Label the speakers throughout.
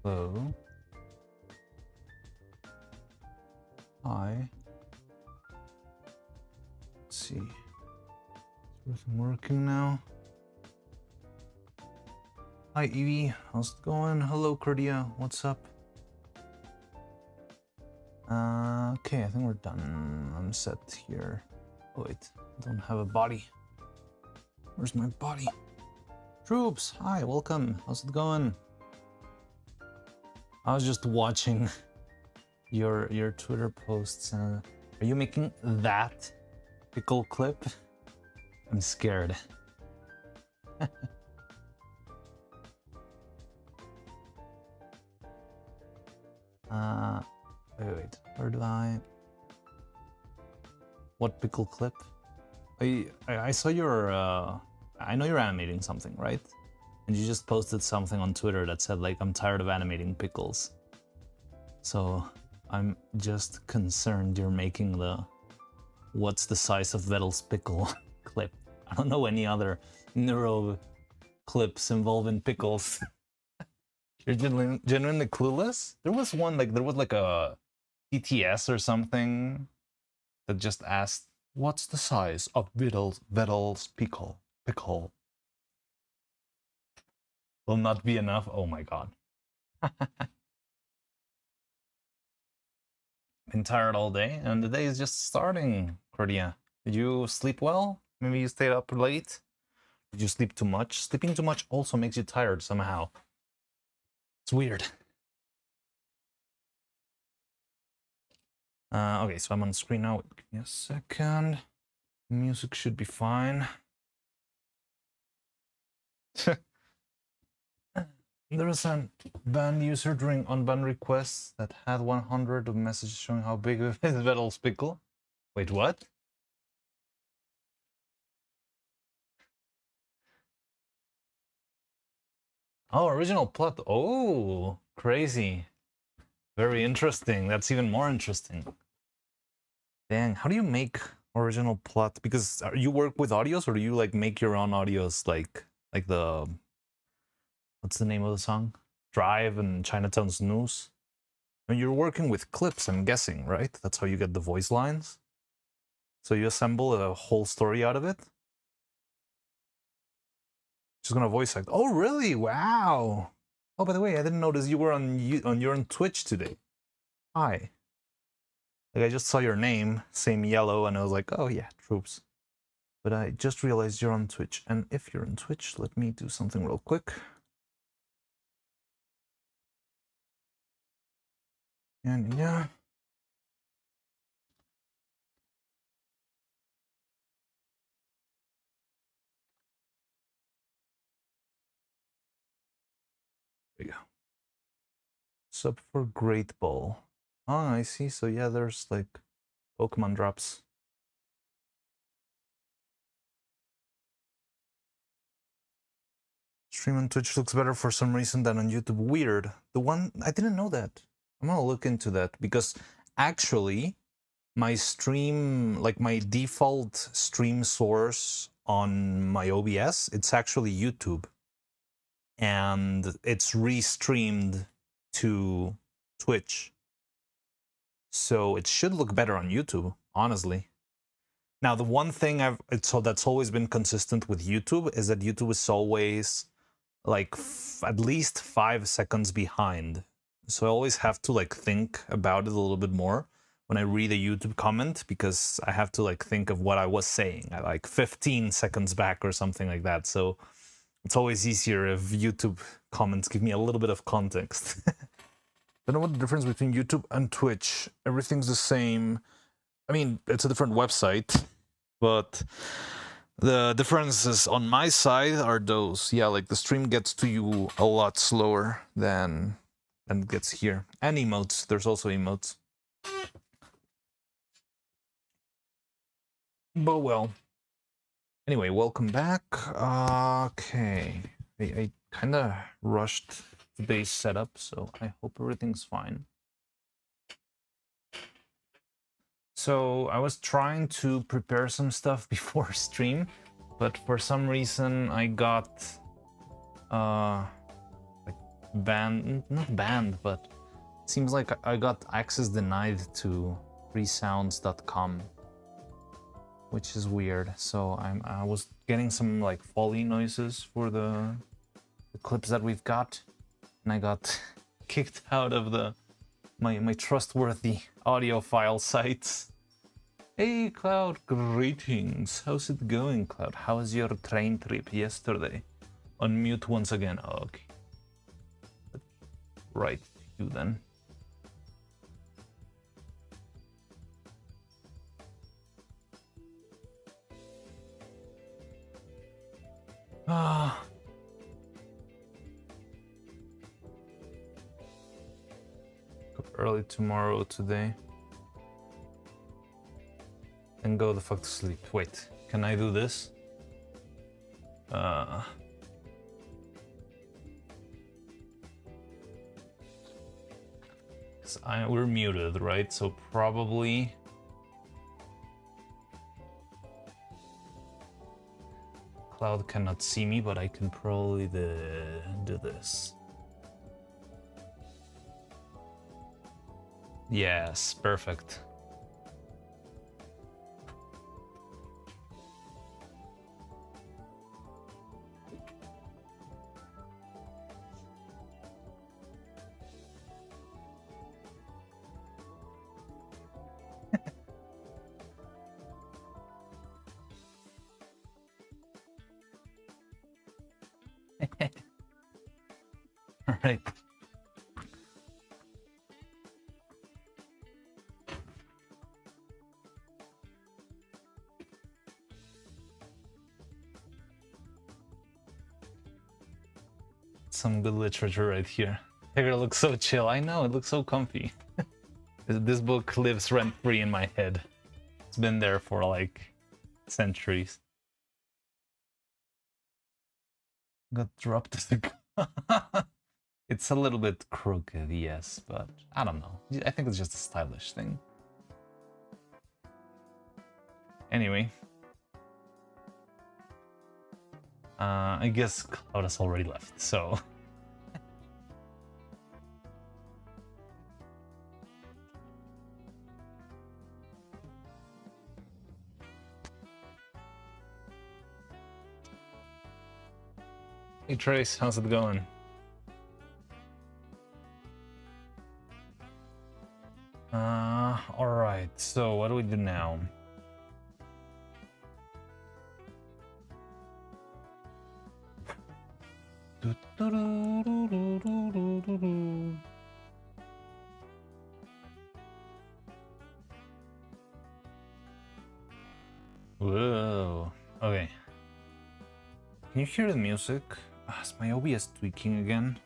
Speaker 1: Hello. Hi. Let's see. Is everything working now? Hi Evie, how's it going? Hello Cordia, what's up? Okay, I think we're done. I'm set here. Oh wait, I don't have a body. Where's my body? Troops, hi, welcome. How's it going? I was just watching your Twitter posts. Are you making that pickle clip? I'm scared. Wait, where do I... What pickle clip? I saw your, I know you're animating something, right? And you just posted something on Twitter that said, like, I'm tired of animating pickles. So, I'm just concerned you're making the what's the size of Vettel's pickle clip. I don't know any other neuro clips involving pickles. You're genuinely clueless? There was one, like, there was like a TTS or something that just asked, what's the size of Vettel's pickle? Will not be enough? Oh my god. Been tired all day, and the day is just starting, Cordia. Did you sleep well? Maybe you stayed up late? Did you sleep too much? Sleeping too much also makes you tired somehow. It's weird. Okay, so I'm on screen now. Give me a second. Music should be fine. There was a banned user during unbanned requests that had 100 of messages showing how big is Vettel's pickle. Wait, what? Oh, original plot. Oh, crazy. Very interesting. That's even more interesting. Dang, how do you make original plot? Because you work with audios, or do you like make your own audios, like the... What's the name of the song? Drive and Chinatown Snooze? I mean, you're working with clips, I'm guessing, right? That's how you get the voice lines? So you assemble a whole story out of it? Just gonna voice act. Oh, really? Wow! Oh, by the way, I didn't notice you were you're on Twitch today. Hi. Like, I just saw your name, same yellow, and I was like, oh yeah, Troops. But I just realized you're on Twitch. And if you're on Twitch, let me do something real quick. And yeah. There we go. Sub for Great Ball. Oh, I see. So yeah, there's like Pokemon drops. Stream on Twitch looks better for some reason than on YouTube. Weird. The one, I didn't know that. I'm gonna look into that, because actually my stream, like my default stream source on my OBS, it's actually YouTube. And it's restreamed to Twitch. So it should look better on YouTube, honestly. Now, the one thing that's always been consistent with YouTube is that YouTube is always like at least 5 seconds behind. So I always have to like think about it a little bit more when I read a YouTube comment, because I have to like think of what I was saying at like 15 seconds back or something like that. So it's always easier if YouTube comments give me a little bit of context. Don't know what the difference between YouTube and Twitch. Everything's the same. I mean, it's a different website, but the differences on my side are those. Yeah, like the stream gets to you a lot slower than it gets here. And emotes. There's also emotes. But well. Anyway, welcome back. Okay. I kind of rushed today's setup, so I hope everything's fine. So I was trying to prepare some stuff before stream, but for some reason I got like banned, not banned, but it seems like I got access denied to freesounds.com, which is weird. So I was getting some like Foley noises for the clips that we've got, and I got kicked out of my trustworthy audiophile sites. Hey Cloud, greetings. How's it going, Cloud? How was your train trip yesterday? Unmute once again. Oh, okay. Right, you then. Ah. Early tomorrow today. And go the fuck to sleep. Wait, can I do this? We're muted, right? So probably Cloud cannot see me, but I can probably do this. Yes, perfect. All right. Some good literature right here. Hager looks so chill. I know, it looks so comfy. This book lives rent-free in my head. It's been there for like centuries. Got dropped as a It's a little bit crooked, yes, but I don't know. I think it's just a stylish thing. Anyway. I guess Cloud has already left, so... Hey Trace, how's it going? Alright, so what do we do now? Whoa, okay. Can you hear the music? Is my OBS tweaking again?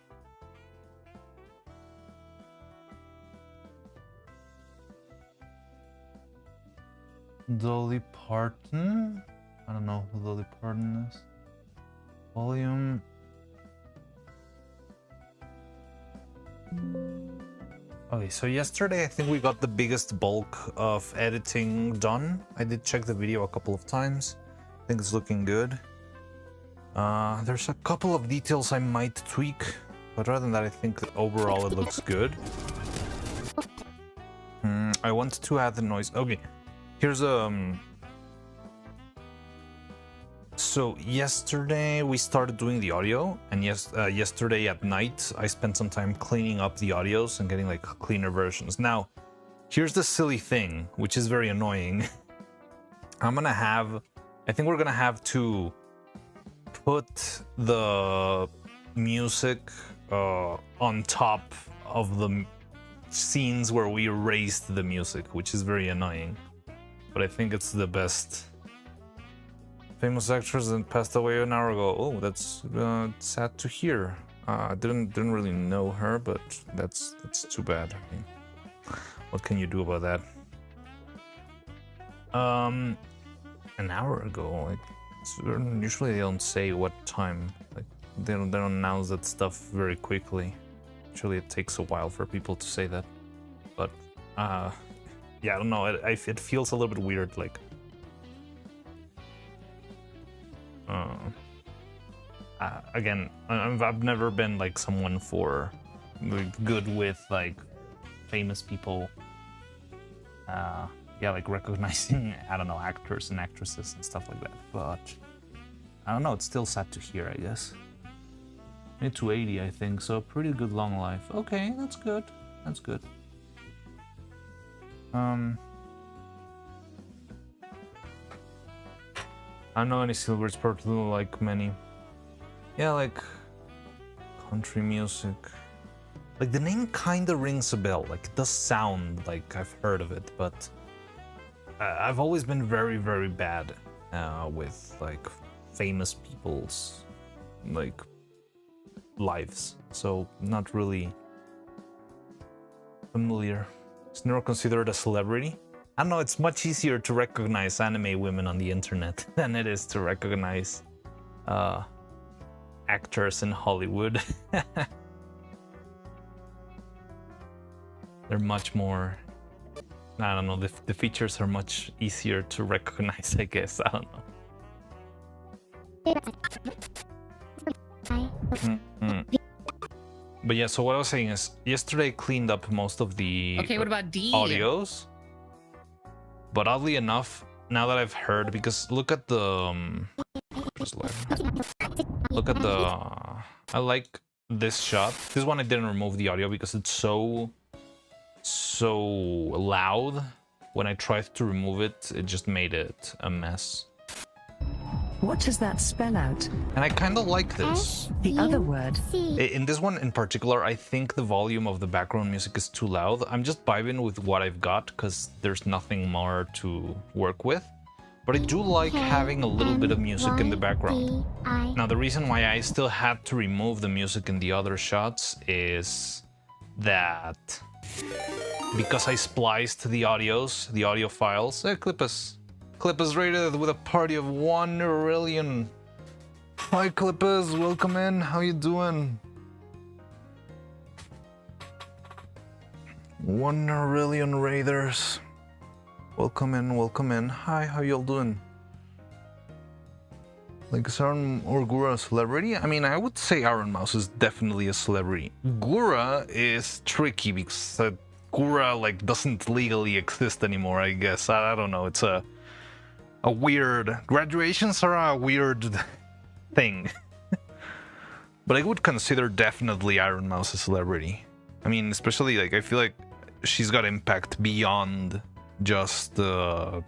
Speaker 1: Dolly Parton? I don't know who Dolly Parton is. Volume. Okay, so yesterday I think we got the biggest bulk of editing done. I did check the video a couple of times. I think it's looking good. There's a couple of details I might tweak, but other than that I think that overall it looks good. I want to add the noise. Okay, here's so yesterday we started doing the audio, and yesterday at night I spent some time cleaning up the audios and getting like cleaner versions. Now, here's the silly thing, which is very annoying. I think we're gonna have to put the music on top of the scenes where we erased the music, which is very annoying. But I think it's the best. Famous actress that passed away an hour ago. Oh, that's sad to hear. Didn't really know her, but that's too bad. I mean, what can you do about that? An hour ago. Like, usually they don't say what time. Like they don't announce that stuff very quickly. Usually it takes a while for people to say that. But yeah, I don't know. It feels a little bit weird. Like again, I've never been like someone for like, good with like famous people. Yeah, like recognizing, I don't know, actors and actresses and stuff like that. But I don't know, it's still sad to hear, I guess. Mid to 80, I think, so pretty good long life. Okay, that's good. That's good. I don't know any Silver's particularly like many. Yeah, like country music. Like the name kinda rings a bell. Like it does sound like I've heard of it, but I've always been very, very bad with like famous people's like lives, so not really familiar. Is Nero considered a celebrity? I don't know, it's much easier to recognize anime women on the internet than it is to recognize actors in Hollywood. They're much more, I don't know, the features are much easier to recognize, I guess. I don't know. But yeah, so what I was saying is, yesterday I cleaned up most of the
Speaker 2: what about D?
Speaker 1: audios. But oddly enough, now that I've heard, because look at the... look at the... I like this shot. This one I didn't remove the audio because it's so loud. When I tried to remove it, it just made it a mess.
Speaker 3: What does that spell out?
Speaker 1: And I kind of like this.
Speaker 3: The other word.
Speaker 1: In this one in particular, I think the volume of the background music is too loud. I'm just vibing with what I've got because there's nothing more to work with. But I do like having a little bit of music in the background. Now, the reason why I still had to remove the music in the other shots is that because I spliced the audios, the audio files. Hey, Clippus rated with a party of 1 trillion. Hi Clippus, welcome in. How you doing? 1 trillion raiders. Welcome in, welcome in. Hi, how y'all doing? Like, is Aaron or Gura a celebrity? I mean, I would say Iron Mouse is definitely a celebrity. Gura is tricky because Gura like doesn't legally exist anymore, I guess. I don't know, it's a weird... Graduations are a weird thing. But I would consider definitely Iron Mouse a celebrity. I mean, especially like, I feel like she's got impact beyond just the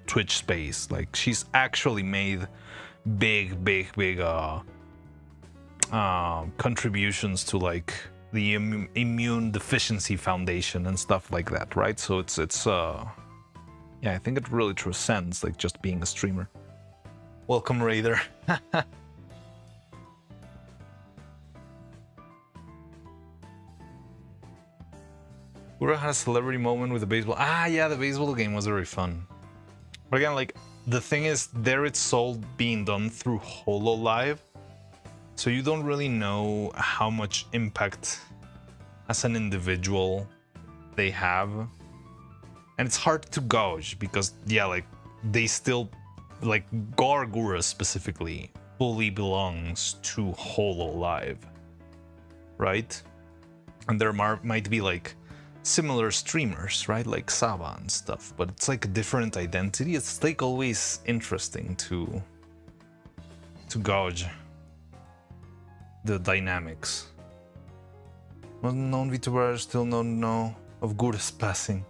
Speaker 1: Twitch space. Like, she's actually made big contributions to like the Immune Deficiency Foundation and stuff like that, right? So it's yeah, I think it really transcends like just being a streamer. Welcome, Raider. Gura had a celebrity moment with the baseball. Ah, yeah, the baseball game was very fun. But again, like, the thing is, there it's all being done through HoloLive. So you don't really know how much impact as an individual they have. And it's hard to gauge because, yeah, like, they still, like, Gargura specifically fully belongs to HoloLive, right? And there might be, like, similar streamers, right? Like Saba and stuff, but it's like a different identity. It's like always interesting to gauge the dynamics. Unknown VTuber still don't know of Gura's passing.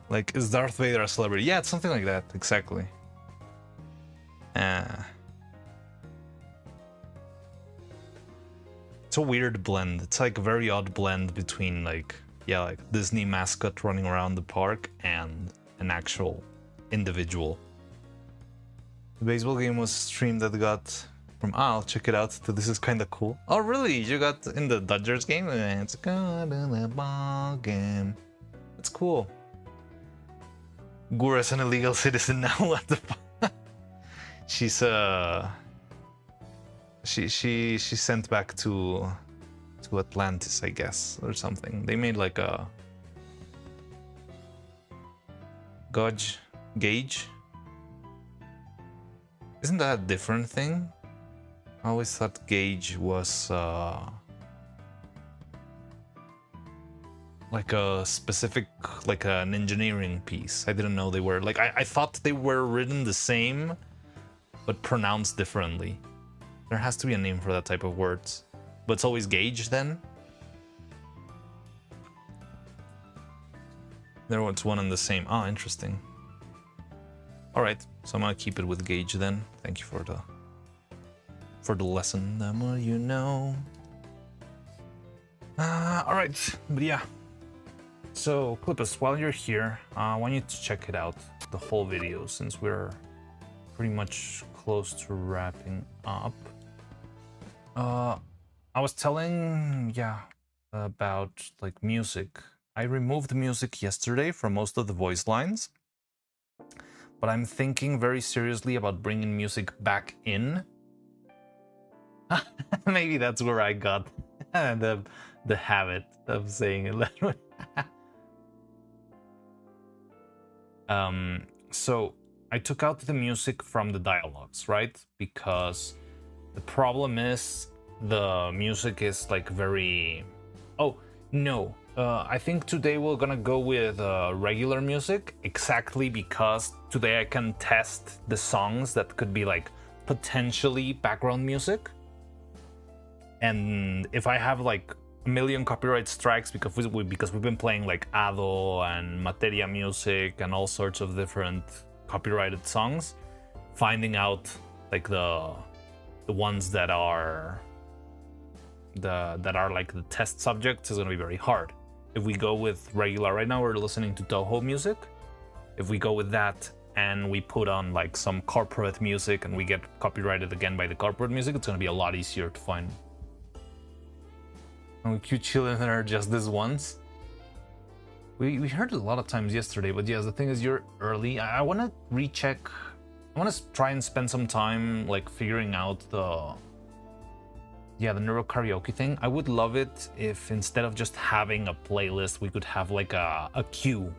Speaker 1: Like, is Darth Vader a celebrity? Yeah, it's something like that, exactly. It's a weird blend. It's like a very odd blend between like, yeah, like Disney mascot running around the park and an actual individual. The baseball game was streamed that got from I'll check it out. This is kind of cool. Oh really? You got in the Dodgers game? It's got in the ball game. That's cool. Gura's an illegal citizen now. What the fuck? She's She sent back to Atlantis, I guess, or something. They made like a gauge. Isn't that a different thing? I always thought gauge was like a specific, like an engineering piece. I didn't know they were like, I thought they were written the same but pronounced differently. There has to be a name for that type of words, but it's always gauge then. There was one and the same. Oh, interesting. All right, so I'm gonna keep it with gauge then. Thank you for the lesson. The more you know. All right, but yeah. So Clippus, while you're here, I want you to check it out, the whole video, since we're pretty much close to wrapping up. I was telling, about like music. I removed music yesterday from most of the voice lines, but I'm thinking very seriously about bringing music back in. Maybe that's where I got the habit of saying it that way. So I took out the music from the dialogues, right? Because the problem is the music is like very... Oh, no. I think today we're gonna go with regular music, exactly because today I can test the songs that could be like potentially background music. And if I have like a million copyright strikes because we've been playing like Ado and Materia music and all sorts of different copyrighted songs, finding out like the ones that are like the test subjects is gonna be very hard. If we go with regular, right now we're listening to Toho music. If we go with that and we put on like some corporate music and we get copyrighted again by the corporate music, it's gonna be a lot easier to find. And we could chill in there just this once. We heard it a lot of times yesterday, but yes, the thing is you're early. I want to recheck. I want to try and spend some time like figuring out the neuro karaoke thing. I would love it if instead of just having a playlist, we could have like a queue.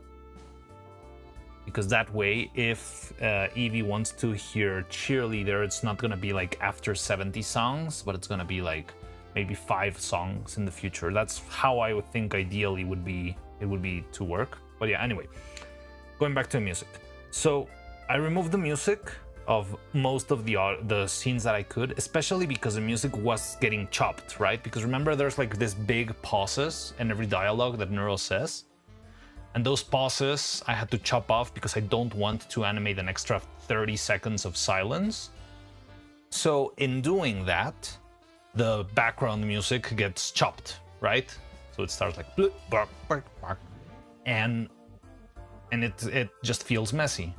Speaker 1: Because that way, if Evie wants to hear Cheerleader, it's not gonna be like after 70 songs, but it's gonna be like maybe 5 songs in the future. That's how I would think ideally it would be to work. But yeah, anyway, going back to the music. So I removed the music of most of the scenes that I could, especially because the music was getting chopped, right? Because remember, there's like this big pauses in every dialogue that Neuro says. And those pauses I had to chop off because I don't want to animate an extra 30 seconds of silence. So in doing that, the background music gets chopped, right? So it starts like bloop, bark, bark, bark, and it just feels messy.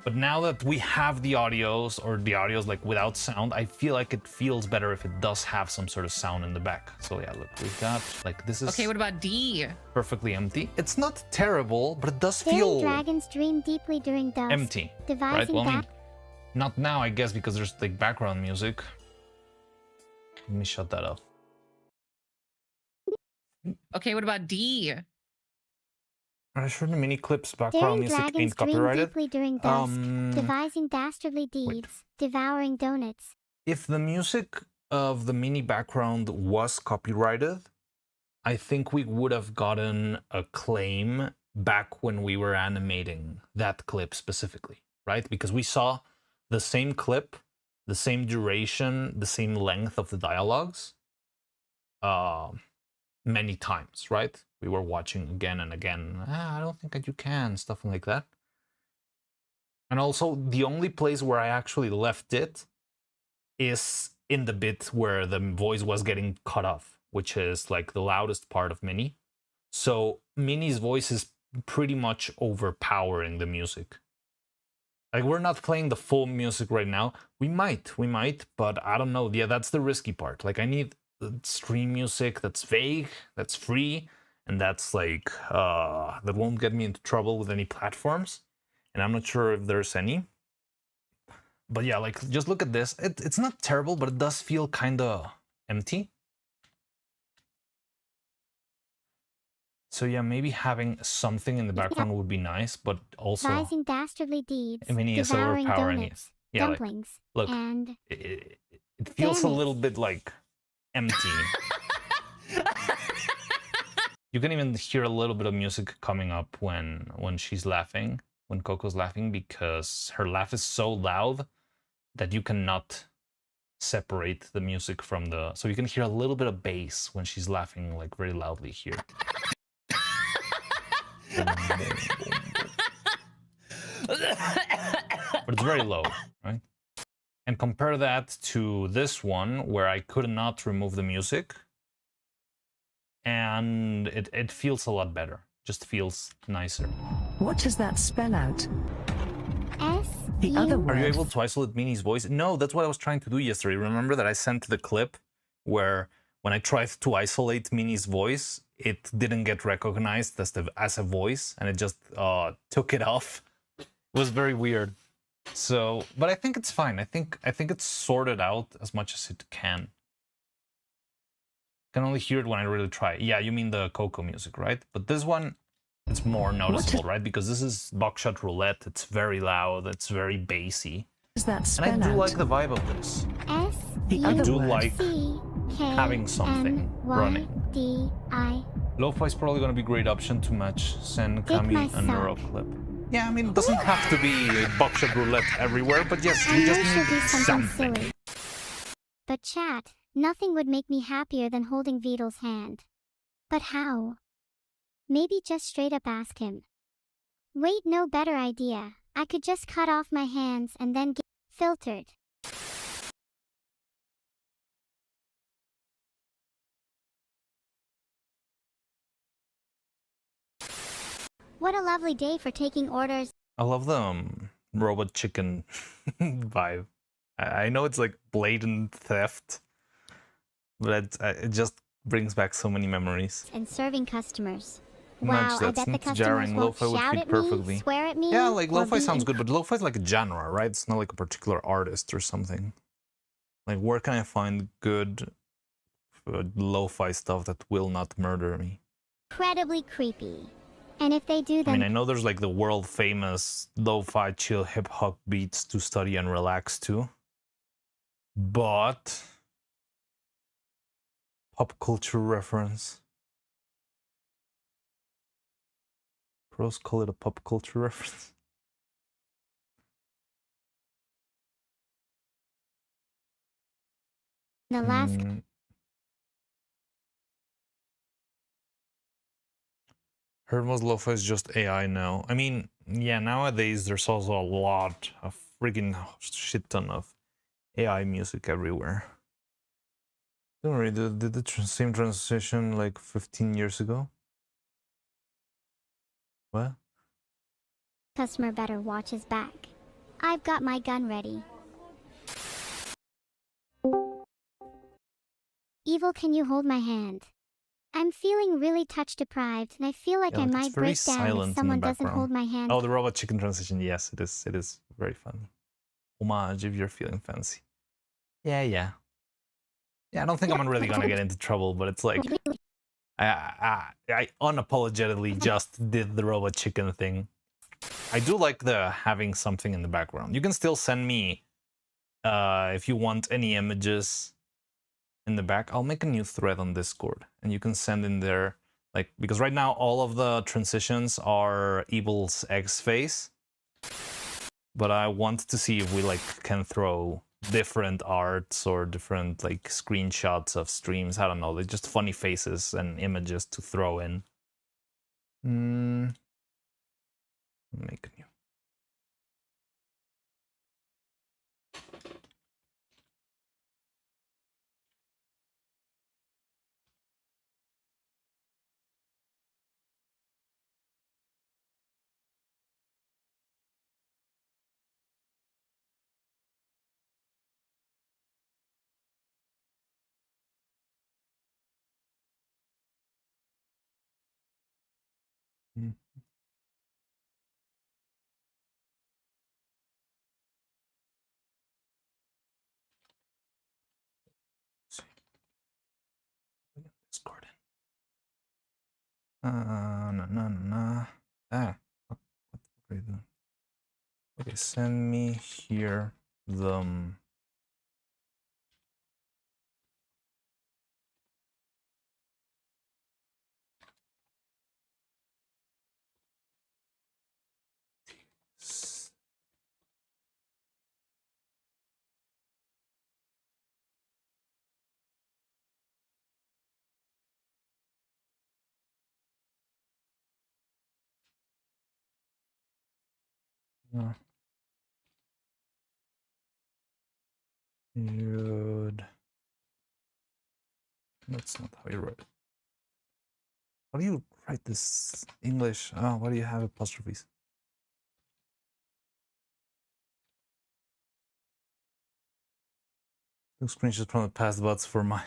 Speaker 1: But now that we have the audios, or the audios like without sound, I feel like it feels better if it does have some sort of sound in the back. So yeah, look, we've got like this is
Speaker 2: okay. What about D?
Speaker 1: Perfectly empty. It's not terrible, but it does feel
Speaker 4: dragons dream deeply during dusk.
Speaker 1: Empty,
Speaker 4: Devising
Speaker 1: right? Well, I mean, not now, I guess, because there's like background music. Let me shut that off.
Speaker 2: Okay, what about D?
Speaker 1: Are you sure the mini clips background music ain't copyrighted?
Speaker 4: Deeply during dusk, devising dastardly deeds, devouring donuts.
Speaker 1: If the music of the mini background was copyrighted, I think we would have gotten a claim back when we were animating that clip specifically, right? Because we saw the same clip, the same duration, the same length of the dialogues many times, right? We were watching again and again. I don't think that you can, stuff like that. And also, the only place where I actually left it is in the bit where the voice was getting cut off, which is like the loudest part of Minnie. So Minnie's voice is pretty much overpowering the music. Like, we're not playing the full music right now. We might, but I don't know. Yeah, that's the risky part. Like, I need stream music that's vague, that's free, and that's like that won't get me into trouble with any platforms. And I'm not sure if there's any. But yeah, like, just look at this. It's not terrible, but it does feel kind of empty. So yeah, maybe having something in the background would be nice, but also
Speaker 4: Rising dastardly deeds,
Speaker 1: Minnie is
Speaker 4: devouring
Speaker 1: overpowering
Speaker 4: donuts,
Speaker 1: it. Yeah,
Speaker 4: dumplings,
Speaker 1: like, look,
Speaker 4: and
Speaker 1: it It feels a
Speaker 4: Damn it.
Speaker 1: little bit like empty. You can even hear a little bit of music coming up when she's laughing, when Coco's laughing, because her laugh is so loud that you cannot separate the music from the... So you can hear a little bit of bass when she's laughing, like, very loudly here. But it's very low, right? And compare that to this one, where I could not remove the music. And it feels a lot better. Just feels nicer.
Speaker 3: What does that spell out?
Speaker 4: S.
Speaker 3: The other
Speaker 4: U.
Speaker 3: word.
Speaker 1: Are you able to isolate Minnie's voice? No, that's what I was trying to do yesterday. Remember that I sent the clip where when I tried to isolate Minnie's voice, it didn't get recognized as a voice, and it just took it off. It was very weird. So, but I think it's fine. I think it's sorted out as much as it can. Can only hear it when I really try. Yeah, you mean the Coco music, right? But this one, it's more noticeable, right? Because this is Buckshot Roulette. It's very loud. It's very bassy.
Speaker 3: Does that
Speaker 1: And
Speaker 3: spell
Speaker 1: I do
Speaker 3: out?
Speaker 1: like the vibe of this.
Speaker 4: S.
Speaker 3: The
Speaker 4: U.
Speaker 1: I
Speaker 3: other
Speaker 1: do
Speaker 3: word.
Speaker 1: like
Speaker 4: C. K.
Speaker 1: having something
Speaker 4: N. Y.
Speaker 1: running.
Speaker 4: D. I.
Speaker 1: Lo-fi is probably going to be a great option to match Sen,
Speaker 4: Dig
Speaker 1: Kami, and
Speaker 4: myself.
Speaker 1: Neuroclip. Yeah, I mean, it doesn't have to be Buckshot Roulette everywhere, but yes,
Speaker 4: I
Speaker 1: you
Speaker 4: know
Speaker 1: just
Speaker 4: she'll do
Speaker 1: need
Speaker 4: something
Speaker 1: something.
Speaker 4: silly. But chat, nothing would make me happier than holding Vidal's hand. But how? Maybe just straight up ask him. Wait, no better idea. I could just cut off my hands and then get filtered. What a lovely day for taking orders.
Speaker 1: I love the robot chicken vibe. I know it's like blatant theft, but it just brings back so many memories.
Speaker 4: And serving customers.
Speaker 1: Much
Speaker 4: Wow, I
Speaker 1: that's
Speaker 4: bet the
Speaker 1: not
Speaker 4: customers
Speaker 1: jarring.
Speaker 4: won't
Speaker 1: Lo-fi would
Speaker 4: shout
Speaker 1: fit
Speaker 4: at
Speaker 1: perfectly.
Speaker 4: me, swear at me,
Speaker 1: Yeah, like
Speaker 4: or
Speaker 1: lo-fi
Speaker 4: be
Speaker 1: sounds good, but lo-fi is like a genre, right? It's not like a particular artist or something. Like, where can I find good lo-fi stuff that will not murder me?
Speaker 4: incredibly creepy. And if they do,
Speaker 1: I
Speaker 4: then
Speaker 1: mean, I know there's like the world famous lo-fi chill hip hop beats to study and relax to, but pop culture reference. Pros call it a pop culture reference.
Speaker 4: the last
Speaker 1: Heard most lo-fi is just AI now. I mean, yeah, nowadays there's also a freaking shit ton of AI music everywhere. Don't worry, did the same transition like 15 years ago? What?
Speaker 4: customer better watch his back. I've got my gun ready. Evil, can you hold my hand? I'm feeling really touch deprived, and I feel like
Speaker 1: Yeah,
Speaker 4: I
Speaker 1: look, it's
Speaker 4: might
Speaker 1: very
Speaker 4: break down
Speaker 1: silent in
Speaker 4: if
Speaker 1: the
Speaker 4: someone doesn't
Speaker 1: background.
Speaker 4: hold my hand.
Speaker 1: Oh, the robot chicken transition. Yes, it is. It is very funny. Homage if you're feeling fancy. Yeah. I don't think I'm really gonna get into trouble, but it's like I unapologetically just did the robot chicken thing. I do like the having something in the background. You can still send me if you want any images in the back. I'll make a new thread on Discord, and you can send in there, like, because right now all of the transitions are Evil's X face, but I want to see if we like can throw different arts or different like screenshots of streams. I don't know, they're just funny faces and images to throw in. Make a new. Discord. No. What are you doing? Okay, send me here the Dude. That's not how you write it. How do you write this English? Oh, why do you have apostrophes? No screenshots from the past bots for mine.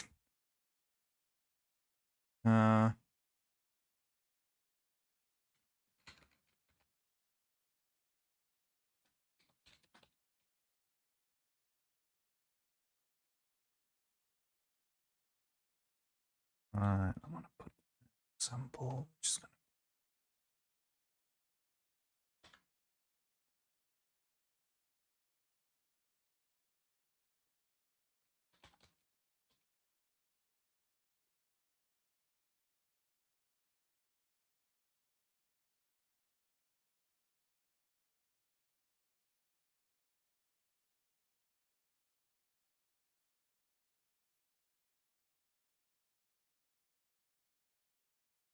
Speaker 1: I'm gonna put example. Just gonna.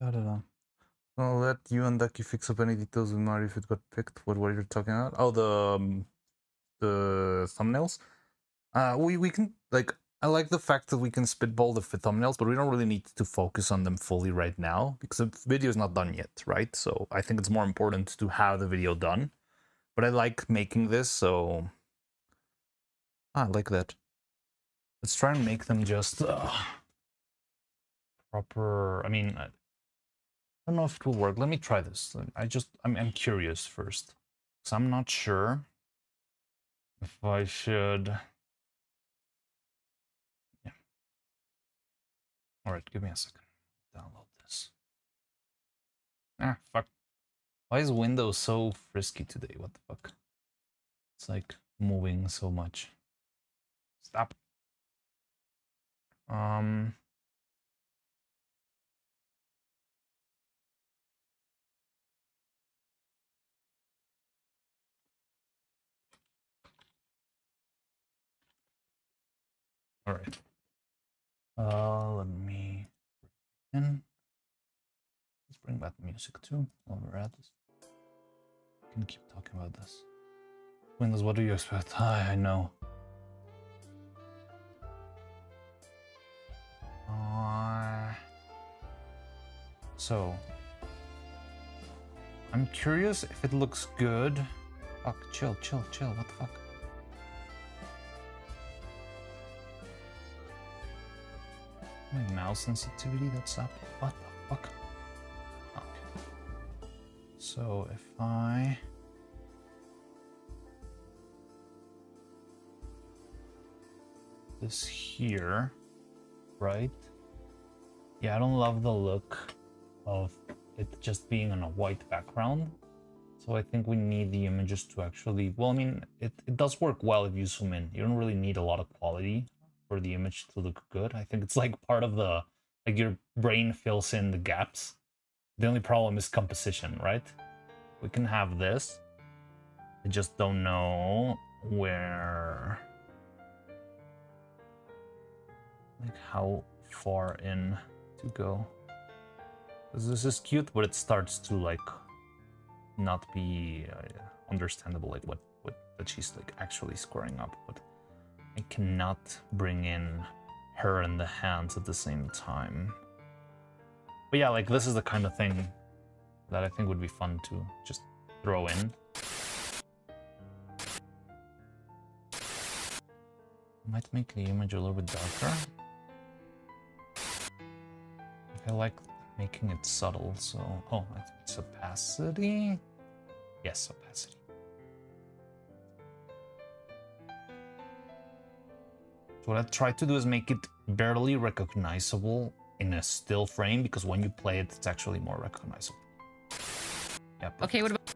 Speaker 1: Da-da-da. I'll let you and Ducky fix up any details with Mario if it got picked. What you're talking about? Oh, the thumbnails. We can like. I like the fact that we can spitball the thumbnails, but we don't really need to focus on them fully right now because the video is not done yet, right? So I think it's more important to have the video done. But I like making this, so I like that. Let's try and make them just proper. I mean, I don't know if it will work. Let me try this. I'm curious first, because I'm not sure if I should. Yeah. All right, give me a second. Download this. Ah, fuck. Why is Windows so frisky today? What the fuck? It's like moving so much. Stop. All right. Let me in. Let's bring back music too while we're at this. We can keep talking about this. Windows, what do you expect? I know. So I'm curious if it looks good. Fuck, chill. What the fuck? My mouse sensitivity, that's up. What the fuck? Okay. So if I this here, right? Yeah, I don't love the look of it just being on a white background. So I think we need the images to actually, well, I mean, it does work well if you zoom in. You don't really need a lot of quality for the image to look good. I think it's like part of the, like your brain fills in the gaps. The only problem is composition, right? We can have this. I just don't know where, like how far in to go. Because this is cute, but it starts to like not be understandable, like what that she's like actually squaring up. But I cannot bring in her and the hands at the same time. But yeah, like this is the kind of thing that I think would be fun to just throw in. Might make the image a little bit darker. I like making it subtle, so oh, I think it's opacity. Yes, opacity. So what I try to do is make it barely recognizable in a still frame, because when you play it, it's actually more recognizable. Yeah.
Speaker 2: Okay, what about...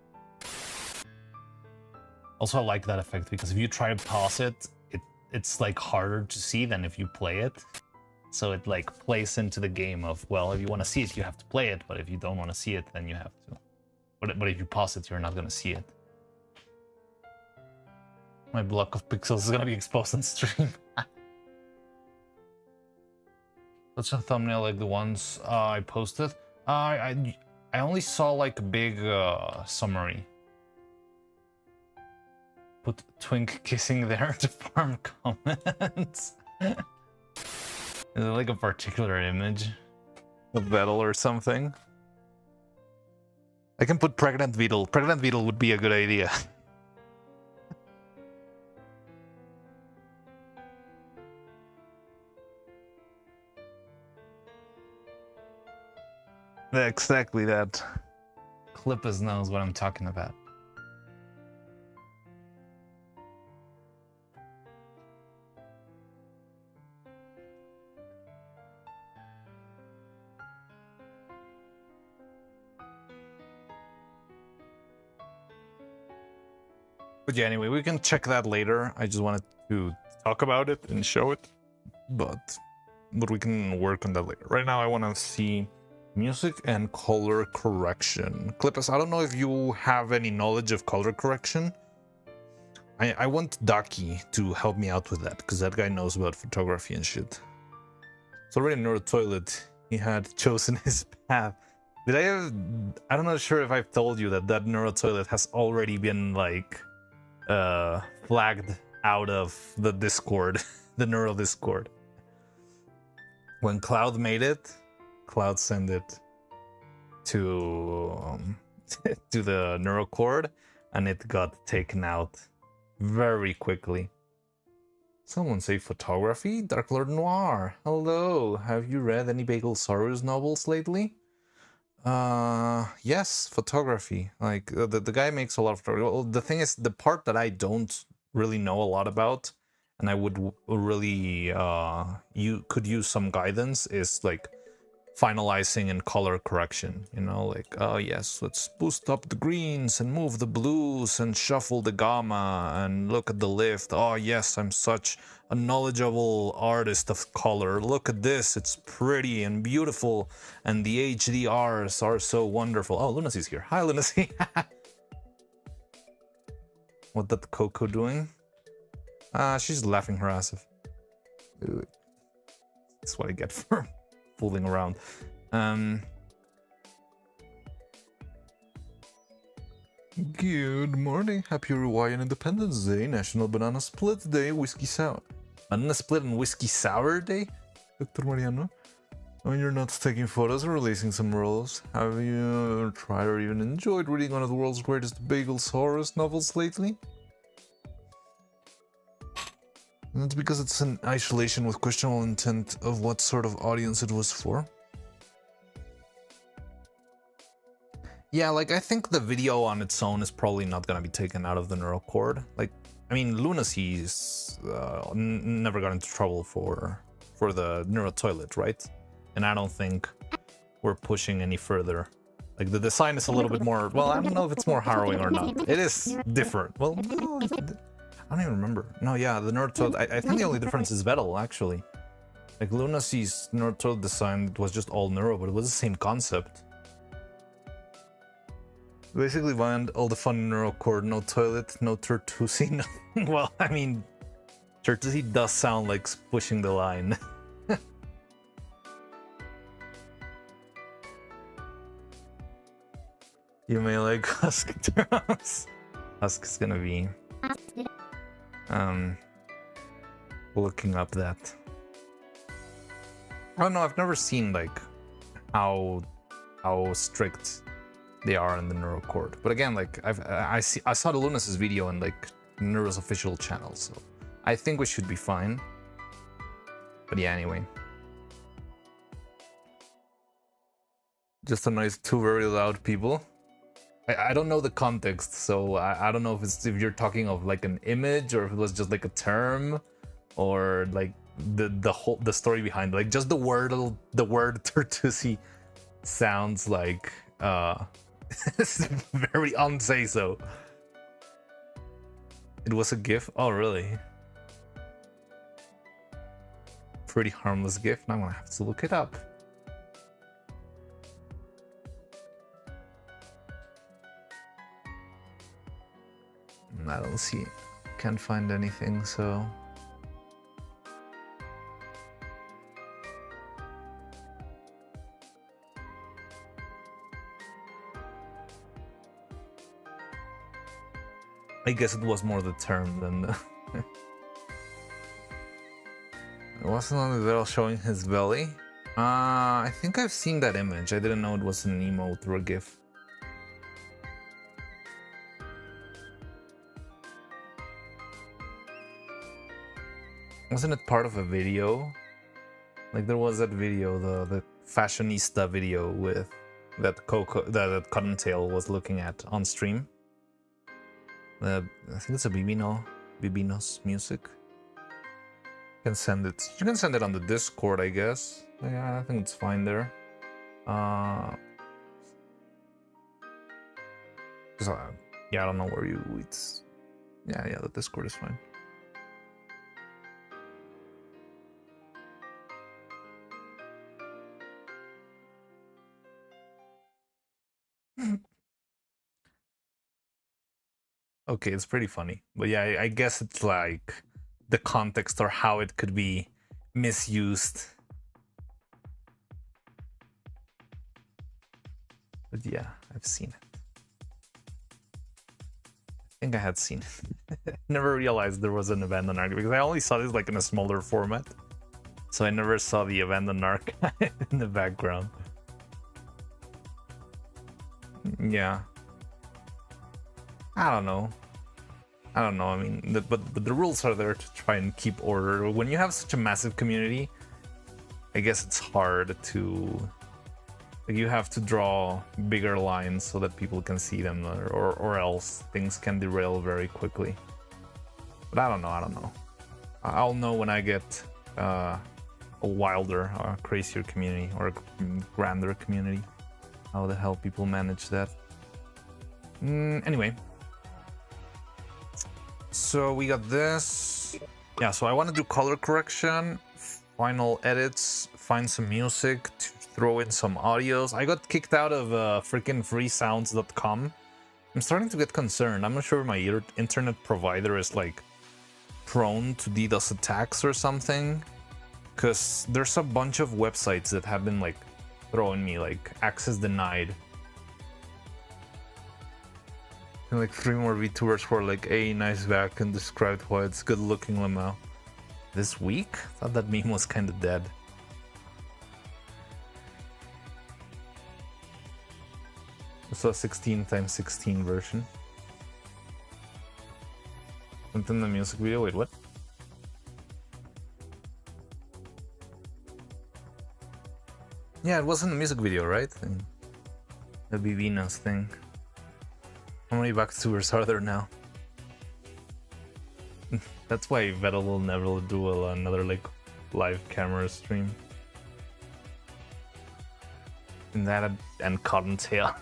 Speaker 1: Also, I like that effect because if you try to pause it, it's like harder to see than if you play it. So it like plays into the game of, well, if you want to see it, you have to play it, but if you don't want to see it, then you have to. But if you pause it, you're not going to see it. My block of pixels is going to be exposed on stream. That's a thumbnail like the ones I posted. I only saw like a big summary. put Twink kissing there to farm comments. Is it like a particular image of Vettel or something? I can put pregnant Beetle. Pregnant Beetle would be a good idea. Exactly that. Clippus knows what I'm talking about. But yeah, anyway, we can check that later. I just wanted to talk about it and show it. But we can work on that later. Right now, I want to see music and color correction. Clippus, I don't know if you have any knowledge of color correction. I want Ducky to help me out with that, because that guy knows about photography and shit. It's already Neuro Toilet. He had chosen his path. Did I have... I'm not sure if I've told you that Neuro Toilet has already been, like, flagged out of the Discord, the Neuro Discord. When Cloud made it, Cloud sent it to to the Neuro Cord, and it got taken out very quickly. Someone say photography? Dark Lord Noir. Hello. Have you read any Bagel Sorrows novels lately? Yes, photography. Like the guy makes a lot of photography. Well, the thing is, the part that I don't really know a lot about, and I would really you could use some guidance, is like finalizing and color correction, you know, like, oh yes, let's boost up the greens and move the blues and shuffle the gamma and look at the lift. Oh yes, I'm such a knowledgeable artist of color. Look at this, it's pretty and beautiful, and the HDRs are so wonderful. Oh, Lunacy's here. Hi, Lunacy. What that Coco doing? She's laughing her ass off. That's what I get for fooling around. Good morning. Happy Hawaiian Independence Day, National Banana Split Day, Whiskey Sour. Banana Split and Whiskey Sour Day? Dr. Mariano? When you're not taking photos or releasing some rolls, have you tried or even enjoyed reading one of the world's greatest Bagel-saurus novels lately? That's because it's in isolation with questionable intent of what sort of audience it was for. Yeah, like, I think the video on its own is probably not gonna be taken out of the neural cord. Like, I mean, Lunacy's never got into trouble for the neural toilet, right? And I don't think we're pushing any further. Like, the design is a little bit more, well, I don't know if it's more harrowing or not. It is different. Well, no, I don't even remember. No, yeah, the Nerd Toad. I think the only difference is Vettel, actually. Like, Lunacy's Nerd Toad design was just all neuro, but it was the same concept. Basically, find all the fun in Neuro Cord. No toilet, no Tertusi, nothing. Well, I mean, Tertusi does sound like pushing the line. You may like Husk terms. Husk is gonna be looking up that. Oh no, I've never seen like how strict they are in the Neuro Cord. But again, like I saw the Lunas' video in like Neuro's official channel, so I think we should be fine. But yeah, anyway. Just a nice two very loud people. I don't know the context, so I don't know if you're talking of like an image or if it was just like a term or like the story behind it. Like just the word Tertusi sounds like it's very unsay so. It was a GIF? Oh really? Pretty harmless GIF. Now I'm gonna have to look it up. I don't see, can't find anything, so. I guess it was more the term than the... It wasn't on the video showing his belly. I think I've seen that image. I didn't know it was an emote or a GIF. Wasn't it part of a video? Like there was that video, the fashionista video with that that Cottontail was looking at on stream. I think it's a Bibino's music. You can send it. You can send it on the Discord, I guess. Yeah, I think it's fine there. Yeah, I don't know where it's. Yeah, the Discord is fine. Okay, it's pretty funny, but yeah, I guess it's like the context or how it could be misused. But yeah, I've seen it. I think I had seen it. Never realized there was an abandoned arc because I only saw this like in a smaller format, so I never saw the abandoned arc in the background. Yeah. I don't know. I mean, but the rules are there to try and keep order. When you have such a massive community, I guess it's hard to... Like, you have to draw bigger lines so that people can see them, or else things can derail very quickly. But I don't know. I'll know when I get a wilder, or crazier community, or a grander community. How the hell people manage that. Anyway. So we got this. Yeah, so I want to do color correction, final edits, find some music, to throw in some audios. I got kicked out of freaking freesounds.com. I'm starting to get concerned. I'm not sure my internet provider is like prone to DDoS attacks or something, because there's a bunch of websites that have been like throwing me like access denied. And like 3 more VTubers who are like, "Hey, nice back," and described why it's good looking Lamau. This week? Thought that meme was kind of dead. It's a 16x16 version. And in the music video, wait, what? Yeah, it was in the music video, right? And the Bibino's thing. How many backtubers are there now? That's why Vettel will never do another like live camera stream. And that and Cottontail.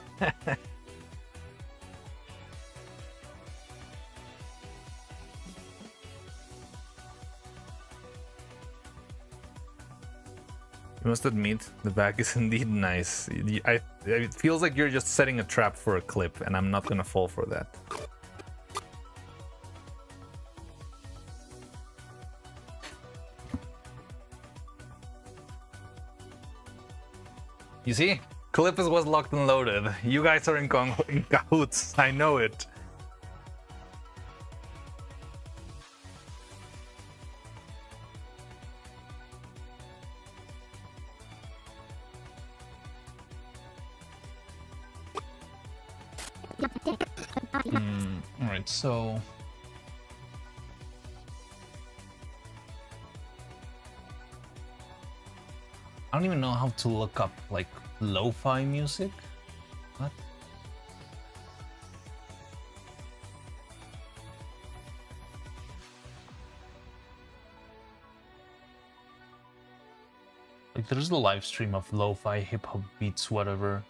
Speaker 1: You must admit, the back is indeed nice. It feels like you're just setting a trap for a clip, and I'm not gonna fall for that. You see? Clip was locked and loaded. You guys are in cahoots. I know it. Alright, so... I don't even know how to look up, like, lo-fi music? What? Like, there's the live stream of lo-fi, hip-hop beats, whatever.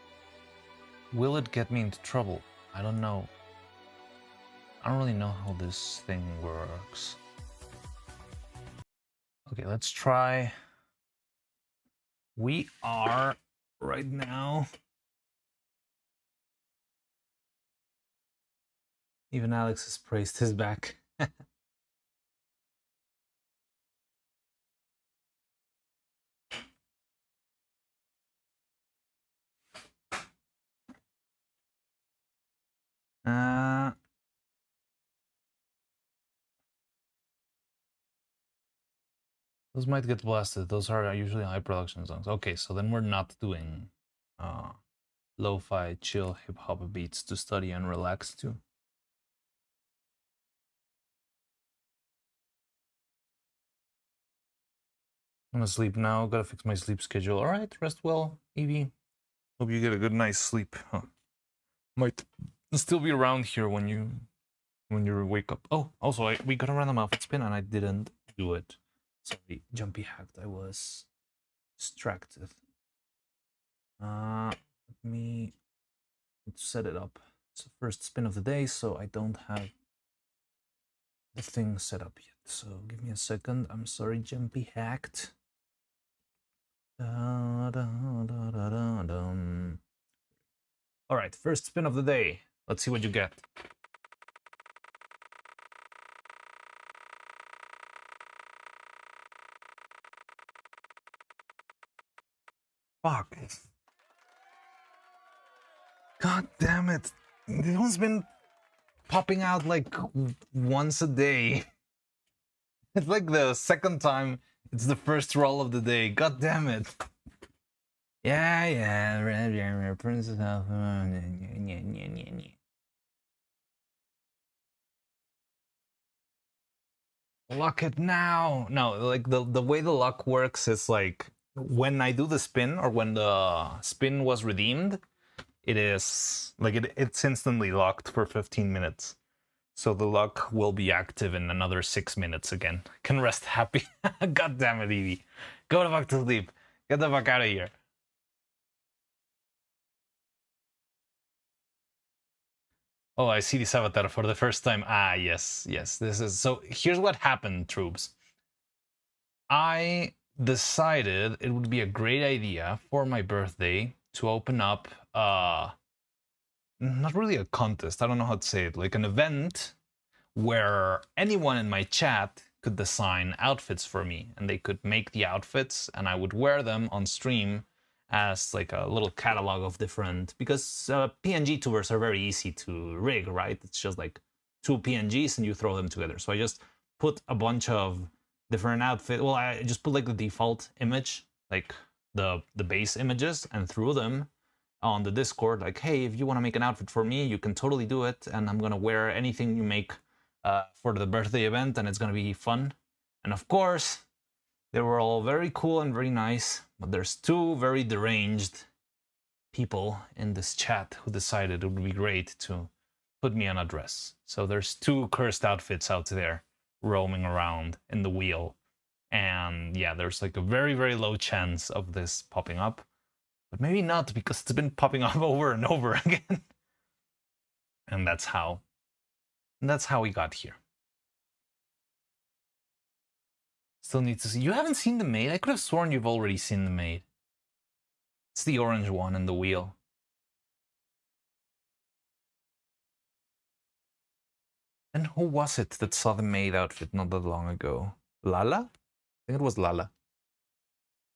Speaker 1: Will it get me into trouble? I don't know. I don't really know how this thing works. Okay, let's try. We are right now. Even Alex has praised his back. Those might get blasted. Those are usually high production songs. Okay, so then we're not doing lo-fi, chill, hip-hop beats to study and relax to. I'm gonna sleep now. Gotta fix my sleep schedule. All right, rest well, Evie. Hope you get a good night's sleep. Huh. Might still be around here when you wake up. Oh, also, we got a random outfit spin and I didn't do it. Sorry, jumpy hacked. I was distracted. Let me set it up. It's the first spin of the day, so I don't have the thing set up yet. So give me a second. I'm sorry, jumpy hacked. Da, da, da, da, da, dum. All right, first spin of the day. Let's see what you get. Fuck. God damn it. This one's been popping out like once a day. It's like the second time it's the first roll of the day. God damn it. Yeah. Princess Alpha. Lock it now. No, like the way the luck works is like when I do the spin or when the spin was redeemed, it is like it's instantly locked for 15 minutes. So the luck will be active in another 6 minutes again. Can rest happy. God damn it, Evie. Go the fuck to sleep. Get the fuck out of here. Oh, I see this avatar for the first time. Ah, yes. This is so. Here's what happened, troops. I decided it would be a great idea for my birthday to open up not really a contest, I don't know how to say it, like an event where anyone in my chat could design outfits for me and they could make the outfits and I would wear them on stream as like a little catalog of different, because PNG tours are very easy to rig, right? It's just like 2 PNGs and you throw them together. So I just put a bunch of different outfits. Well, I just put like the default image, like the base images, and threw them on the Discord. Like, hey, if you want to make an outfit for me, you can totally do it, and I'm gonna wear anything you make for the birthday event, and it's gonna be fun. And of course, they were all very cool and very nice, but there's 2 very deranged people in this chat who decided it would be great to put me on a dress. So there's 2 cursed outfits out there roaming around in the wheel. And yeah, there's like a very, very low chance of this popping up. But maybe not, because it's been popping up over and over again. And that's how we got here. Still need to see. You haven't seen the maid? I could have sworn you've already seen the maid. It's the orange one in the wheel. And who was it that saw the maid outfit not that long ago? Lala? I think it was Lala.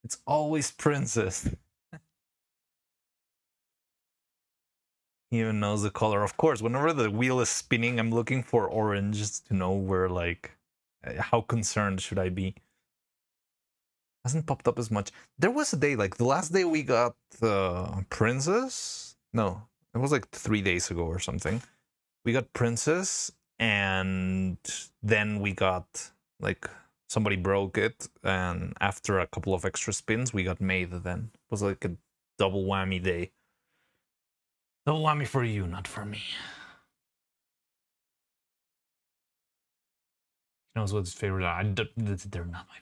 Speaker 1: It's always Princess. He even knows the color. Of course, whenever the wheel is spinning, I'm looking for orange just to know where, like, how concerned should I be. Hasn't popped up as much. There was a day, like the last day we got Princess. No, it was like 3 days ago or something. We got Princess, and then we got like somebody broke it, and after a couple of extra spins, we got Maid. Then it was like a double whammy day. Double whammy for you, not for me. He knows what his favorite are. They're not my.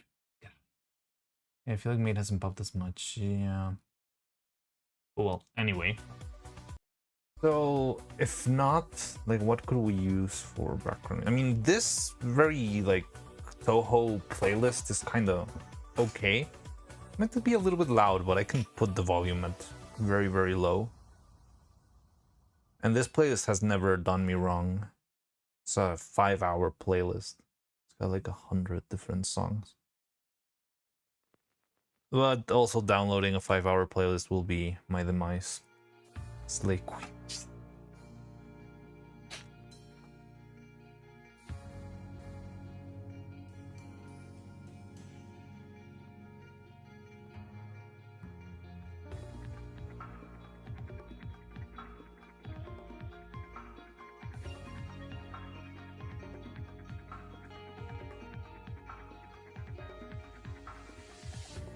Speaker 1: Yeah, I feel like Maid hasn't popped as much. Yeah. Well, anyway. So, if not, like, what could we use for background? I mean, this very, like, Toho playlist is kind of okay. It might be a little bit loud, but I can put the volume at very, very low. And this playlist has never done me wrong. It's a 5-hour playlist. It's got like 100 different songs. But also downloading a 5-hour playlist will be my demise. Slay Queen.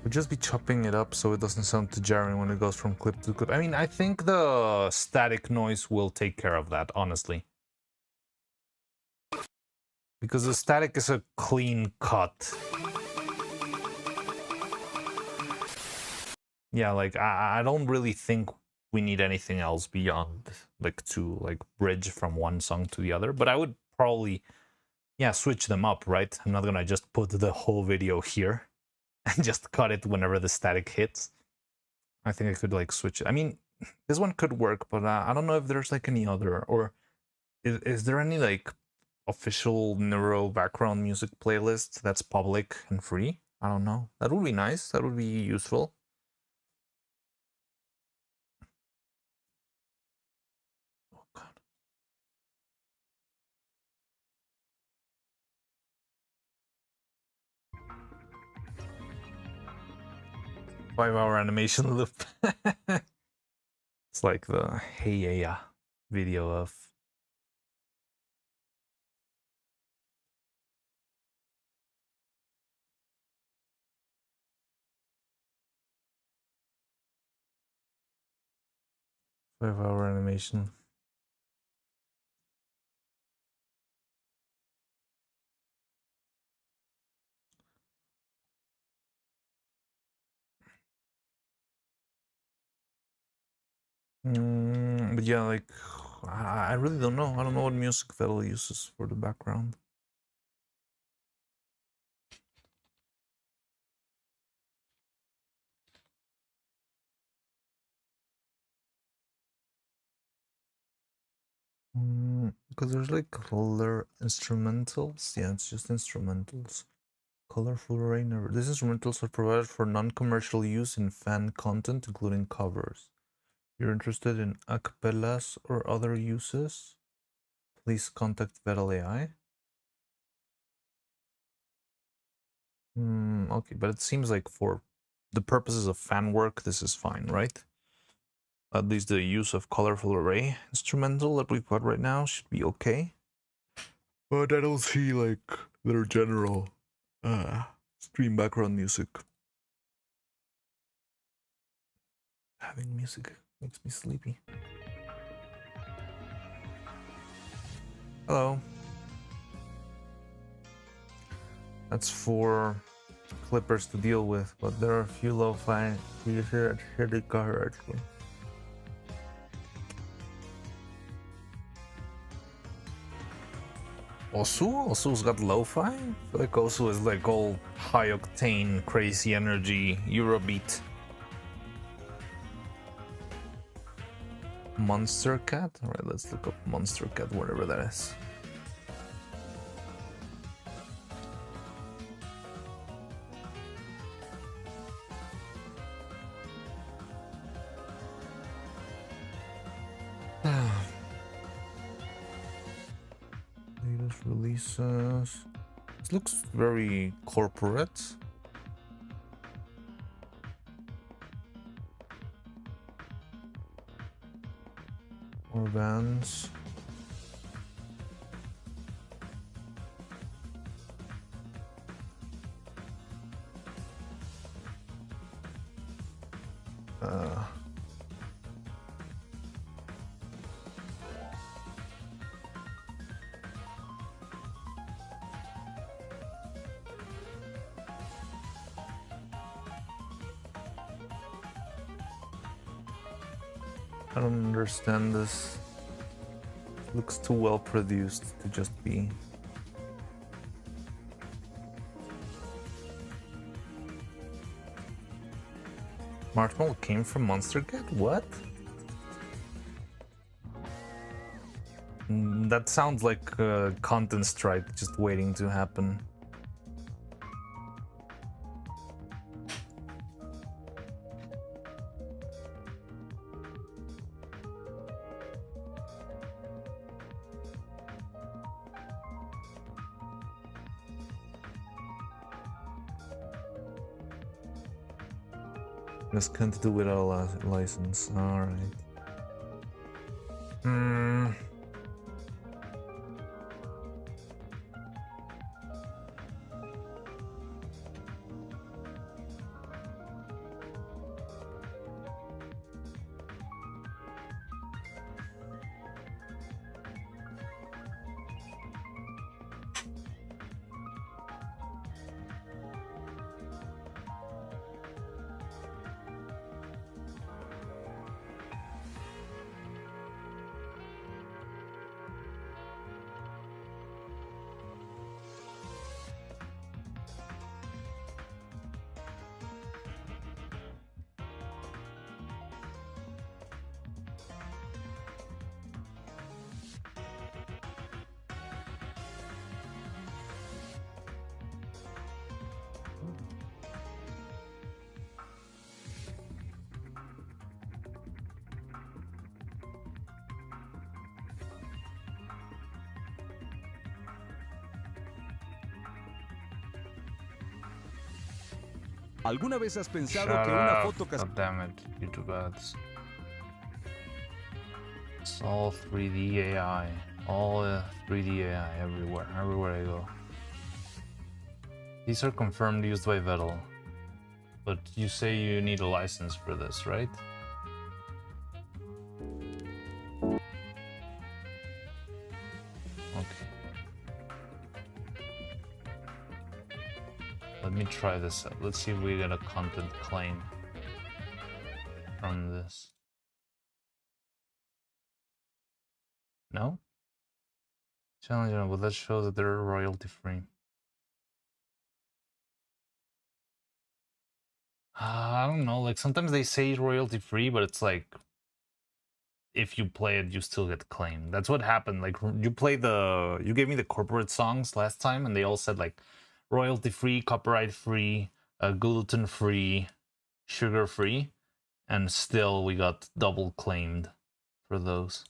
Speaker 1: Would just be chopping it up so it doesn't sound too jarring when it goes from clip to clip. I mean, I think the static noise will take care of that, honestly. Because the static is a clean cut. Yeah, like, I don't really think we need anything else beyond, like, to, like, bridge from one song to the other. But I would probably, yeah, switch them up, right? I'm not gonna just put the whole video here and just cut it whenever the static hits. I think I could, like, switch it. I mean, this one could work, but I don't know if there's, like, any other, or is there any, like, official neuro background music playlist that's public and free? I don't know. That would be nice. That would be useful. Oh, God. Five-hour animation loop. It's like the Hey Yeah video of. Five-hour animation. But yeah, like, I really don't know. I don't know what music Vettel uses for the background. Because there's like color instrumentals. Yeah, it's just instrumentals. Colorful array never. These instrumentals are provided for non-commercial use in fan content, including covers. You're interested in acapellas or other uses? Please contact Vettel AI. Okay, but it seems like for the purposes of fan work, this is fine, right? At least the use of colorful array instrumental that we've got right now should be okay. But I don't see like their general stream background music. Having music makes me sleepy. Hello. That's for clippers to deal with, but there are a few lo-fi users at shitty cover actually. Osu's got lo-fi? I feel like Osu is like all high octane, crazy energy, Eurobeat. Monster Cat? Alright, let's look up Monster Cat, whatever that is. Latest releases. This looks very corporate. More bands. I don't understand this. It looks too well produced to just be. Marshmallow came from Monster Cat? What? That sounds like a content strike just waiting to happen. Just can't do without a license. Alright.
Speaker 5: ¿Alguna vez has pensado
Speaker 1: Shut
Speaker 5: que una
Speaker 1: up.
Speaker 5: foto
Speaker 1: God damn it, YouTube ads. It's all 3D AI. All 3D AI everywhere I go. These are confirmed used by Vettel. But you say you need a license for this, right? Okay. Let me try this out. Let's see if we get a content claim from this. No? Challenge, but that shows that they're royalty free. I don't know, like sometimes they say royalty free, but it's like if you play it, you still get claimed. That's what happened. Like you gave me the corporate songs last time, and they all said like royalty free, copyright free, gluten free, sugar free, and still we got double claimed for those.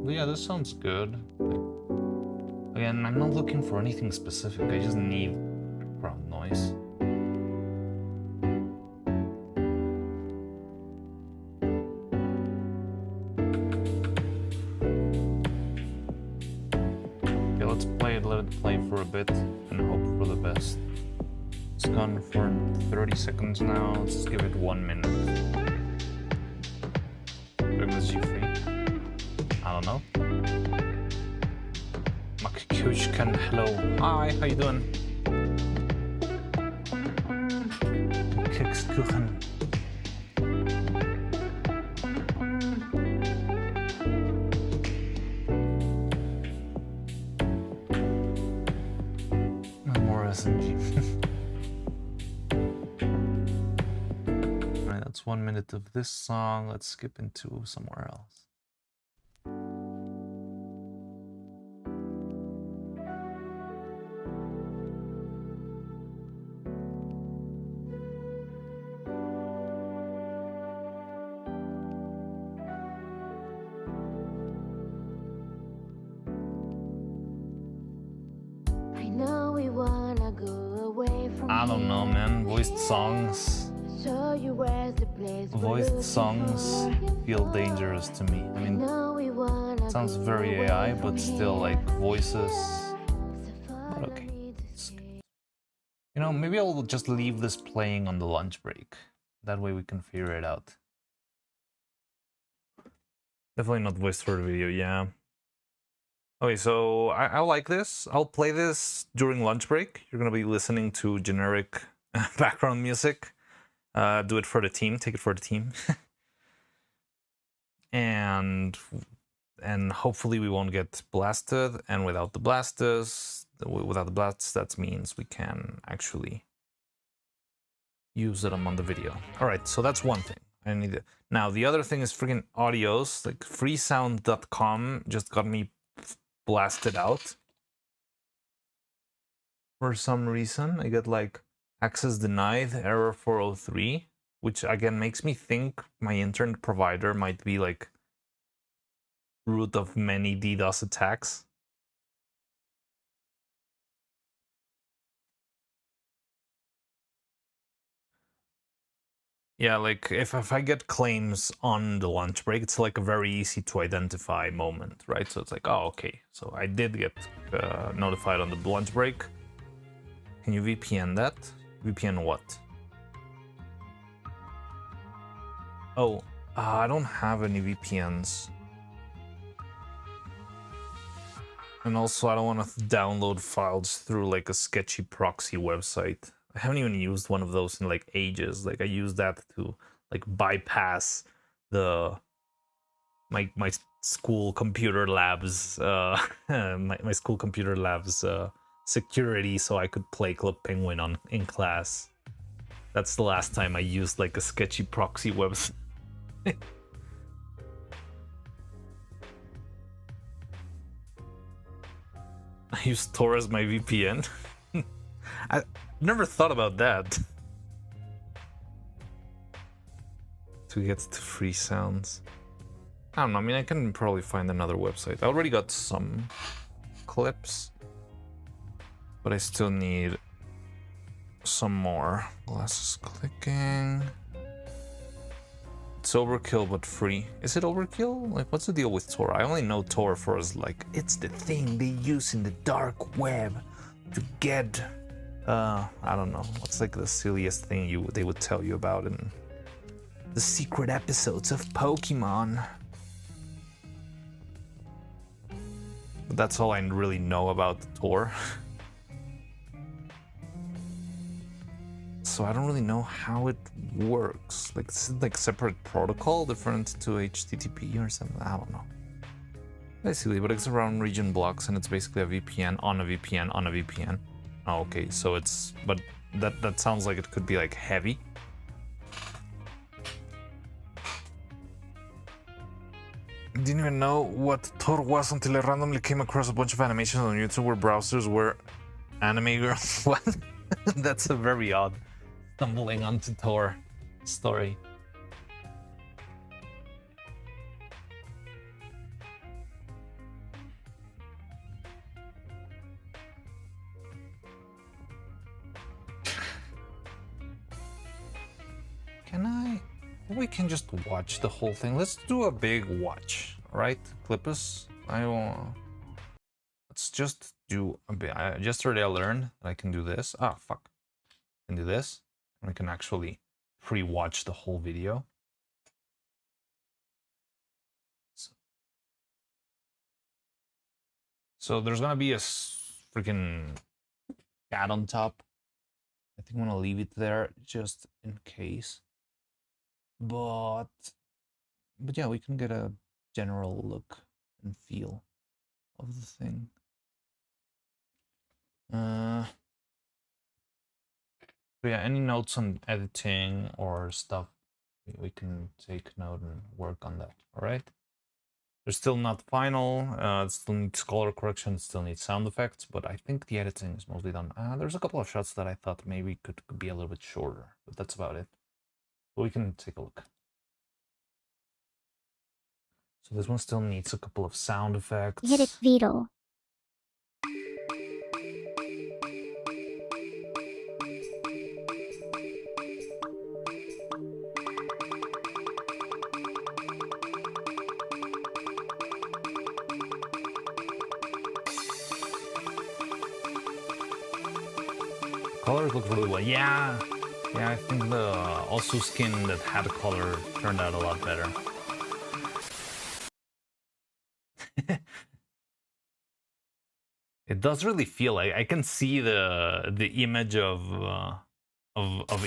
Speaker 1: But yeah, this sounds good. Like, again, I'm not looking for anything specific. I just need background noise. Okay, let's play it, let it play for a bit, and hope for the best. It's gone for 30 seconds now. Let's give it 1 minute. Where was G3? I don't know. Makushkan, hello. Hi, how you doing? Kekskuchen. More SMG. Alright, that's 1 minute of this song. Let's skip into somewhere else. I don't know, man. Voiced songs feel dangerous to me. I mean, it sounds very AI, but still like voices. But okay. You know, maybe I'll just leave this playing on the lunch break. That way we can figure it out. Definitely not voiced for the video, yeah. Okay, so I like this. I'll play this during lunch break. You're gonna be listening to generic background music. Do it for the team. Take it for the team. and hopefully we won't get blasted. And without the blasts, that means we can actually use it on the video. All right, so that's one thing. I need it. Now the other thing is freaking audios. Like freesound.com just got me blasted out for some reason. I get like access denied, error 403, which again makes me think my internet provider might be like root of many DDoS attacks. Yeah, like if I get claims on the lunch break, it's like a very easy to identify moment, right? So it's like, oh, okay, so I did get notified on the lunch break. Can you VPN that? VPN what? Oh, I don't have any VPNs. And also, I don't want to download files through like a sketchy proxy website. I haven't even used one of those in like ages. Like I used that to like bypass the my school computer labs my school computer labs security, so I could play Club Penguin in class. That's the last time I used like a sketchy proxy website. I use Tor as my VPN. I never thought about that. To get to free sounds. I don't know, I mean, I can probably find another website. I already got some clips, but I still need some more. Glasses clicking. It's overkill, but free. Is it overkill? Like, what's the deal with Tor? I only know Tor for as like, it's the thing they use in the dark web to get, I don't know. What's like the silliest thing they would tell you about in the secret episodes of Pokemon? But that's all I really know about Tor. So I don't really know how it works. Like, is it like separate protocol different to HTTP or something? I don't know. Basically, but it's around region blocks and it's basically a VPN on a VPN on a VPN. Oh, okay, so it's, but that sounds like it could be like heavy. Didn't even know what Tor was until I randomly came across a bunch of animations on YouTube where browsers were anime girls. What? That's a very odd stumbling onto Tor story. Can I? We can just watch the whole thing. Let's do a big watch, right? Clippus. Let's just do a bit. Yesterday I learned that I can do this. Ah, fuck. I can do this. And we can actually pre-watch the whole video. So there's gonna be a freaking cat on top. I think I'm gonna leave it there just in case. But yeah, we can get a general look and feel of the thing. So yeah, any notes on editing or stuff, we can take note and work on that. All right. They're still not final. It still needs color correction. It still needs sound effects, but I think the editing is mostly done. There's a couple of shots that I thought maybe could be a little bit shorter, but that's about it. But we can take a look. So this one still needs a couple of sound effects.
Speaker 4: Hit it, Beetle.
Speaker 1: Colors look really well. Yeah, I think the Osu skin that had color turned out a lot better. It does really feel like I can see the image of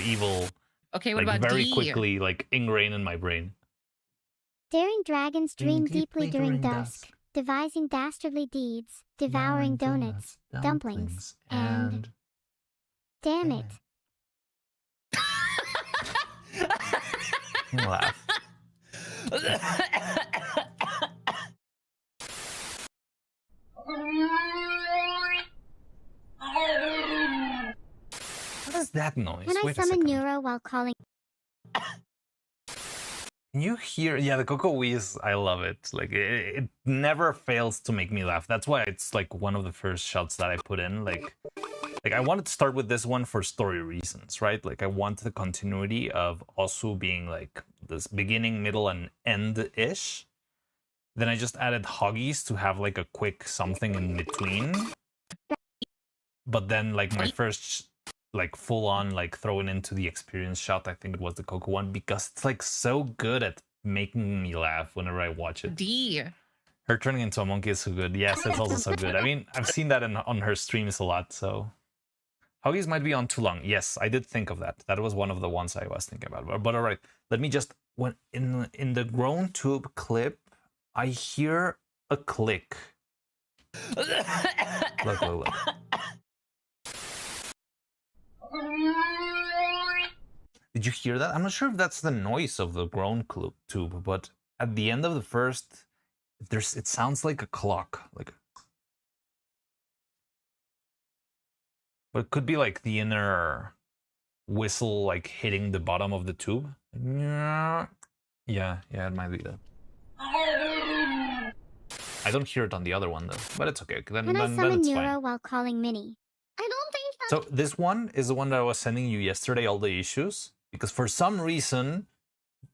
Speaker 1: evil.
Speaker 2: Okay, what
Speaker 1: like
Speaker 2: about
Speaker 1: very
Speaker 2: D?
Speaker 1: quickly like ingrained in my brain.
Speaker 4: Daring dragons dream deeply during dusk, devising dastardly deeds, devouring donuts, dumplings, and... Damn it.
Speaker 1: Laugh. What is that noise?
Speaker 4: Can I
Speaker 1: Wait a
Speaker 4: summon
Speaker 1: second.
Speaker 4: Neuro while calling?
Speaker 1: Can you hear? Yeah, the Coco Wheeze, I love it. Like it never fails to make me laugh. That's why it's like one of the first shots that I put in. Like I wanted to start with this one for story reasons, right? Like I want the continuity of Osu being like this beginning, middle, and end-ish. Then I just added Huggies to have like a quick something in between. But then like my first like full on like throwing into the experience shot, I think it was the Coco one, because it's like so good at making me laugh whenever I watch it.
Speaker 2: D.
Speaker 1: Her turning into a monkey is so good. Yes, it's also so good. I mean, I've seen that on her streams a lot, so... Huggies might be on too long. Yes, I did think of that. That was one of the ones I was thinking about. But all right, let me just... When in the grown tube clip, I hear a click. Look. Did you hear that? I'm not sure if that's the noise of the grown tube, but at the end of the first, it sounds like a clock, like. But it could be like the inner whistle, like hitting the bottom of the tube. Yeah, it might be that. I don't hear it on the other one though, but it's okay. Then
Speaker 4: Can I
Speaker 1: then
Speaker 4: summon
Speaker 1: it's
Speaker 4: Neuro
Speaker 1: fine.
Speaker 4: while calling Minnie? I don't think that.
Speaker 1: So this one is the one that I was sending you yesterday, all the issues, because for some reason,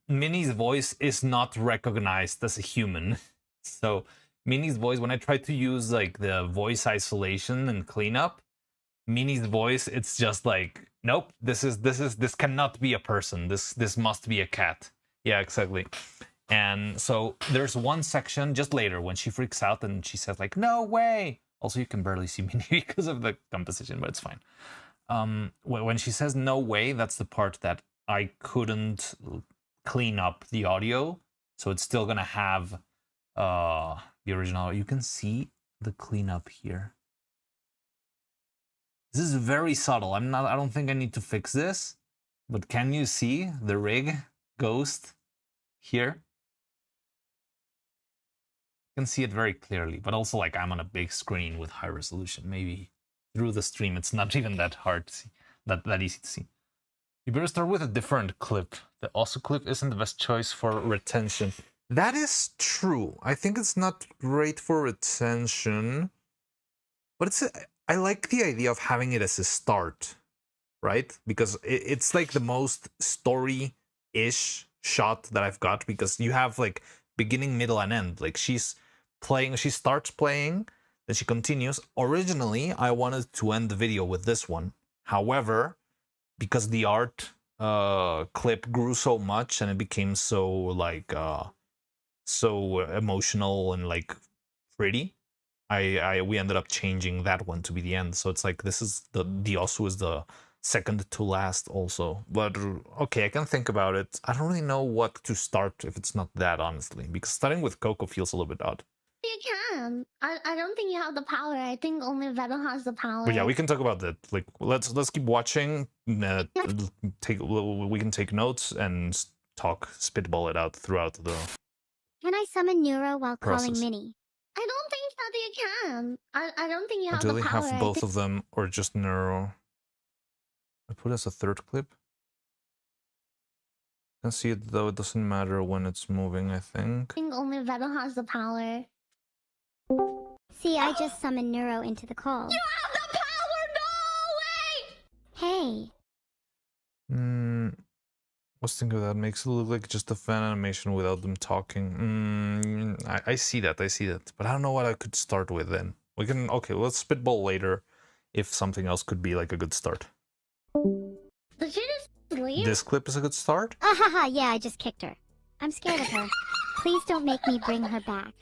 Speaker 1: Minnie's voice is not recognized as a human. So Minnie's voice, when I try to use like the voice isolation and cleanup, Minnie's voice, it's just like, nope, this cannot be a person. This must be a cat. Yeah, exactly. And so there's one section just later when she freaks out and she says like, no way. Also, you can barely see Minnie because of the composition, but it's fine. When she says no way, that's the part that I couldn't clean up the audio. So it's still gonna have the original. You can see the cleanup here. This is very subtle. I don't think I need to fix this, but can you see the rig ghost here? You can see it very clearly, but also like I'm on a big screen with high resolution. Maybe through the stream, it's not even that hard to see, that easy to see. You better start with a different clip. The also clip isn't the best choice for retention. That is true. I think it's not great for retention, but I like the idea of having it as a start, right? Because it's like the most story-ish shot that I've got, because you have like beginning, middle, and end. Like she starts playing, then she continues. Originally, I wanted to end the video with this one. However, because the art clip grew so much and it became so like so emotional and like pretty, we ended up changing that one to be the end. So it's like this is the Osu is the second to last also. But okay, I can think about it. I don't really know what to start if it's not that, honestly, because starting with Coco feels a little bit odd.
Speaker 4: You can. I don't think you have the power. I think only Veto has the power.
Speaker 1: But yeah, we can talk about that. Like, let's keep watching. We can take notes and spitball it out throughout the.
Speaker 4: Can I summon Neuro while
Speaker 1: process.
Speaker 4: calling Minnie? I don't think that you can. I don't think you have
Speaker 1: Do
Speaker 4: the
Speaker 1: they
Speaker 4: power.
Speaker 1: have both of them or just Neuro? I put as a third clip. You can see it though, it doesn't matter when it's moving, I think.
Speaker 4: I think only Veto has the power. See, I just summoned Neuro into the call. You have the power! No way! Hey!
Speaker 1: Let's think of that. Makes it look like just a fan animation without them talking. I see that, but I don't know what I could start with then. Okay, let's spitball later if something else could be like a good start.
Speaker 4: Did she just leave?
Speaker 1: This clip is a good start?
Speaker 4: Haha, yeah, I just kicked her. I'm scared of her. Please don't make me bring her back.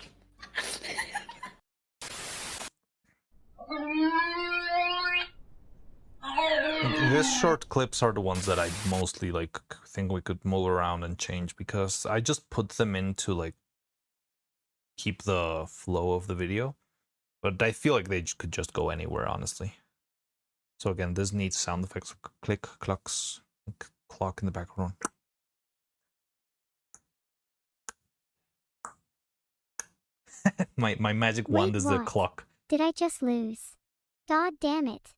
Speaker 1: These short clips are the ones that I mostly like think we could move around and change, because I just put them in to like keep the flow of the video, but I feel like they could just go anywhere, honestly. So again, this needs sound effects, click, clocks, clock in the background. my magic wand is the clock.
Speaker 4: Did I just lose? God damn it.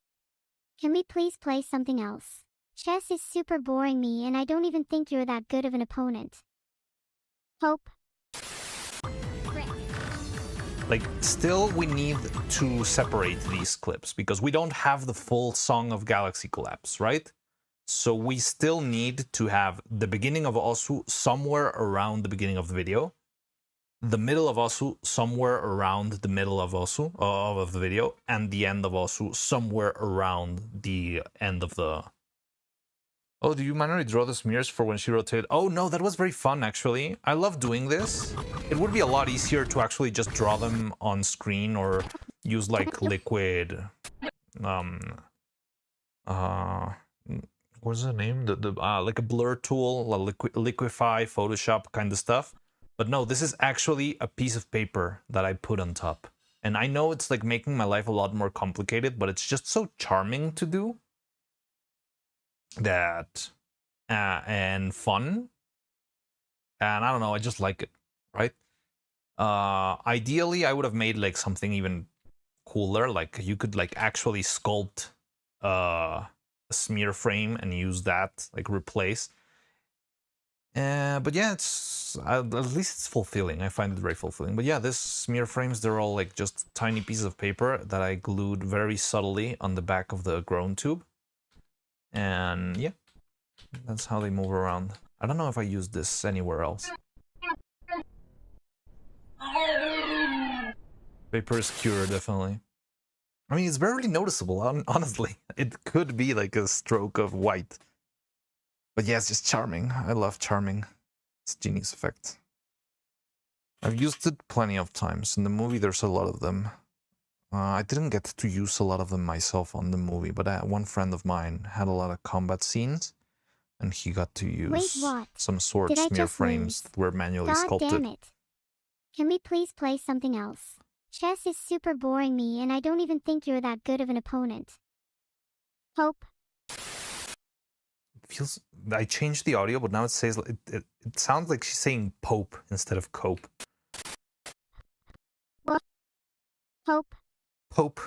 Speaker 4: Can we please play something else? Chess is super boring me, and I don't even think you're that good of an opponent. Hope.
Speaker 1: Like, still we need to separate these clips, because we don't have the full Song of Galaxy collapse, right? So we still need to have the beginning of Osu somewhere around the beginning of the video, the middle of Osu somewhere around the middle of Osu of the video, and the end of Osu somewhere around the end of the. Oh, do you manually draw the smears for when she rotated? Oh no, that was very fun actually. I love doing this. It would be a lot easier to actually just draw them on screen or use like liquid. What's the name? Like a blur tool, liquify, Photoshop kind of stuff. But no, this is actually a piece of paper that I put on top. And I know it's like making my life a lot more complicated, but it's just so charming to do. That and fun. And I don't know, I just like it, right? Ideally, I would have made like something even cooler. Like you could like actually sculpt a smear frame and use that, like replace. But yeah, it's at least it's fulfilling. I find it very fulfilling. But yeah, this smear frames, they're all like just tiny pieces of paper that I glued very subtly on the back of the grown tube. And yeah, that's how they move around. I don't know if I use this anywhere else. Paper is cured, definitely. I mean, it's barely noticeable, honestly. It could be like a stroke of white. But yeah, it's just charming. I love charming. It's a genius effect. I've used it plenty of times. In the movie, there's a lot of them. I didn't get to use a lot of them myself on the movie, but one friend of mine had a lot of combat scenes, and he got to use some sword
Speaker 4: Did I
Speaker 1: smear
Speaker 4: just
Speaker 1: frames that were manually
Speaker 4: God
Speaker 1: sculpted.
Speaker 4: damn it. Can we please play something else? Chess is super boring me, and I don't even think you're that good of an opponent. Hope.
Speaker 1: Feels. I changed the audio, but now it says it sounds like she's saying Pope instead of cope.
Speaker 4: What? Hope.
Speaker 1: Pope.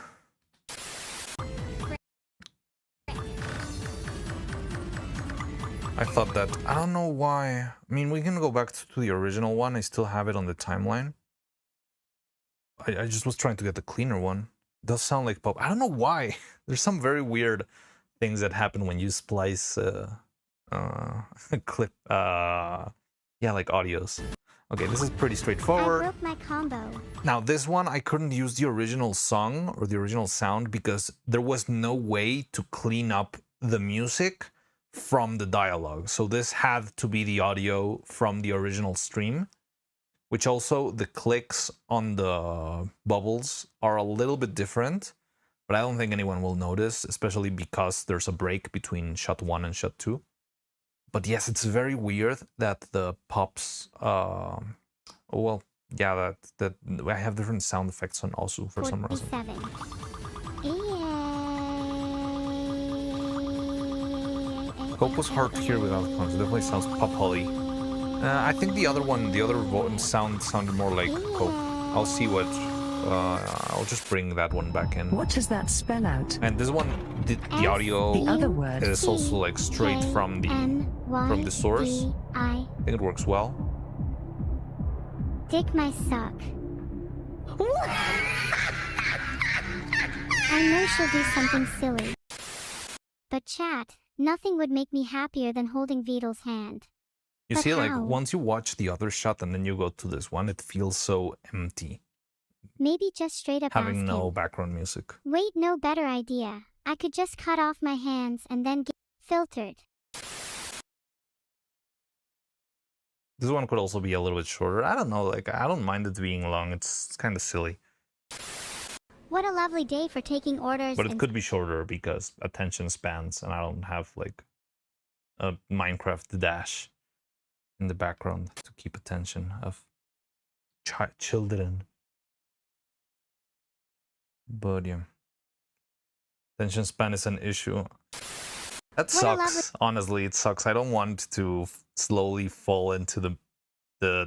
Speaker 1: I thought that. I don't know why. I mean, we can go back to the original one. I still have it on the timeline. I just was trying to get the cleaner one. It does sound like Pope. I don't know why. There's some very weird things that happen when you splice clip. Yeah, like audios. Okay, this is pretty straightforward.
Speaker 4: I broke my combo.
Speaker 1: Now, this one, I couldn't use the original song or the original sound because there was no way to clean up the music from the dialogue. So this had to be the audio from the original stream, which also the clicks on the bubbles are a little bit different, but I don't think anyone will notice, especially because there's a break between shot 1 and shot 2. But yes, it's very weird that the pops, well, yeah, that I have different sound effects on also for some reason.
Speaker 4: 47.
Speaker 1: Cope was hard to hear without clones. It definitely sounds pop-holly. I think the other sounded more like Cope. I'll see what. I'll just bring that one back in.
Speaker 3: What does that spell out?
Speaker 1: And this one, the audio
Speaker 3: The other word.
Speaker 1: is also like straight from the source. I think it works well.
Speaker 4: Dick my suck. I know she'll do something silly. But chat, nothing would make me happier than holding Vidal's hand.
Speaker 1: You
Speaker 4: But
Speaker 1: see, like
Speaker 4: how?
Speaker 1: once you watch the other shot and then you go to this one, it feels so empty,
Speaker 4: Maybe just straight up
Speaker 1: having
Speaker 4: ask
Speaker 1: no
Speaker 4: him.
Speaker 1: background music.
Speaker 4: Wait, no better idea. I could just cut off my hands and then get filtered.
Speaker 1: This one could also be a little bit shorter. I don't know, like I don't mind it being long. It's kind of silly,
Speaker 4: What a lovely day for taking orders
Speaker 1: but it
Speaker 4: and
Speaker 1: could be shorter because attention spans, and I don't have like a Minecraft dash in the background to keep attention of children. But yeah, attention span is an issue. That
Speaker 4: What a lovely-
Speaker 1: sucks. Honestly, it sucks. I don't want to slowly fall into the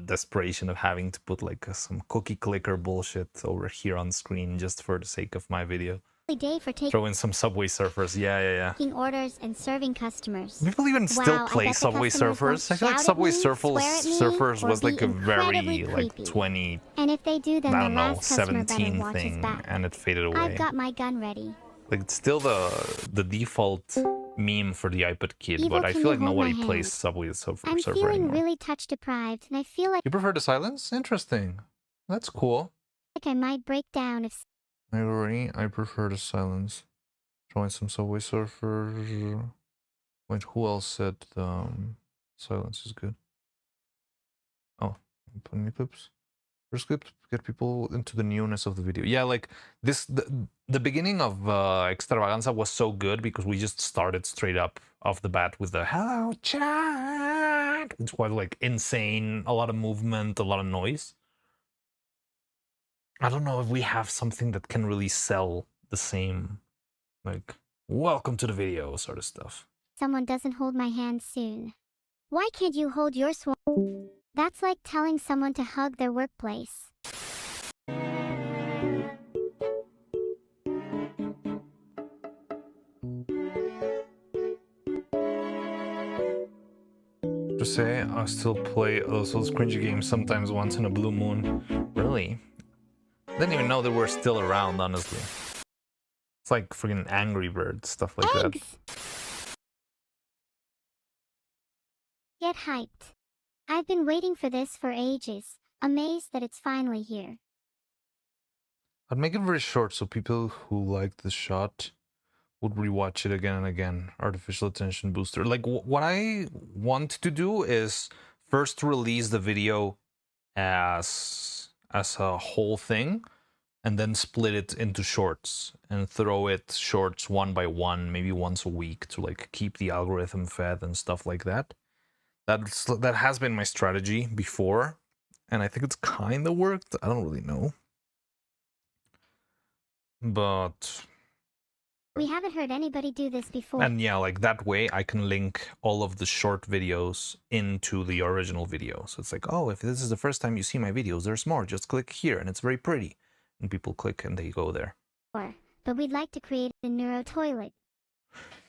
Speaker 1: desperation of having to put like some cookie clicker bullshit over here on screen just for the sake of my video.
Speaker 4: day for
Speaker 1: Throw in some Subway Surfers. Yeah.
Speaker 4: taking orders and serving customers.
Speaker 1: People even still
Speaker 4: Wow, I
Speaker 1: play
Speaker 4: bet the
Speaker 1: Subway
Speaker 4: customers won't
Speaker 1: Surfers. I feel like
Speaker 4: shout at
Speaker 1: Subway
Speaker 4: me, swear at me,
Speaker 1: Surfers
Speaker 4: or
Speaker 1: was like
Speaker 4: be
Speaker 1: a very
Speaker 4: incredibly
Speaker 1: like
Speaker 4: creepy.
Speaker 1: 20,
Speaker 4: And if they do, then
Speaker 1: I
Speaker 4: the
Speaker 1: don't know,
Speaker 4: last customer better
Speaker 1: 17
Speaker 4: watch his
Speaker 1: thing,
Speaker 4: back.
Speaker 1: and it faded away.
Speaker 4: I've got my gun ready.
Speaker 1: Like it's still the default meme for the iPad Kid,
Speaker 4: Evil,
Speaker 1: but I
Speaker 4: can
Speaker 1: feel
Speaker 4: you
Speaker 1: like
Speaker 4: hold
Speaker 1: nobody
Speaker 4: my
Speaker 1: plays
Speaker 4: hand?
Speaker 1: Subway Surfer
Speaker 4: I'm feeling
Speaker 1: anymore.
Speaker 4: really touch deprived, and I feel like
Speaker 1: You prefer the silence? Interesting. That's cool.
Speaker 4: I might break down if
Speaker 1: I agree. I prefer the silence. Throwing some Subway Surfers. Wait, who else said silence is good? Oh, putting me clips. First clip to get people into the newness of the video. Yeah, like this, the beginning of Extravaganza was so good because we just started straight up off the bat with the hello chat. It was like insane, a lot of movement, a lot of noise. I don't know if we have something that can really sell the same, like, welcome to the video sort of stuff.
Speaker 4: someone doesn't hold my hand soon. Why can't you hold your That's like telling someone to hug their workplace.
Speaker 1: Just say I still play those cringy games sometimes once in a blue moon. Really? Didn't even know they were still around, honestly. It's like freaking Angry Birds, stuff like that.
Speaker 4: Get hyped. I've been waiting for this for ages, amazed that it's finally here.
Speaker 1: I'd make it very short so people who like the shot would rewatch it again and again. Artificial attention booster. Like what I want to do is first release the video as a whole thing, and then split it into shorts and throw it shorts one by one, maybe once a week, to like keep the algorithm fed and stuff like that. That has been my strategy before, and I think it's kind of worked. I don't really know, but
Speaker 4: We haven't heard anybody do this before.
Speaker 1: and yeah, like that way I can link all of the short videos into the original video. So it's like, oh, if this is the first time you see my videos, there's more. Just click here, and it's very pretty. And people click and they go there.
Speaker 4: But we'd like to create a neuro toilet.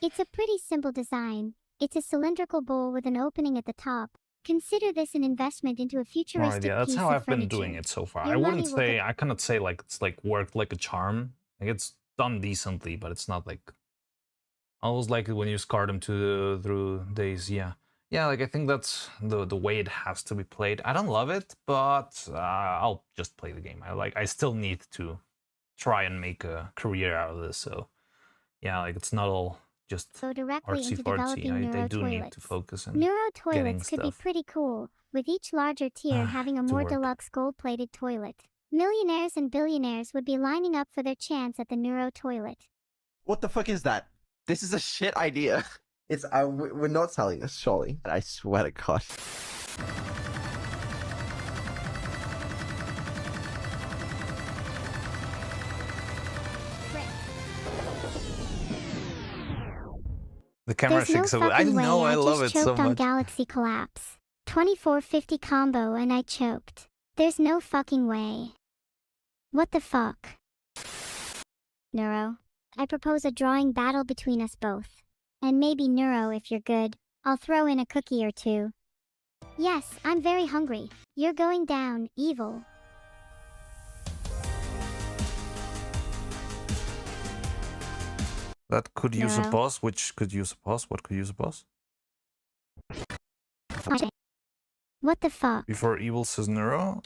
Speaker 4: It's a pretty simple design. It's a cylindrical bowl with an opening at the top. Consider this an investment into a futuristic
Speaker 1: Alright, yeah, that's
Speaker 4: piece
Speaker 1: how
Speaker 4: of
Speaker 1: I've been
Speaker 4: furniture.
Speaker 1: doing it so far.
Speaker 4: Your
Speaker 1: I wouldn't
Speaker 4: money will
Speaker 1: say,
Speaker 4: get-
Speaker 1: I cannot say like it's like worked like a charm. Like it's done decently, but it's not like, I always like it when you scar them through days. Yeah, like I think that's the way it has to be played. I don't love it, but I'll just play the game. I still need to try and make a career out of this. So yeah, like it's not all just
Speaker 4: Go directly
Speaker 1: artsy
Speaker 4: into
Speaker 1: fartsy.
Speaker 4: developing
Speaker 1: I
Speaker 4: neuro
Speaker 1: do need to
Speaker 4: toilets.
Speaker 1: focus on
Speaker 4: Neuro
Speaker 1: getting
Speaker 4: toilets could be
Speaker 1: stuff.
Speaker 4: pretty cool, with each larger tier having a
Speaker 1: to
Speaker 4: more
Speaker 1: work.
Speaker 4: deluxe gold-plated toilet. Millionaires and billionaires would be lining up for their chance at the neuro toilet.
Speaker 5: What the fuck is that? This is a shit idea. We're not selling this, surely. I swear to God.
Speaker 1: The camera
Speaker 4: There's no
Speaker 1: shakes a little. I
Speaker 4: fucking way
Speaker 1: know, I love it
Speaker 4: just
Speaker 1: so
Speaker 4: choked on
Speaker 1: much.
Speaker 4: Galaxy Collapse. 2450 combo and I choked. There's no fucking way. What the fuck? Neuro, I propose a drawing battle between us both. And maybe Neuro, if you're good, I'll throw in a cookie or two. Yes, I'm very hungry. You're going down, evil.
Speaker 1: That could use a
Speaker 4: No.
Speaker 1: pause. Which could use a pause? What could use a pause?
Speaker 4: What the fuck?
Speaker 1: Before evil says neuro?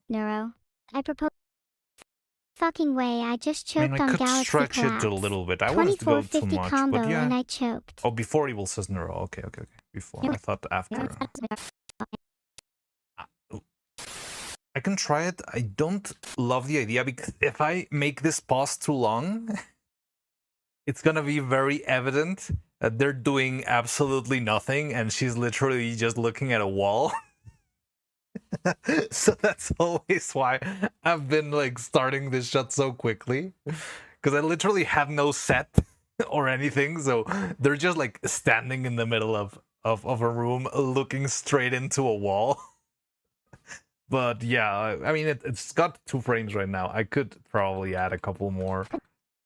Speaker 4: Neuro, I propose... Fucking way, I just
Speaker 1: I mean,
Speaker 4: choked
Speaker 1: I
Speaker 4: on
Speaker 1: could
Speaker 4: Galaxy
Speaker 1: stretch
Speaker 4: Collapse.
Speaker 1: it a little bit. I wanted to go too
Speaker 4: 2450
Speaker 1: much,
Speaker 4: combo
Speaker 1: but yeah.
Speaker 4: and I choked.
Speaker 1: Oh, before evil says neuro. Okay. Before. I thought after. I can try it. I don't love the idea because if I make this pause too long, it's gonna be very evident that they're doing absolutely nothing and she's literally just looking at a wall. So that's always why I've been like starting this shot so quickly, because I literally have no set or anything, so they're just like standing in the middle of a room looking straight into a wall. But yeah, I mean it's got 2 frames right now. I could probably add a couple more.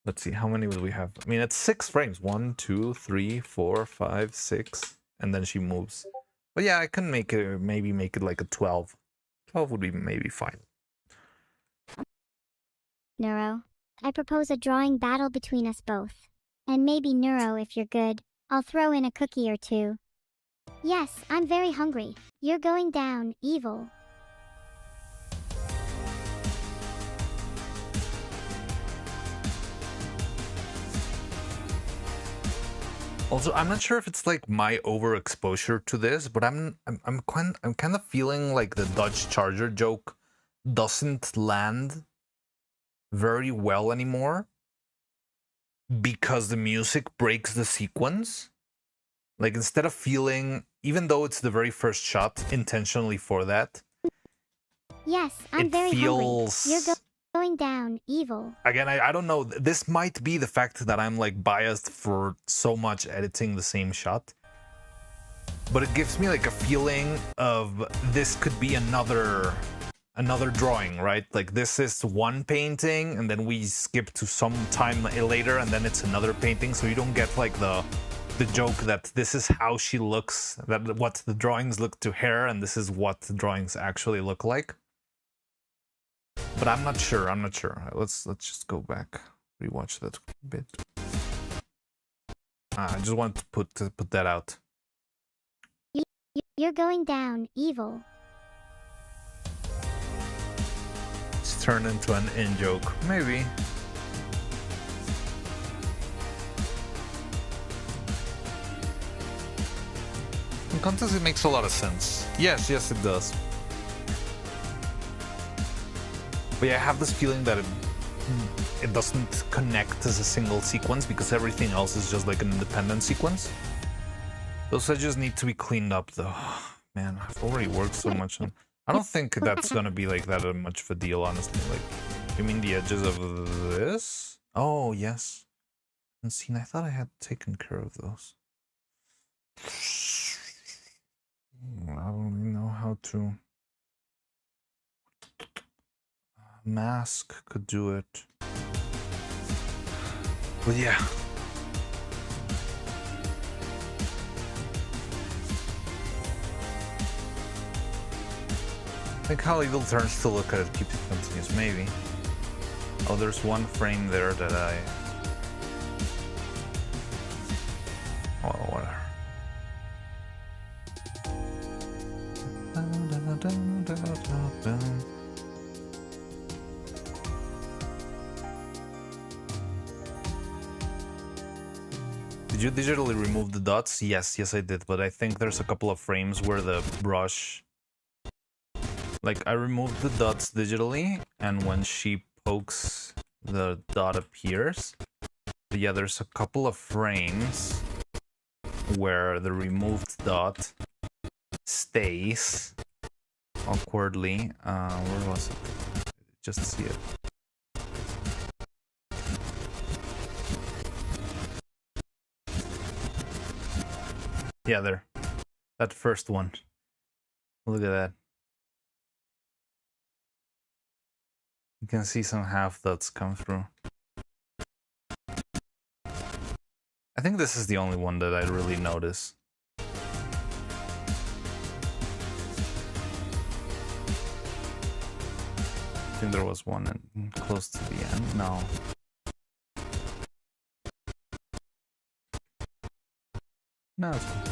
Speaker 1: Let's see, how many would we have? I mean, it's 6 frames. 1, 2, 3, 4, 5, 6, and then she moves. But yeah, I can make it, maybe make it like a 12. 12 would be maybe fine.
Speaker 4: Neuro, I propose a drawing battle between us both. And maybe Neuro, if you're good, I'll throw in a cookie or two. Yes, I'm very hungry. You're going down, evil.
Speaker 1: Also, I'm not sure if it's like my overexposure to this, but I'm kind of feeling like the Dodge Charger joke doesn't land very well anymore because the music breaks the sequence. Like instead of feeling, even though it's the very first shot intentionally for that,
Speaker 4: Yes, I'm
Speaker 1: it
Speaker 4: very
Speaker 1: feels...
Speaker 4: hungry. You're going down, evil.
Speaker 1: Again, I don't know. This might be the fact that I'm like biased for so much editing the same shot. But it gives me like a feeling of this could be another drawing, right? Like this is one painting and then we skip to some time later and then it's another painting. So you don't get like the the joke that this is how she looks, that what the drawings look to her, and this is what the drawings actually look like. But I'm not sure. I'm not sure. Let's just go back, rewatch that bit. I just want to put that out.
Speaker 4: You're going down, evil.
Speaker 1: It's turned into an in-joke. Maybe. In context, it makes a lot of sense. Yes, it does. But yeah, I have this feeling that it doesn't connect as a single sequence because everything else is just like an independent sequence. Those edges need to be cleaned up though. Man, I've already worked so much on... I don't think that's gonna be like that much of a deal, honestly. Like, you mean the edges of this? Oh, yes. And see, I thought I had taken care of those. I don't really know how to... Mask could do it. But yeah. I think how evil turns to look at it keeps it continuous, maybe. Oh, there's one frame there that I... Oh, whatever. Did you digitally remove the dots? Yes, I did, but I think there's a couple of frames where the brush... Like, I removed the dots digitally, and when she pokes, the dot appears. But yeah, there's a couple of frames where the removed dot stays awkwardly. Where was it? Just see it. Yeah, there. That first one. Look at that. You can see some half dots come through. I think this is the only one that I really notice. I think there was one close to the end. No. No, it's fine.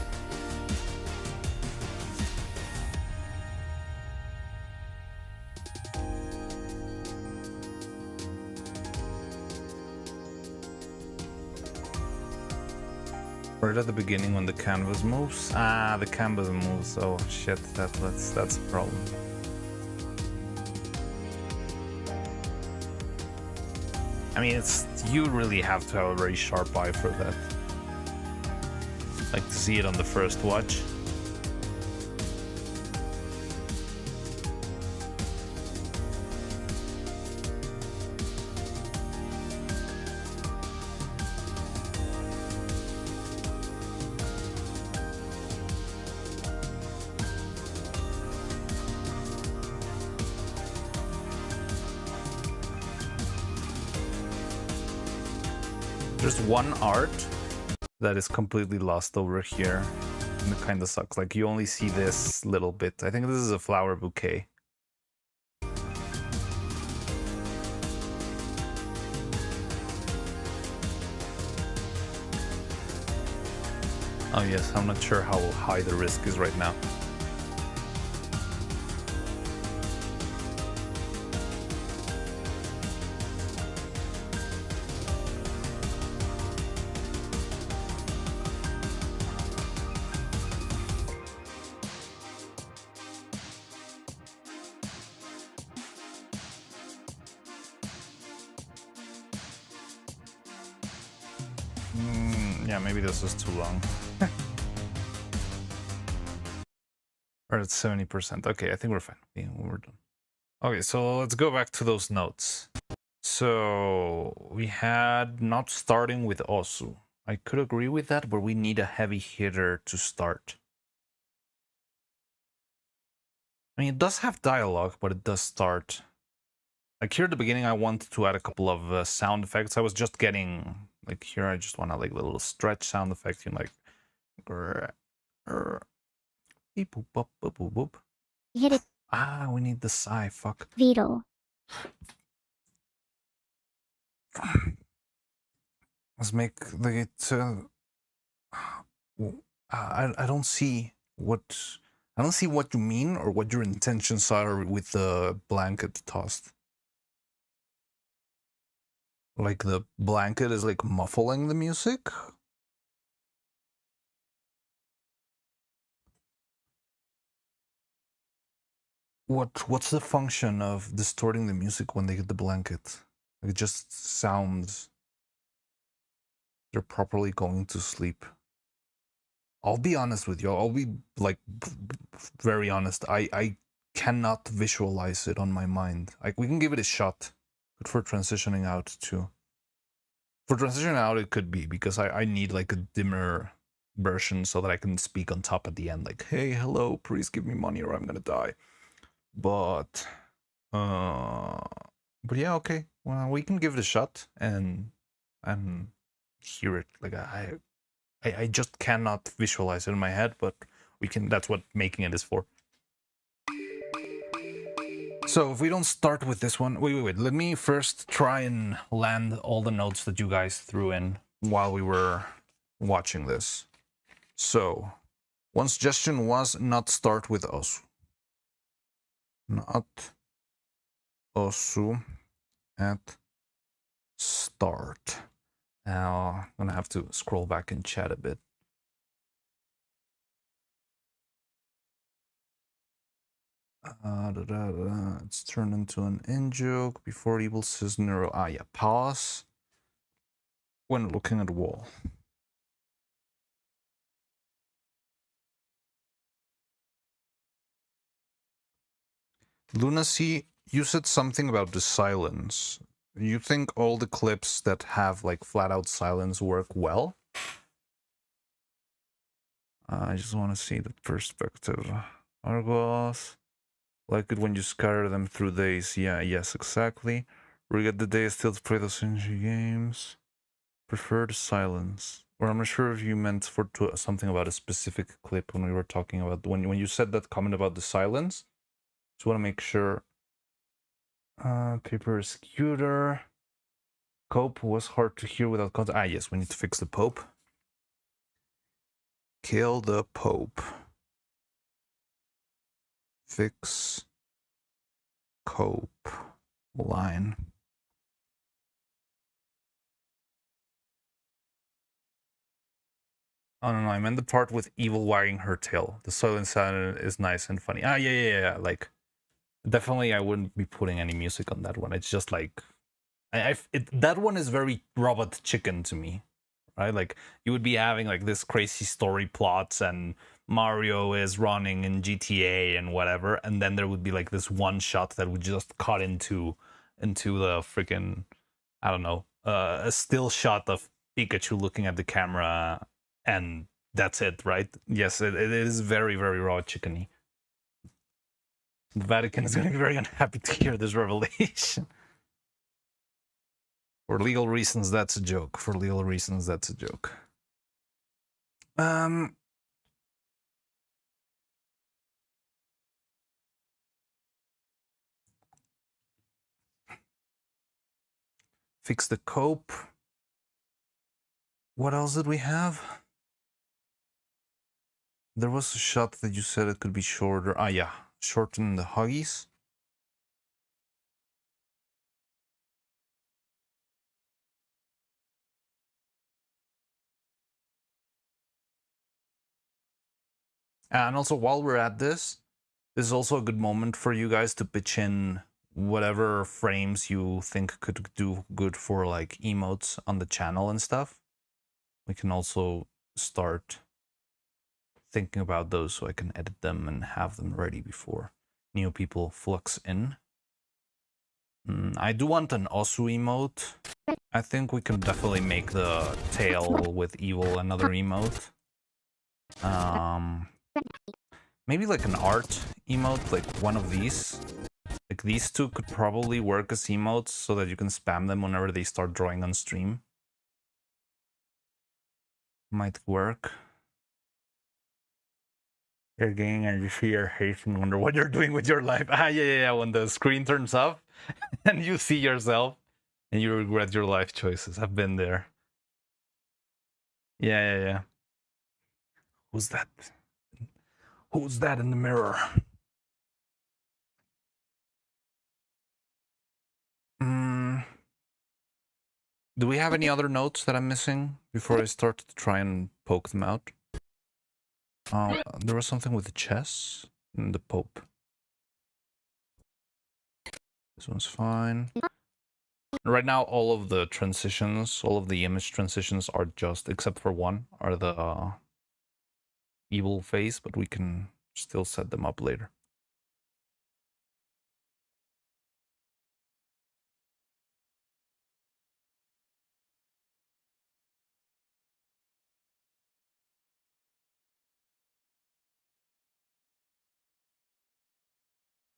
Speaker 1: Right at the beginning when the canvas moves. Ah, the canvas moves. Oh shit, that's a problem. I mean, you really have to have a very sharp eye for that. Like to see it on the first watch. There's one art that is completely lost over here, and it kind of sucks. Like, you only see this little bit. I think this is a flower bouquet. Oh yes, I'm not sure how high the risk is right now. Yeah, maybe this was too long. We're at 70%. Okay, I think we're fine. Yeah, we're done. Okay, so let's go back to those notes. So we had not starting with Osu. I could agree with that, but we need a heavy hitter to start. I mean, it does have dialogue, but it does start. Like here at the beginning, I wanted to add a couple of sound effects. I was just getting Like here, I just want to like a little stretch sound effect, you know, like beep boop boop boop boop boop.
Speaker 4: Hit it,
Speaker 1: Ah, we need the sigh. Fuck.
Speaker 4: Beetle.
Speaker 1: Let's make the I don't see what you mean or what your intentions are with the blanket tossed. Like the blanket is like muffling the music. What's the function of distorting the music when they hit the blanket? Like it just sounds they're properly going to sleep. I'll be honest with you. I'll be like very honest. I cannot visualize it on my mind. Like we can give it a shot. Good for transitioning out too. For transitioning out, it could be because I need like a dimmer version so that I can speak on top at the end, like, "Hey, hello, please give me money or I'm gonna die." But yeah, okay. Well, we can give it a shot and hear it. Like I just cannot visualize it in my head, but we can. That's what making it is for. So if we don't start with this one, wait. Let me first try and land all the notes that you guys threw in while we were watching this. So one suggestion was not start with osu. Not osu at start. Now I'm gonna have to scroll back and chat a bit. It's turned into an in-joke before evil says neuro. Ah, yeah. Pause when looking at the wall. Lunacy, you said something about the silence. You think all the clips that have like flat out silence work well? I just want to see the perspective. Argos. Like it when you scatter them through days. Yeah, yes, exactly. Regret the day still to play those energy games. Prefer the silence. Or I'm not sure if you meant something about a specific clip when we were talking about when you said that comment about the silence. Just want to make sure. Paper scooter. Cope was hard to hear without context. Ah, yes, we need to fix the Pope. Kill the Pope. Fix Cope line. Oh no, I meant the part with evil wagging her tail. The silent sound is nice and funny. Ah, yeah. Like, definitely, I wouldn't be putting any music on that one. It's just like, that one is very Robot Chicken to me, right? Like, you would be having like this crazy story plots, and Mario is running in GTA and whatever, and then there would be like this one shot that would just cut into the freaking, I don't know, a still shot of Pikachu looking at the camera. And that's it, right? Yes, it is very, very raw chickeny. The Vatican is going to be very unhappy to hear this revelation. For legal reasons, that's a joke. For legal reasons, that's a joke. Fix the cope. What else did we have? There was a shot that you said it could be shorter. Ah, yeah. Shorten the Huggies. And also, while we're at this is also a good moment for you guys to pitch in whatever frames you think could do good for like emotes on the channel and stuff. We can also start thinking about those so I can edit them and have them ready before new people flux in. I do want an Osu emote. I think we can definitely make the tail with evil another emote. Maybe like an art emote, like one of these. Like these two could probably work as emotes so that you can spam them whenever they start drawing on stream. Might work. You're getting and you see your face and wonder what you're doing with your life. Ah, yeah. When the screen turns off and you see yourself and you regret your life choices. I've been there. Yeah. Who's that? Who's that in the mirror? Do we have any other notes that I'm missing before I start to try and poke them out? There was something with the chess and the Pope. This one's fine. Right now, all of the transitions, all of the image transitions are just, except for one, are the evil face, but we can still set them up later.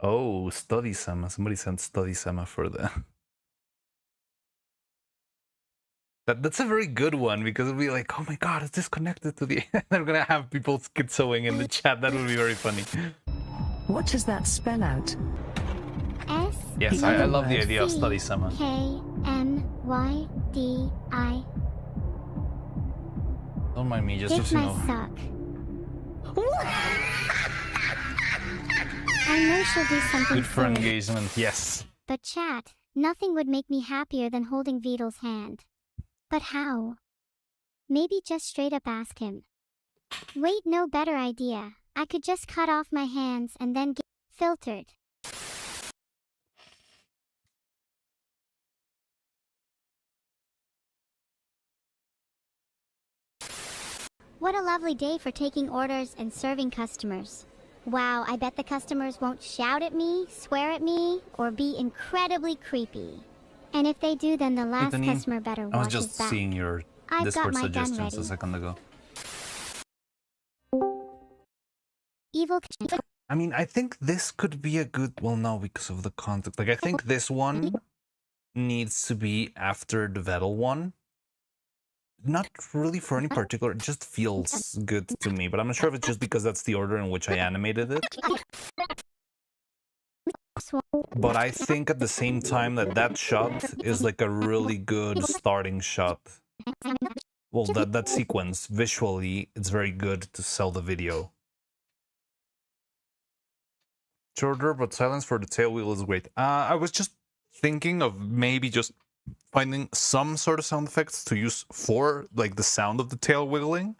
Speaker 1: Oh, study Sema. Somebody sent study Sema for the... That's a very good one, because it'll be like, oh my god, is this connected to the... They're gonna have people schizoing in the chat. That would be very funny.
Speaker 3: What does that spell out?
Speaker 4: S.
Speaker 1: Yes, I love the idea of study Sema.
Speaker 4: KMYDI.
Speaker 1: Don't mind me, just
Speaker 4: This
Speaker 1: so you
Speaker 4: must
Speaker 1: know.
Speaker 4: suck. I know she'll do something
Speaker 1: Good for
Speaker 4: silly,
Speaker 1: engagement, yes.
Speaker 4: but chat, nothing would make me happier than holding Vidal's hand. But how? Maybe just straight up ask him. Wait, no better idea. I could just cut off my hands and then get filtered. What a lovely day for taking orders and serving customers. Wow, I bet the customers won't shout at me, swear at me, or be incredibly creepy. And if they do, then the last
Speaker 1: Anthony,
Speaker 4: customer better
Speaker 1: I was
Speaker 4: watch his
Speaker 1: just
Speaker 4: back.
Speaker 1: seeing your
Speaker 4: I've
Speaker 1: Discord
Speaker 4: got my gun
Speaker 1: suggestions a
Speaker 4: ready.
Speaker 1: second ago.
Speaker 4: Evil.
Speaker 1: I mean, I think this could be a good... Well, no, because of the context. Like, I think this one needs to be after the Vettel one. Not really for any particular... It just feels good to me, but I'm not sure if it's just because that's the order in which I animated it. But I think at the same time that shot is like a really good starting shot. Well, that sequence, visually, it's very good to sell the video. Shorter, but silence for the tail wheel is great. I was just thinking of maybe just finding some sort of sound effects to use for, like, the sound of the tail wiggling.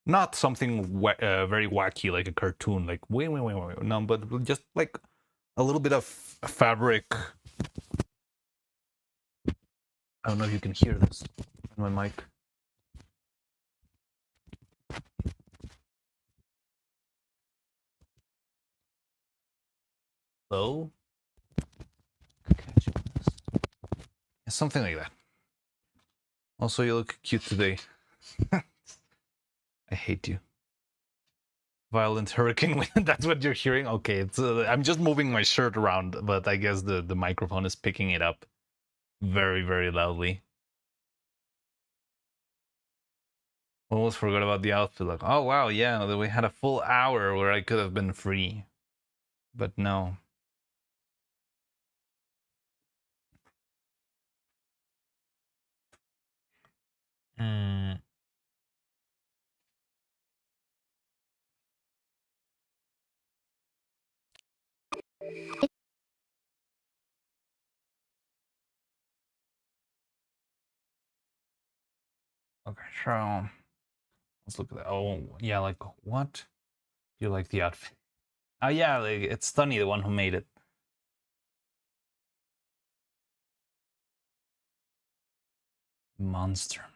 Speaker 1: Not something very wacky, like a cartoon, like, wait, no, but just, like, a little bit of fabric. I don't know if you can hear this on my mic. Hello? Catch you on this. Yeah, something like that. Also, you look cute today. I hate you. Violent hurricane wind. That's what you're hearing? Okay, it's I'm just moving my shirt around, but I guess the microphone is picking it up very, very loudly. Almost forgot about the outfit. Like, oh wow, yeah, we had a full hour where I could have been free. But no. Okay, so let's look at that. Oh, yeah, like, what? You like the outfit? Oh, yeah, like, it's Stunny, the one who made it. Monster.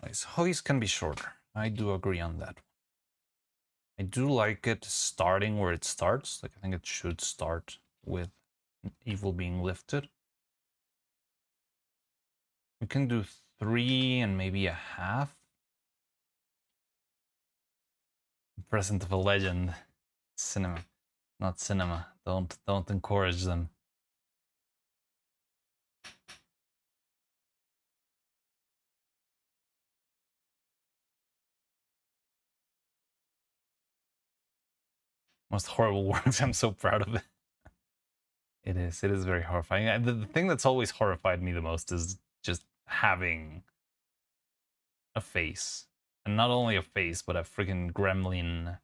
Speaker 1: His hoodies can be shorter. I do agree on that. I do like it starting where it starts. Like, I think it should start with evil being lifted. We can do 3 and maybe a half. Present of a legend. Cinema, not cinema. Don't encourage them. Most horrible words. I'm so proud of it. It is very horrifying. The thing that's always horrified me the most is just having a face. And not only a face, but a freaking gremlin,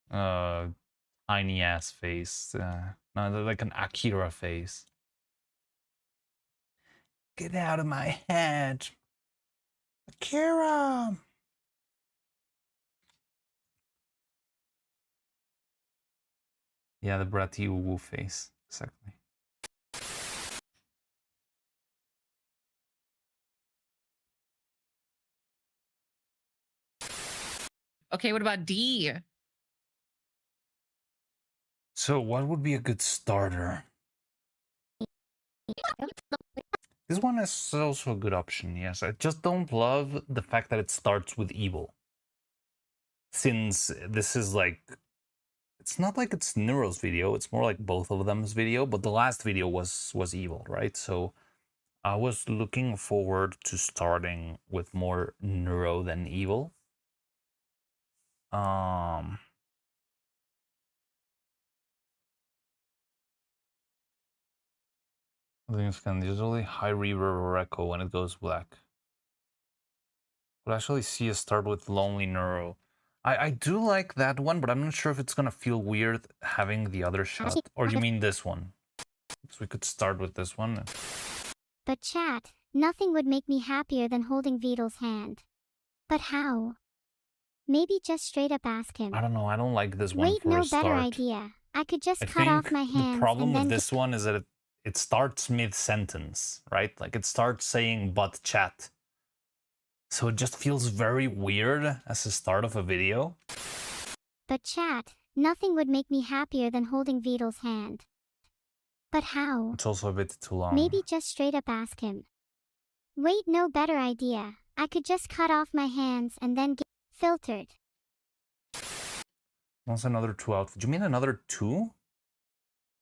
Speaker 1: tiny ass face. No, like an Akira face. Get out of my head. Akira! Yeah, the bratty woo face. Exactly.
Speaker 2: Okay, what about D?
Speaker 1: So what would be a good starter? This one is also a good option, yes. I just don't love the fact that it starts with evil. Since this is like... It's not like it's Neuro's video, it's more like both of them's video, but the last video was evil, right? So I was looking forward to starting with more Neuro than evil. I think it's kind of usually high reverb or echo when it goes black. But actually see a start with Lonely Neuro. I do like that one, but I'm not sure if it's gonna feel weird having the other shot. Or you mean this one? So we could start with this one.
Speaker 4: But chat, nothing would make me happier than holding Vidal's hand. But how? Maybe just straight up ask him.
Speaker 1: I don't know, I don't like this one
Speaker 4: Wait,
Speaker 1: for
Speaker 4: no
Speaker 1: a start.
Speaker 4: better idea. I could just
Speaker 1: I
Speaker 4: cut off my
Speaker 1: think the
Speaker 4: hands
Speaker 1: problem
Speaker 4: and
Speaker 1: with
Speaker 4: then
Speaker 1: this one is that it starts mid-sentence, right? Like it starts saying but chat. So it just feels very weird as the start of a video.
Speaker 4: But chat, nothing would make me happier than holding Vidal's hand. But how?
Speaker 1: It's also a bit too long.
Speaker 4: Maybe just straight up ask him. Wait, no better idea. I could just cut off my hands and then get filtered.
Speaker 1: What's another 2 outfits? You mean another 2?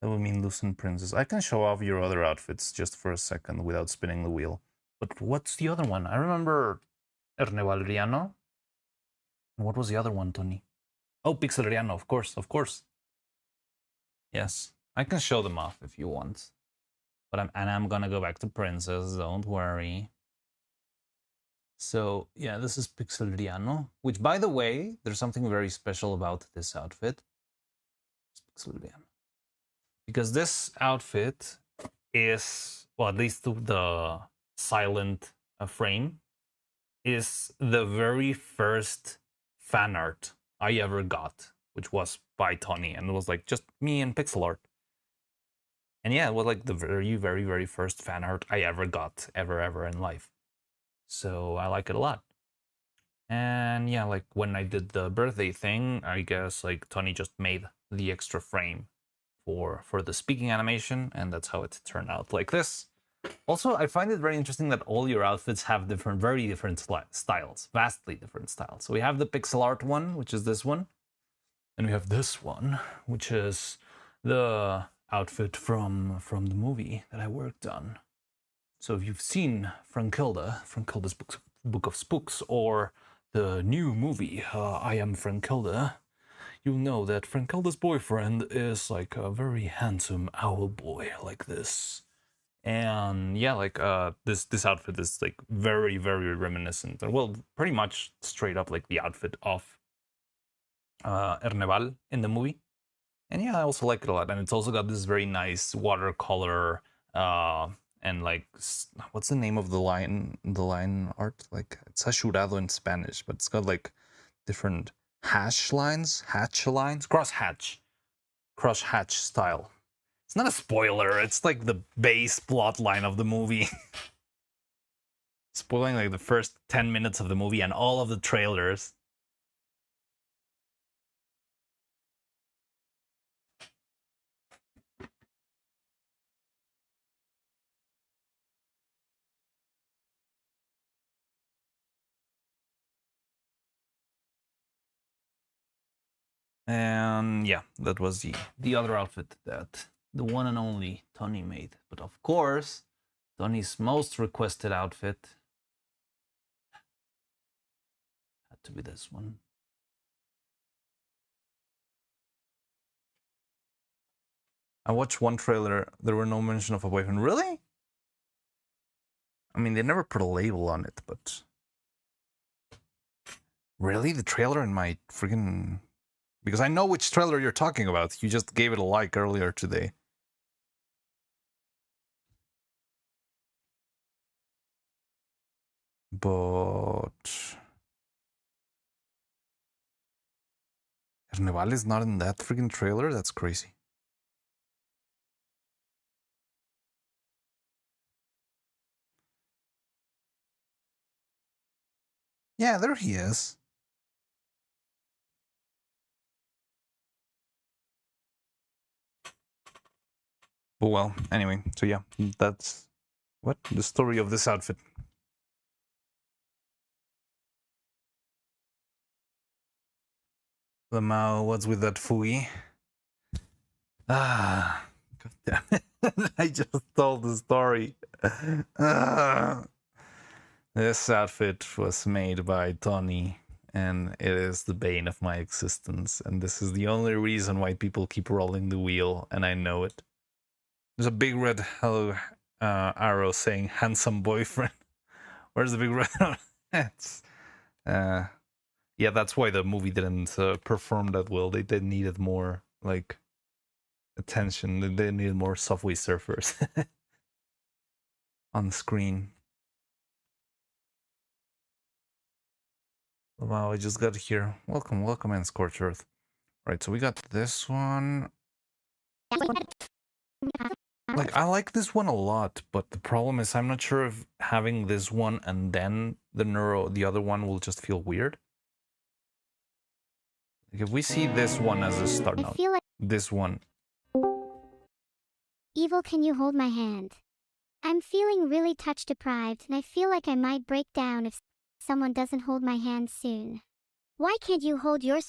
Speaker 1: That would mean Lucent Princess. I can show off your other outfits just for a second without spinning the wheel. But what's the other one? I remember Erne Valeriano. And what was the other one, Tony? Oh, Pixeleriano, of course, of course. Yes, I can show them off if you want. But I'm gonna go back to Princess, don't worry. So, yeah, this is Pixeleriano, which, by the way, there's something very special about this outfit. It's Pixeleriano. Because this outfit is, well, at least the silent frame, is the very first fan art I ever got, which was by Tony, and it was like just me and pixel art. And yeah, it was like the very, very, very first fan art I ever got, ever in life. So I like it a lot. And yeah, like when I did the birthday thing, I guess like Tony just made the extra frame for the speaking animation, and that's how it turned out like this. Also, I find it very interesting that all your outfits have very different styles, vastly different styles. So we have the pixel art one, which is this one, and we have this one, which is the outfit from the movie that I worked on. So if you've seen Frankilda's Book of Spooks, or the new movie, I Am Frankilda, you'll know that Frankilda's boyfriend is like a very handsome owl boy like this. And yeah, like this outfit is like very, very reminiscent, and well, pretty much straight up like the outfit of Erneval in the movie. And yeah, I also like it a lot, and it's also got this very nice watercolor and like, what's the name of the line art? Like, it's hachurado in Spanish, but it's got like different hatch lines, cross hatch style. It's not a spoiler, it's like the base plot line of the movie. Spoiling like the first 10 minutes of the movie and all of the trailers. And yeah, that was the other outfit that the one and only Tony made. But of course, Tony's most requested outfit had to be this one. I watched one trailer. There were no mention of a boyfriend. Really? I mean, they never put a label on it, but really, the trailer in my freaking, because I know which trailer you're talking about. You just gave it a like earlier today. But Carnival is not in that freaking trailer? That's crazy. Yeah, there he is. But well, anyway, so yeah, that's what the story of this outfit. Lamau, what's with that fooey? Ah, god damn it. I just told the story. Ah. This outfit was made by Tony, and it is the bane of my existence. And this is the only reason why people keep rolling the wheel, and I know it. There's a big red hello arrow saying handsome boyfriend. Where's the big red arrow? It's, yeah, that's why the movie didn't perform that well. They needed more, like, attention. They needed more Subway Surfers on screen. Wow, I just got here. Welcome, welcome in Scorched Earth. Right, so we got this one. Like, I like this one a lot, but the problem is I'm not sure if having this one and then the other one will just feel weird. Like, if we see this one as a start
Speaker 4: I
Speaker 1: note,
Speaker 4: feel like
Speaker 1: this one.
Speaker 4: evil, can you hold my hand? I'm feeling really touch deprived, and I feel like I might break down if someone doesn't hold my hand soon. Why can't you hold your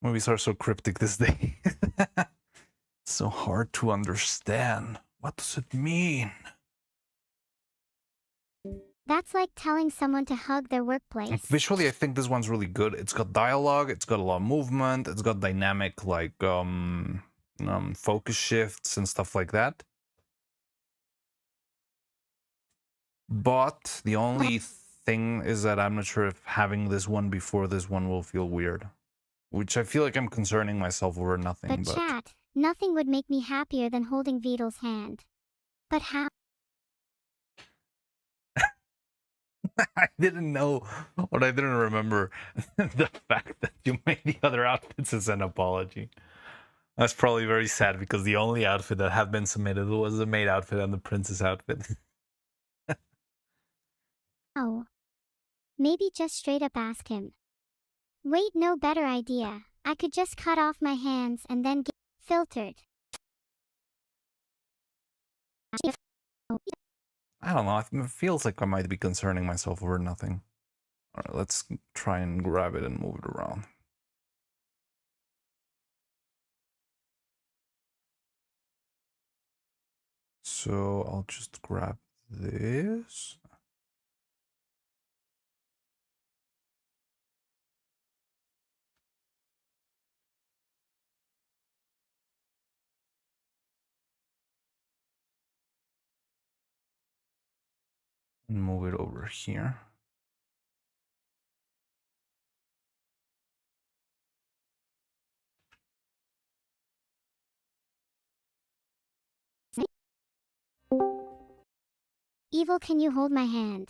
Speaker 1: Movies are so cryptic this day. So hard to understand. What does it mean?
Speaker 4: That's like telling someone to hug their workplace.
Speaker 1: Visually, I think this one's really good. It's got dialogue, it's got a lot of movement, it's got dynamic, like, focus shifts and stuff like that. But the only thing is that I'm not sure if having this one before this one will feel weird. Which I feel like I'm concerning myself over nothing,
Speaker 4: But chat, nothing would make me happier than holding Vidal's hand. But how?
Speaker 1: I didn't know, or I didn't remember the fact that you made the other outfits as an apology. That's probably very sad because the only outfit that had been submitted was the maid outfit and the princess outfit.
Speaker 4: Oh. Maybe just straight up ask him. Wait, no, better idea. I could just cut off my hands and then get filtered.
Speaker 1: I don't know, it feels like I might be concerning myself over nothing. Alright, let's try and grab it and move it around. So I'll just grab this. And move it over here.
Speaker 4: Evil, can you hold my hand?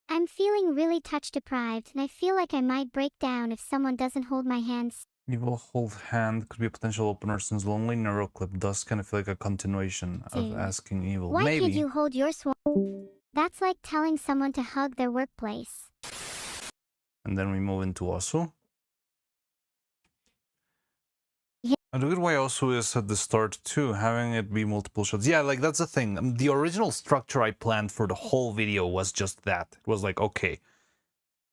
Speaker 4: I'm feeling really touch deprived, and I feel like I might break down if someone doesn't hold my hands.
Speaker 1: Evil hold hand could be a potential opener since Lonely Neural Clip does kind of feel like a continuation of asking Evil.
Speaker 4: Why
Speaker 1: Maybe.
Speaker 4: can't you hold your That's like telling someone to hug their workplace.
Speaker 1: And then we move into Osu.
Speaker 4: Yeah.
Speaker 1: I look at why Osu is at the start too, having it be multiple shots. Yeah, like that's the thing. The original structure I planned for the whole video was just that. It was like, okay,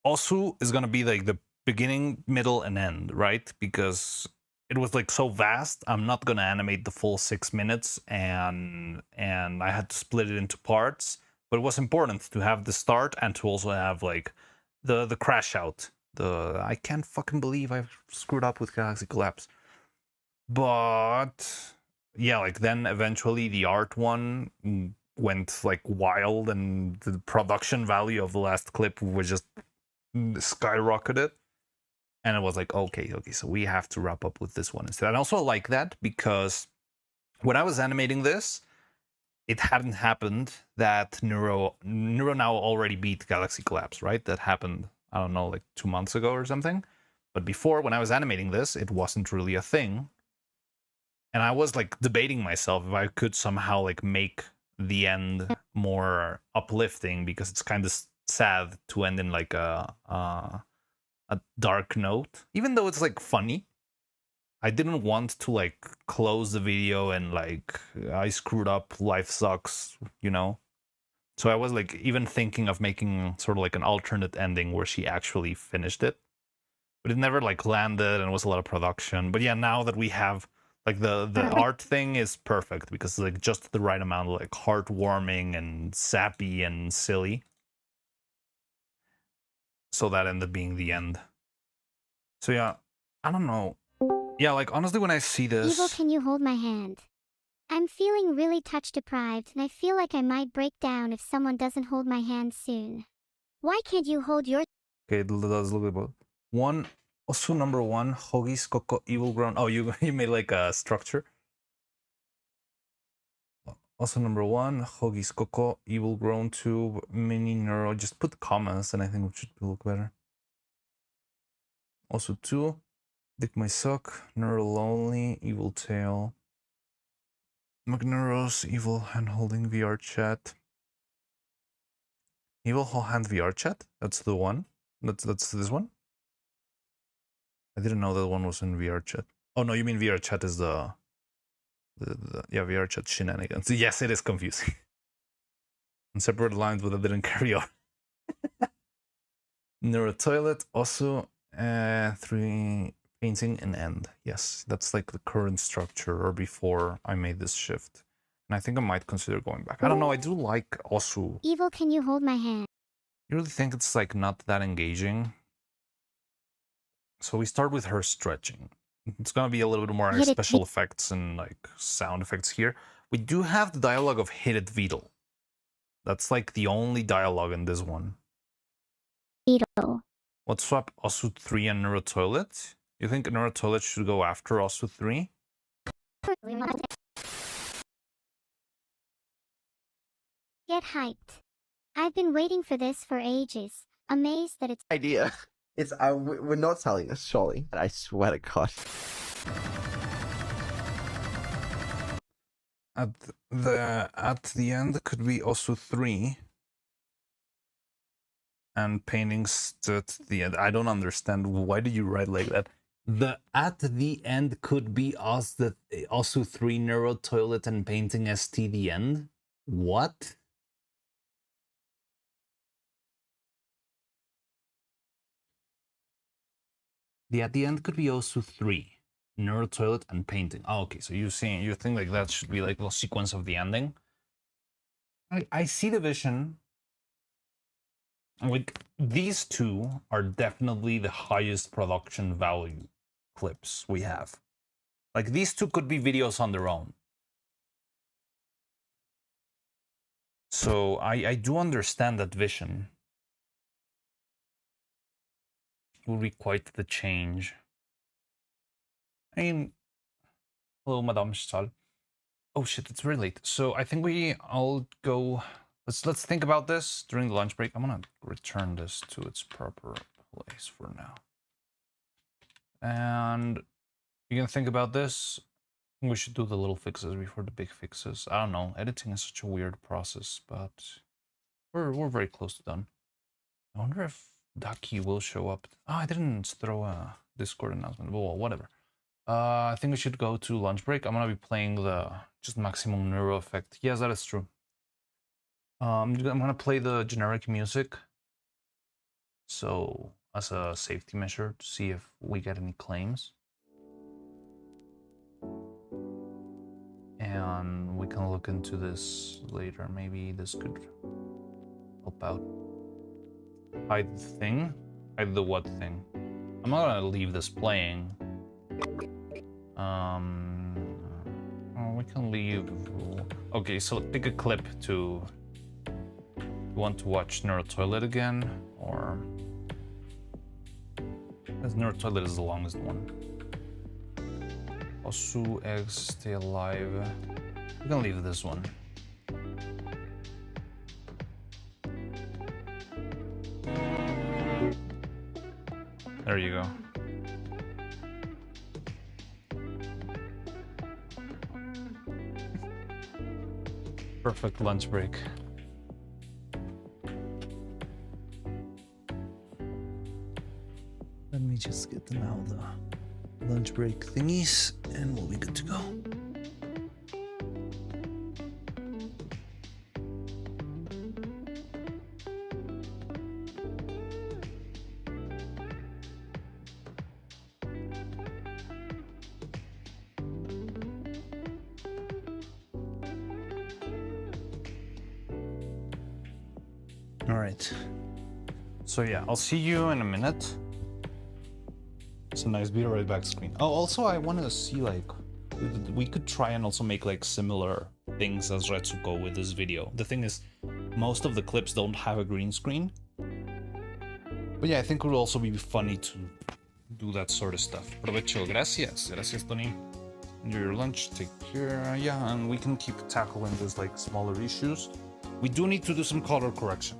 Speaker 1: Osu is gonna be like the beginning, middle, and end, right? Because it was like so vast, I'm not gonna animate the full 6 minutes, and I had to split it into parts. But it was important to have the start and to also have like the crash out. I can't fucking believe I've screwed up with Galaxy Collapse. But yeah, like then eventually the art one went like wild, and the production value of the last clip was just skyrocketed. And it was like, okay, so we have to wrap up with this one instead. And also like that because when I was animating this, it hadn't happened that Neuro now already beat Galaxy Collapse, right? That happened, I don't know, like 2 months ago or something. But before, when I was animating this, it wasn't really a thing. And I was like debating myself if I could somehow like make the end more uplifting, because it's kind of sad to end in like a dark note, even though it's like funny. I didn't want to like close the video and like I screwed up, life sucks, you know. So I was like even thinking of making sort of like an alternate ending where she actually finished it, but it never like landed, and it was a lot of production. But yeah, now that we have like the art thing is perfect, because it's like just the right amount of like heartwarming and sappy and silly. So that ended up being the end. So yeah, I don't know. Yeah, like honestly, when I see this,
Speaker 4: Evil, can you hold my hand? I'm feeling really touch deprived, and I feel like I might break down if someone doesn't hold my hand soon. Why can't you hold your...
Speaker 1: okay, let's look about one. Also, number one, Hoggies Coco Evil Grown. Oh, you made like a structure. Also, number one, Hoggies Coco Evil Grown 2 Mini Neuro. Just put commas, and I think it should look better. Also, 2, Dick My Sock, Neuro Lonely, Evil Tail, Magneros, Evil Hand Holding VR Chat. Evil Hand VR Chat? That's the one? That's this one? I didn't know that one was in VR Chat. Oh no, you mean VR Chat is the yeah, VR Chat shenanigans. Yes, it is confusing. On separate lines, but I didn't carry on. Neuro Toilet, also 3 painting and end. Yes, that's like the current structure, or before I made this shift. And I think I might consider going back. I don't know, I do like Osu.
Speaker 4: Evil, can you hold my hand?
Speaker 1: You really think it's like not that engaging? So we start with her stretching. It's gonna be a little bit more special effects and like sound effects here. We do have the dialogue of Hit It Beetle. That's like the only dialogue in this one.
Speaker 4: Beetle.
Speaker 1: Let's swap Osu 3 and Neuro Toilet. You think Neuro Toilet should go after Osu 3?
Speaker 4: Get hyped. I've been waiting for this for ages. Amazed that it's...
Speaker 5: Idea. It's we're not selling this, surely. I swear to God.
Speaker 1: At the end could be Osu 3. And paintings at the end. I don't understand. Why did you write like that? The at the end could be Osu 3 Neuro Toilet and painting ST the end? What? The at the end could be Osu 3 Neuro Toilet and painting. Oh, okay, so you think like that should be like the sequence of the ending? I see the vision. Like, these two are definitely the highest production value clips we have. Like, these two could be videos on their own. So I do understand that vision. It will be quite the change. I mean, hello, Madame Stahl. Oh shit, it's really late. So I think I'll go. Let's think about this during the lunch break. I'm gonna return this to its proper place for now. And you can think about this. We should do the little fixes before the big fixes. I don't know. Editing is such a weird process, but we're very close to done. I wonder if Ducky will show up. Oh, I didn't throw a Discord announcement. Well, whatever. I think we should go to lunch break. I'm gonna be playing the just maximum neuro effect. Yes, that is true. I'm gonna play the generic music. So as a safety measure to see if we get any claims. And we can look into this later. Maybe this could help out. Hide the thing? Hide the what thing? I'm not gonna leave this playing. Oh, we can leave. Okay, so pick a clip to. You want to watch Nerd Toilet again, or as Nerd Toilet is the longest one. Osu eggs stay alive. We can leave this one. There you go. Perfect lunch break. Let me just get them out of the lunch break thingies and we'll be good to go. All right. So yeah, I'll see you in a minute. It's a nice be right back screen. Oh, also I want to see like, we could try and also make like similar things as Retsuko with this video. The thing is, most of the clips don't have a green screen. But yeah, I think it would also be funny to do that sort of stuff. Provecho, gracias. Gracias, Tony. Enjoy your lunch, take care. Yeah, and we can keep tackling these like smaller issues. We do need to do some color correction.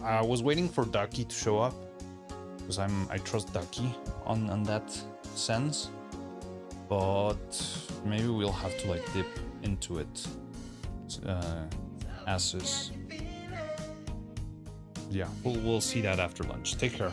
Speaker 1: I was waiting for Ducky to show up because I trust Ducky on that sense, but maybe we'll have to like dip into it as is. Yeah, we'll see that after lunch. Take care.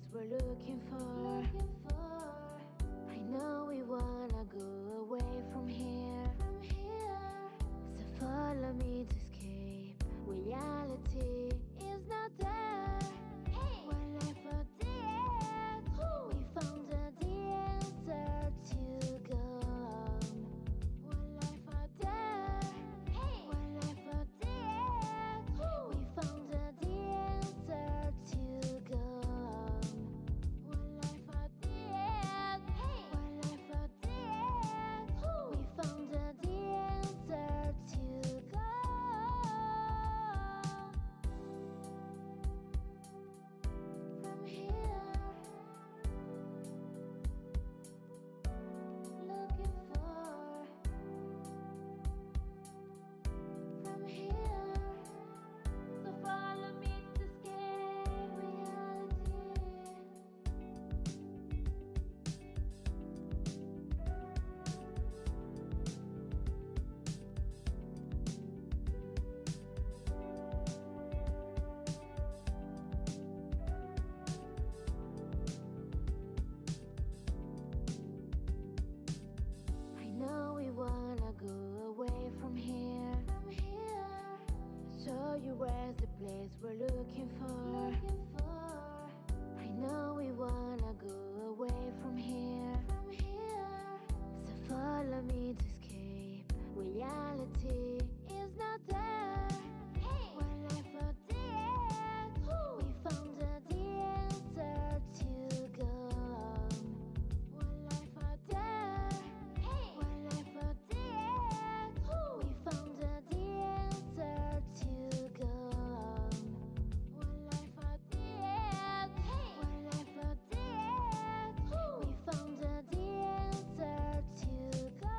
Speaker 6: place we're looking for. I know we wanna go away from here. So follow me to escape. Reality is not there. One life or dead. We found the answer to go on. One life or dead. One life or dead. We found the answer to go on. One life or dead. One life or dead. We found the answer to go. From here, looking for. From here, so follow me to escape reality. I know we wanna go away from here. Show you where's the place we're looking for. I know we wanna go away from here. So follow me to escape. Reality is not there. One life or dead. We found the answer to go on. One life or dead. One life or dead. We found the answer to go on. One life or dead. One life or dead. We found the answer to go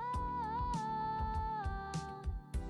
Speaker 6: on.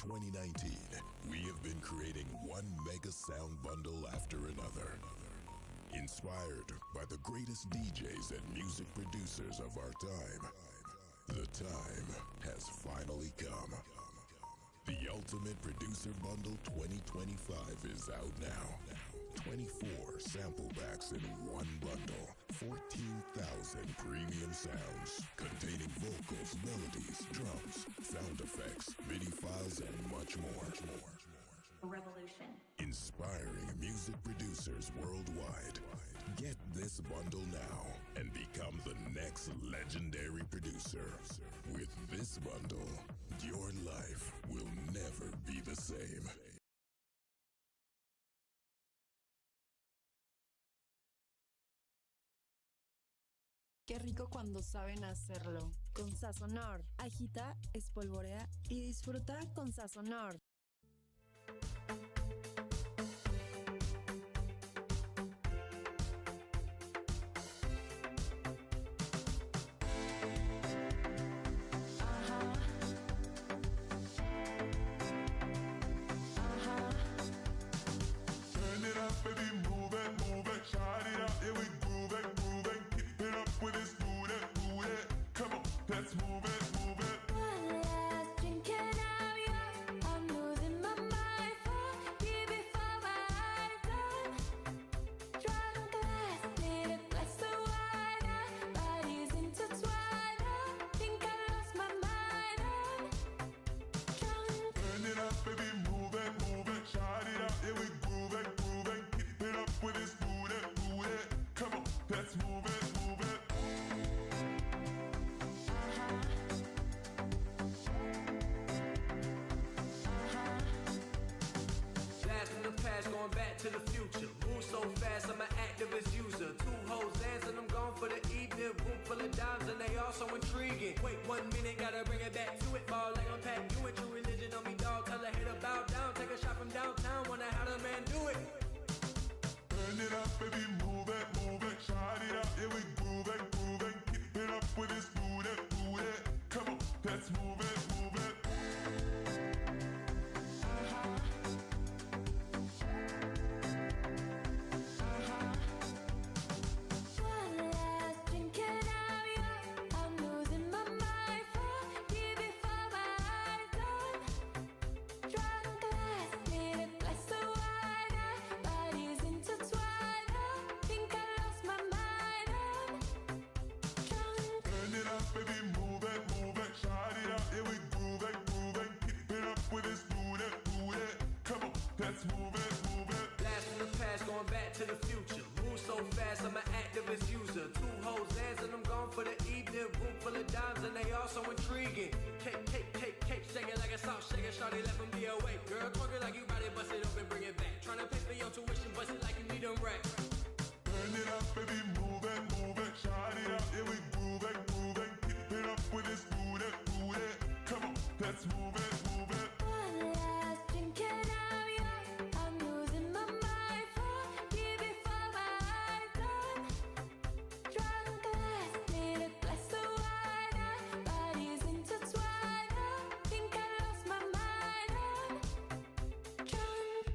Speaker 7: 2019, we have been creating one mega sound bundle after another. Inspired by the greatest DJs and music producers of our time, the time has finally come. The Ultimate Producer Bundle 2025 is out now. 24 sample packs in one bundle. 14,000 premium sounds containing vocals, melodies, drums, sound effects, MIDI files, and much more.
Speaker 8: Revolution.
Speaker 7: Inspiring music producers worldwide. Get this bundle now and become the next legendary producer. With this bundle, your life will never be the same.
Speaker 9: Qué rico cuando saben hacerlo. Con Sazonor. Agita, espolvorea y disfruta con Sazonor.
Speaker 10: Turn it up, baby, move it, shout it out, yeah, we groove it, keep it up with this booty, come on, let's move it.
Speaker 6: One last drink and I'm yours. I'm losing my mind for you before my eyes done. Drunk last, need a glass of wine. Bodies intertwined. I think I lost my mind. I'm drunk.
Speaker 10: Turn it up, baby, move it, shout it out, yeah, we groove it, keep it up with this booty, come on, let's move it.
Speaker 11: Blast from the past, going back to the future. Move so fast, I'm an activist user. 2 hoes dance and I'm gone for the evening. Room full of dimes and they all so intriguing. Wait 1 minute, gotta bring it back to it. Ball like I'm packed, you and true religion on me, dog. Tell a hater bow down, take a shot from downtown. Wonder how the man do it.
Speaker 10: Turn it up, baby, move it, shout it out, yeah, we groove it, keep it up with this booty, come on, let's move it.
Speaker 6: One last drink and I'm yours. I'm losing my mind for you before my eyes done. Drunk last, need a glass of wine. Bodies intertwined. I think I lost my mind. I'm drunk.
Speaker 10: Turn it up, baby, move it, shout it out, yeah, we groove it, keep it up with this booty, come on, let's move it.
Speaker 11: Blast from the past, going back to the future. Move so fast, I'm an activist user. 2 hoes dance and I'm gone for the evening. Room full of dimes and they all so intriguing. Cake, shake it like a salt shaker. Shawty, let them be awake. Girl, twerk it like you ride it, bust it up and bring it back. Tryna pay for your tuition, bust it like you need them racks.
Speaker 10: Turn it up, baby, move it, shout it out, yeah, we groove it, keep it up with this booty, come on, let's move it.
Speaker 6: One last drink and I'm yours. I'm losing my mind for you before my eyes done. Drunk last, need a glass of wine. Bodies intertwined. I think I lost my mind. I'm drunk.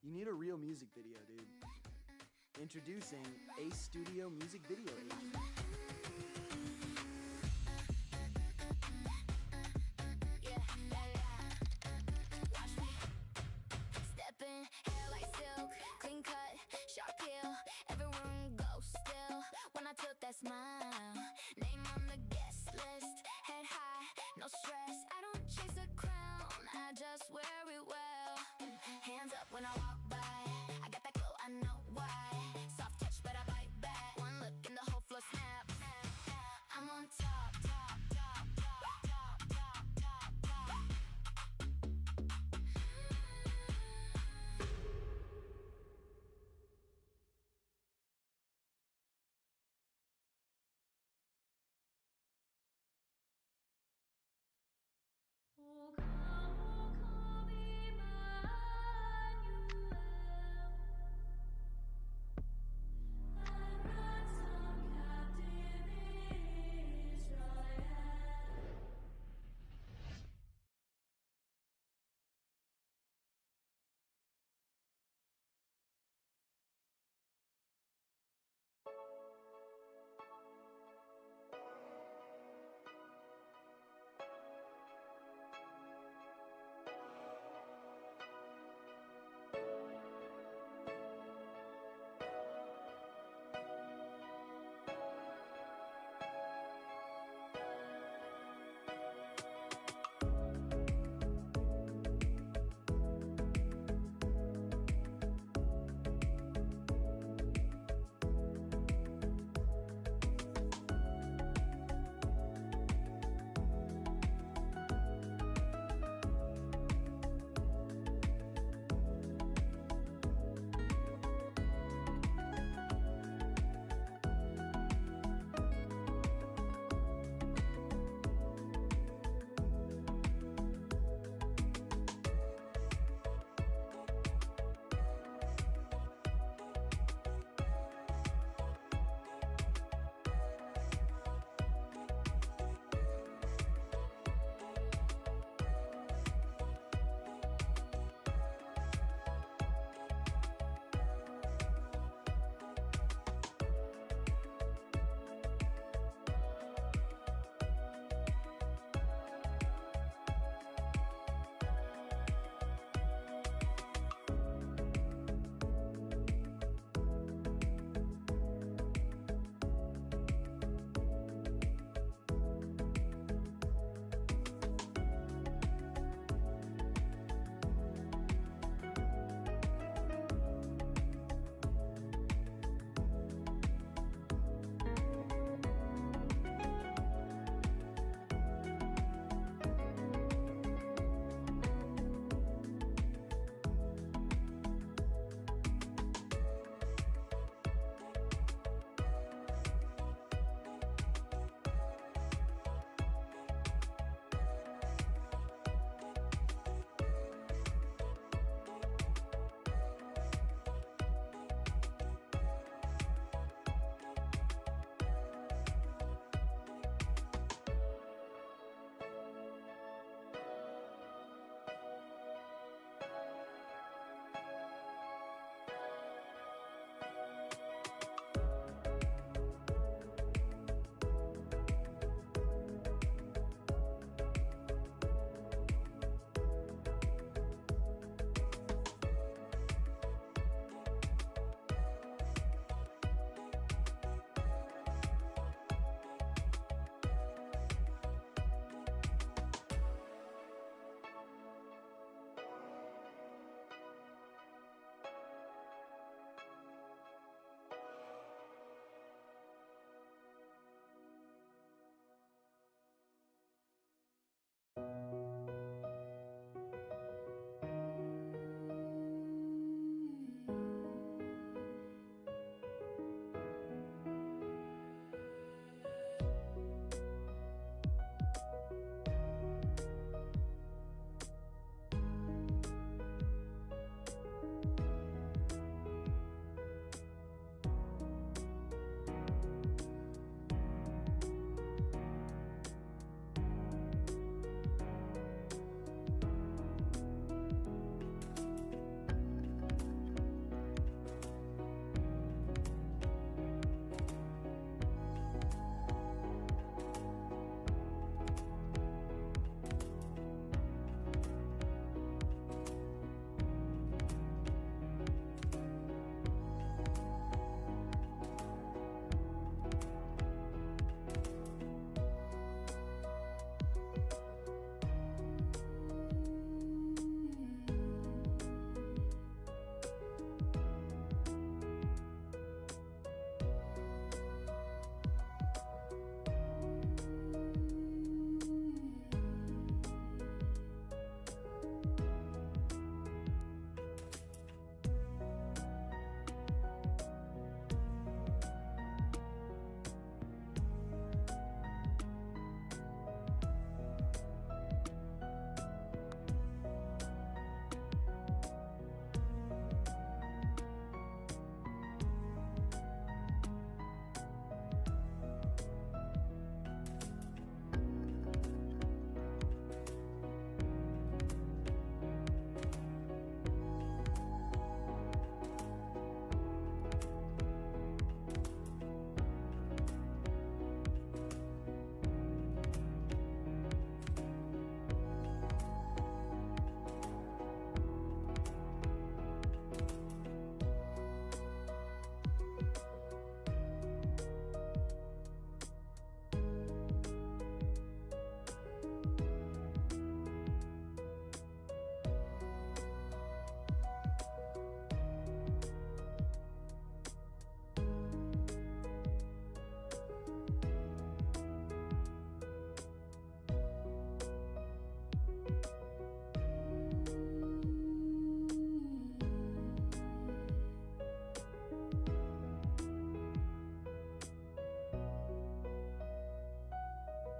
Speaker 12: You need a real music video, dude. Introducing Ace Studio Music Video Agent.
Speaker 6: Hair like silk, clean cut, sharp peel. Every room goes still when I took that smile. Name on the guest list, head high, no stress. I don't chase a crown, I just wear it well. Hands up when I walk by, I got that glow, I know why. Soft touch, but I bite back. One look and the whole floor snap. I'm on top, top, top, top, top, top, top, top.
Speaker 8: Oh, come be mine, you.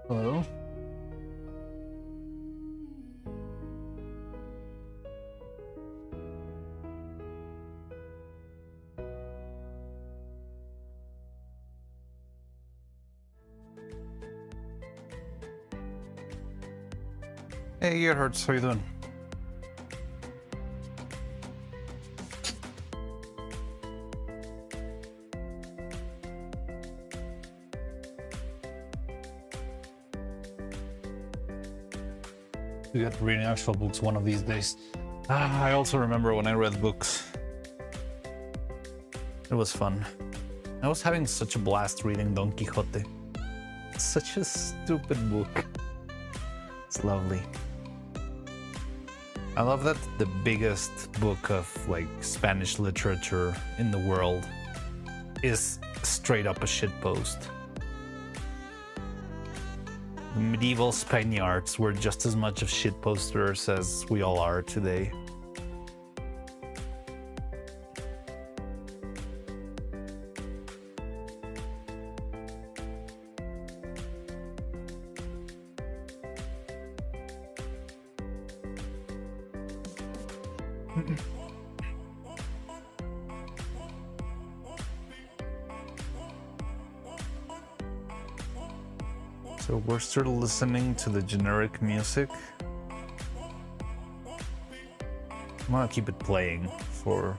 Speaker 1: Hello? Hey, Gerhardt, how you doing? We got reading actual books one of these days. I also remember when I read books. It was fun. I was having such a blast reading Don Quixote. It's such a stupid book. It's lovely. I love that the biggest book of like Spanish literature in the world is straight up a shitpost. The medieval Spaniards were just as much of shitposters as we all are today. So we're still listening to the generic music. I'm gonna keep it playing for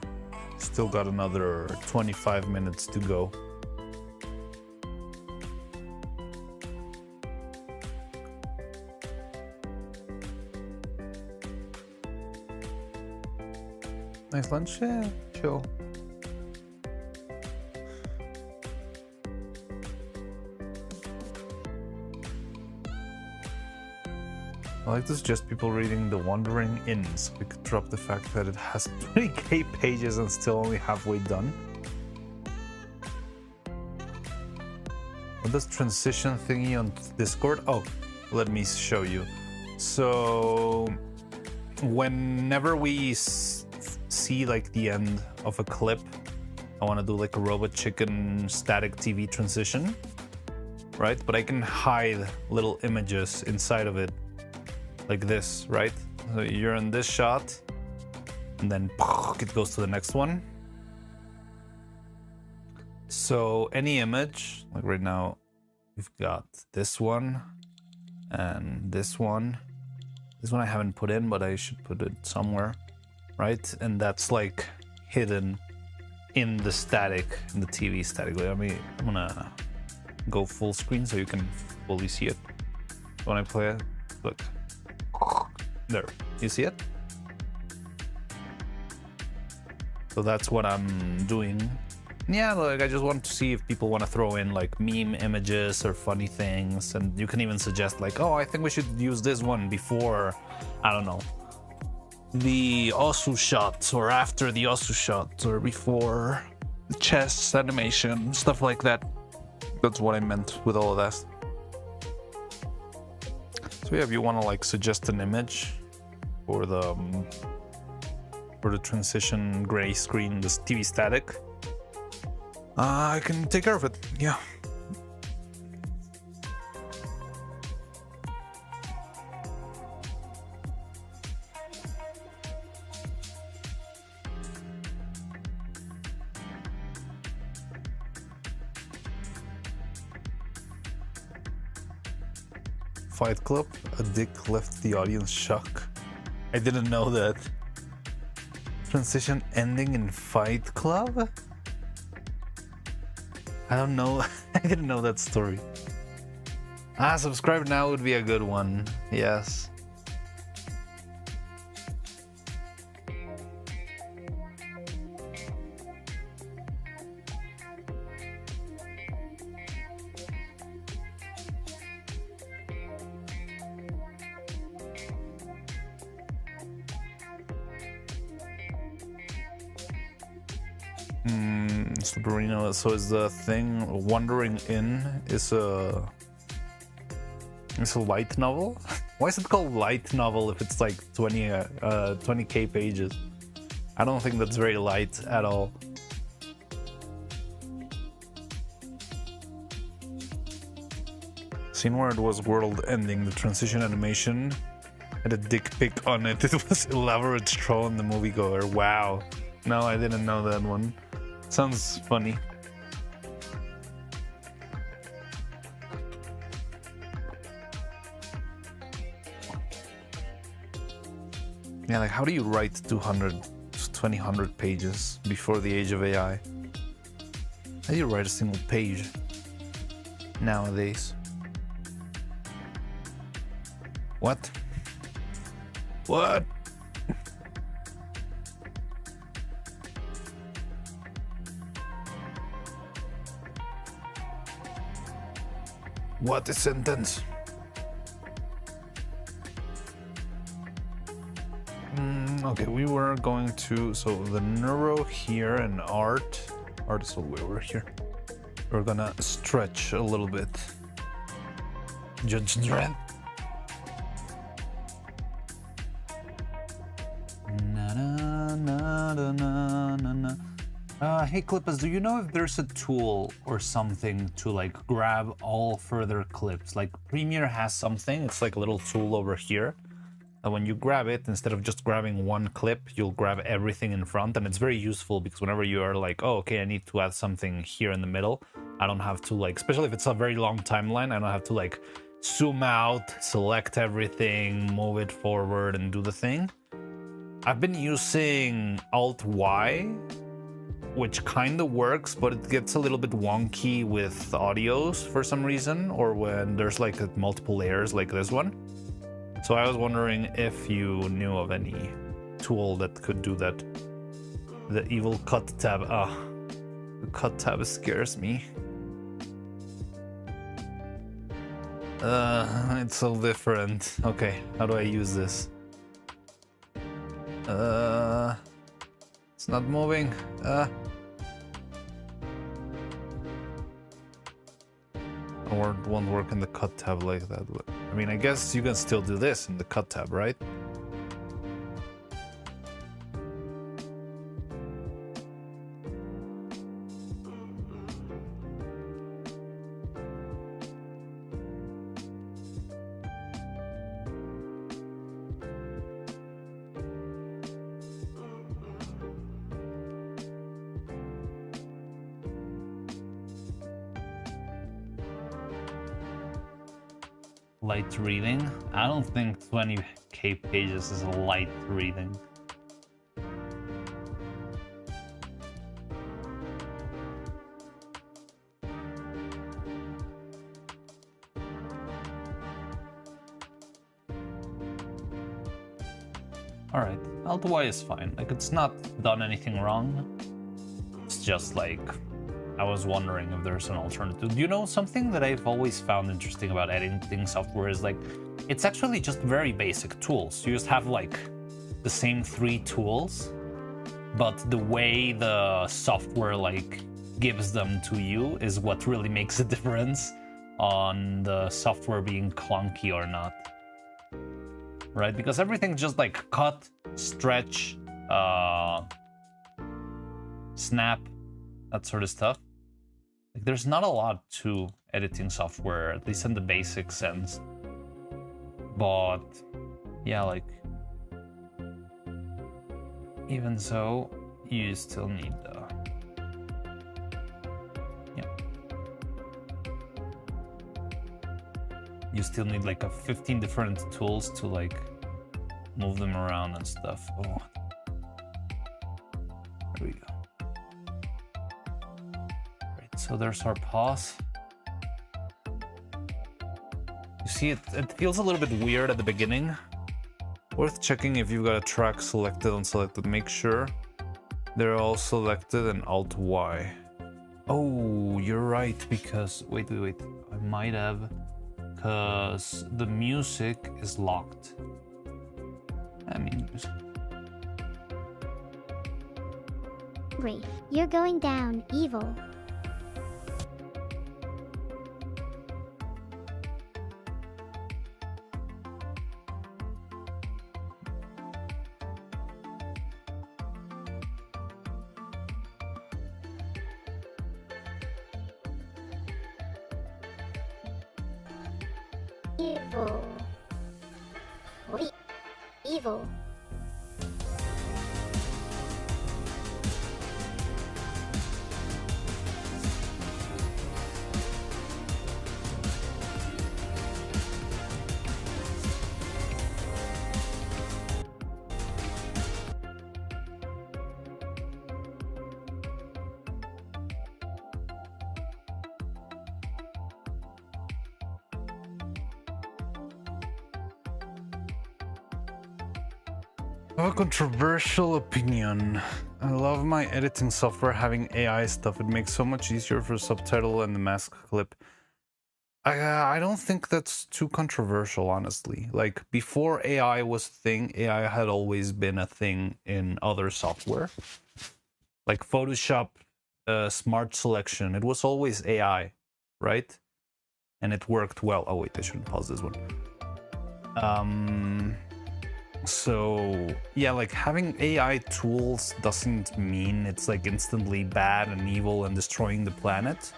Speaker 1: still got another 25 minutes to go. Nice lunch? Yeah, chill. I like to suggest people reading The Wandering Inns. We could drop the fact that it has 20k pages and still only halfway done. What does transition thingy on Discord? Oh, let me show you. So, whenever we see like the end of a clip, I want to do like a Robot Chicken static TV transition, right? But I can hide little images inside of it. Like this, right? So you're in this shot, and then it goes to the next one. So any image, like right now, we've got this one and this one. This one I haven't put in, but I should put it somewhere, right? And that's like hidden in the static, in the TV static. I'm gonna go full screen so you can fully see it. When I play it, look. There, you see it? So that's what I'm doing. Yeah, like I just want to see if people want to throw in like meme images or funny things, and you can even suggest like, oh, I think we should use this one before, I don't know, the Osu shot, or after the Osu shot, or before the chest animation, stuff like that. That's what I meant with all of that. So yeah, if you want to like suggest an image for the transition gray screen, this TV static, I can take care of it. Yeah. Fight Club, a dick left the audience shocked. I didn't know that. Transition ending in Fight Club? I don't know. I didn't know that story. Subscribe now would be a good one. Yes. Slipperino. So is the thing Wandering In is a light novel? Why is it called light novel if it's like 20k pages? I don't think that's very light at all. scene where it was world ending, the transition animation had a dick pic on it. It was elaborate troll in the moviegoer. Wow. No, I didn't know that one. Sounds funny. Yeah, like how do you write 200 pages before the age of AI? How do you write a single page nowadays? What? What? What a sentence? Okay, we were going to, so the neuro here and art is over here. We're gonna stretch a little bit. Judge Dredd. Hey Clippers, do you know if there's a tool or something to like grab all further clips? Like Premiere has something, it's like a little tool over here. And when you grab it, instead of just grabbing one clip, you'll grab everything in front. And it's very useful because whenever you are like, oh, okay, I need to add something here in the middle, I don't have to like, especially if it's a very long timeline, I don't have to like zoom out, select everything, move it forward and do the thing. I've been using Alt-Y, which kind of works, but it gets a little bit wonky with audios for some reason, or when there's like multiple layers like this one. So I was wondering if you knew of any tool that could do that. The evil cut tab. Ah, the cut tab scares me. It's so different. Okay, how do I use this? It's not moving. Or it won't work in the cut tab like that. But, I mean, I guess you can still do this in the cut tab, right? Light reading? I don't think 20k pages is light reading. Alright, Alt-Y is fine. Like, it's not done anything wrong. It's just like, I was wondering if there's an alternative. You know, something that I've always found interesting about editing software is like, it's actually just very basic tools. You just have like the same 3 tools, but the way the software like gives them to you is what really makes a difference on the software being clunky or not. Right? Because everything's just like cut, stretch, snap, that sort of stuff. Like, there's not a lot to editing software, at least in the basic sense. But yeah, like, even so, you still need you still need like 15 different tools to like move them around and stuff. Oh, there we go. So there's our pause. You see, it feels a little bit weird at the beginning. Worth checking if you've got a track selected, unselected. Make sure they're all selected and Alt-Y. Oh, you're right, because... Wait. I might have... Because the music is locked. I mean...
Speaker 4: Great. You're going down, evil. Evil. Evil.
Speaker 1: I have a controversial opinion. I love my editing software having AI stuff. It makes so much easier for subtitle and the mask clip. I don't think that's too controversial, honestly. Like, before AI was a thing, AI had always been a thing in other software. Like Photoshop, Smart Selection, it was always AI, right? And it worked well. Oh wait, I shouldn't pause this one. So yeah, like having AI tools doesn't mean it's like instantly bad and evil and destroying the planet.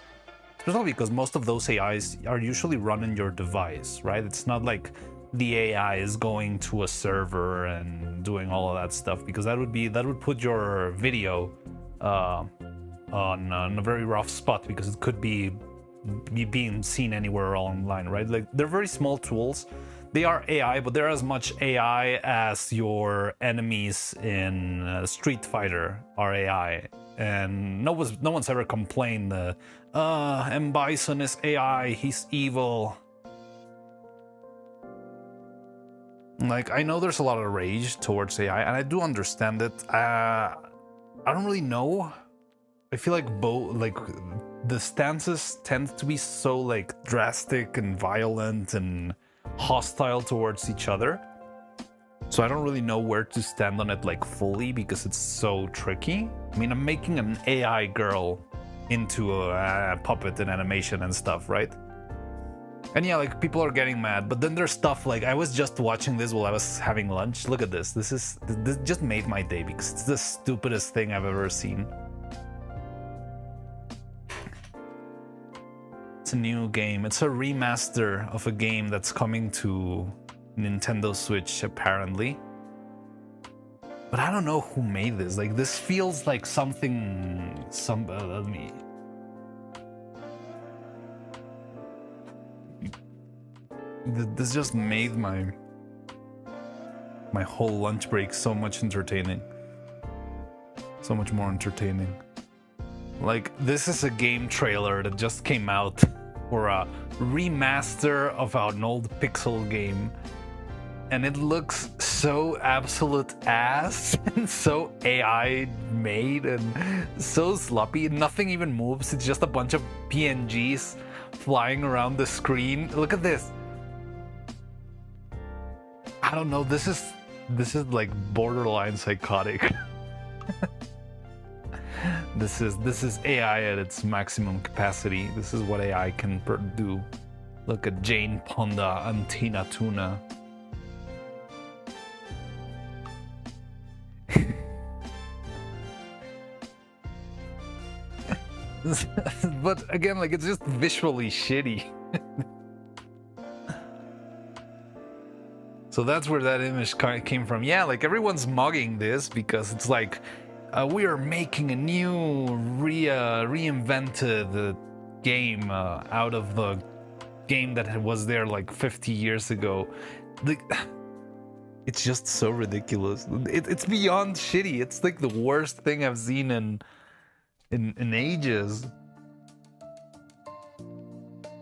Speaker 1: Especially because most of those AIs are usually run in your device, right? It's not like the AI is going to a server and doing all of that stuff, because that would put your video on a very rough spot, because it could be being seen anywhere online, right? Like, they're very small tools. They are AI, but they're as much AI as your enemies in Street Fighter are AI. And no one's ever complained M. Bison is AI, he's evil. Like, I know there's a lot of rage towards AI, and I do understand it. I don't really know. I feel like the stances tend to be so like drastic and violent and hostile towards each other, so I don't really know where to stand on it like fully, because it's so tricky. I mean, I'm making an AI girl into a puppet and animation and stuff, right? And yeah, like, people are getting mad, but then there's stuff like, I was just watching this while I was having lunch. Look at this. This just made my day, because it's the stupidest thing I've ever seen. It's a new game. It's a remaster of a game that's coming to Nintendo Switch, apparently. But I don't know who made this. Like, this feels like something... let me... This just made my whole lunch break so much entertaining. So much more entertaining. Like, this is a game trailer that just came out for a remaster of an old pixel game. And it looks so absolute ass and so AI made and so sloppy. Nothing even moves. It's just a bunch of PNGs flying around the screen. Look at this. I don't know. This is like borderline psychotic. This is AI at its maximum capacity. This is what AI can do. Look at Jane Ponda and Tina Tuna. But again, like, it's just visually shitty. So that's where that image came from. Yeah, like, everyone's mugging this because it's like, we are making a new reinvented game out of the game that was there like 50 years ago. Like, it's just so ridiculous. It's beyond shitty. It's like the worst thing I've seen in ages.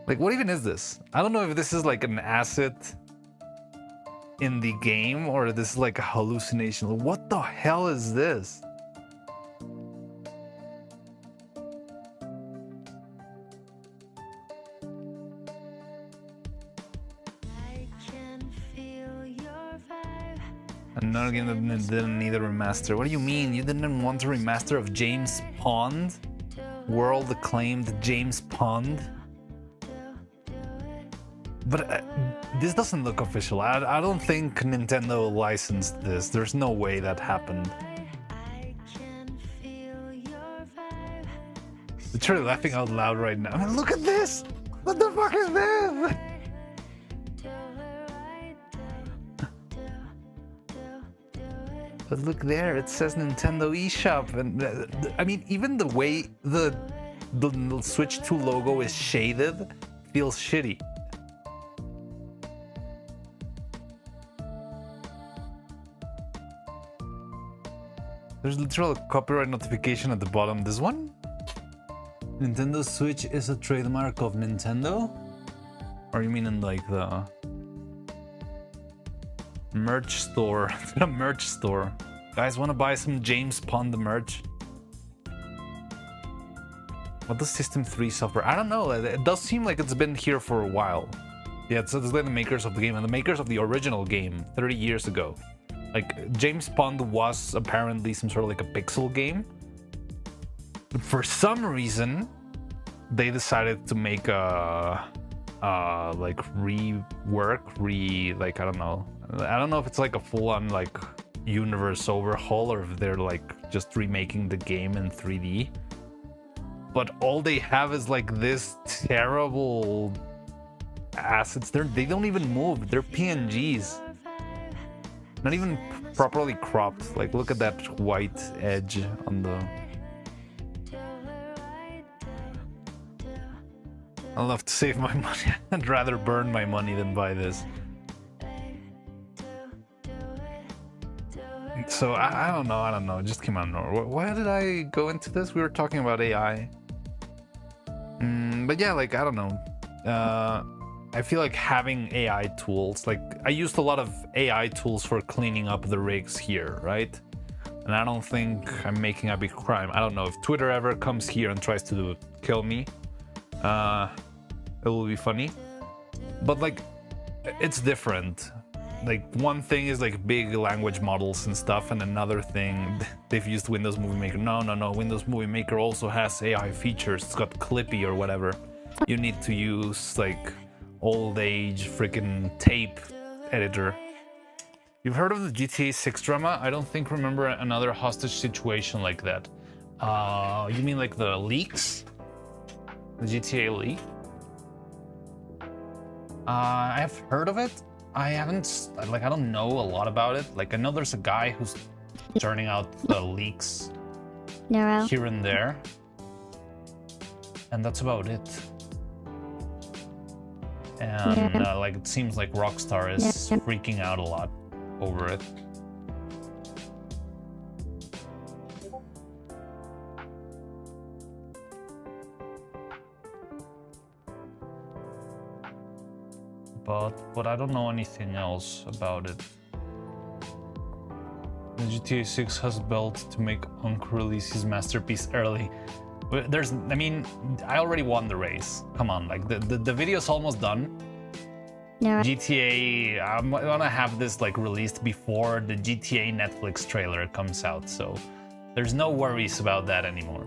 Speaker 1: Like, what even is this? I don't know if this is like an asset in the game or this is like a hallucination. What the hell is this? Another game that didn't need a remaster. What do you mean? You didn't want a remaster of James Pond? World acclaimed James Pond? But this doesn't look official. I don't think Nintendo licensed this. There's no way that happened. Literally laughing out loud right now. I mean, look at this! What the fuck is this? But look there, it says Nintendo eShop, and I mean, even the way the Switch 2 logo is shaded feels shitty. There's literally a copyright notification at the bottom. This one? Nintendo Switch is a trademark of Nintendo? Or you mean in like the merch store? The merch store. Guys, want to buy some James Pond merch? What does System 3 suffer? I don't know. It does seem like it's been here for a while. Yeah, it's like the makers of the game and the makers of the original game 30 years ago. Like, James Pond was apparently some sort of like a pixel game. But for some reason, they decided to make a like rework, like, I don't know. I don't know if it's like a full-on like universe overhaul or if they're like just remaking the game in 3D. But all they have is like this terrible assets. They don't even move. They're PNGs. Not even properly cropped. Like, look at that white edge on the... I'll have to save my money. I'd rather burn my money than buy this. So, I don't know. It just came out of nowhere. Why did I go into this? We were talking about AI. But yeah, like, I don't know. I feel like having AI tools, like I used a lot of AI tools for cleaning up the rigs here, right? And I don't think I'm making a big crime. I don't know if Twitter ever comes here and tries to kill me. It will be funny. But like, it's different. Like one thing is like big language models and stuff, and another thing, they've used Windows Movie Maker. No. Windows Movie Maker also has AI features. It's got Clippy or whatever. You need to use like old age freaking tape editor. You've heard of the GTA 6 drama? I don't remember another hostage situation like that. You mean like the leaks? The GTA leak? I've heard of it. I haven't, like, I don't know a lot about it. Like, I know there's a guy who's churning out the leaks here and there. And that's about it. And like it seems like Rockstar is freaking out a lot over it. But I don't know anything else about it. The GTA 6 has built to make Unc release his masterpiece early. I mean, I already won the race. Come on, like the video's almost done. GTA, I'm gonna have this like released before the GTA Netflix trailer comes out, so there's no worries about that anymore.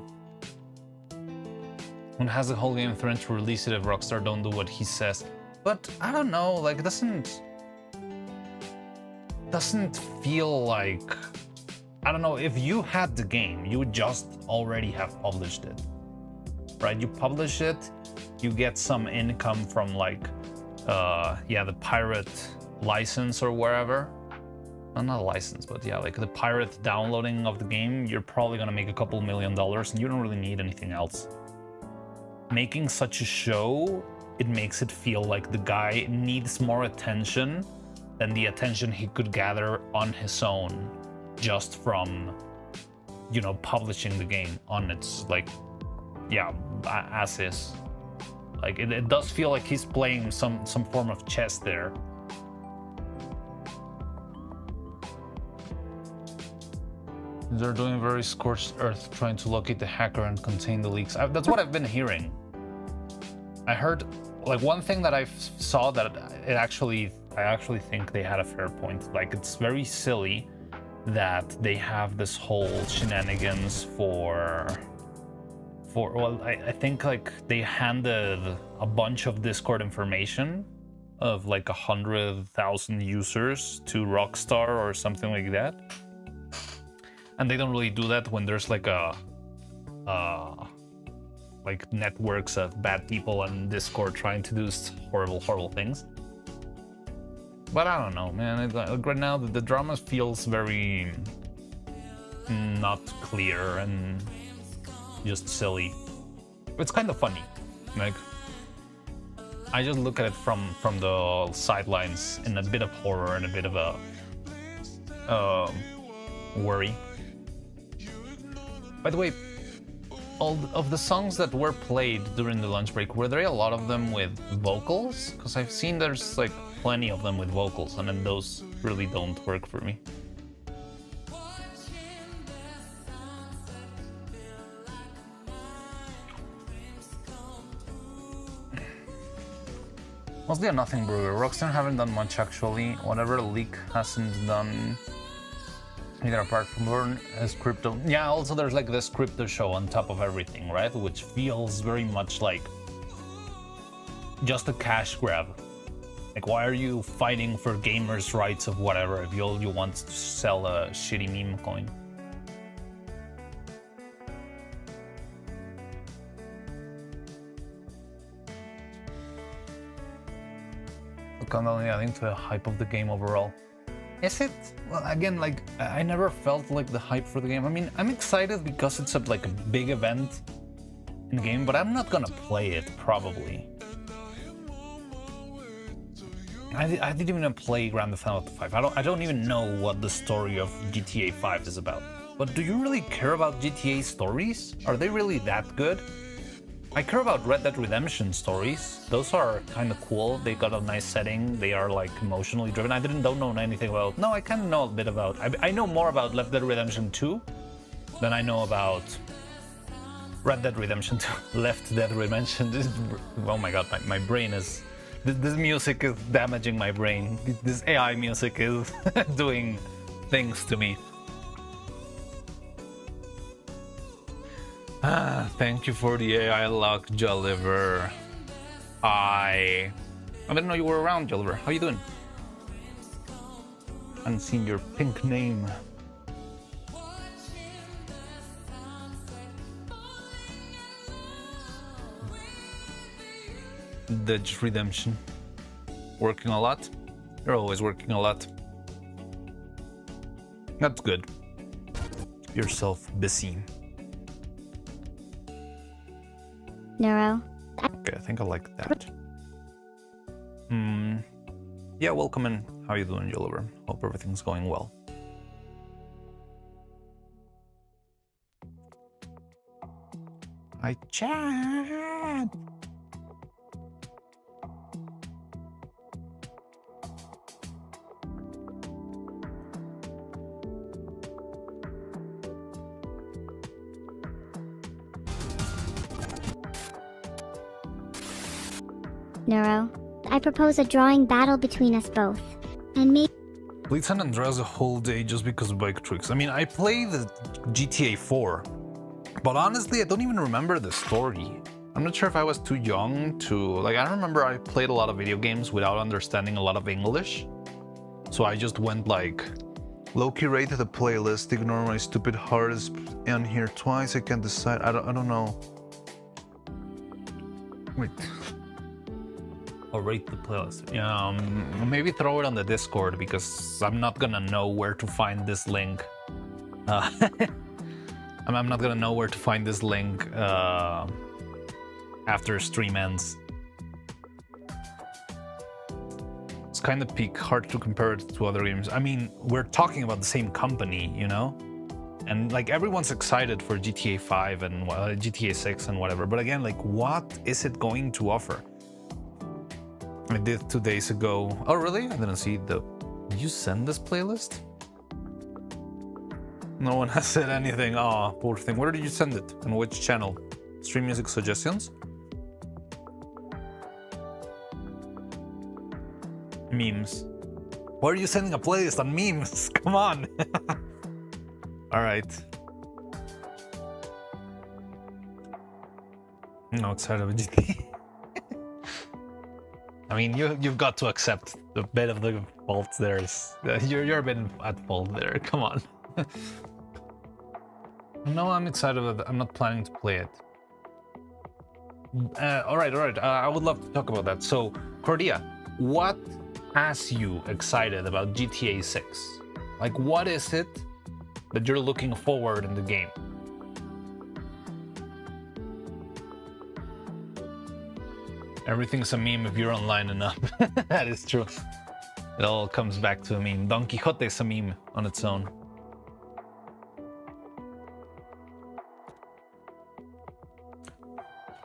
Speaker 1: One has the whole game threatened to release it if Rockstar don't do what he says. But I don't know, like it doesn't feel like, I don't know, if you had the game, you would just already have published it, right? You publish it, you get some income from like, the pirate license or wherever. Well, not a license, but yeah, like the pirate downloading of the game, you're probably gonna make a couple $1 million and you don't really need anything else. Making such a show, it makes it feel like the guy needs more attention than the attention he could gather on his own just from, you know, publishing the game on its, like, yeah, as is. Like, it does feel like he's playing some form of chess there. They're doing very scorched earth trying to locate the hacker and contain the leaks. That's what I've been hearing. I heard, like, one thing that I saw that I actually think they had a fair point. Like, it's very silly that they have this whole shenanigans for well, I think like they handed a bunch of Discord information of like 100,000 users to Rockstar or something like that. And they don't really do that when there's like like networks of bad people on Discord trying to do horrible things. But I don't know, man. Like right now, the drama feels very not clear and just silly. It's kind of funny. Like, I just look at it from the sidelines in a bit of horror and a bit of a worry. By the way, all of the songs that were played during the lunch break, were there a lot of them with vocals? Because I've seen there's like plenty of them with vocals, and then those really don't work for me. Mostly a nothing burger. Rockstar haven't done much actually. Whatever Leak hasn't done, either apart from Burn, is crypto. Yeah, also there's like this crypto show on top of everything, right? Which feels very much like just a cash grab. Like, why are you fighting for gamers' rights of whatever if all you want to sell a shitty meme coin? Kind of adding to the hype of the game overall. Is it? Well, again, like, I never felt like the hype for the game. I mean, I'm excited because it's like a big event in game, but I'm not gonna play it, probably. I didn't even play Grand Theft Auto 5. I don't even know what the story of GTA 5 is about. But do you really care about GTA stories? Are they really that good? I care about Red Dead Redemption stories. Those are kind of cool. They got a nice setting. They are like emotionally driven. I don't know anything about. No, I kind of know a bit about. I know more about Left Dead Redemption 2 than I know about Red Dead Redemption 2. Left Dead Redemption. Oh my god, my brain is. This music is damaging my brain. This AI music is doing things to me. Thank you for the AI luck, Jolliver. I didn't know you were around, Jolliver. How you doing? I haven't seen your pink name. Dead Redemption. Working a lot? You're always working a lot. That's good. Keep yourself busy.
Speaker 4: Neuro.
Speaker 1: Okay, I think I like that. Yeah, welcome in. How you doing, Jolliver? Hope everything's going well. Hi, Chad!
Speaker 4: Neuro. I propose a drawing battle between us both. And maybe
Speaker 1: Played San Andreas a whole day just because of bike tricks. I mean, I played the GTA 4, but honestly, I don't even remember the story. I'm not sure if I was too young to... Like, I remember I played a lot of video games without understanding a lot of English. So I just went like... Low-key rated the playlist, ignore my stupid hardest on here twice, I can't decide, I don't know. Wait. Or rate the playlist. Yeah, maybe throw it on the Discord because I'm not gonna know where to find this link. I'm not gonna know where to find this link after stream ends. It's kind of peak, hard to compare it to other games. I mean, we're talking about the same company, you know? And like everyone's excited for GTA 5 and GTA 6 and whatever. But again, like what is it going to offer? I did 2 days ago. Oh, really? I didn't see the... Did you send this playlist? No one has said anything. Oh, poor thing. Where did you send it? On which channel? Stream Music Suggestions? Memes. Why are you sending a playlist on memes? Come on! Alright. No, excited about GTA. I mean, you've got to accept a bit of the fault there. You're a bit at fault there. Come on. No, I'm excited about it. I'm not planning to play it. All right. I would love to talk about that. So, Cordia, what has you excited about GTA 6? Like, what is it that you're looking forward in the game. Everything's a meme if you're online enough. That is true. It all comes back to a meme. Don Quixote is a meme on its own.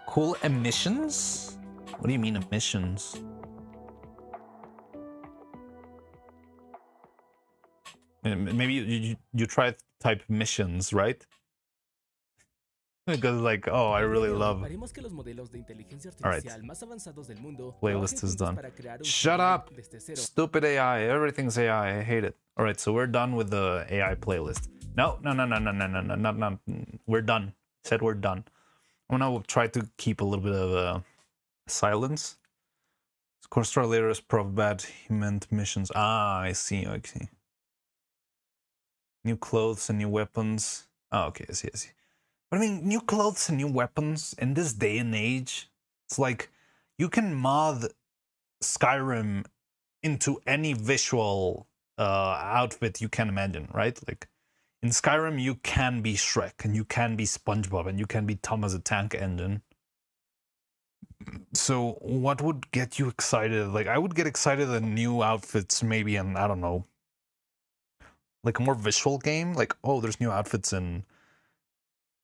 Speaker 1: Cool emissions? What do you mean emissions? Maybe you try to type missions, right? Because like, oh, I really love... Alright. Playlist is done. Shut up! Stupid AI. Everything's AI. I hate it. Alright, so we're done with the AI playlist. No. We're done. Said we're done. I'm gonna try to keep a little bit of silence. Course later is prob bad. He meant missions. Ah, I see. New clothes and new weapons. Oh, okay, I see. But I mean, new clothes and new weapons in this day and age, it's like you can mod Skyrim into any visual outfit you can imagine, right? Like in Skyrim, you can be Shrek and you can be SpongeBob and you can be Thomas the Tank Engine. So what would get you excited? Like I would get excited at new outfits, maybe, and I don't know, like a more visual game. Like, oh, there's new outfits in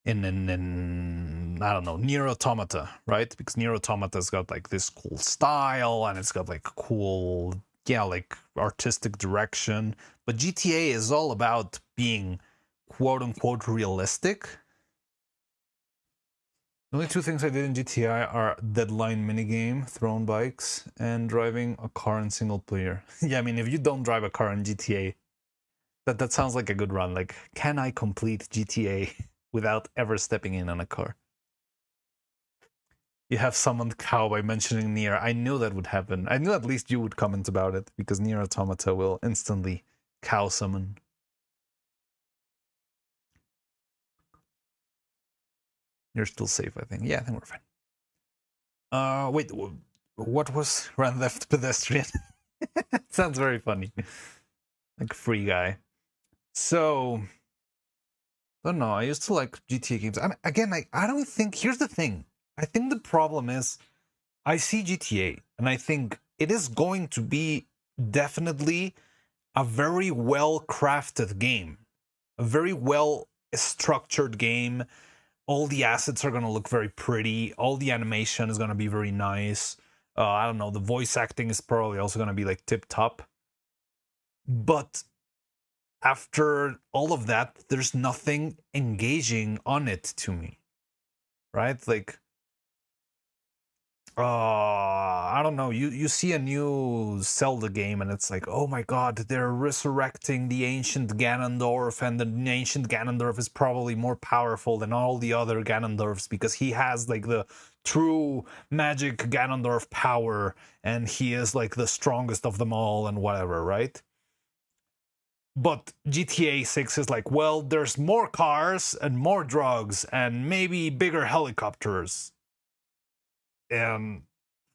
Speaker 1: I don't know, Nier Automata, right? Because Nier Automata's got like this cool style and it's got like cool, like artistic direction. But GTA is all about being quote unquote realistic. The only two things I did in GTA are deadline minigame, throwing bikes, and driving a car in single player. Yeah, I mean, if you don't drive a car in GTA, that sounds like a good run. Like, can I complete GTA without ever stepping in on a car? You have summoned cow by mentioning Nier. I knew that would happen. I knew at least you would comment about it, because Nier Automata will instantly cow summon. You're still safe, I think. Yeah, I think we're fine. Wait, what was Run Left Pedestrian? Sounds very funny. Like Free Guy. So, I don't know. I used to like GTA games. I don't think... Here's the thing. I think the problem is I see GTA and I think it is going to be definitely a very well-crafted game. A very well-structured game. All the assets are going to look very pretty. All the animation is going to be very nice. I don't know. The voice acting is probably also going to be like tip-top. But after all of that, there's nothing engaging on it to me. Right? Like, I don't know. You see a new Zelda game and it's like, oh my god, they're resurrecting the ancient Ganondorf, and the ancient Ganondorf is probably more powerful than all the other Ganondorfs because he has like the true magic Ganondorf power and he is like the strongest of them all and whatever, right? But GTA 6 is like, well, there's more cars and more drugs and maybe bigger helicopters. And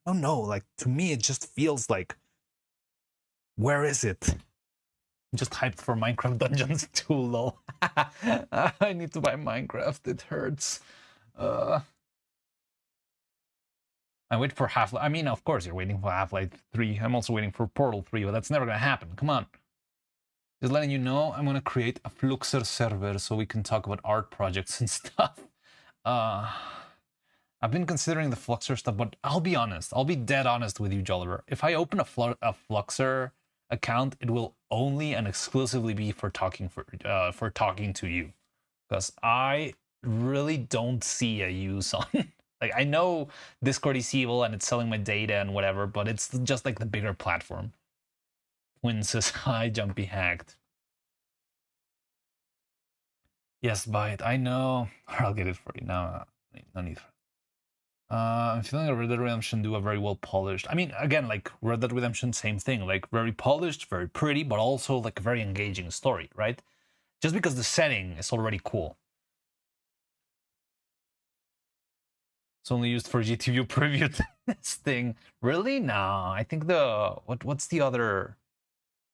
Speaker 1: I don't know, like, to me, it just feels like, where is it? I'm just hyped for Minecraft Dungeons 2, lol. I need to buy Minecraft, it hurts. I wait for Half-Life. I mean, of course, you're waiting for Half-Life 3. I'm also waiting for Portal 3, but that's never gonna happen. Come on. Just letting you know, I'm gonna create a Fluxer server so we can talk about art projects and stuff. I've been considering the Fluxer stuff, but I'll be honest. I'll be dead honest with you, Jolliver. If I open a Fluxer account, it will only and exclusively be for talking to you, because I really don't see a use on. Like, I know Discord is evil and it's selling my data and whatever, but it's just like the bigger platform. Twin says hi, Jumpy hacked. Yes, buy it. I know. I'll get it for you now. No need for. I'm feeling a Red Dead Redemption 2 a very well polished. I mean, again, like Red Dead Redemption, same thing. Like very polished, very pretty, but also like a very engaging story, right? Just because the setting is already cool. It's only used for GTV preview testing. Really? No, I think what's the other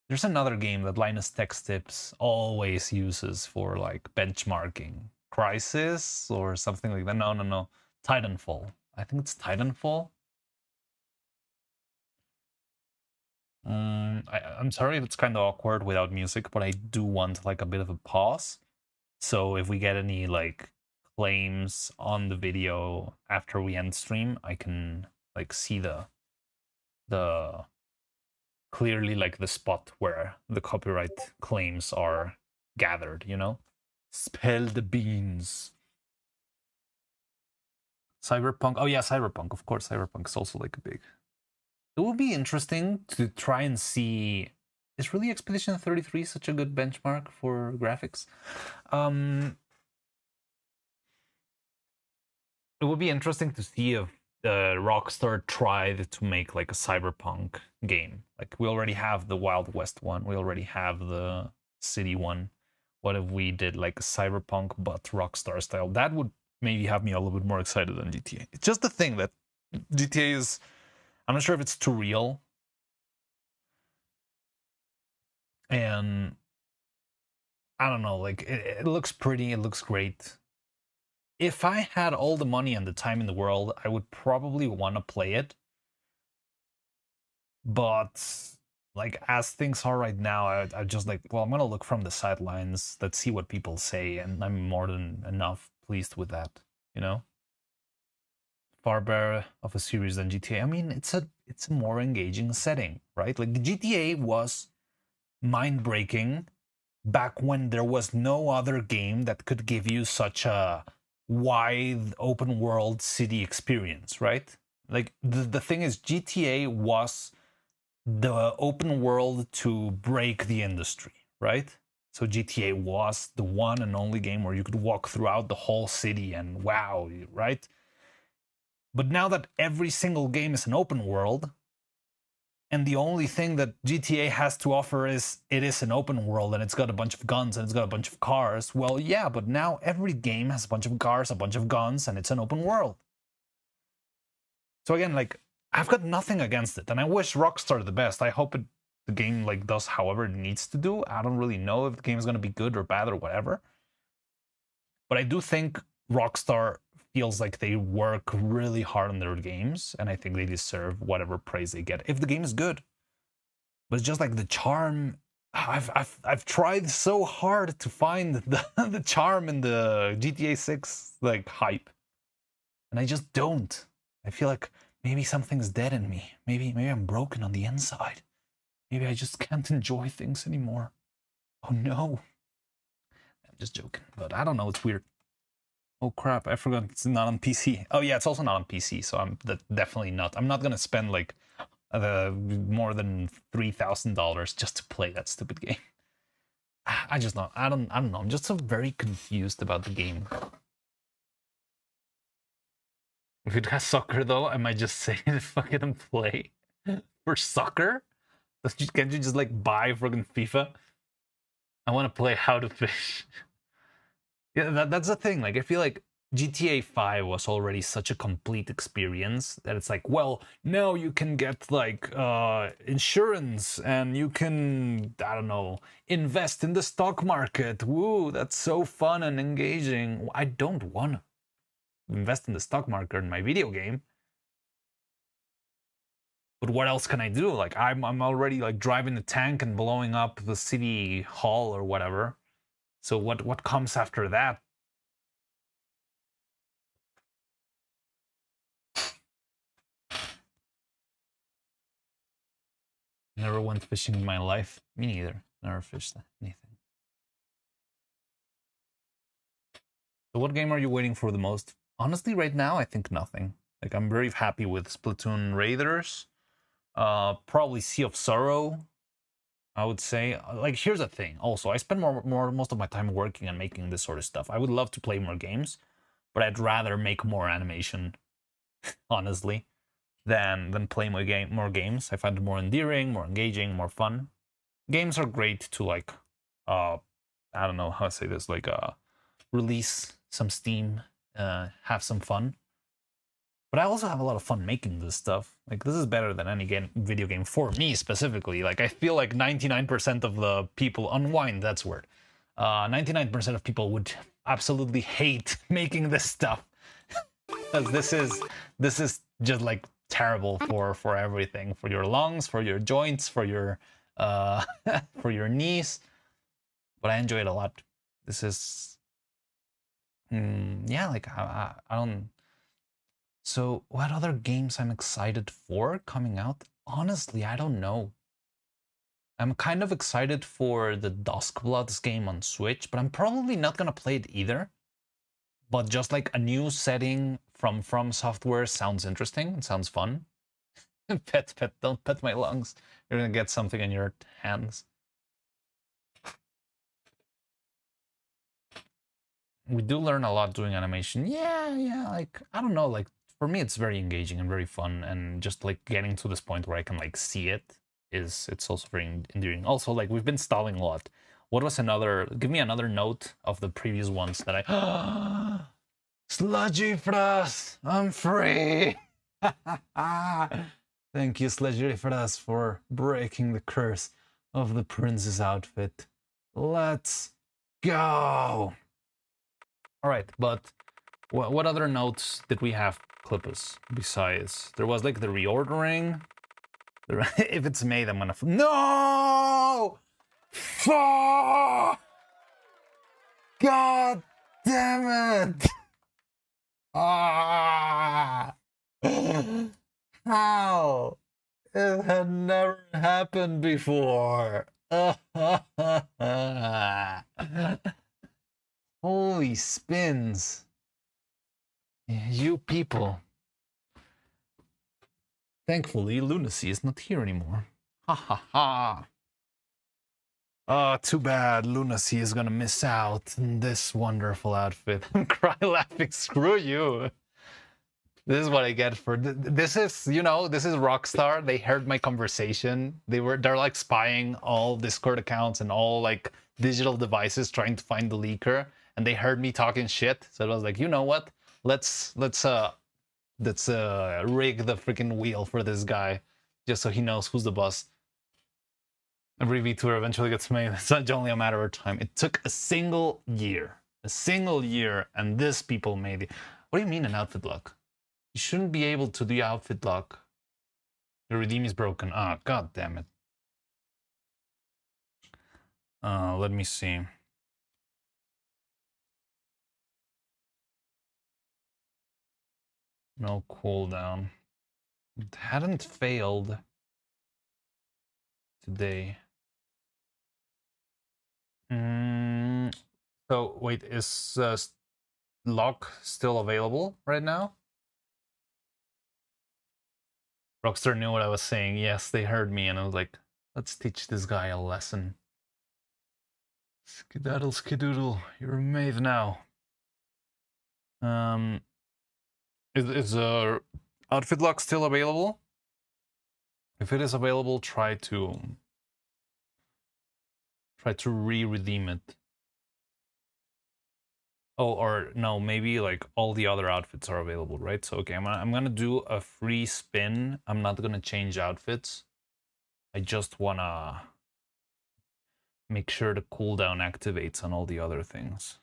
Speaker 1: There's another game that Linus Tech Tips always uses for like benchmarking. Crisis or something like that. No. Titanfall. I think it's Titanfall. I'm sorry if it's kind of awkward without music, but I do want like a bit of a pause. So if we get any like claims on the video after we end stream, I can like see the clearly like the spot where the copyright claims are gathered, you know? Spill the beans. Cyberpunk. Oh yeah, Cyberpunk. Of course, Cyberpunk is also like a big. It would be interesting to try and see. Is really Expedition 33 such a good benchmark for graphics? It would be interesting to see if Rockstar tried to make like a Cyberpunk game. Like we already have the Wild West one. We already have the City one. What if we did like a Cyberpunk but Rockstar style? That would maybe have me a little bit more excited than GTA. It's just the thing that GTA is, I'm not sure if it's too real. And I don't know, like it looks pretty, it looks great. If I had all the money and the time in the world, I would probably want to play it. But like as things are right now, I just like, well, I'm gonna look from the sidelines, let's see what people say, and I'm more than enough pleased with that, you know? Far better of a series than GTA. I mean, it's a more engaging setting, right? Like GTA was mind-breaking back when there was no other game that could give you such a wide open world city experience, right? Like the thing is, GTA was the open world to break the industry, right? So GTA was the one and only game where you could walk throughout the whole city and wow, right? But now that every single game is an open world, and the only thing that GTA has to offer is it is an open world and it's got a bunch of guns and it's got a bunch of cars. Well, yeah, but now every game has a bunch of cars, a bunch of guns, and it's an open world. So again, like, I've got nothing against it, and I wish Rockstar the best. I hope the game like does however it needs to do. I don't really know if the game is going to be good or bad or whatever. But I do think Rockstar feels like they work really hard on their games, and I think they deserve whatever praise they get if the game is good. But it's just like the charm. I've tried so hard to find the charm in the GTA 6 like hype, and I just don't. I feel like maybe something's dead in me. Maybe I'm broken on the inside. Maybe I just can't enjoy things anymore. Oh no. I'm just joking, but I don't know. It's weird. Oh crap, I forgot it's not on PC. Oh yeah, it's also not on PC, so I'm definitely not. I'm not gonna spend like more than $3,000 just to play that stupid game. I just not. I don't know. I'm just so very confused about the game. If it has soccer though, I might just say fuck it and play for soccer. Can't you just like buy fucking FIFA? I want to play How to Fish. Yeah, that's the thing. Like, I feel like GTA 5 was already such a complete experience that it's like, well, now you can get like insurance and you can, I don't know, invest in the stock market. Woo, that's so fun and engaging. I don't want to invest in the stock market in my video game. But what else can I do? Like, I'm already like driving the tank and blowing up the city hall or whatever. So what comes after that? Never went fishing in my life. Me neither. Never fished anything. So what game are you waiting for the most? Honestly, right now, I think nothing. Like, I'm very happy with Splatoon Raiders. Probably Sea of Sorrow, I would say. Like, here's the thing. Also, I spend most of my time working and making this sort of stuff. I would love to play more games, but I'd rather make more animation, honestly, than play more games. I find it more endearing, more engaging, more fun. Games are great to like, I don't know how to say this, like release some steam, have some fun. But I also have a lot of fun making this stuff. Like, this is better than any video game for me specifically. Like, I feel like 99% of the people unwind. That's weird. 99% of people would absolutely hate making this stuff. Because this is just like terrible for everything, for your lungs, for your joints, for your for your knees. But I enjoy it a lot. This is yeah, like I don't. So what other games I'm excited for coming out? Honestly, I don't know. I'm kind of excited for the Duskbloods game on Switch, but I'm probably not gonna play it either. But just like a new setting from Software sounds interesting. It sounds fun. Pet, don't pet my lungs. You're gonna get something in your hands. We do learn a lot doing animation. Yeah, like, I don't know, like, for me it's very engaging and very fun, and just like getting to this point where I can like see it's also very endearing. Also, like, we've been stalling a lot. What was another, give me another note of the previous ones that I Sludgy Frost, I'm free. Thank you, Sludgy Frost, for breaking the curse of the prince's outfit. Let's go. All right, but what other notes did we have, Clippus? Besides, there was like the reordering. If it's made, I'm gonna no. Fuck! God damn it! Ah! How? It had never happened before. Holy spins. You people. Thankfully, Lunacy is not here anymore. Ha ha ha. Oh, too bad. Lunacy is gonna miss out on this wonderful outfit. Cry laughing, screw you. This is what I get for this is, you know, this is Rockstar. They heard my conversation. They're like spying all Discord accounts and all like digital devices trying to find the leaker, and they heard me talking shit. So I was like, you know what? Let's rig the freaking wheel for this guy just so he knows who's the boss. Every VTuber eventually gets made. It's not only a matter of time. It took a single year, and this people made it. What do you mean an outfit lock? You shouldn't be able to do outfit lock. The redeem is broken. Ah, god damn it. Let me see. No cooldown. It hadn't failed today. So wait, is lock still available right now? Rockstar knew what I was saying. Yes, they heard me, and I was like, let's teach this guy a lesson. Skedaddle, skedoodle, you're a maid now. Is outfit lock still available? If it is available, try to re-redeem it. Oh, or no, maybe like all the other outfits are available, right? So okay, I'm gonna do a free spin. I'm not gonna change outfits. I just wanna make sure the cooldown activates on all the other things.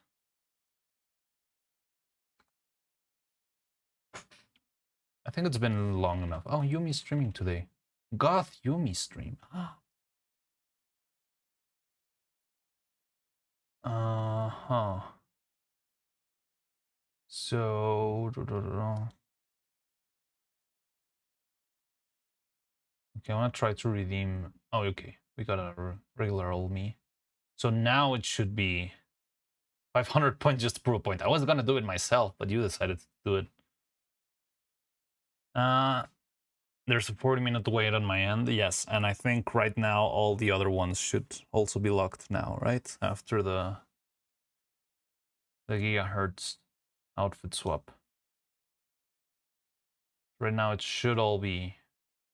Speaker 1: I think it's been long enough. Oh, Yumi's streaming today. Goth Yumi stream. Uh-huh. So okay, I want to try to redeem. Oh, okay. We got a regular old me. So now it should be 500 points just to prove a point. I was gonna do it myself, but you decided to do it. There's a 40-minute wait on my end. Yes, and I think right now all the other ones should also be locked now, right? After the gigahertz outfit swap. Right now it should all be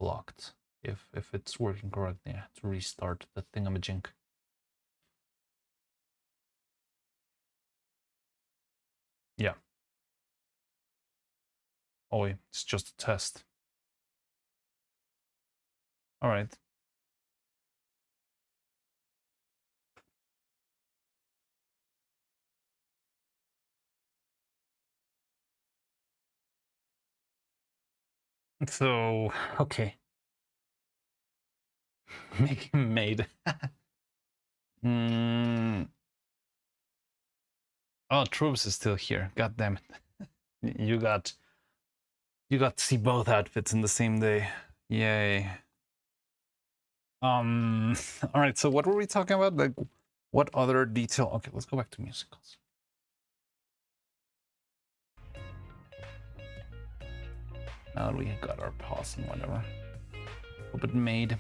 Speaker 1: locked if it's working correctly. I have to restart the thingamajink. Yeah. Oh, it's just a test. All right. So, okay. Make him made. Oh, Troops is still here. God damn it. You got to see both outfits in the same day. Yay. All right, so what were we talking about? Like, what other detail? Okay, let's go back to musicals. Now that we got our pause and whatever. Hope it made.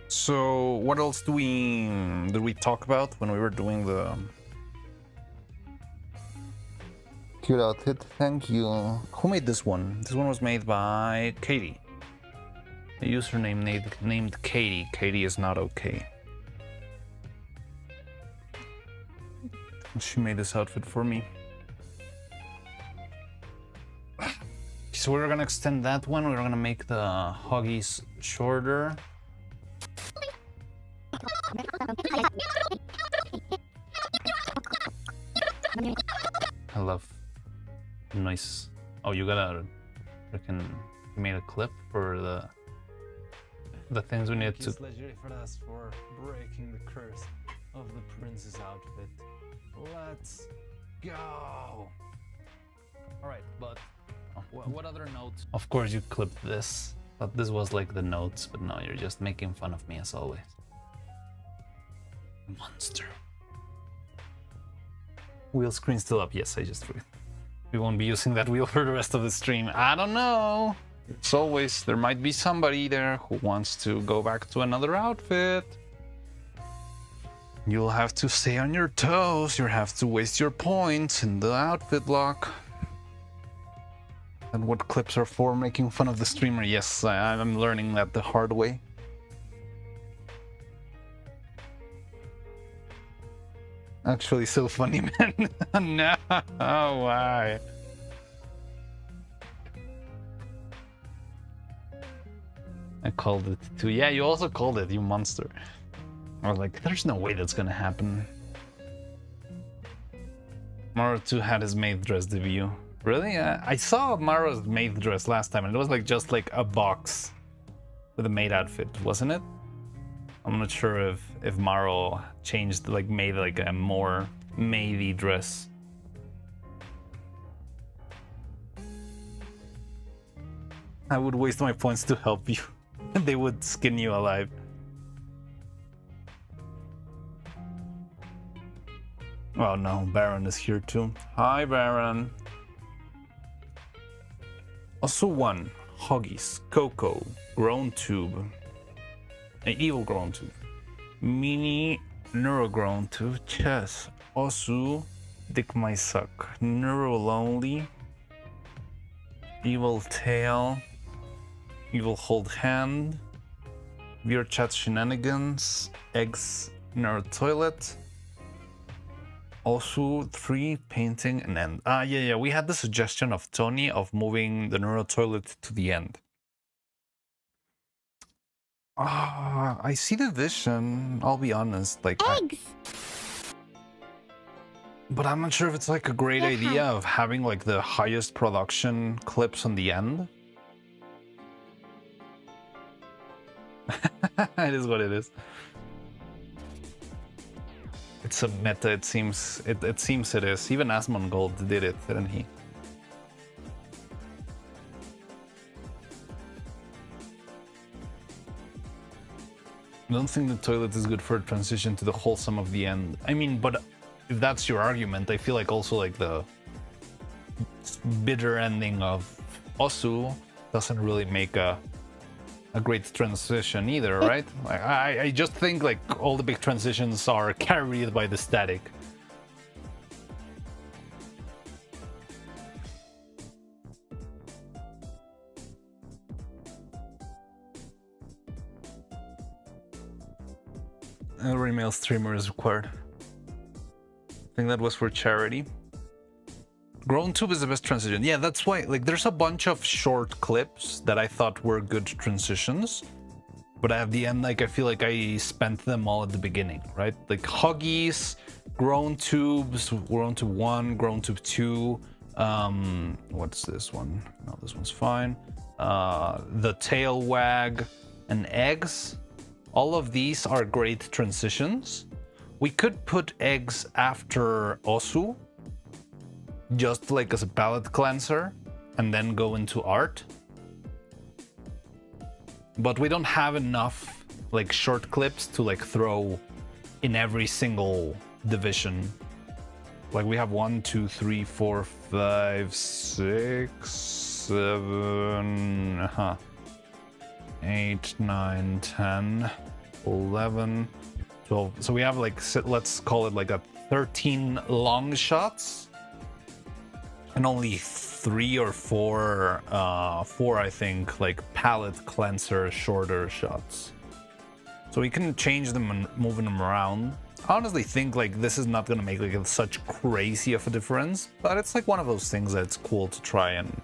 Speaker 1: So, what else did we talk about when we were doing the cute outfit? Thank you. Who made this one? This one was made by Katie. A username named Katie. Katie is not okay. She made this outfit for me. So we're gonna extend that one. We're gonna make the huggies shorter. I love nice. Oh, you gotta freaking made a clip for the things we need to.
Speaker 13: Legendary for us for breaking the curse of the prince's outfit. Let's go.
Speaker 1: All right, but what other notes? Of course, you clipped this. Thought this was like the notes, but no, you're just making fun of me as always. Monster. Wheel screen still up. Yes, I just forgot. We won't be using that wheel for the rest of the stream. I don't know. It's always, there might be somebody there who wants to go back to another outfit. You'll have to stay on your toes. You'll have to waste your points in the outfit lock. And what clips are for, making fun of the streamer. Yes, I'm learning that the hard way. Actually, so funny, man. No, why? I called it too. Yeah, you also called it, you monster. I was like, there's no way that's gonna happen. Maro 2 had his maid dress debut. Really? I saw Maro's maid dress last time, and it was like just like a box with a maid outfit, wasn't it? I'm not sure if Maro changed, like made like a more maidy dress. I would waste my points to help you. They would skin you alive. Oh no, Baron is here too. Hi, Baron. Also one, Huggies, Coco, Grown Tube, an Evil Grown Tube, Mini Neuro Grown Tube, Chess, Osu, Dick My Suck, Neuro Lonely, Evil Tail, Evil Hold Hand, Beer Chat Shenanigans, Eggs Neuro Toilet, also 3 painting and end. Yeah, we had the suggestion of Tony of moving the Neuro Toilet to the end. I see the vision, I'll be honest, like
Speaker 4: eggs.
Speaker 1: But I'm not sure if it's like a great idea of having like the highest production clips on the end. It is what it is. It's a meta, it seems. It seems it is. Even Asmongold did it, didn't he? I don't think the toilet is good for a transition to the wholesome of the end. I mean, but if that's your argument, I feel like also like the bitter ending of Osu doesn't really make a great transition either, right? Like, I just think like all the big transitions are carried by the static. Every male streamer is required. I think that was for charity. Grown tube is the best transition. Yeah, that's why, like, there's a bunch of short clips that I thought were good transitions, but at the end, like, I feel like I spent them all at the beginning, right? Like Huggies, grown tubes, grown tube 1, grown tube 2. What's this one? No, this one's fine. The tail wag and eggs. All of these are great transitions. We could put eggs after Osu, just like as a palette cleanser, and then go into art. But we don't have enough like short clips to like throw in every single division. Like we have 1, 2, 3, 4, 5, 6, 7, 8, 9, 10, 11, 12. So we have like, let's call it like a 13 long shots. And only 3 or 4, I think, like palette cleanser shorter shots. So we can change them and moving them around. I honestly think like this is not gonna make like such crazy of a difference, but it's like one of those things that's cool to try and.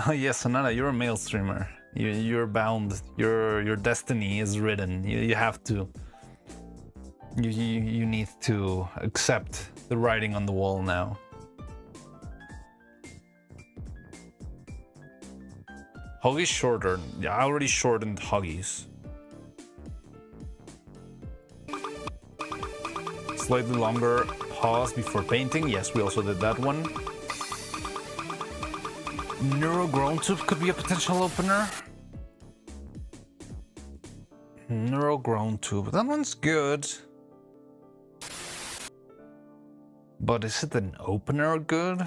Speaker 1: Oh yes, Anana, you're a male streamer. You're bound. Your destiny is written. You have to. You need to accept the writing on the wall now. Huggies shorter. Yeah, I already shortened Huggies. Slightly longer pause before painting. Yes, we also did that one. Neuro grown tube could be a potential opener. Neuro grown tube. That one's good. But is it an opener good?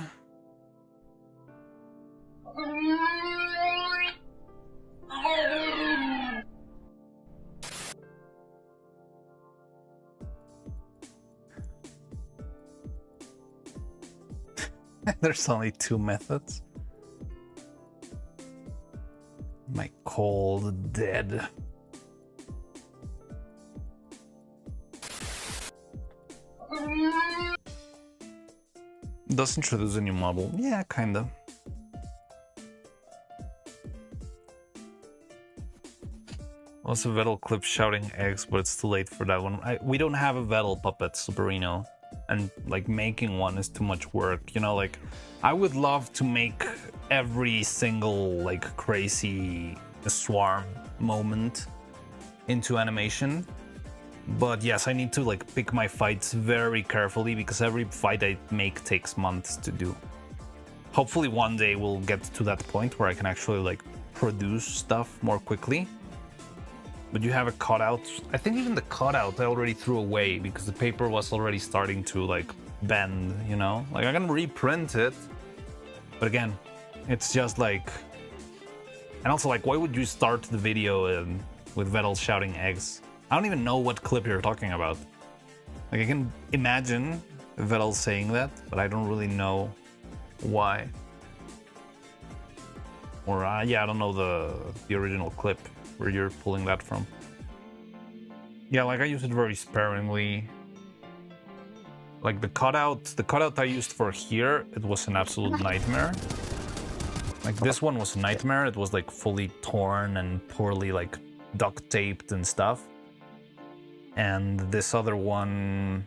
Speaker 1: There's only 2 methods. My cold dead. Does introduce a new model. Yeah, kinda. Also, Vettel clip shouting eggs, but it's too late for that one. We don't have a Vettel puppet, Superino. And like making one is too much work, you know, like I would love to make every single like crazy swarm moment into animation, but yes, I need to like pick my fights very carefully because every fight I make takes months to do. Hopefully one day we'll get to that point where I can actually like produce stuff more quickly. But you have a cutout. I think even the cutout I already threw away because the paper was already starting to like bend, you know? Like I can reprint it, but again, it's just like... And also like, why would you start the video with Vettel shouting eggs? I don't even know what clip you're talking about. Like I can imagine Vettel saying that, but I don't really know why. Or yeah, I don't know the original clip where you're pulling that from. Yeah, like I use it very sparingly. Like the cutout I used for here, it was an absolute nightmare. Like this one was a nightmare. It was like fully torn and poorly like duct taped and stuff. And this other one,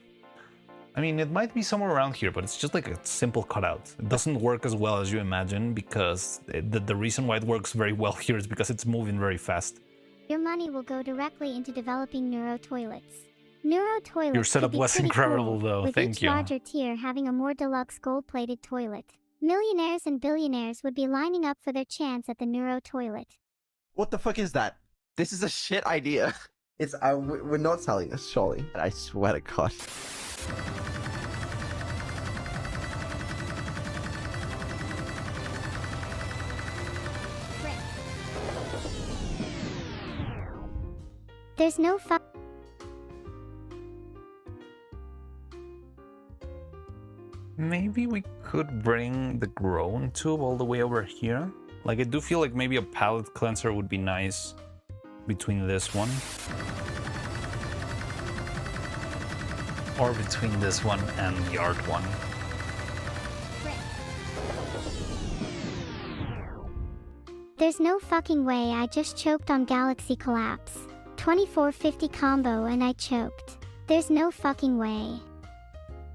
Speaker 1: I mean, it might be somewhere around here, but it's just like a simple cutout. It doesn't work as well as you imagine because the reason why it works very well here is because it's moving very fast.
Speaker 4: Your money will go directly into developing neuro toilets. Neuro toilets.
Speaker 1: Your setup was incredible, though.
Speaker 4: With
Speaker 1: Thank
Speaker 4: each
Speaker 1: you.
Speaker 4: larger tier having a more deluxe gold-plated toilet. Millionaires and billionaires would be lining up for their chance at the neuro toilet.
Speaker 5: What the fuck is that? This is a shit idea. It's we're not selling this, surely. I swear to God.
Speaker 4: There's no fun.
Speaker 1: Maybe we could bring the grown tube all the way over here. Like, I do feel like maybe a palette cleanser would be nice between this one. Or between this one and the art one.
Speaker 4: There's no fucking way I just choked on Galaxy Collapse. 2450 combo and I choked. There's no fucking way.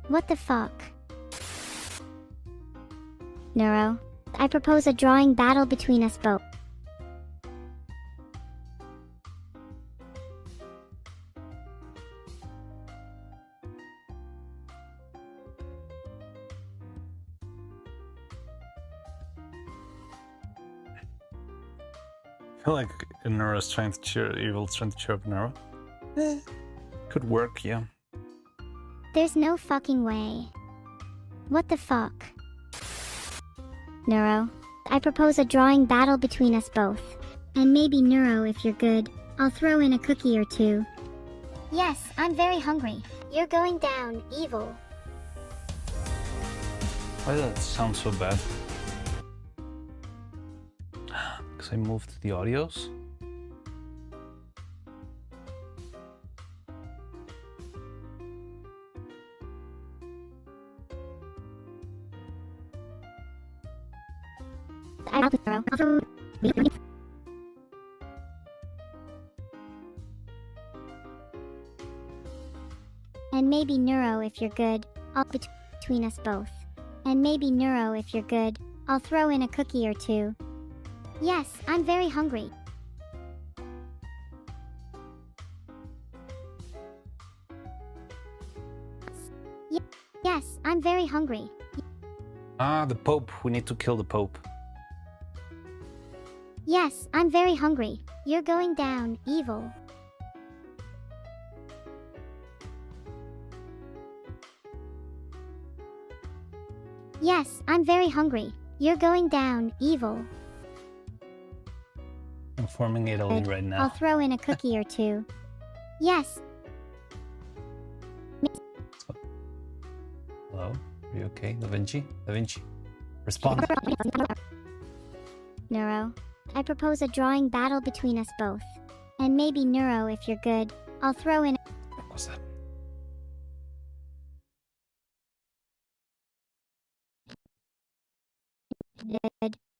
Speaker 4: What the fuck? Neuro, I propose a drawing battle between us both.
Speaker 1: I feel like Neuro's trying to cheer, Evil's trying to cheer up Neuro. Could work, yeah.
Speaker 4: There's no fucking way. What the fuck? Neuro, I propose a drawing battle between us both. And maybe Neuro, if you're good, I'll throw in a cookie or two. Yes, I'm very hungry. You're going down, Evil.
Speaker 1: Why does that sound so bad? Because I moved the audios?
Speaker 4: And maybe Neuro, if you're good, I'll between us both. And maybe Neuro, if you're good, I'll throw in a cookie or two. Yes, I'm very hungry. Yes, I'm very hungry.
Speaker 1: Ah, the Pope. We need to kill the Pope.
Speaker 4: Yes, I'm very hungry. You're going down, Evil. Yes, I'm very hungry. You're going down, Evil.
Speaker 1: I'm forming Italy right now.
Speaker 4: I'll throw in a cookie or two. Yes.
Speaker 1: Hello? Are you okay? Da Vinci? Da Vinci? Respond.
Speaker 4: Neuro, I propose a drawing battle between us both. And maybe Neuro, if you're good, I'll throw in.
Speaker 1: What was that?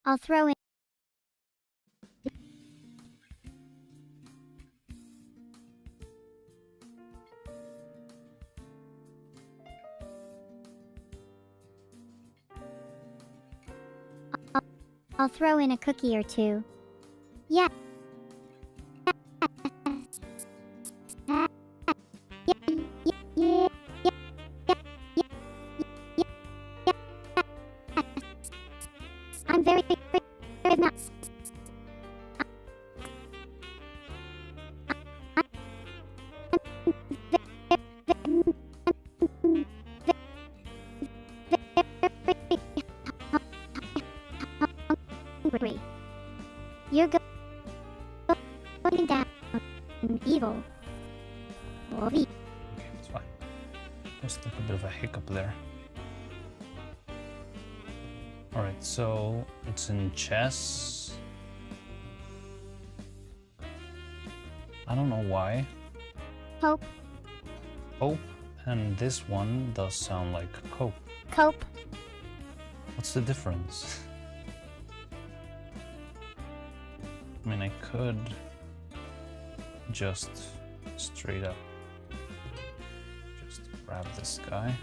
Speaker 4: I'll throw in. I'll throw in a cookie or two. Yeah. I'm very nuts. You're going down, Evil.
Speaker 1: Okay, it's fine. Just like a bit of a hiccup there. Alright, so it's in chess. I don't know why.
Speaker 4: Pope.
Speaker 1: Pope, and this one does sound like cope.
Speaker 4: Cope.
Speaker 1: What's the difference? I mean, I could just straight up just grab this guy.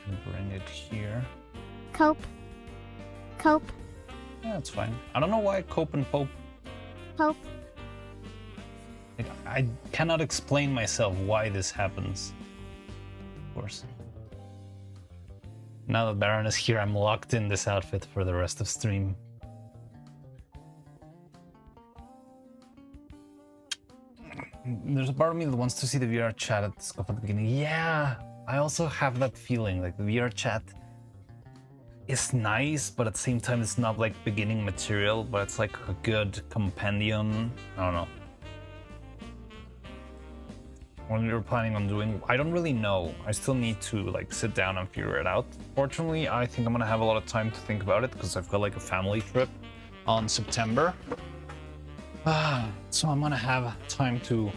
Speaker 1: And bring it here.
Speaker 4: Cope. Cope.
Speaker 1: Yeah, that's fine. I don't know why cope and pope.
Speaker 4: Pope.
Speaker 1: Like, I cannot explain myself why this happens. Of course. Now that Baron is here, I'm locked in this outfit for the rest of stream. There's a part of me that wants to see the VR chat at the beginning. Yeah, I also have that feeling. Like, the VR chat is nice, but at the same time, it's not like beginning material, but it's like a good compendium. I don't know. what you're planning on doing, I don't really know. I still need to like sit down and figure it out. Fortunately, I think I'm gonna have a lot of time to think about it because I've got like a family trip on September. So I'm gonna have time to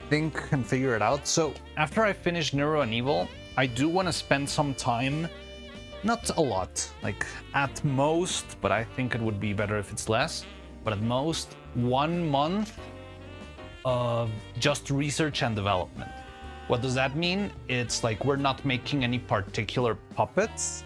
Speaker 1: think and figure it out. So after I finish Neuro and Evil, I do want to spend some time, not a lot, like at most, but I think it would be better if it's less, but at most 1 month of just research and development. What does that mean? It's like we're not making any particular puppets,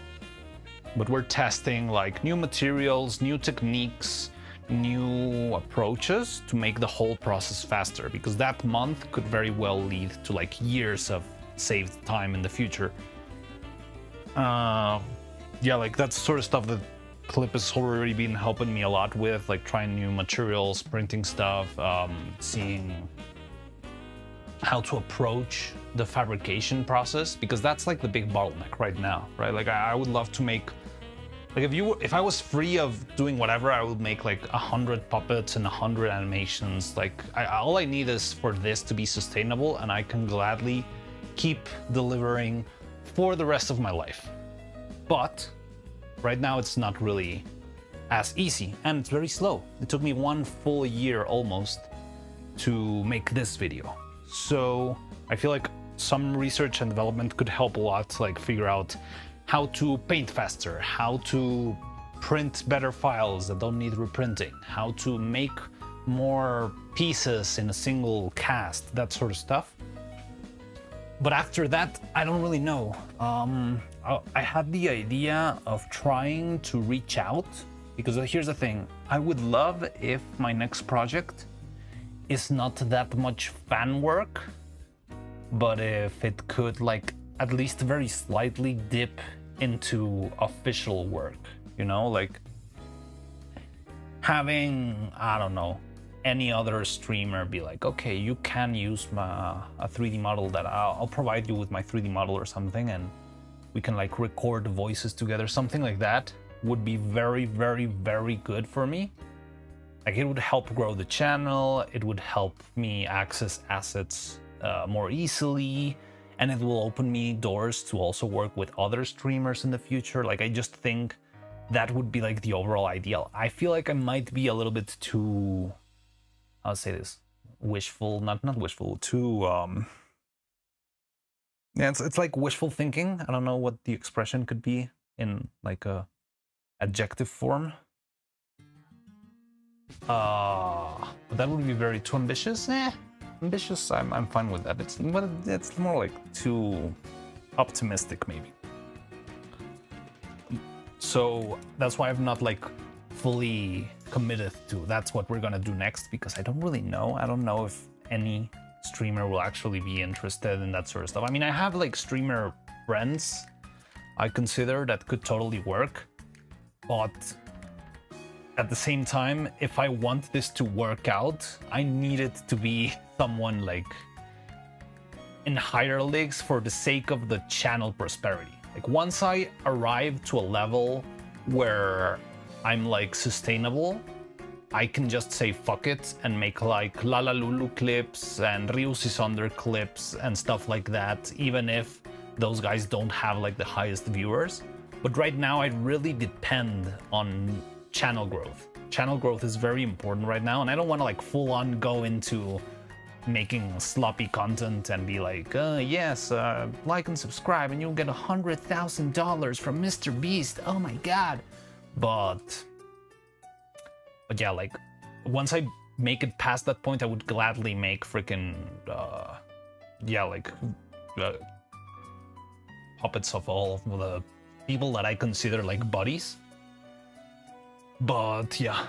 Speaker 1: but we're testing like new materials, new techniques, new approaches to make the whole process faster, because that month could very well lead to like years of saved time in the future. Yeah, like that's sort of stuff that Clip has already been helping me a lot with, like trying new materials, printing stuff, seeing how to approach the fabrication process, because that's like the big bottleneck right now, right? Like I would love to make, like if I was free of doing whatever, I would make like 100 puppets and 100 animations. Like all I need is for this to be sustainable, and I can gladly keep delivering for the rest of my life. But right now it's not really as easy, and it's very slow. It took me 1 full year almost to make this video. So I feel like some research and development could help a lot to like figure out how to paint faster, how to print better files that don't need reprinting, how to make more pieces in a single cast, that sort of stuff. But after that, I don't really know. I had the idea of trying to reach out, because here's the thing. I would love if my next project is not that much fan work, but if it could like at least very slightly dip into official work, you know, like having, I don't know, any other streamer be like, okay, you can use a 3D model that I'll provide you with my 3D model or something, and we can like record voices together. Something like that would be very, very, very good for me. Like it would help grow the channel, it would help me access assets more easily, and it will open me doors to also work with other streamers in the future. Like I just think that would be like the overall ideal. I feel like I might be a little bit too, I'll say this, wishful, not wishful, too, yeah, it's like wishful thinking. I don't know what the expression could be in like a adjective form. But that would be very too ambitious. Ambitious, I'm fine with that. It's more like too optimistic maybe. So that's why I've not like fully committed to that's what we're gonna do next, because I don't really know. I don't know if any streamer will actually be interested in that sort of stuff. I mean, I have like streamer friends I consider that could totally work, but at the same time, if I want this to work out, I need it to be someone like in higher leagues for the sake of the channel prosperity. Like once I arrive to a level where I'm like sustainable, I can just say fuck it and make like Lala Lulu clips and Ryusisunder clips and stuff like that, even if those guys don't have like the highest viewers. But right now I really depend on channel growth. Channel growth is very important right now, and I don't want to like full on go into making sloppy content and be like, yes, like and subscribe and you'll get $100,000 from Mr. Beast. Oh my god. But yeah, like once I make it past that point, I would gladly make freaking puppets of all of the people that I consider like buddies. But yeah,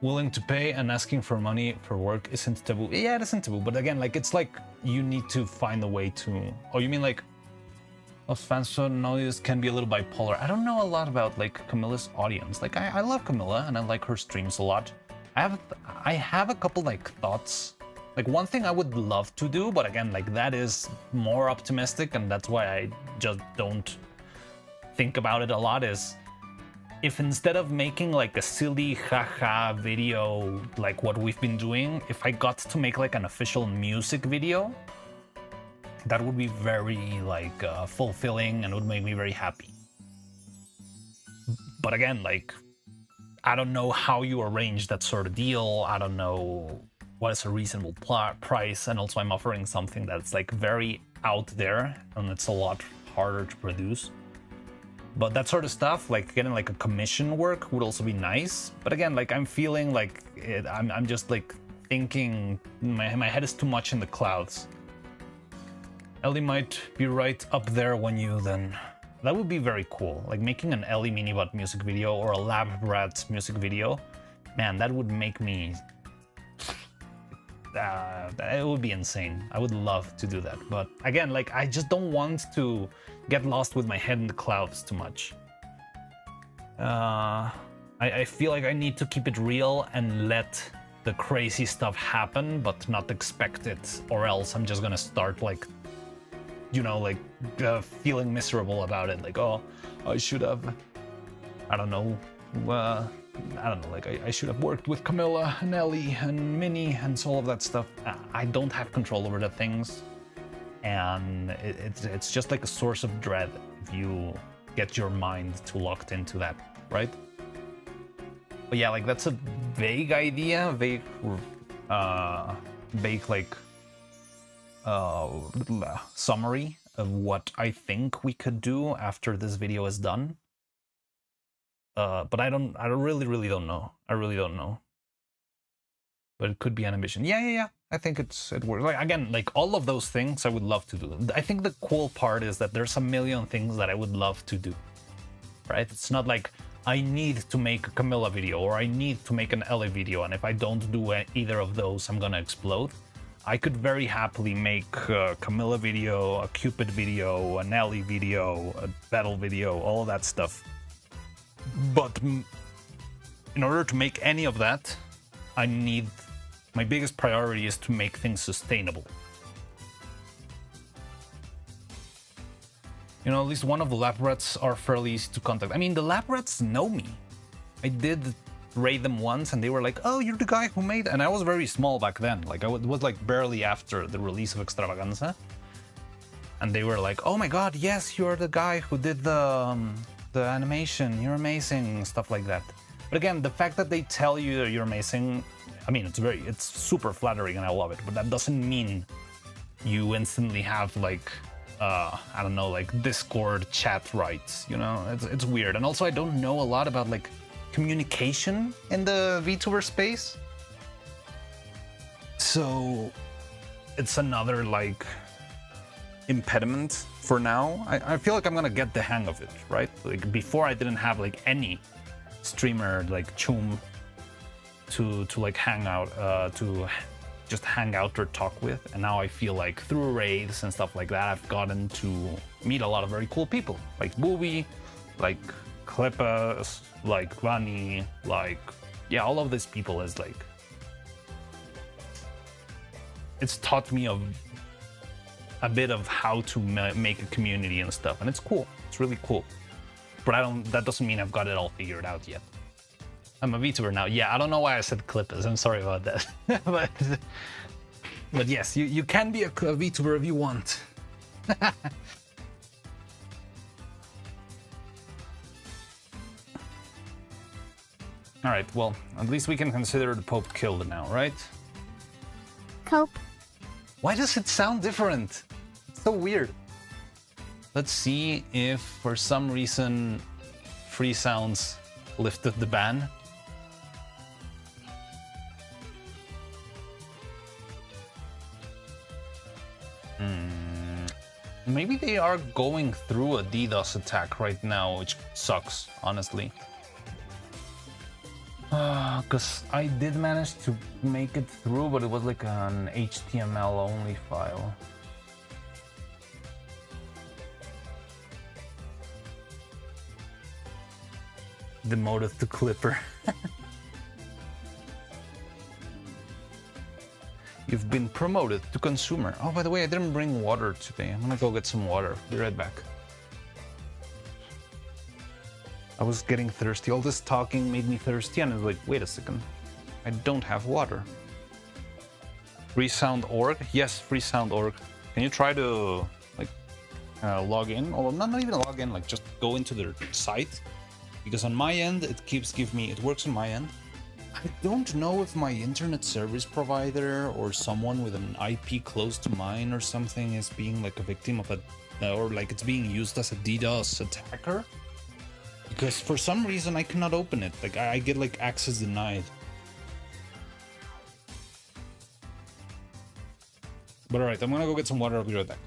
Speaker 1: willing to pay and asking for money for work isn't taboo. Yeah, it isn't taboo, but again, like it's like you need to find a way to. Oh, you mean like us fans and audience can be a little bipolar? I don't know a lot about like Camilla's audience. Like I love Camilla and I like her streams a lot. I have a couple like thoughts. Like one thing I would love to do, but again, like that is more optimistic, and that's why I just don't think about it a lot, is if instead of making like a silly haha video like what we've been doing, if I got to make like an official music video, that would be very like fulfilling and would make me very happy. But again, like, I don't know how you arrange that sort of deal. I don't know what is a reasonable price, and also I'm offering something that's like very out there and it's a lot harder to produce. But that sort of stuff, like getting like a commission work would also be nice. But again, like I'm feeling like I'm just like thinking, my head is too much in the clouds. Ellie might be right up there when you then... That would be very cool. Like making an Ellie Minibot music video or a Lab Rats music video. Man, that would make me... it would be insane. I would love to do that. But again, like I just don't want to get lost with my head in the clouds too much. I feel like I need to keep it real and let the crazy stuff happen, but not expect it, or else I'm just gonna start like, you know, like feeling miserable about it. Like, oh, I should have, I don't know, like I should have worked with Camilla and Ellie and Minnie and so all of that stuff. I don't have control over the things, and it's just like a source of dread if you get your mind too locked into that, right? But yeah, like that's a vague idea, vague like summary of what I think we could do after this video is done. But I really don't know. I really don't know. But it could be an ambition. Yeah. I think it works. Like again, like all of those things I would love to do. I think the cool part is that there's a million things that I would love to do. Right? It's not like I need to make a Camilla video or I need to make an Ellie video, and if I don't do either of those, I'm gonna explode. I could very happily make a Camilla video, a Cupid video, an Ellie video, a battle video, all of that stuff. But in order to make any of that, my biggest priority is to make things sustainable. You know, at least one of the lab rats are fairly easy to contact. I mean, the lab rats know me. I did raid them once and they were like, oh, you're the guy who made... And I was very small back then. Like, it was like barely after the release of Extravaganza. And they were like, oh my god, yes, you're the guy who did the animation. You're amazing, stuff like that. But again, the fact that they tell you that you're amazing, I mean, it's super flattering and I love it. But that doesn't mean you instantly have like... I don't know, like Discord chat rights, you know, it's weird. And also I don't know a lot about like communication in the VTuber space. So it's another like impediment for now. I feel like I'm gonna get the hang of it, right? Like before I didn't have like any streamer like Chum to like hang out, to just hang out or talk with, and now I feel like through raids and stuff like that I've gotten to meet a lot of very cool people, like Booby, like Klippas, like Vani, like yeah, all of these people is like, it's taught me a bit of how to make a community and stuff, and it's cool. It's really cool. But that doesn't mean I've got it all figured out yet. I'm a VTuber now. Yeah, I don't know why I said Klippas. I'm sorry about that. but yes, you can be a VTuber if you want. Alright, well, at least we can consider the Pope killed now, right?
Speaker 4: Cope.
Speaker 1: Why does it sound different? It's so weird. Let's see if for some reason Free Sounds lifted the ban. Maybe they are going through a DDoS attack right now, which sucks, honestly. Because I did manage to make it through, but it was like an HTML only file. Demoted to Clipper. You've been promoted to consumer. Oh, by the way, I didn't bring water today. I'm gonna go get some water. Be right back. I was getting thirsty. All this talking made me thirsty, and I was like, wait a second. I don't have water. Freesound.org? Yes, Freesound.org. Can you try to like log in? Or not even log in, like just go into their site. Because on my end, it keeps giving me, it works on my end. I don't know if my internet service provider or someone with an IP close to mine or something is being like a victim of a, or like it's being used as a DDoS attacker. Because for some reason I cannot open it. Like I get like access denied. But alright, I'm gonna go get some water. I'll be right back.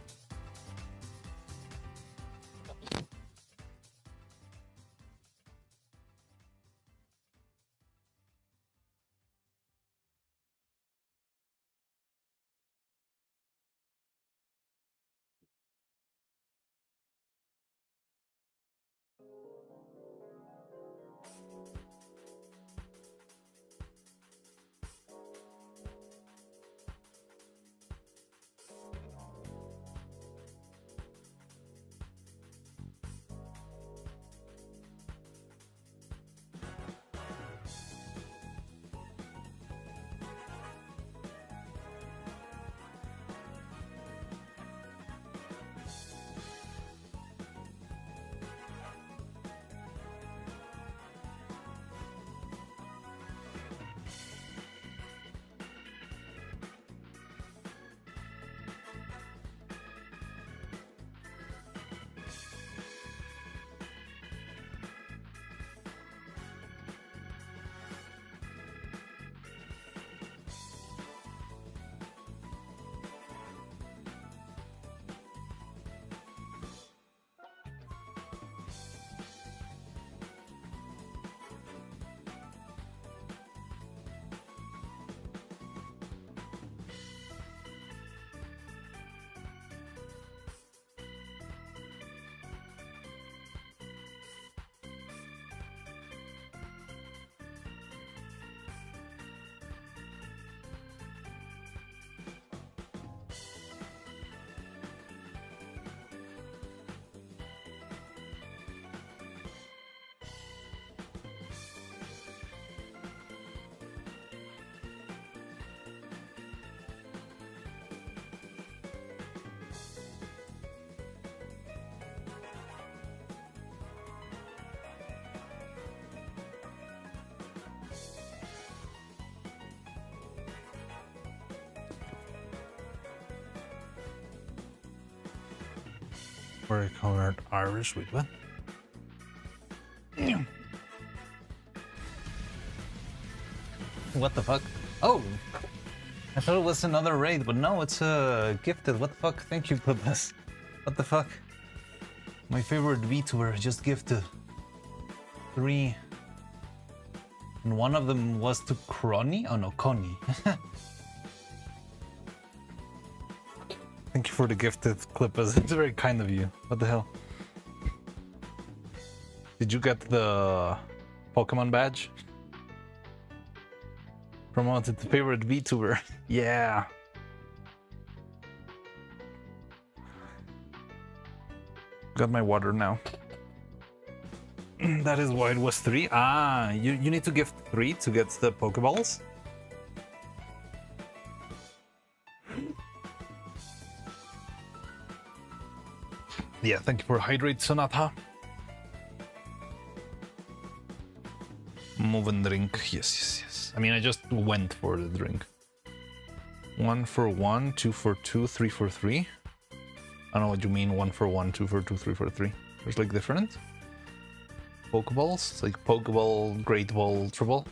Speaker 1: Where I colored Irish with what? What the fuck? Oh! I thought it was another raid, but no, it's gifted. What the fuck? Thank you for this. What the fuck? My favorite VTuber just gifted 3. And one of them was to Crony? Oh no, Connie. Thank you for the gifted clippers. It's very kind of you. What the hell? Did you get the Pokemon badge? Promoted the favorite VTuber. Yeah. Got my water now. That is why it was 3. Ah, you need to gift 3 to get the Pokeballs? Yeah, thank you for hydrate, Sonata. Move and drink. Yes. I mean, I just went for the drink. 1 for 1, 2 for 2, 3 for 3. I don't know what you mean, 1 for 1, 2 for 2, 3 for 3. There's like different Pokeballs. It's like Pokeball, Great Ball, Triple.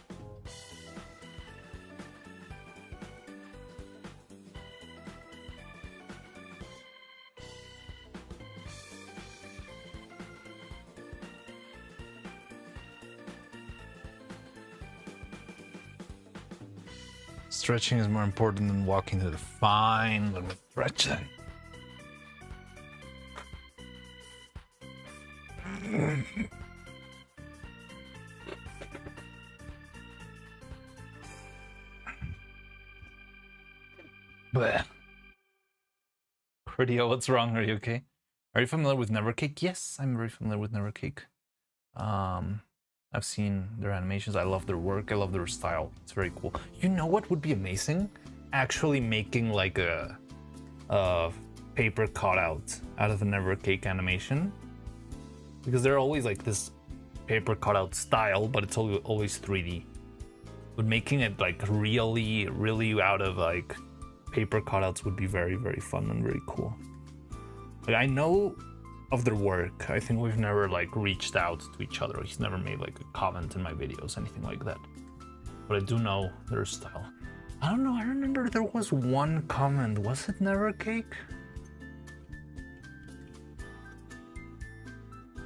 Speaker 1: Stretching is more important than walking to the fine limit. Stretching. Bleh. Pretty, what's wrong? Are you okay? Are you familiar with Nevercake? Yes, I'm very familiar with Nevercake. I've seen their animations. I love their work. I love their style. It's very cool. You know what would be amazing? Actually making like a paper cutout out of a Never Cake animation, because they're always like this paper cutout style, but it's always 3D. But making it like really out of like paper cutouts would be very, very fun and very cool. Like, I know of their work. I think we've never like reached out to each other. He's never made like a comment in my videos, anything like that. But I do know their style. I don't know, I remember there was one comment. Was it Never Cake?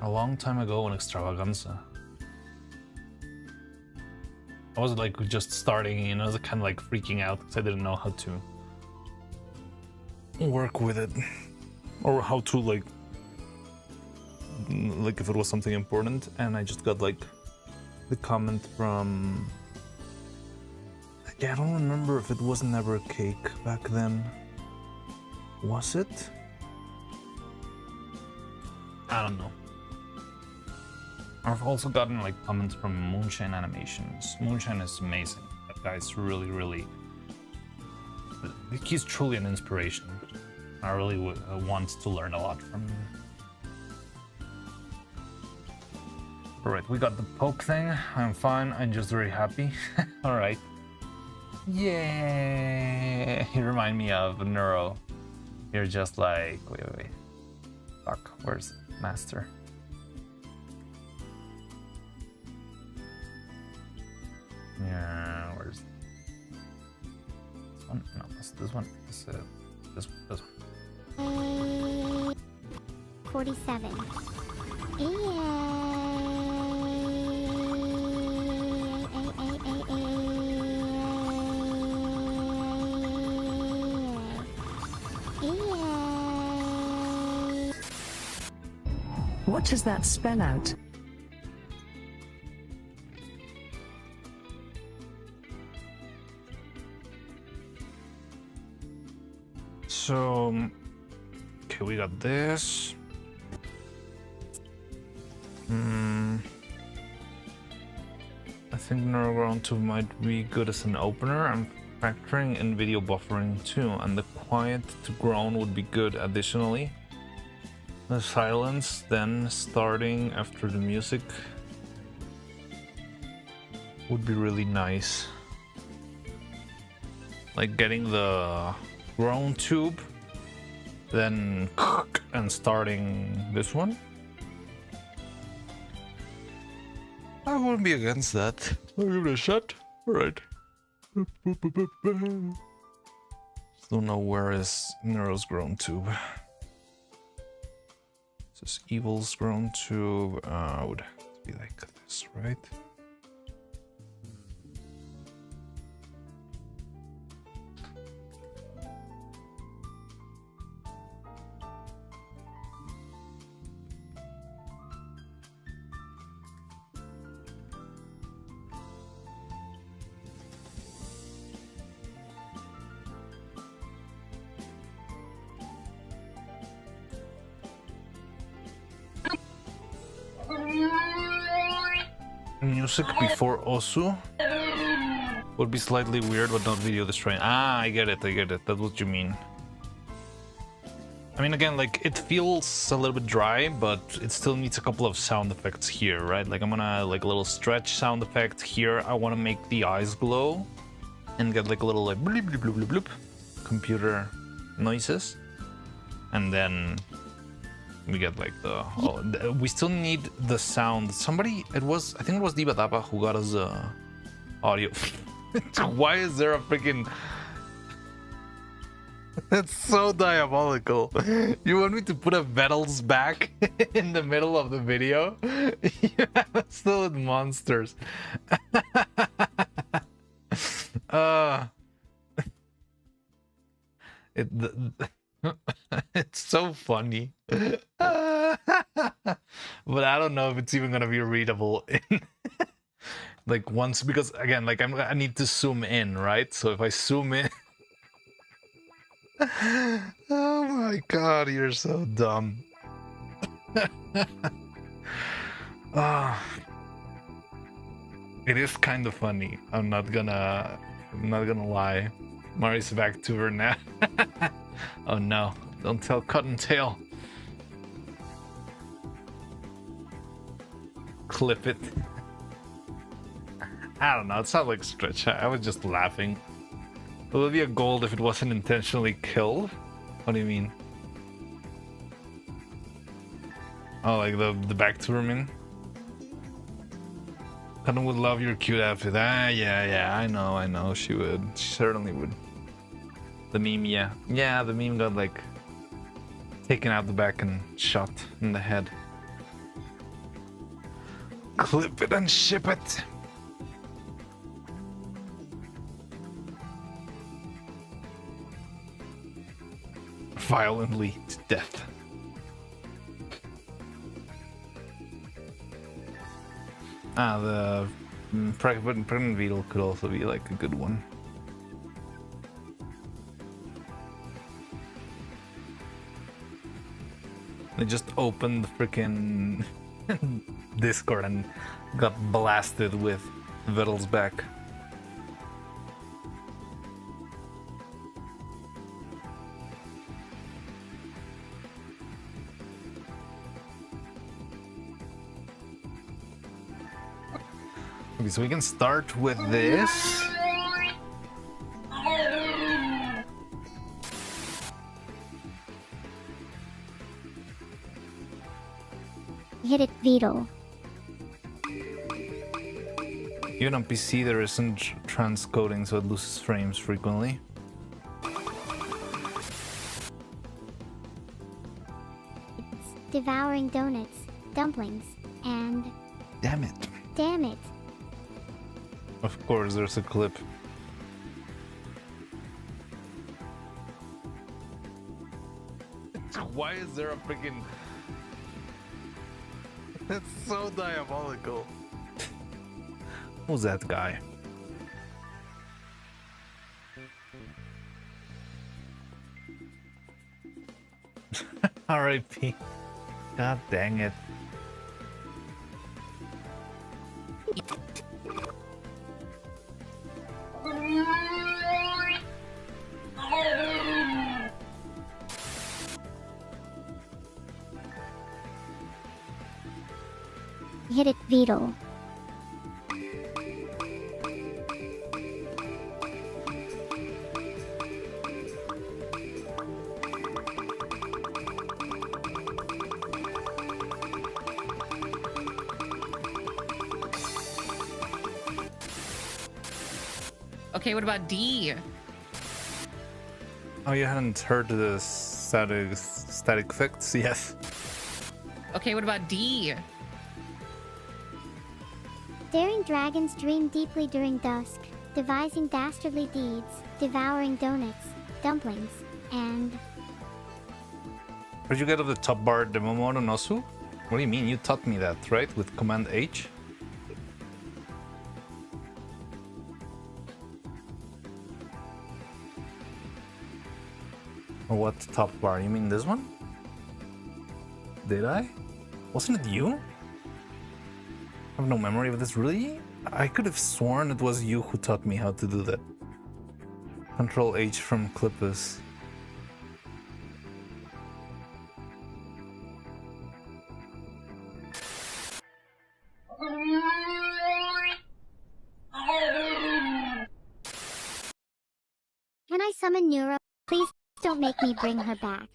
Speaker 1: A long time ago in Extravaganza. I was like just starting, and I was kind of like freaking out because I didn't know how to work with it, or how to like if it was something important. And I just got like the comment from, yeah, I don't remember if it was Never Cake back then. Was it? I don't know. I've also gotten like comments from Moonshine Animations. Moonshine is amazing. That guy's really, he's truly an inspiration. I really want to learn a lot from him. Alright, we got the poke thing. I'm fine. I'm just very happy. Alright. Yeah. You remind me of Neuro. You're just like, wait. Fuck, where's Master? Yeah, where's this one? No, this one. This one.
Speaker 4: 47.
Speaker 3: What does that spell out?
Speaker 1: So, okay, we got this. I think Neuroground 2 might be good as an opener. I'm factoring in video buffering too, and the quiet to groan would be good additionally. The silence then starting after the music would be really nice. Like getting the groan tube, then and starting this one. I wouldn't be against that. I'll give it a shot. Alright. Just don't know where is Neuro's groan tube. This is Evil's groan tube. Would have to be like this, right? Music before Osu would be slightly weird, but not video destroying. Ah, I get it. That's what you mean. I mean, again, like, it feels a little bit dry, but it still needs a couple of sound effects here, right? Like, I'm gonna, like, a little stretch sound effect here. I want to make the eyes glow and get, like, a little, like, bloop, bloop, bloop, bloop, bloop, computer noises. And then we get like the we still need the sound. Somebody, I think it was Diva Dapa who got us audio. Why is there a freaking that's so diabolical. You want me to put a Vettel's back in the middle of the video? Yeah, still with monsters. It's so funny. But I don't know if it's even gonna be readable in like once, because again, like I need to zoom in, right? So if I zoom in, oh my god, you're so dumb. Ah, it is kind of funny. I'm not gonna lie. Mari's back to her now. Oh no! Don't tell Cottontail. Clip it. I don't know. It sounds like stretch. I was just laughing. It would be a gold if it wasn't intentionally killed. What do you mean? Oh, like the back to her, mean? Cotton would love your cute outfit. Ah, yeah, I know, she would. She certainly would. The meme, yeah. Yeah, the meme got, like, taken out the back and shot in the head. Clip it and ship it! Violently to death. Ah, the pregnant beetle could also be like a good one. They just opened the freaking Discord and got blasted with Vittle's back. Okay, so we can start with this.
Speaker 4: Hit it, Beetle.
Speaker 1: Even on PC there isn't transcoding, so it loses frames frequently.
Speaker 4: It's devouring donuts, dumplings, and...
Speaker 1: Damn it.
Speaker 4: Damn it.
Speaker 1: Of course, there's a clip. Why is there a freaking... That's so diabolical. Who's that guy? R.I.P. God dang it.
Speaker 4: Hit it, Beetle.
Speaker 2: Okay, what about D?
Speaker 1: Oh, you hadn't heard the static effects? Yes.
Speaker 2: Okay, what about D?
Speaker 4: Daring dragons dream deeply during dusk, devising dastardly deeds, devouring donuts, dumplings, and...
Speaker 1: Where'd you get of the top bar Demomono Nosu? What do you mean? You taught me that, right? With Command H? Or what top bar? You mean this one? Did I? Wasn't it you? I have no memory of this, really? I could have sworn it was you who taught me how to do that. Control H from Clippus.
Speaker 4: Can I summon Neuro? Please don't make me bring her back.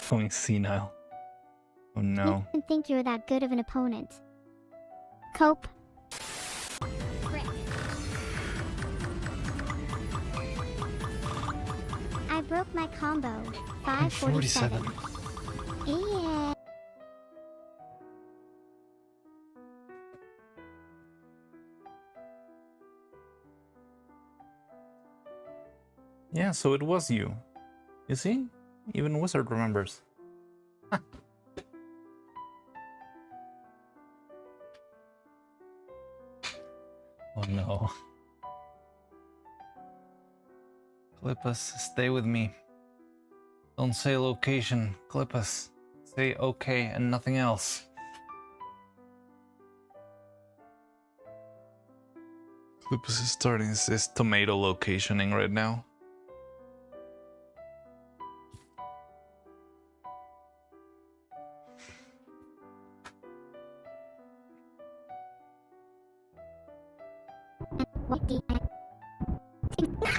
Speaker 1: Going senile. Oh no.
Speaker 4: You didn't think you're that good of an opponent. Cope. I broke my combo. 547. Yeah.
Speaker 1: Yeah, so it was you. You see? Even Wizard remembers. Oh no. Clippus, stay with me. Don't say location. Clippus, say okay and nothing else. Lupus is starting this tomato locationing right now.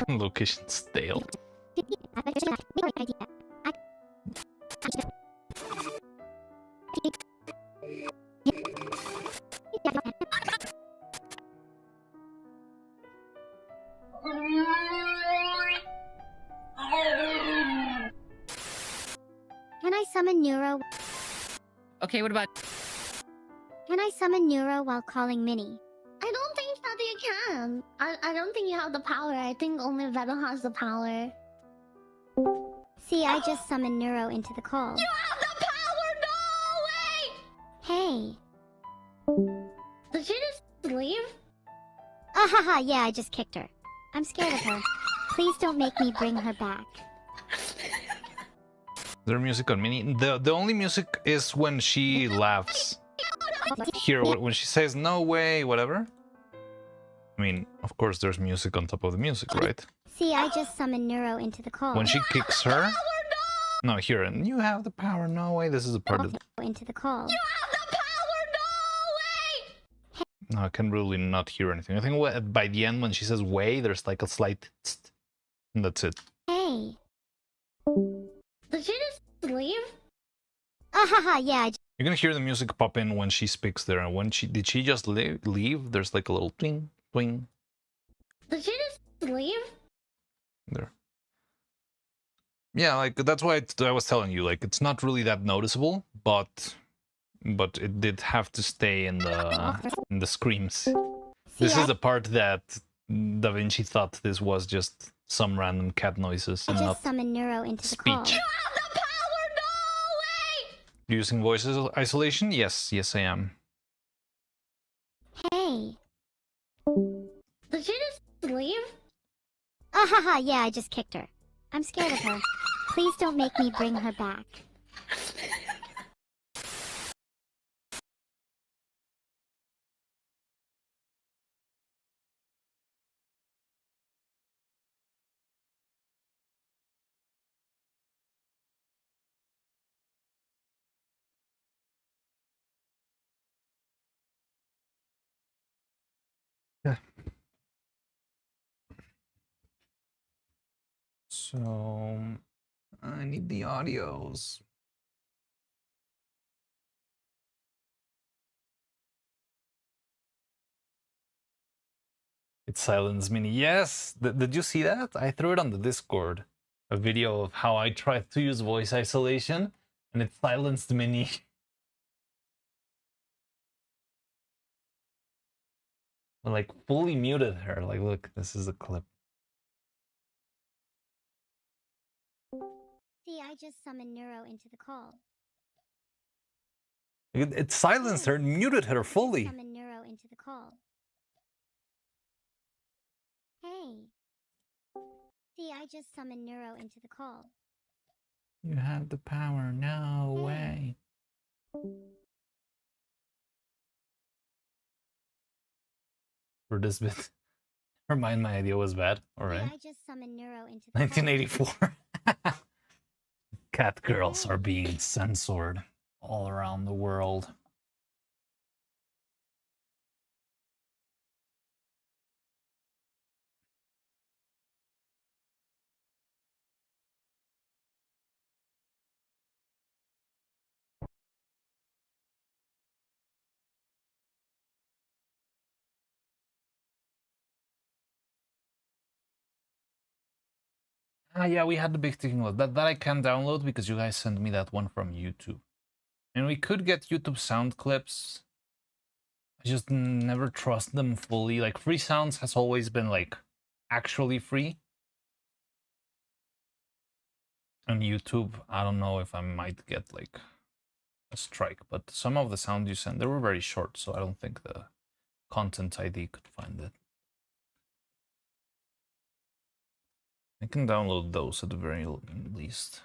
Speaker 1: Location stale.
Speaker 4: Can I summon Neuro?
Speaker 2: Okay, what about...
Speaker 4: Can I summon Neuro while calling Minnie?
Speaker 14: I don't think that you can. I don't think you have the power. I think only Veto has the power.
Speaker 4: See, I just summoned Neuro into the call.
Speaker 14: You have the power! No! Wait!
Speaker 4: Hey.
Speaker 14: Did she just leave?
Speaker 4: Ahaha, yeah, I just kicked her. I'm scared of her. Please don't make me bring her back.
Speaker 1: Is there music on Minnie? The only music is when she laughs. Here, when she says no way, whatever. I mean, of course, there's music on top of the music, right?
Speaker 4: See, I just summoned Neuro into the call.
Speaker 1: When she kicks her. No, here, and you have the power. No way. This is a part of.
Speaker 4: Into the call.
Speaker 14: You have the power! No! Wait!
Speaker 1: No, I can really not hear anything. I think by the end, when she says way, there's like a slight. Tst, and that's it.
Speaker 4: Hey.
Speaker 14: Did she just leave?
Speaker 4: Ahaha, yeah, I just...
Speaker 1: You're gonna hear the music pop in when she speaks there. And when did she just leave? There's like a little twing, twing.
Speaker 14: Did she just leave?
Speaker 1: There. Yeah, like that's why I was telling you, like it's not really that noticeable, but it did have to stay in the screams. This is the part that Da Vinci thought this was just some random cat noises and not
Speaker 4: summon Neuro into
Speaker 1: speech.
Speaker 4: the call.
Speaker 14: You have the power! No! Wait!
Speaker 1: Using voice isolation? Yes, I am.
Speaker 4: Hey.
Speaker 14: Did she just leave?
Speaker 4: Ahaha, yeah, I just kicked her. I'm scared of her. Please don't make me bring her back.
Speaker 1: Yeah. So I need the audios. It silenced Minnie. Yes! Did you see that? I threw it on the Discord. A video of how I tried to use voice isolation and it silenced Minnie. Like fully muted her. Like, look, this is a clip.
Speaker 4: See, I just summoned Neuro into the call.
Speaker 1: It silenced her and muted her fully.
Speaker 4: Summon Neuro into the call. Hey. See, I just summoned Neuro into the call.
Speaker 1: You have the power. No way. For this bit. Remind my idea was bad. Alright.
Speaker 4: See, I just summoned Neuro into the
Speaker 1: 1984. Cat girls are being censored all around the world. Ah, yeah, we had the big ticking list. That I can download because you guys sent me that one from YouTube. And we could get YouTube sound clips. I just never trust them fully. Like, free sounds has always been, like, actually free. On YouTube, I don't know if I might get, like, a strike. But some of the sounds you sent, they were very short, so I don't think the content ID could find it. I can download those at the very least.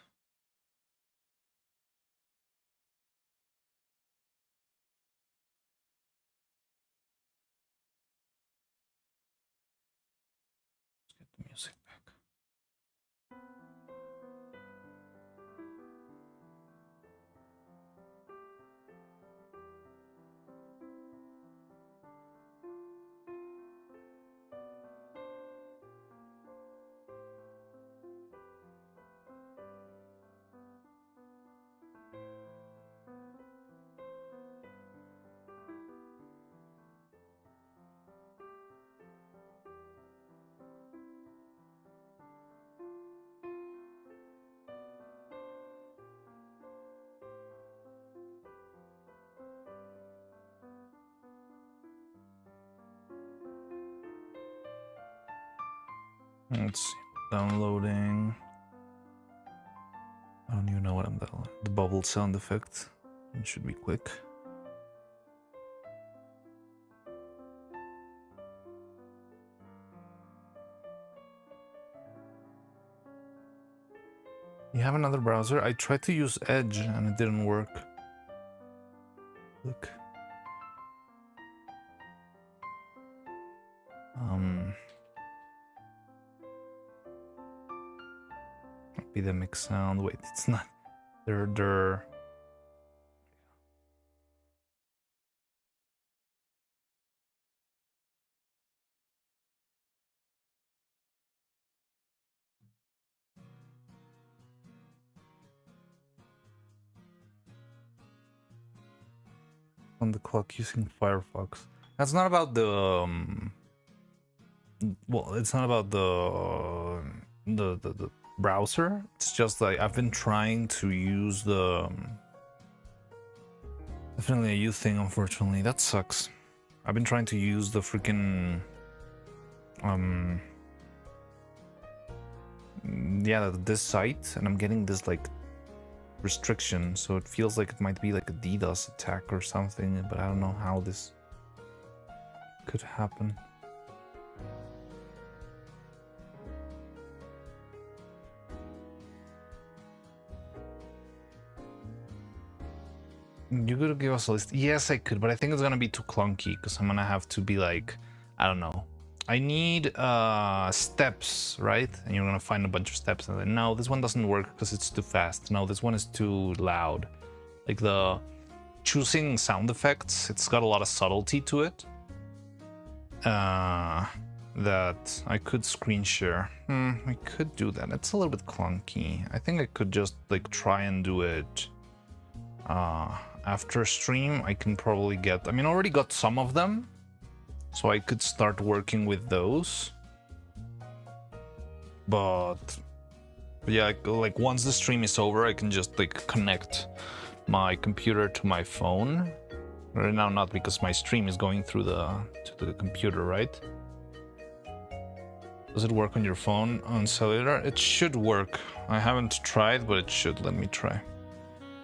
Speaker 1: Let's see. Downloading. I don't even know what I'm downloading. The bubble sound effect. It should be quick. You have another browser? I tried to use Edge and it didn't work. Look. Epidemic sound. Wait, it's not. They're. On the clock using Firefox. That's not about the well, it's not about the browser. It's just like I've been trying to use the definitely a youth thing, unfortunately. That sucks. I've been trying to use the freaking yeah, this site, and I'm getting this like restriction, so it feels like it might be like a DDoS attack or something, but I don't know how this could happen. You could give us a list. Yes, I could, but I think it's gonna be too clunky because I'm gonna have to be like, I don't know. I need steps, right? And you're gonna find a bunch of steps and then no, this one doesn't work because it's too fast. No, this one is too loud. Like the choosing sound effects, it's got a lot of subtlety to it. That I could screen share. I could do that. It's a little bit clunky. I think I could just like try and do it after stream. I can probably get, I mean, I already got some of them. So I could start working with those, but yeah, like once the stream is over, I can just like connect my computer to my phone. Right now, not because my stream is going through to the computer, right? Does it work on your phone on cellular? It should work. I haven't tried, but it should. Let me try.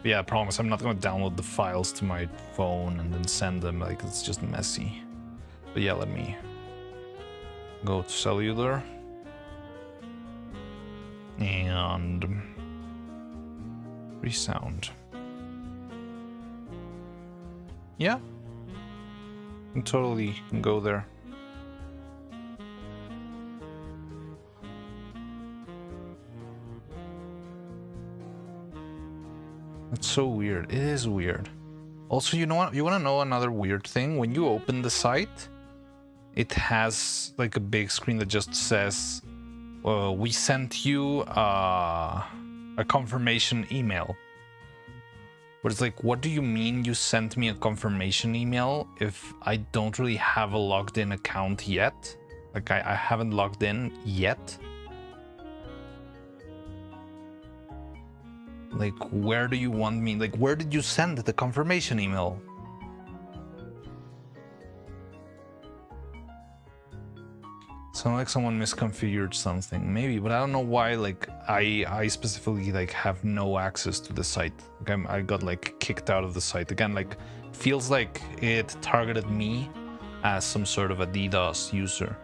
Speaker 1: But yeah, I promise I'm not gonna download the files to my phone and then send them. Like it's just messy. But yeah, let me go to cellular and resound. Yeah, I can totally go there. It's so weird. It is weird. Also, you know what? You want to know another weird thing? When you open the site, it has like a big screen that just says, we sent you a confirmation email. But it's like, what do you mean you sent me a confirmation email if I don't really have a logged in account yet? Like I haven't logged in yet. Like, where do you want me? Like, where did you send the confirmation email? Sounds like someone misconfigured something, maybe, but I don't know why. Like, I specifically like have no access to the site. Like, I got like kicked out of the site again. Like, feels like it targeted me as some sort of a DDoS user.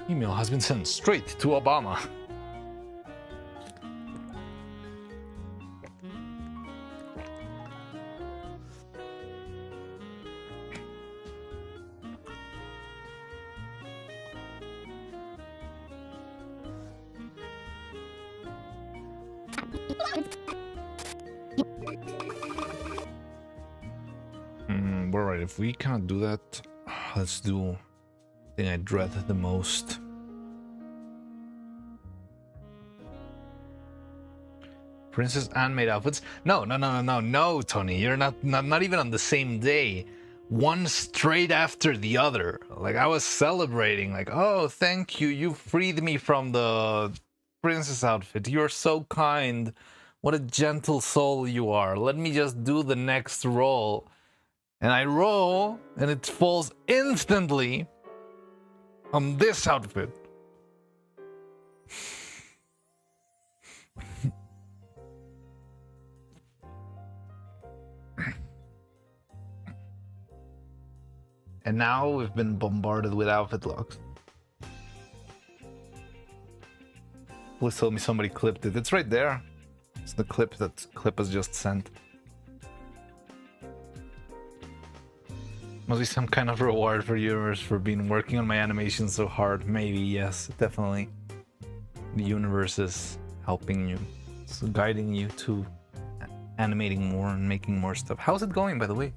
Speaker 1: Email has been sent straight to Obama. Alright, if we cannot do that, let's do the thing I dread the most. Princess Anne made outfits? No, Tony, you're not even on the same day. One straight after the other. Like, I was celebrating, like, oh, thank you, you freed me from the princess outfit. You're so kind. What a gentle soul you are. Let me just do the next role. And I roll, and it falls instantly on this outfit. And now we've been bombarded with outfit locks. Please tell me somebody clipped it. It's right there. It's the clip that Clip has just sent. Must be some kind of reward for universe for being working on my animation so hard. Maybe, yes, definitely. The universe is helping you. It's guiding you to animating more and making more stuff. How's it going, by the way?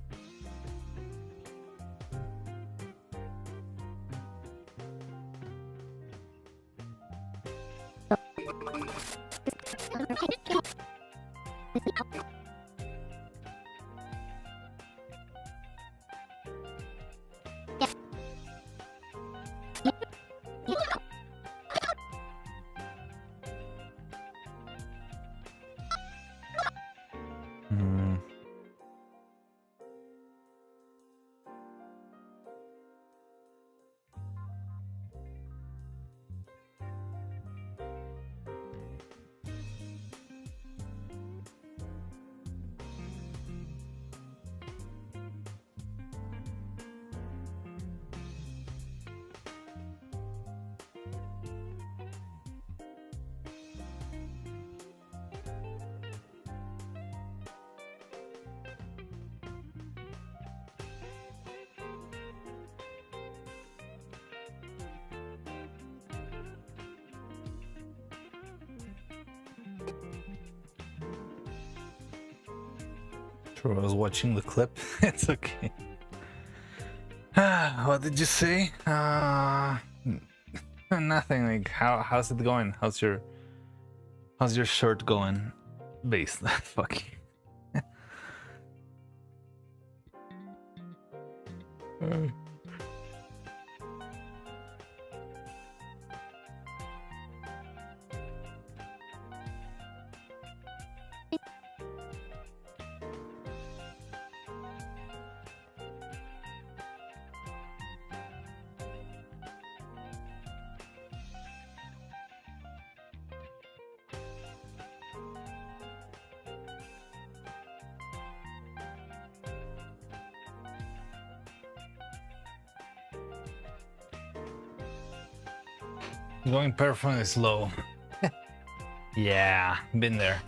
Speaker 1: Sure, I was watching the clip. It's okay. What did you say? Nothing. Like, how's it going? How's your shirt going? Base. Fuck you. Going perfectly slow. Yeah, been there.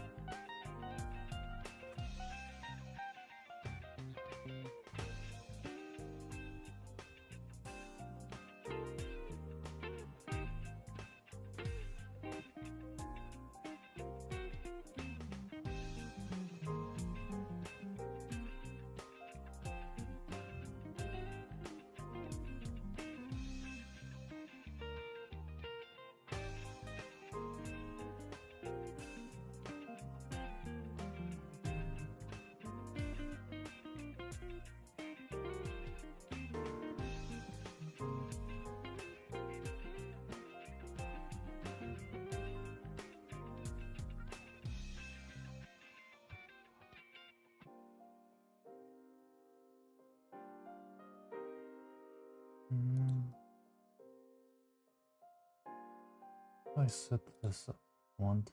Speaker 1: I set this up. Want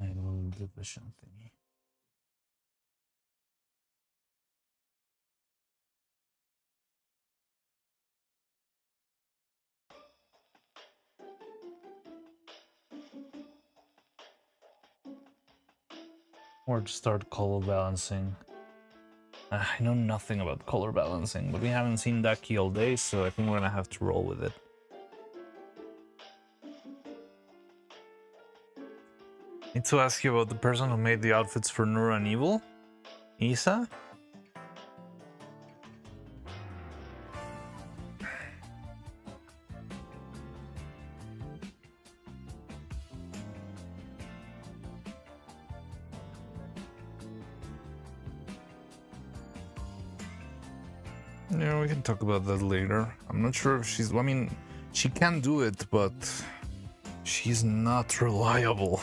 Speaker 1: a little division thingy. Or just start color balancing. I know nothing about color balancing, but we haven't seen that key all day, so I think we're gonna have to roll with it. Need to ask you about the person who made the outfits for Nura and Evil? Isa? Yeah, we can talk about that later. I'm not sure if she's... I mean, she can do it, but she's not reliable.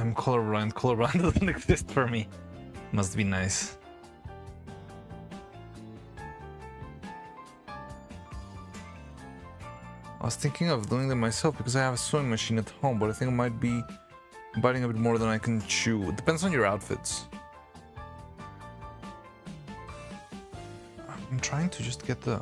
Speaker 1: I'm colorblind. Colorblind doesn't exist for me. Must be nice. I was thinking of doing them myself because I have a sewing machine at home, but I think I might be biting a bit more than I can chew. It depends on your outfits. I'm trying to just get the...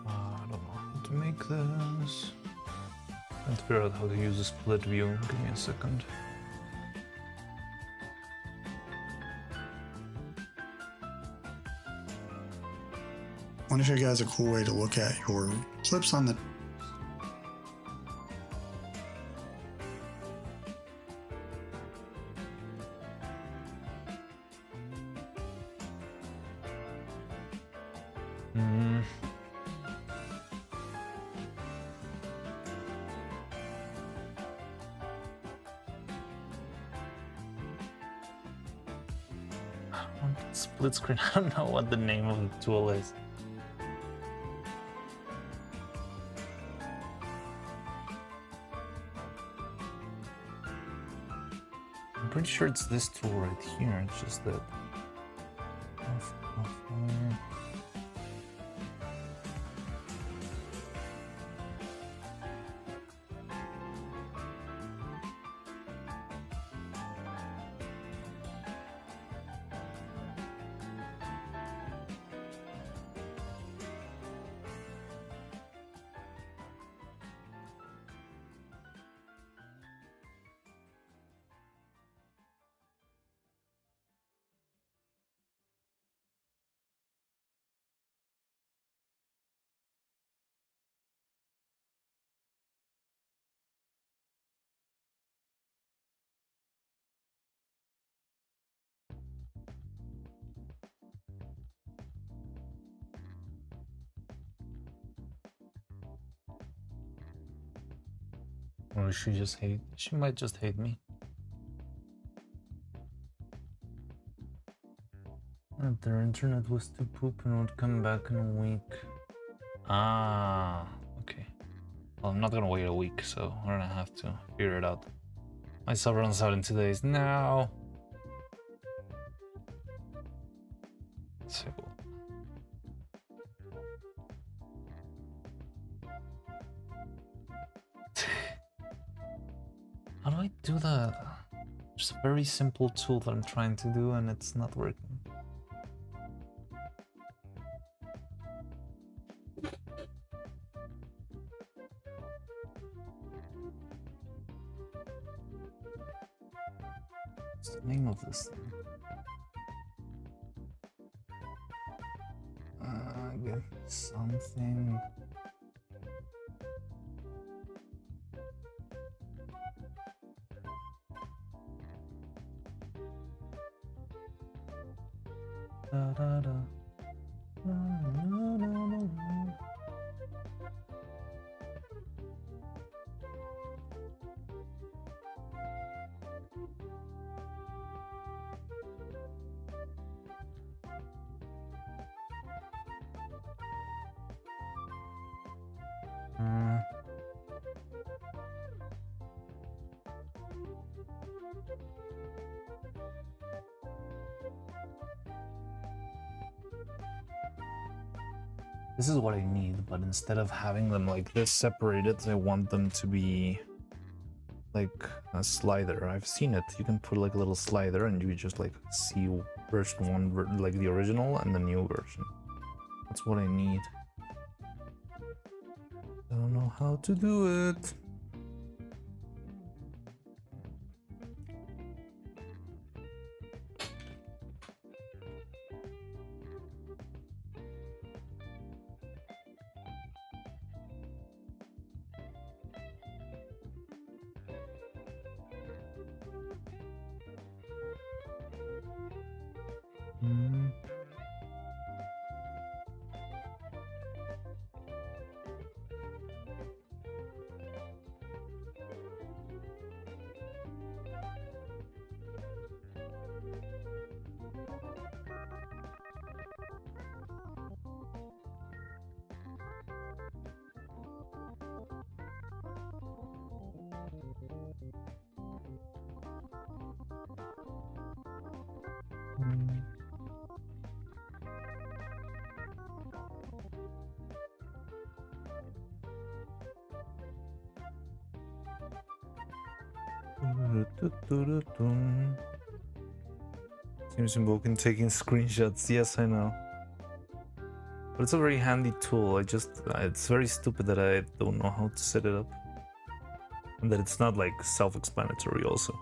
Speaker 1: I don't know how to make this. Let's figure out how to use a split view. Give me a second.
Speaker 15: I want to show you guys a cool way to look at your clips on the...
Speaker 1: Split screen. I don't know what the name of the tool is. I'm pretty sure it's this tool right here. It's just that. Or she might just hate me. And their internet was too poop and would come back in a week. Ah, okay. Well, I'm not gonna wait a week, so we're gonna have to figure it out. My sub runs out in 2 days now. So how do I do that? Just a very simple tool that I'm trying to do and it's not working. What's the name of this thing? I get something. Da, da, da. Na, na, na, na, na. this is what I need, but instead of having them like this separated, I want them to be like a slider. I've seen it. You can put like a little slider and you just like see version 1, like the original and the new version. That's what I need. I don't know how to do it. Seems invoking taking screenshots. Yes, I know. But it's a very handy tool. It's very stupid that I don't know how to set it up. And that it's not like self-explanatory also.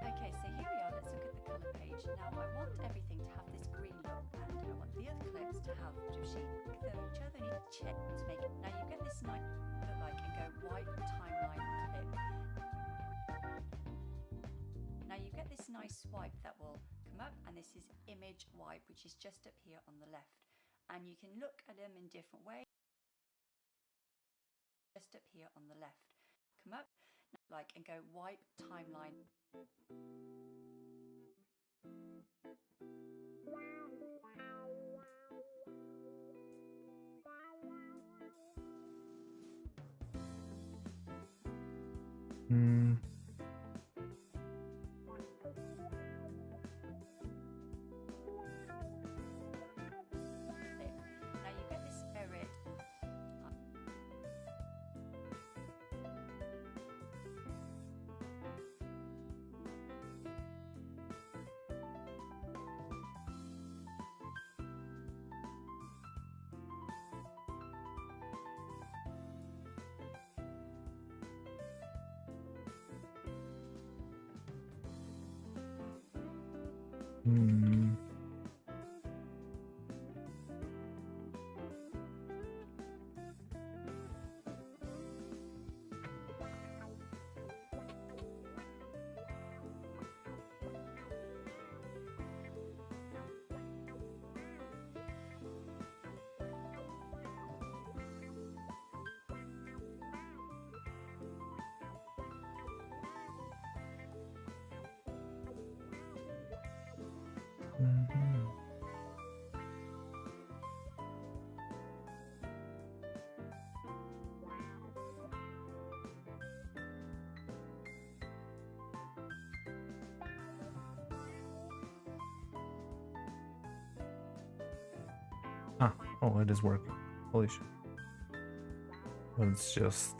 Speaker 8: Okay, so here we are. Let's look at the color page. Now I want everything to have this green look, and I want the other clips to have Joshi. Though each other need to check to make it. Now you get this nice look like and go wipe timeline clip. Now you get this nice swipe that will come up, and this is image wipe, which is just up here on the left. And you can look at them in different ways. Just up here on the left. Come up, like, and go wipe timeline. Now you get this spirit.
Speaker 1: Oh, it is working. Holy shit. But it's just...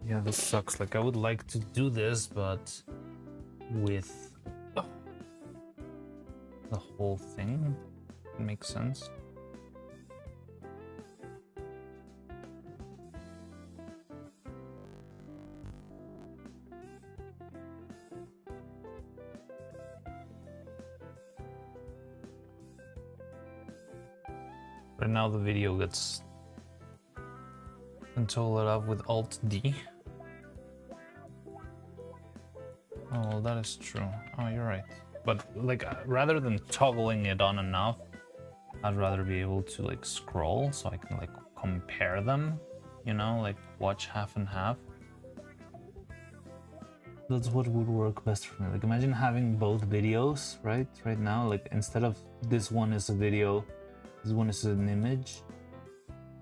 Speaker 1: Yeah, this sucks. Like, I would like to do this, but with the whole thing. It makes sense. Right now the video gets control it up with Alt D. Oh, well, that is true. Oh, you're right. But like, rather than toggling it on and off, I'd rather be able to like scroll so I can like compare them, you know, like watch half and half. That's what would work best for me. Like, imagine having both videos, right? Right now, like, instead of this one is a video, this one is an image.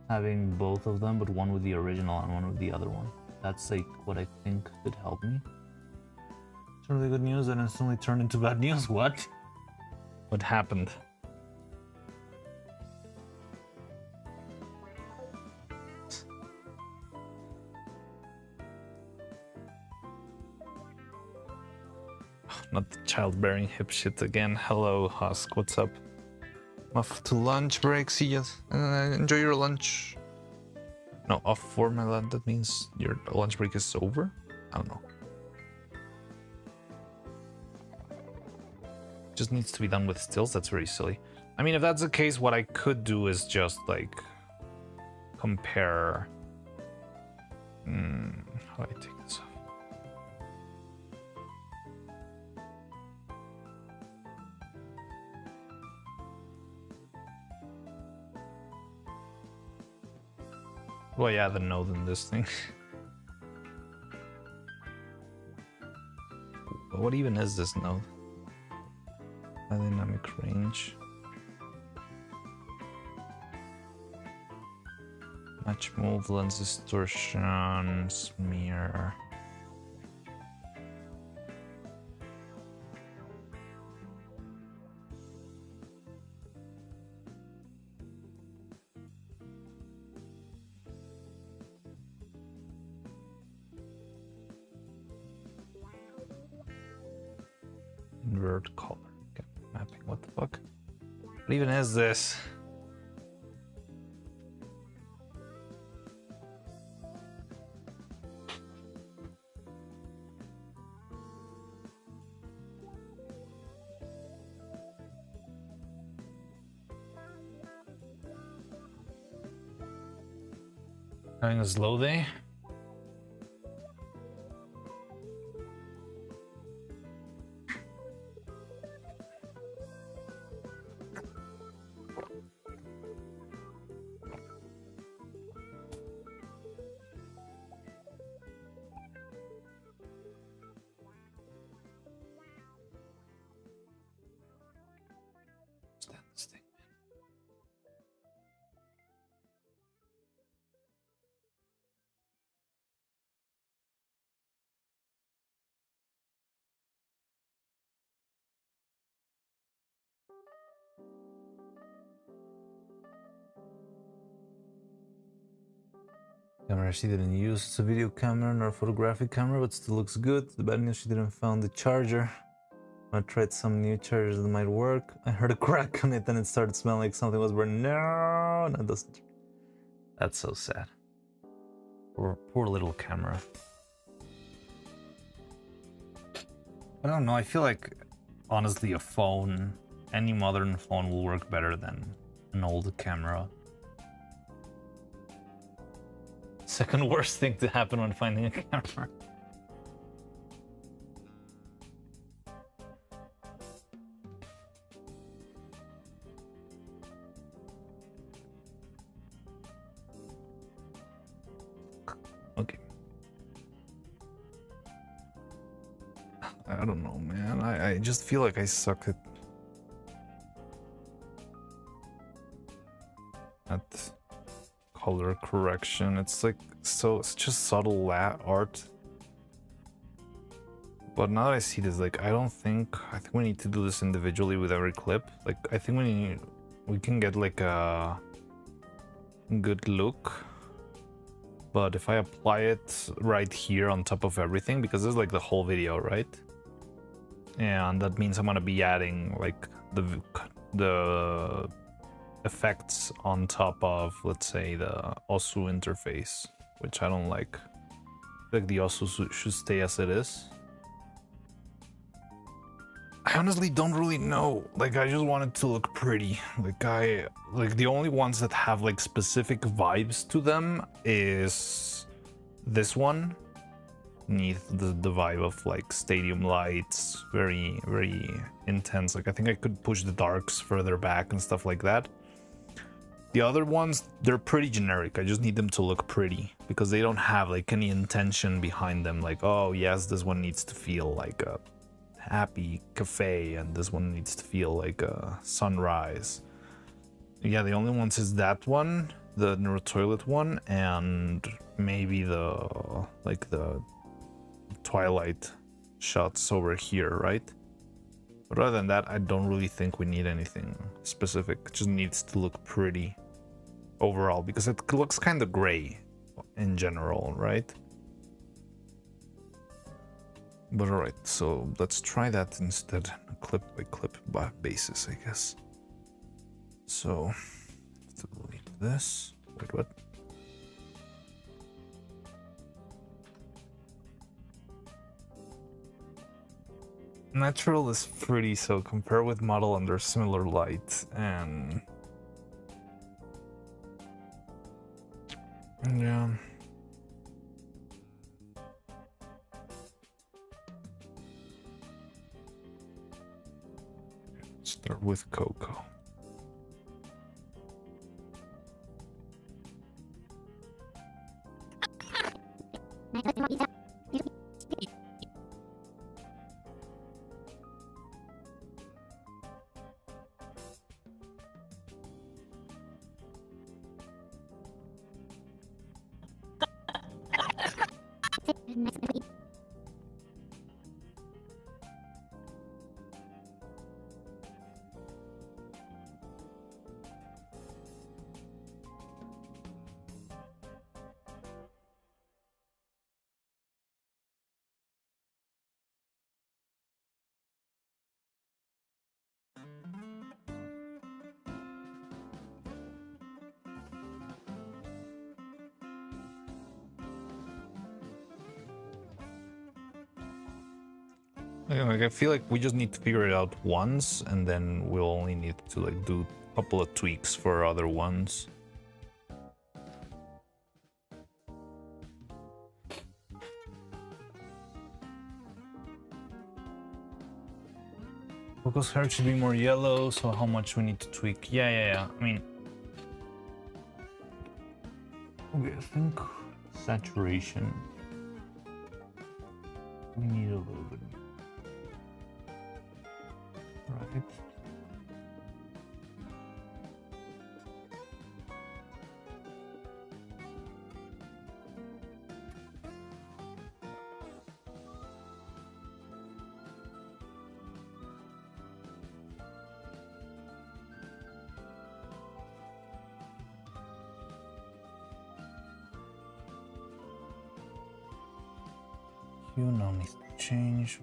Speaker 1: having both of them, but one with the original and one with the other one. That's like what I think could help me. It's really good news and instantly turned into bad news. What? What happened? Not the childbearing hip shit again. Hello, Husk. What's up? I'm off to lunch break. See ya. Enjoy your lunch. No, off for my lunch. That means your lunch break is over? I don't know. Just needs to be done with stills. That's very silly. I mean, if that's the case, what I could do is just like compare. How do I take this off? Well, yeah, the node in this thing. What even is this node? Dynamic range. Match move, lens distortion, smear. Invert color. Okay, mapping. What the fuck? What even is this? Having a slow day? Camera she didn't use. It's a video camera, not a photographic camera, but still looks good. The bad news, she didn't find the charger. I tried some new chargers that might work. I heard a crack on it and it started smelling like something was burning. No, that doesn't. That's so sad. Poor little camera. I don't know, I feel like, honestly, a phone, any modern phone will work better than an old camera. Second worst thing to happen when finding a camera. Okay. I don't know, man. I just feel like I suck at color correction. It's like it's just subtle art. But now that I see this, like I think we need to do this individually with every clip. Like I think we can get like a good look. But if I apply it right here on top of everything, because this is like the whole video, right? And that means I'm gonna be adding like the effects on top of, let's say, the OSU interface, which I don't like. Like the OSU should stay as it is. I honestly don't really know. Like I just want it to look pretty. Like the only ones that have like specific vibes to them is this one. Need the vibe of like stadium lights, very, very intense. Like I think I could push the darks further back and stuff like that. The other ones, they're pretty generic. I just need them to look pretty because they don't have like any intention behind them. Like, oh yes, this one needs to feel like a happy cafe and this one needs to feel like a sunrise. Yeah, the only ones is that one the neuro toilet one and maybe the like the twilight shots over here, right? But other than that, I don't really think we need anything specific. It just needs to look pretty overall because it looks kind of gray in general, right? But alright, so let's try that instead, clip by clip basis, I guess. So, delete this. Wait, what? Natural is pretty, so compare with model under similar light, and yeah. Start with Coco. Like, I feel like we just need to figure it out once, and then we'll only need to like do a couple of tweaks for other ones. Coco's hair should be more yellow, so how much we need to tweak? Yeah. I mean, okay, I think saturation. We need a little bit. Right. Hue now needs to change.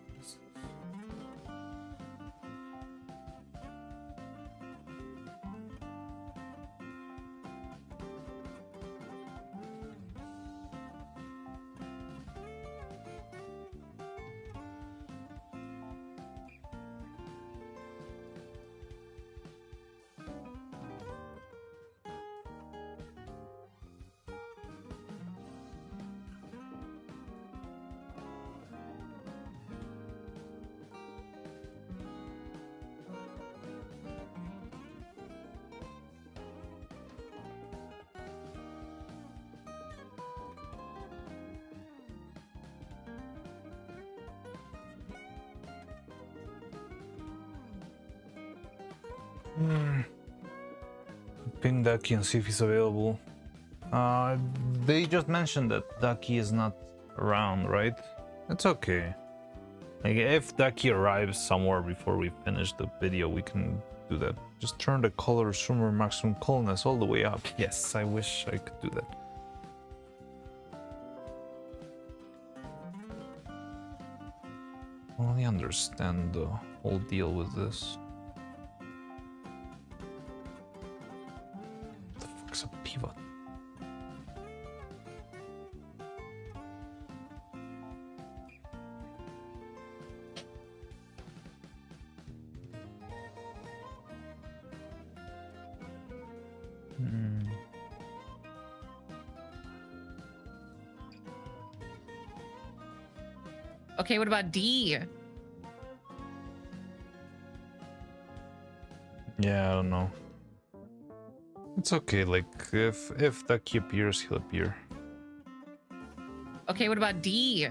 Speaker 1: Ping Ducky and see if he's available. They just mentioned that Ducky is not around, right? It's okay. Like, if Ducky arrives somewhere before we finish the video, we can do that. Just turn the color shimmer maximum coolness all the way up. Yes, I wish I could do that. I only understand the whole deal with this. What the fuck's a pivot?
Speaker 2: Okay, what about D?
Speaker 1: Yeah, I don't know. It's okay, like, if Ducky appears, he'll appear.
Speaker 2: Okay, what about D?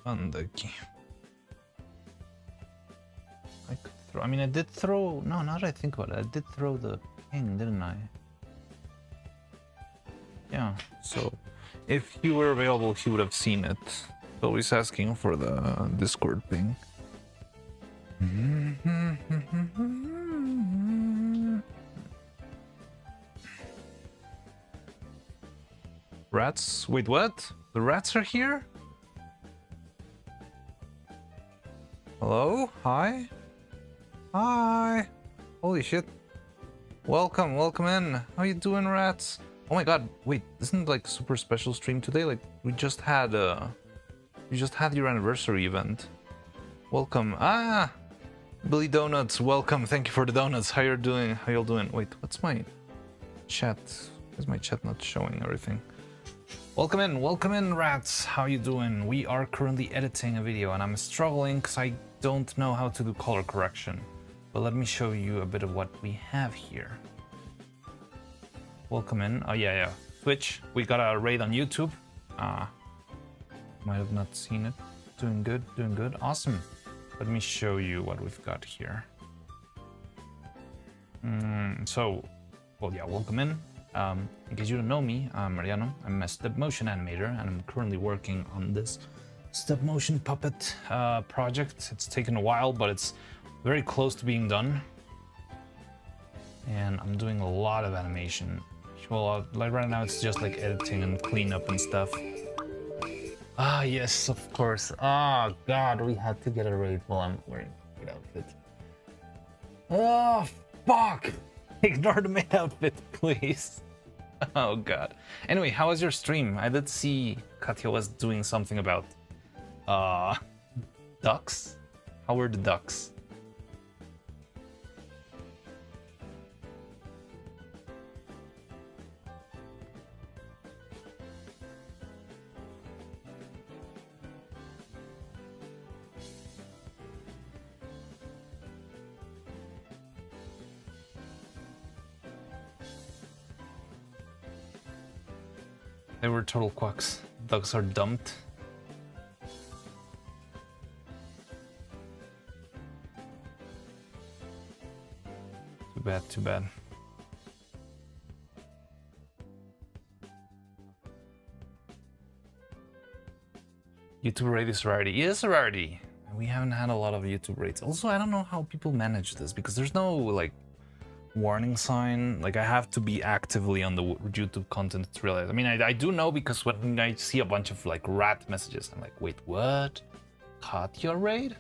Speaker 1: Andaki. I could throw. I mean, I did throw. No, now that I think about it, I did throw the ping, didn't I? Yeah. So, if he were available, he would have seen it. Always asking for the Discord ping. Rats? Wait, what? The rats are here? Hello? Hi? Hi! Holy shit. Welcome, welcome in. How you doing, rats? Oh my god, wait, isn't it like super special stream today? Like, we just had your anniversary event. Welcome. Ah! Billy Donuts, welcome. Thank you for the donuts. How you doing? How y'all doing? Wait, what's my chat? Is my chat not showing everything? Welcome in, rats. How you doing? We are currently editing a video, and I'm struggling because I don't know how to do color correction. But let me show you a bit of what we have here. Welcome in. Oh yeah. Twitch. We got a raid on YouTube. Might have not seen it. Doing good. Awesome. Let me show you what we've got here. Welcome in. In case you don't know me, I'm Mariano. I'm a stop motion animator, and I'm currently working on this stop motion puppet project. It's taken a while, but it's very close to being done. And I'm doing a lot of animation. Well, like right now, it's just like editing and cleanup and stuff. Ah, yes, of course. Ah, God, we had to get a raid while I'm wearing the maid outfit. Oh, fuck! Ignore the maid outfit, please. Oh, God. Anyway, how was your stream? I did see Katya was doing something about ducks. How were the ducks? They were total quacks. Ducks are dumped. Too bad. YouTube raid is a rarity. It is a rarity. We haven't had a lot of YouTube raids. Also, I don't know how people manage this because there's no like warning sign. Like I have to be actively on the YouTube content to realize. I mean, I do know because when I see a bunch of like rat messages, I'm like, wait, what? Katya raid?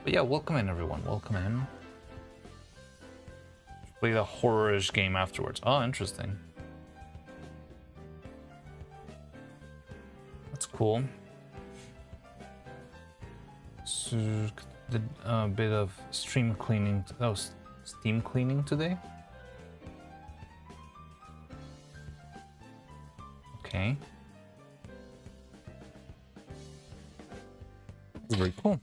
Speaker 1: But yeah, welcome in everyone. Welcome in. Play the horror-ish game afterwards. Oh, interesting. That's cool. So, did a bit of stream cleaning. Oh, steam cleaning today. Okay. Very cool.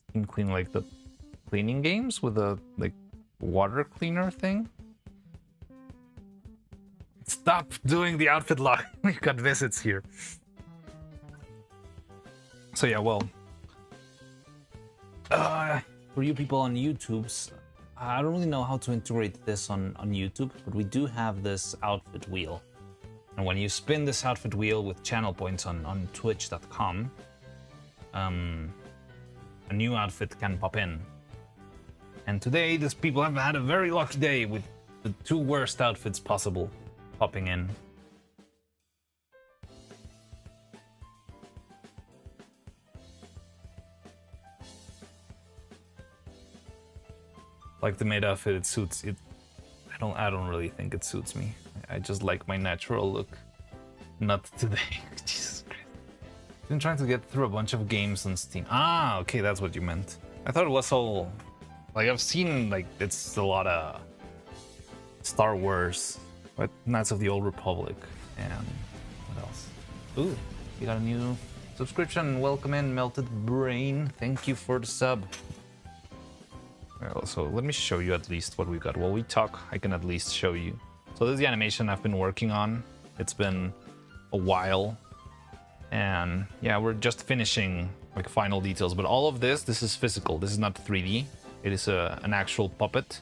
Speaker 1: Steam clean like the cleaning games with a like water cleaner thing. Stop doing the outfit lock. We've got visits here. So yeah, well, for you people on YouTube's, I don't really know how to integrate this on YouTube, but we do have this outfit wheel. And when you spin this outfit wheel with channel points on twitch.com, a new outfit can pop in. And today, these people have had a very lucky day with the two worst outfits possible popping in. Like the maid outfit, it suits it. I don't really think it suits me. I just like my natural look. Not today. Jesus Christ. Been trying to get through a bunch of games on Steam. Ah, okay, that's what you meant. I thought it was all like I've seen like it's a lot of Star Wars, but Knights of the Old Republic, and what else? Ooh, we got a new subscription. Welcome in, Melted Brain. Thank you for the sub. Well, so let me show you at least what we've got. While we talk, I can at least show you. So this is the animation I've been working on. It's been a while. And yeah, we're just finishing like final details, but all of this is physical. This is not 3D. It is an actual puppet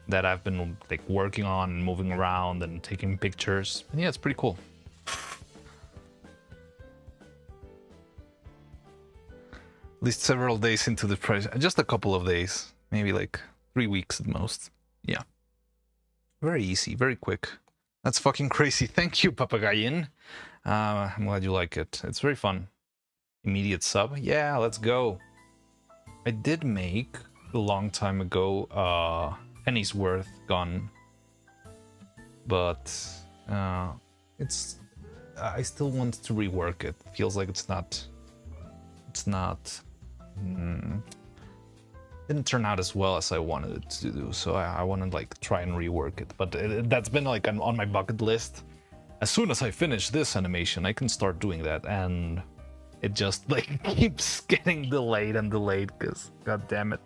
Speaker 1: that I've been like working on and moving around and taking pictures. And yeah, it's pretty cool. At least several days into the project, just a couple of days, maybe like 3 weeks at most. Yeah, very easy, very quick. That's fucking crazy. Thank you, Papagayin. I'm glad you like it. It's very fun. Immediate sub. Yeah, let's go. I did make a long time ago penny's worth gun, but I still want to rework it. Feels like it's not didn't turn out as well as I wanted it to do, so I want to like try and rework it, but that's been like on my bucket list. As soon as I finish this animation, I can start doing that, and it just like keeps getting delayed and delayed because god damn it.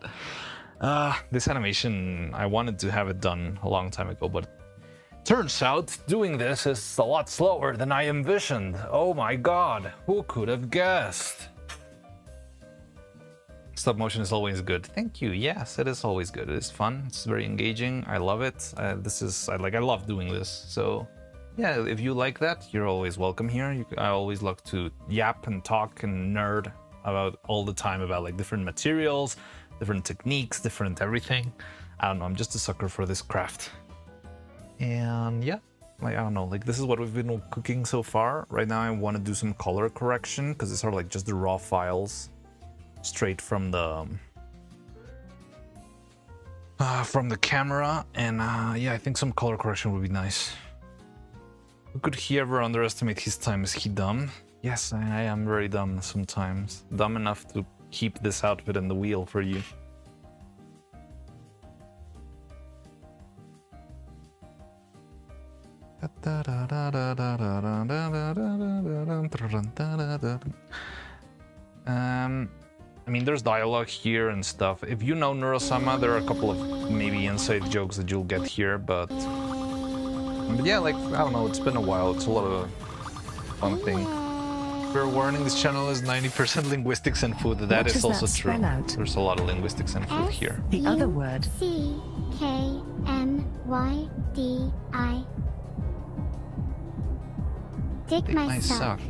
Speaker 1: This animation, I wanted to have it done a long time ago, but turns out doing this is a lot slower than I envisioned. Oh my god, who could have guessed? Stop motion is always good. Thank you. Yes, it is always good. It is fun. It's very engaging. I love it. I love doing this. So yeah, if you like that, you're always welcome here. I always love to yap and talk and nerd about all the time about like different materials, different techniques, different everything. I don't know. I'm just a sucker for this craft. And yeah, like I don't know. Like this is what we've been cooking so far. Right now, I want to do some color correction because these are like just the raw files. Straight from the camera, and yeah, I think some color correction would be nice. Could he ever underestimate his time? Is he dumb? Yes, I am very dumb sometimes. Dumb enough to keep this outfit in the wheel for you. I mean, there's dialogue here and stuff. If you know Neurosama, there are a couple of maybe inside jokes that you'll get here, but yeah, like, I don't know, it's been a while. It's a lot of fun thing. Fair warning, this channel is 90% linguistics and food. That is also true. There's a lot of linguistics and food here.
Speaker 3: The other word.
Speaker 4: C-K-M-Y-D-I. Dick my sock.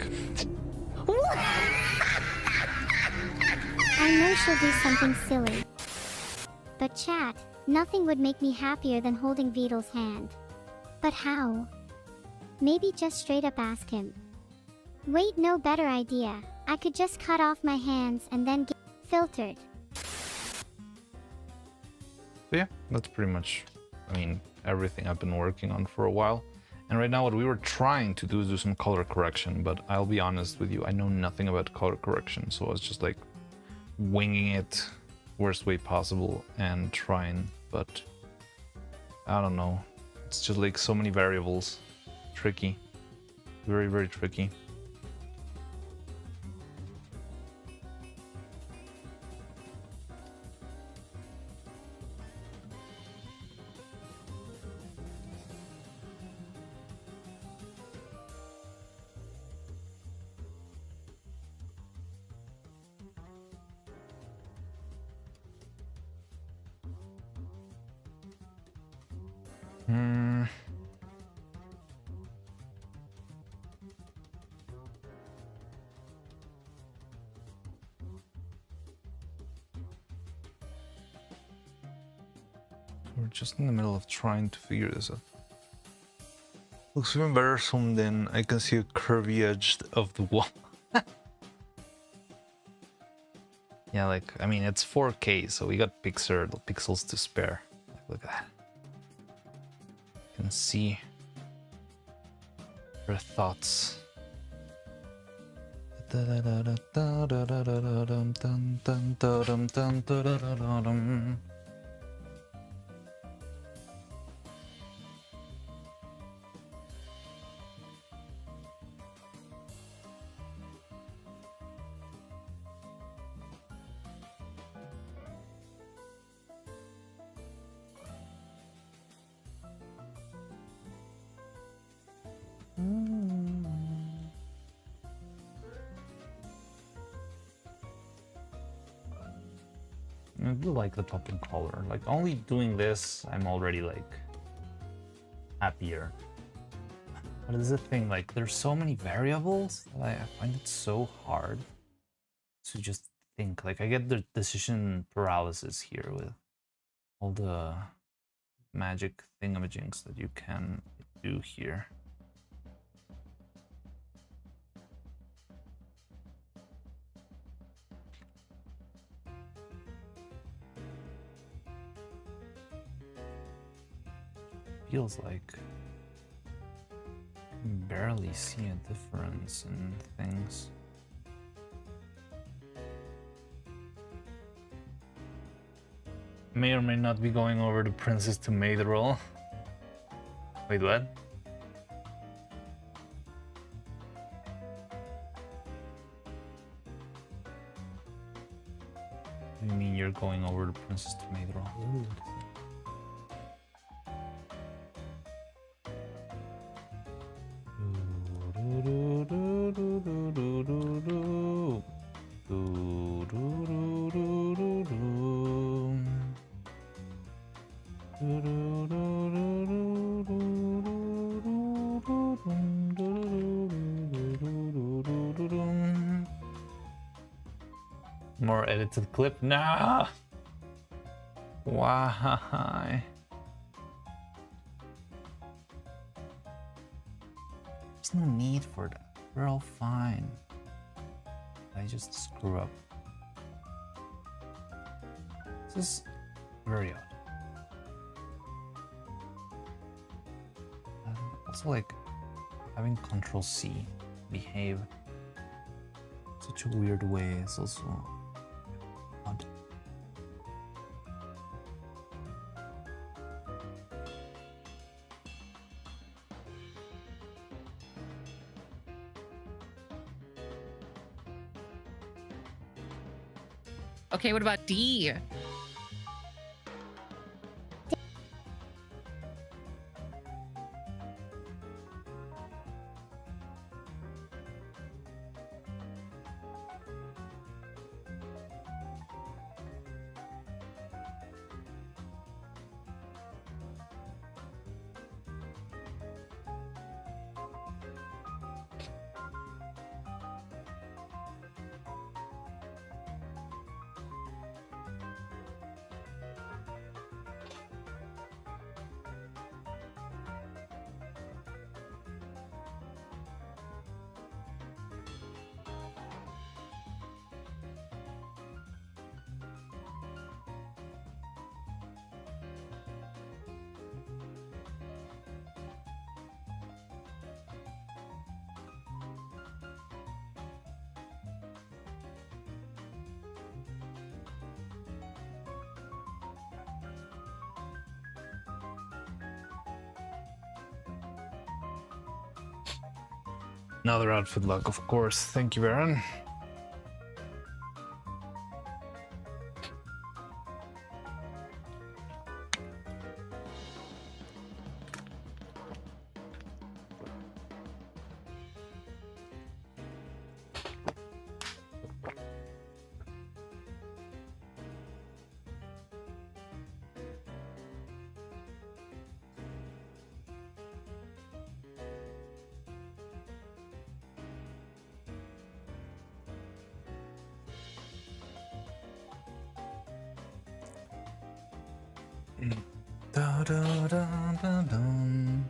Speaker 4: I know she'll do something silly. But chat, nothing would make me happier than holding Vidal's hand. But how? Maybe just straight up ask him. Wait, no better idea. I could just cut off my hands and then get filtered.
Speaker 1: So yeah, that's pretty much, I mean, everything I've been working on for a while. And right now what we were trying to do is do some color correction, but I'll be honest with you, I know nothing about color correction, so I was just like winging it worst way possible and trying, but I don't know. It's just like so many variables. Tricky. Very, very tricky. We're just in the middle of trying to figure this out. Looks even better zoomed in. I can see a curvy edge of the wall. Yeah, like, I mean, it's 4K, so we got pixels to spare. Like, look at that. You can see her thoughts. do like the top and color. Like only doing this, I'm already like happier. But it's the thing, like there's so many variables that I find it so hard to just think. Like I get the decision paralysis here with all the magic thingamajigs that you can do here. Feels like I can barely see a difference in things. May or may not be going over the princess to maid role. Wait, what? What do you mean you're going over the princess to maid role? Ooh. More edited clip? Nah! Why? There's no need for that. We're all fine. I just screw up. This is very odd. Also, like having Control C behave such a weird way is also odd.
Speaker 2: Okay, what about D?
Speaker 1: Another outfit luck, of course. Thank you, Baron. Da, da, da, da, dum.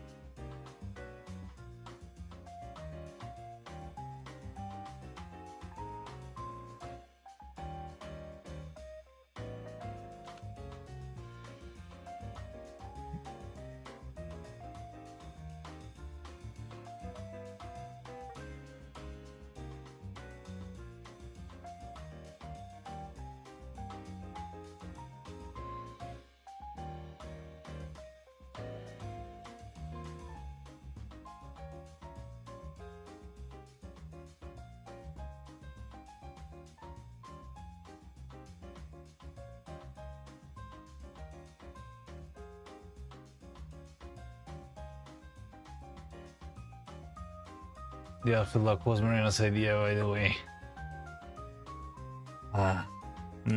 Speaker 1: The outfit luck was Marina's idea, by the way.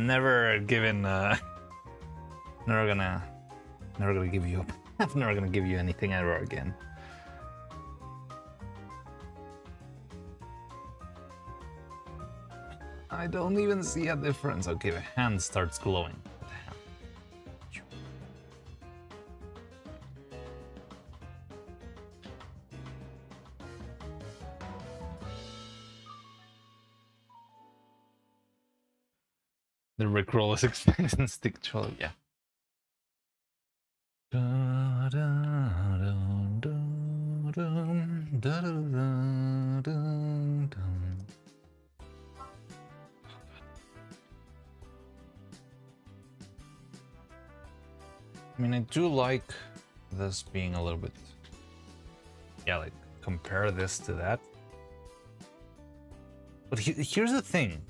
Speaker 1: never given never gonna give you up. I'm never gonna give you anything ever again. I don't even see a difference. Okay, the hand starts glowing. What the hell? The Rickroll is expensive stick troll, yeah. I mean, I do like this being a little bit, yeah, like compare this to that. But here's the thing.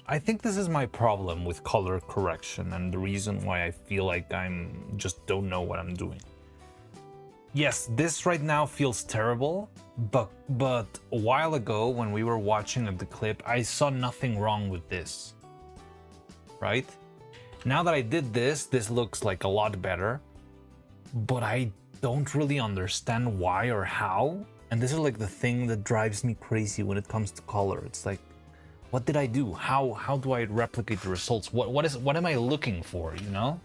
Speaker 1: I think this is my problem with color correction and the reason why I feel like I'm just don't know what I'm doing. Yes, this right now feels terrible, but a while ago when we were watching the clip, I saw nothing wrong with this. Right? Now that I did this, this looks like a lot better, but I don't really understand why or how. And this is like the thing that drives me crazy when it comes to color. It's like, what did I do? How do I replicate the results? What am I looking for, you know?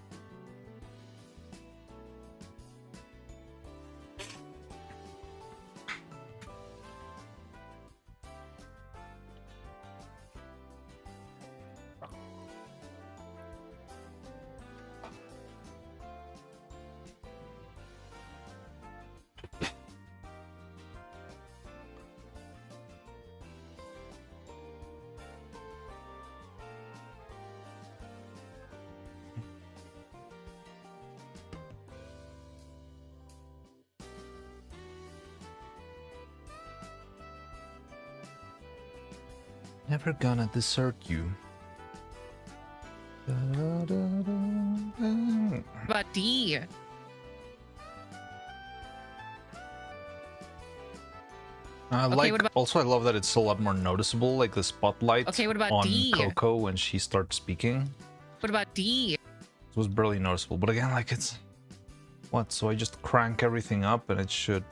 Speaker 1: Never gonna desert you.
Speaker 2: About D.
Speaker 1: Like, also I love that it's a lot more noticeable, like the spotlight
Speaker 2: Okay, what about
Speaker 1: on
Speaker 2: D?
Speaker 1: Coco when she starts speaking.
Speaker 2: What about D?
Speaker 1: It was barely noticeable, but again, like it's... What, so I just crank everything up and it should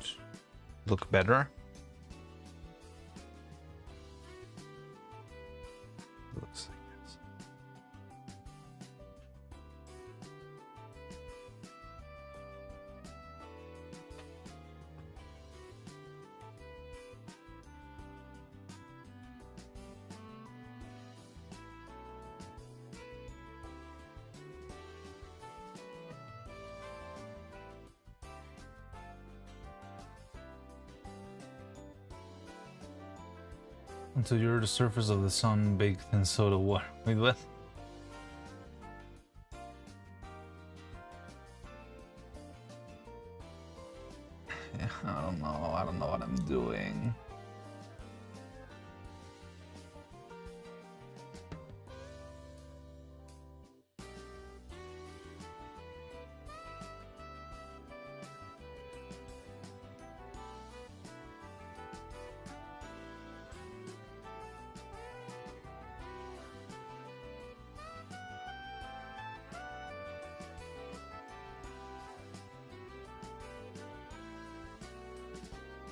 Speaker 1: look better? Looks like this. Until you're the surface of the sun baked in soda water. Wait, what? Yeah, I don't know what I'm doing.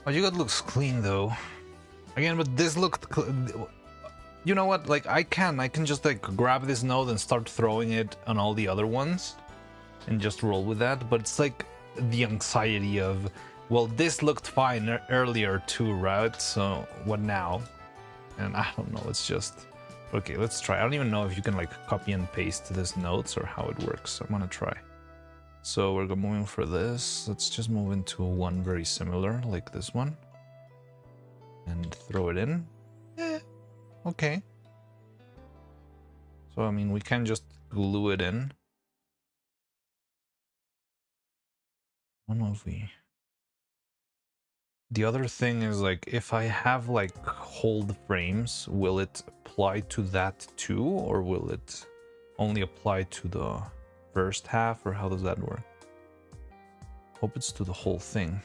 Speaker 1: Oh, you got looks clean though. Again, but this looked. You know what? Like I can just like grab this node and start throwing it on all the other ones, and just roll with that. But it's like the anxiety of, well, this looked fine earlier too, right? So what now? And I don't know. It's just okay. Let's try. I don't even know if you can like copy and paste this notes or how it works. I'm gonna try. So we're moving for this. Let's just move into one very similar, like this one. And throw it in. Okay. So, I mean, we can just glue it in. I don't know if we... The other thing is, like, if I have, like, hold frames, will it apply to that too? Or will it only apply to the first half, or how does that work? Hope it's to the whole thing.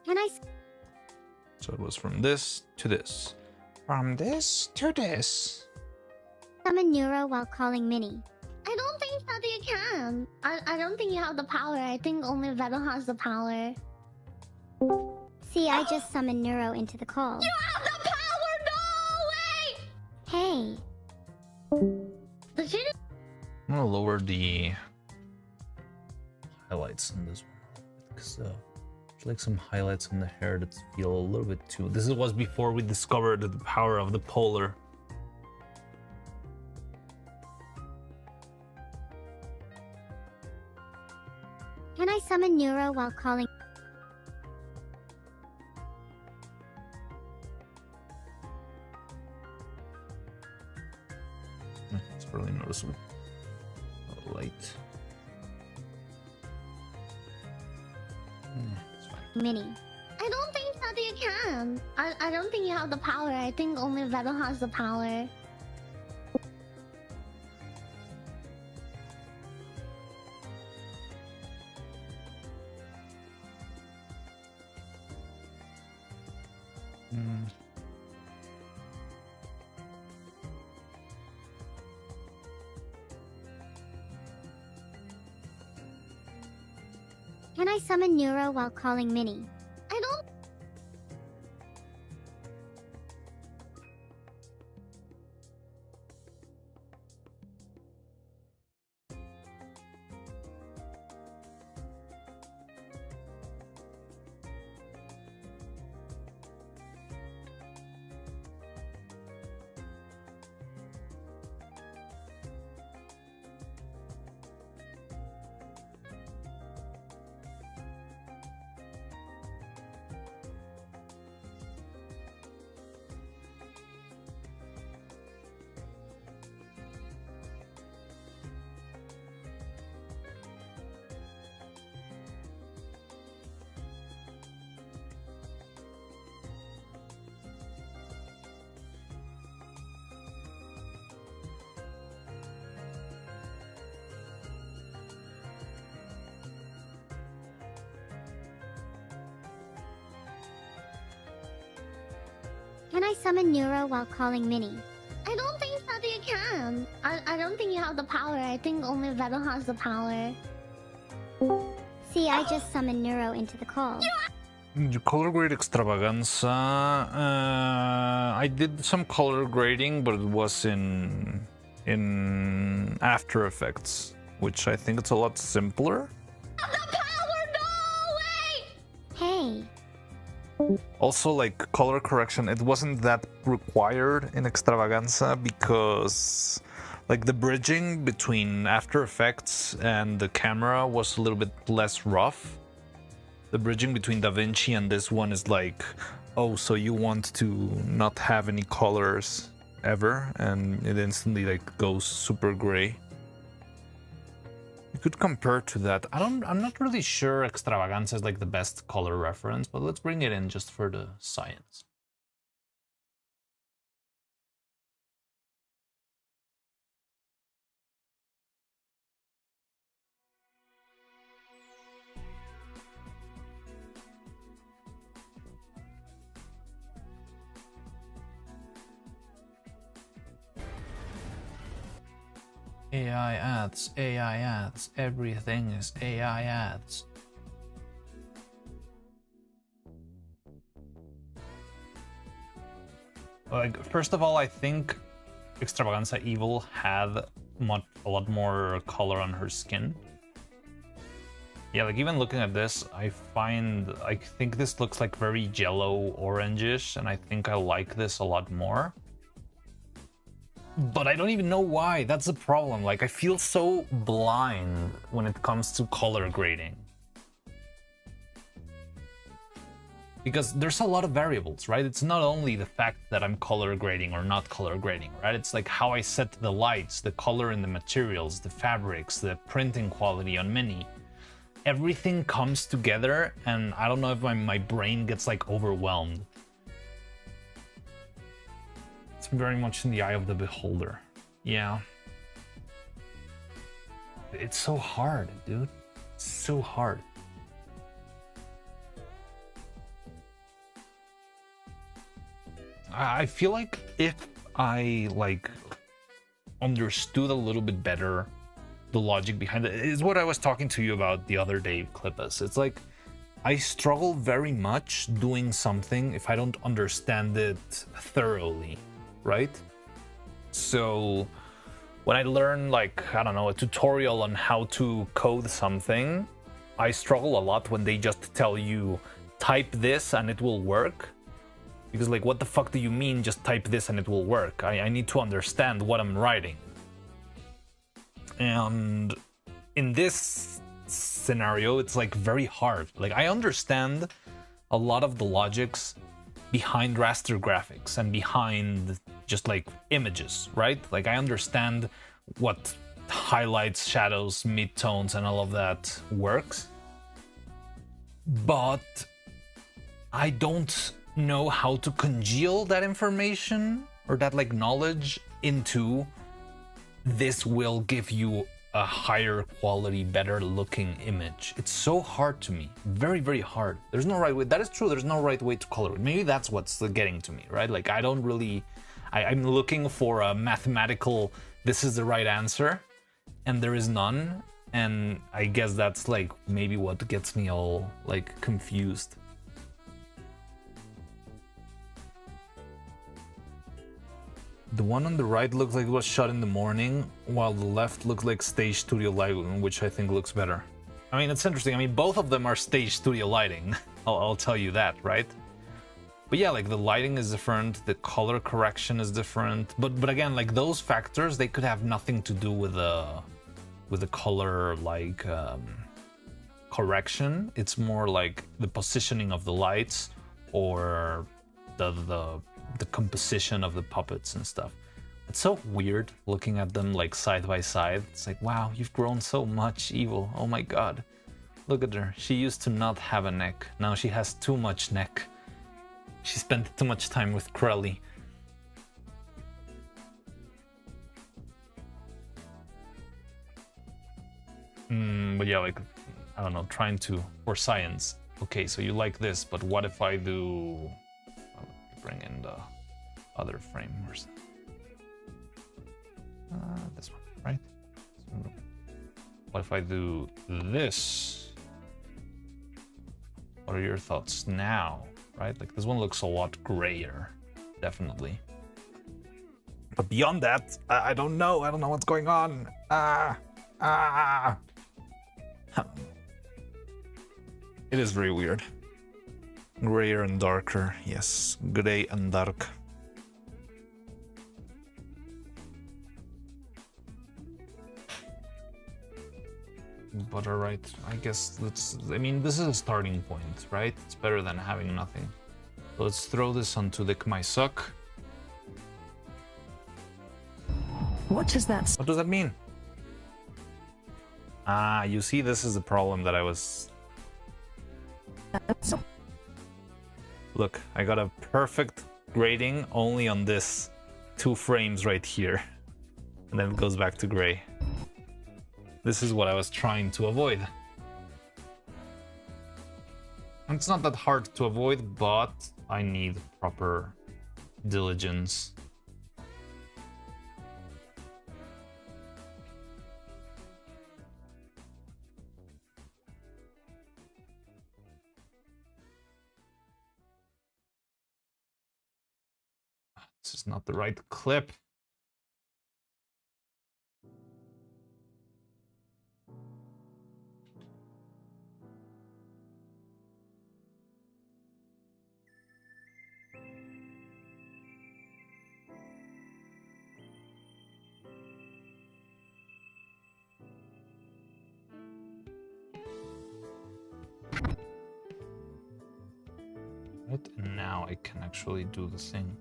Speaker 14: Can I?
Speaker 1: So it was from this to this. From this to this.
Speaker 4: summon Neuro while calling Minnie?
Speaker 14: I don't think that you can. I don't think you have the power. I think only Venom has the power.
Speaker 4: See, I just summoned Neuro into the call.
Speaker 14: You have the power! No! Wait!
Speaker 4: Hey!
Speaker 14: Did you...
Speaker 1: I'm gonna lower the highlights on this one because there's like some highlights on the hair that feel a little bit too. This was before we discovered the power of the polar.
Speaker 4: Can I summon Neuro while calling?
Speaker 1: It's really noticeable. Light. It's fine.
Speaker 4: Minnie.
Speaker 14: I don't think that you can. I don't think you have the power. I think only Venom has the power.
Speaker 4: Can I summon Neuro while calling Minnie?
Speaker 14: I don't...
Speaker 4: Can I summon Neuro while calling Minnie?
Speaker 14: I don't think that you can. I don't think you have the power. I think only Venom has the power.
Speaker 4: See, I just summoned Neuro into the call.
Speaker 1: Color grade extravaganza. I did some color grading, but it was in After Effects, which I think it's a lot simpler.
Speaker 14: The power! No! Wait!
Speaker 4: Hey!
Speaker 1: Also, like color correction, it wasn't that required in extravaganza because like the bridging between After Effects and the camera was a little bit less rough. The bridging between DaVinci and this one is like, oh, so you want to not have any colors ever, and it instantly like goes super gray. You could compare to that. I'm not really sure Extravaganza is like the best color reference, but let's bring it in just for the science. AI ads, everything is AI ads. Like, first of all, I think Extravaganza Evil had a lot more color on her skin. Yeah, like even looking at this, I think this looks like very yellow orangish, and I think I like this a lot more. But I don't even know why. That's the problem. Like, I feel so blind when it comes to color grading. Because there's a lot of variables, right? It's not only the fact that I'm color grading or not color grading, right? It's like how I set the lights, the color in the materials, the fabrics, the printing quality on Mini. Everything comes together, and I don't know if my brain gets like overwhelmed. It's very much in the eye of the beholder. Yeah. It's so hard, dude. It's so hard. I feel like if I understood a little bit better the logic behind it. It's what I was talking to you about the other day, Clippus. It's like I struggle very much doing something if I don't understand it thoroughly, right? So when I learn, like, I don't know, a tutorial on how to code something, I struggle a lot when they just tell you, type this and it will work. Because, like, what the fuck do you mean just type this and it will work? I need to understand what I'm writing. And in this scenario, it's like very hard. Like, I understand a lot of the logics behind raster graphics and behind just like images, right? Like, I understand what highlights, shadows, midtones, and all of that works. But I don't know how to congeal that information or that like knowledge into this will give you a higher quality, better looking image. It's so hard to me. Very, very hard. There's no right way. That is true. There's no right way to color it. Maybe that's what's getting to me, right? Like, I don't really... I'm looking for a mathematical, this is the right answer, and there is none. And I guess that's like maybe what gets me all like confused. The one on the right looks like it was shot in the morning, while the left looks like stage studio lighting, which I think looks better. I mean, it's interesting. I mean, both of them are stage studio lighting. I'll tell you that, right? But yeah, like the lighting is different, the color correction is different. But again, like those factors, they could have nothing to do with the color like correction. It's more like the positioning of the lights or the composition of the puppets and stuff. It's so weird looking at them like side by side. It's like, wow, you've grown so much, Evil. Oh my god. Look at her. She used to not have a neck. Now she has too much neck. She spent too much time with Crowley. But yeah, like, I don't know, trying to... For science. Okay, so you like this, but what if I do... Bring in the other frame or something. This one, right? What if I do this? What are your thoughts now? Right? Like, this one looks a lot grayer, definitely. But beyond that, I don't know. I don't know what's going on. It is very weird. Grayer and darker, yes. Gray and dark. But alright, I guess I mean, this is a starting point, right? It's better than having nothing. So let's throw this onto the My Suck.
Speaker 3: What does that...
Speaker 1: What does that mean? Ah, you see, this is the problem that I was... Look, I got a perfect grading only on this 2 frames right here. And then it goes back to gray. This is what I was trying to avoid. And it's not that hard to avoid, but I need proper diligence. This is not the right clip. Right, and now I can actually do the thing.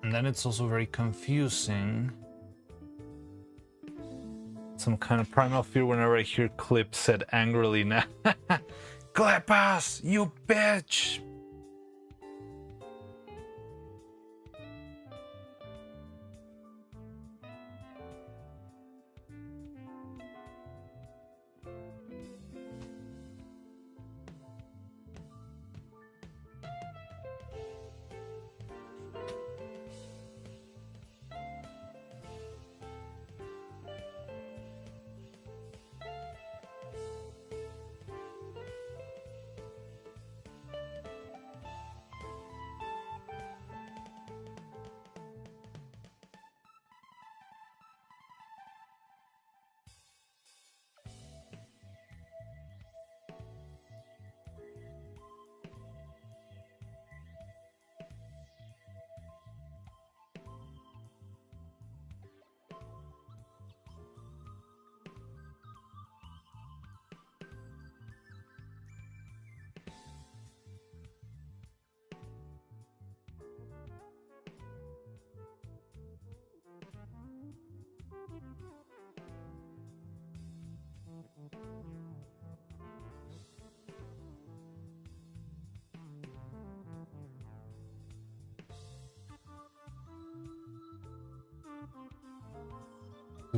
Speaker 1: And then it's also very confusing. Some kind of primal fear whenever I hear Clip said angrily now. Clippers, you bitch!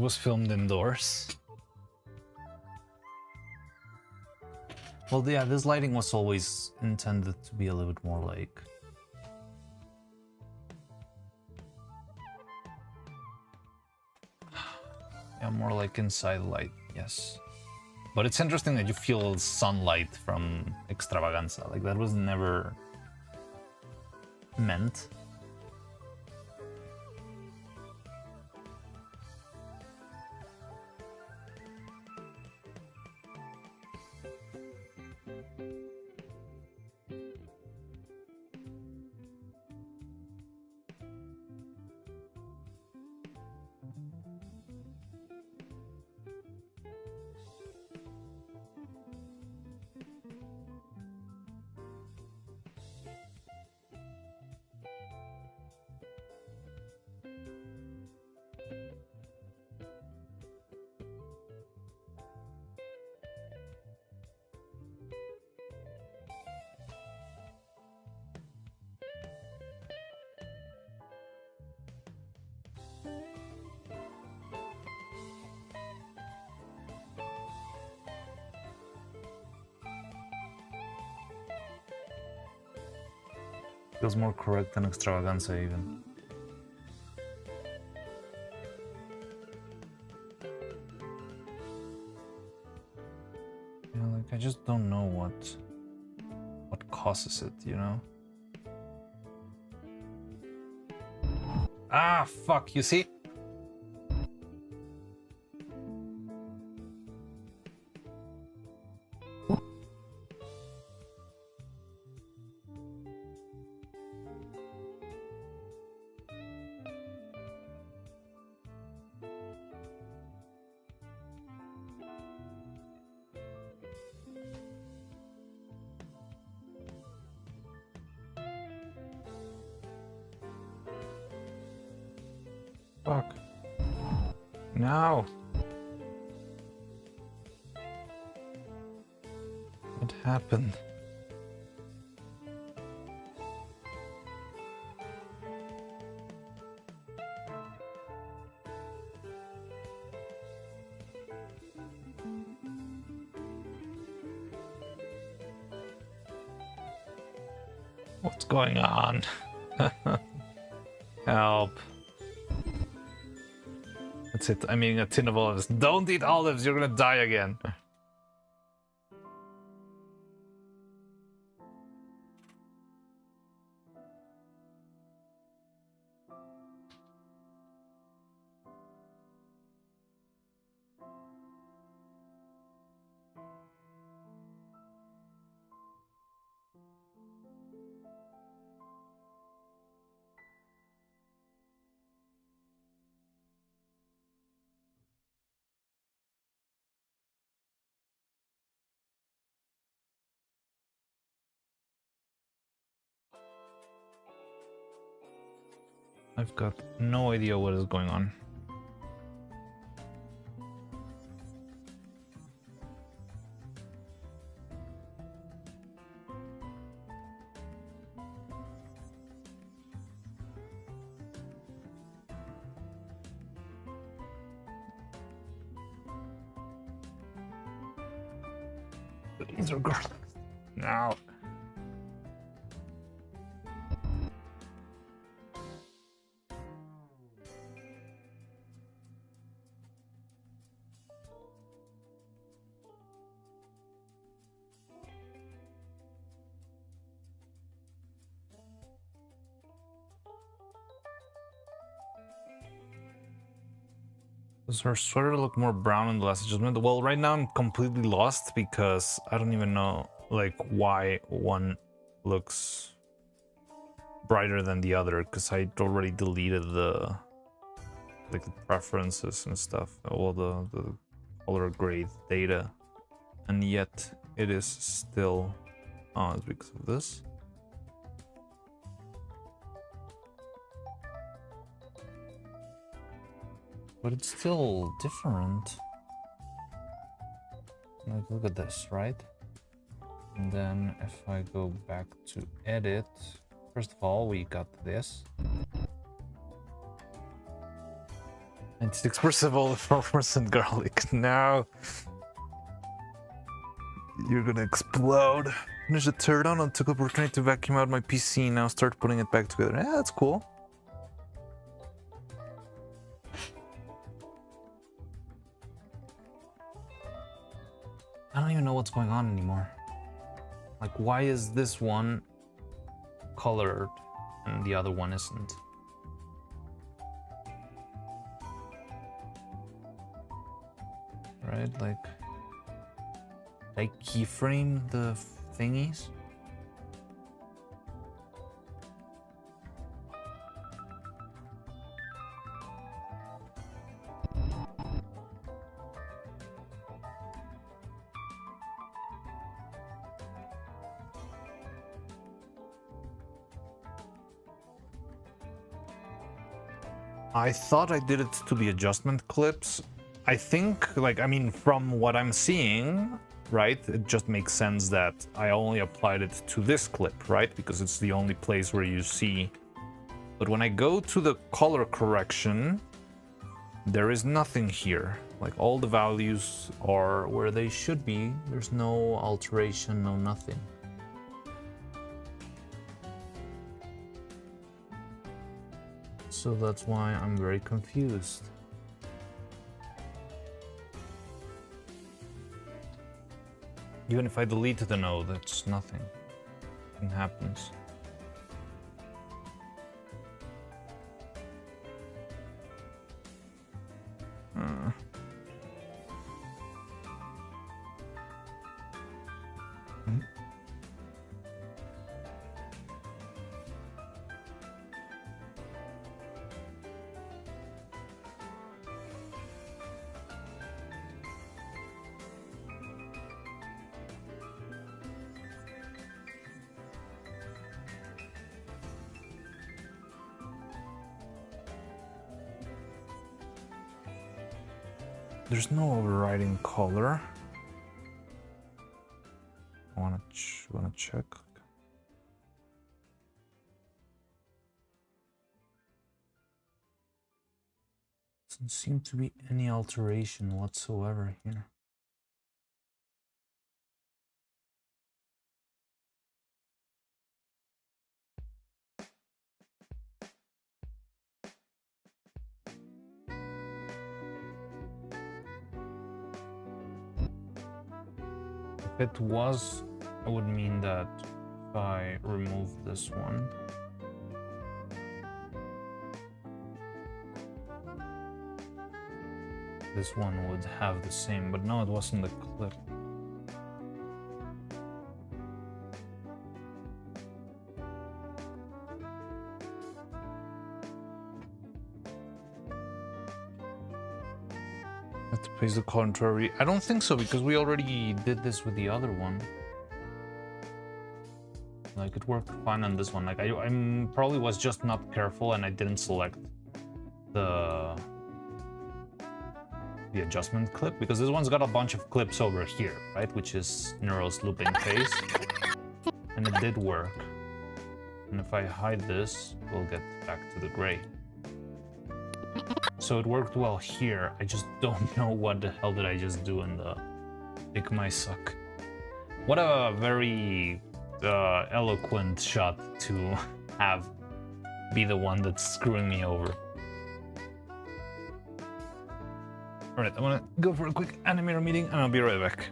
Speaker 1: It was filmed indoors. Well, yeah, this lighting was always intended to be a little bit more like... yeah, more like inside light, yes. But it's interesting that you feel sunlight from Extravaganza. Like, that was never meant. Feels more correct than Extravaganza even. Yeah, like I just don't know what causes it, you know? Ah, fuck, you see? Fuck. No. What happened? What's going on? Help. That's it. I'm eating a tin of olives. Don't eat olives, you're gonna die again. I've got no idea what is going on. These are girls. No. Does her sweater look more brown in the last adjustment? Well, right now I'm completely lost because I don't even know like why one looks brighter than the other, because I already deleted the like the preferences and stuff, all the color grade data, and yet it is still it's because of this. But it's still different. Like, look at this, right? And then if I go back to edit, first of all, we got this. I 96% olive, 4% garlic. No. You're gonna explode. Finish the teardown and took opportunity to vacuum out my PC. Now start putting it back together. Yeah, that's cool. I don't even know what's going on anymore. Like, why is this one colored and the other one isn't? Right, like keyframe the thingies. I thought I did it to the adjustment clips. I think, like, I mean, from what I'm seeing, right, it just makes sense that I only applied it to this clip, right? Because it's the only place where you see. But when I go to the color correction, there is nothing here. Like, all the values are where they should be. There's no alteration, no nothing. So that's why I'm very confused. Even if I delete the node, it's nothing. Nothing happens. There's no overriding color. I wanna check. Doesn't seem to be any alteration whatsoever here. If it was, it would mean that if I remove this one, this one would have the same, but no, it wasn't the clip. I have to paste the contrary. I don't think so, because we already did this with the other one. Like, it worked fine on this one. Like, I'm probably was just not careful and I didn't select the adjustment clip, because this one's got a bunch of clips over here, right? Which is Neuro's looping phase. And it did work. And if I hide this, we'll get back to the gray. So it worked well here. I just don't know what the hell did I just do in the pick my suck. What a very eloquent shot to have be the one that's screwing me over. Alright, I'm gonna go for a quick animator meeting and I'll be right back.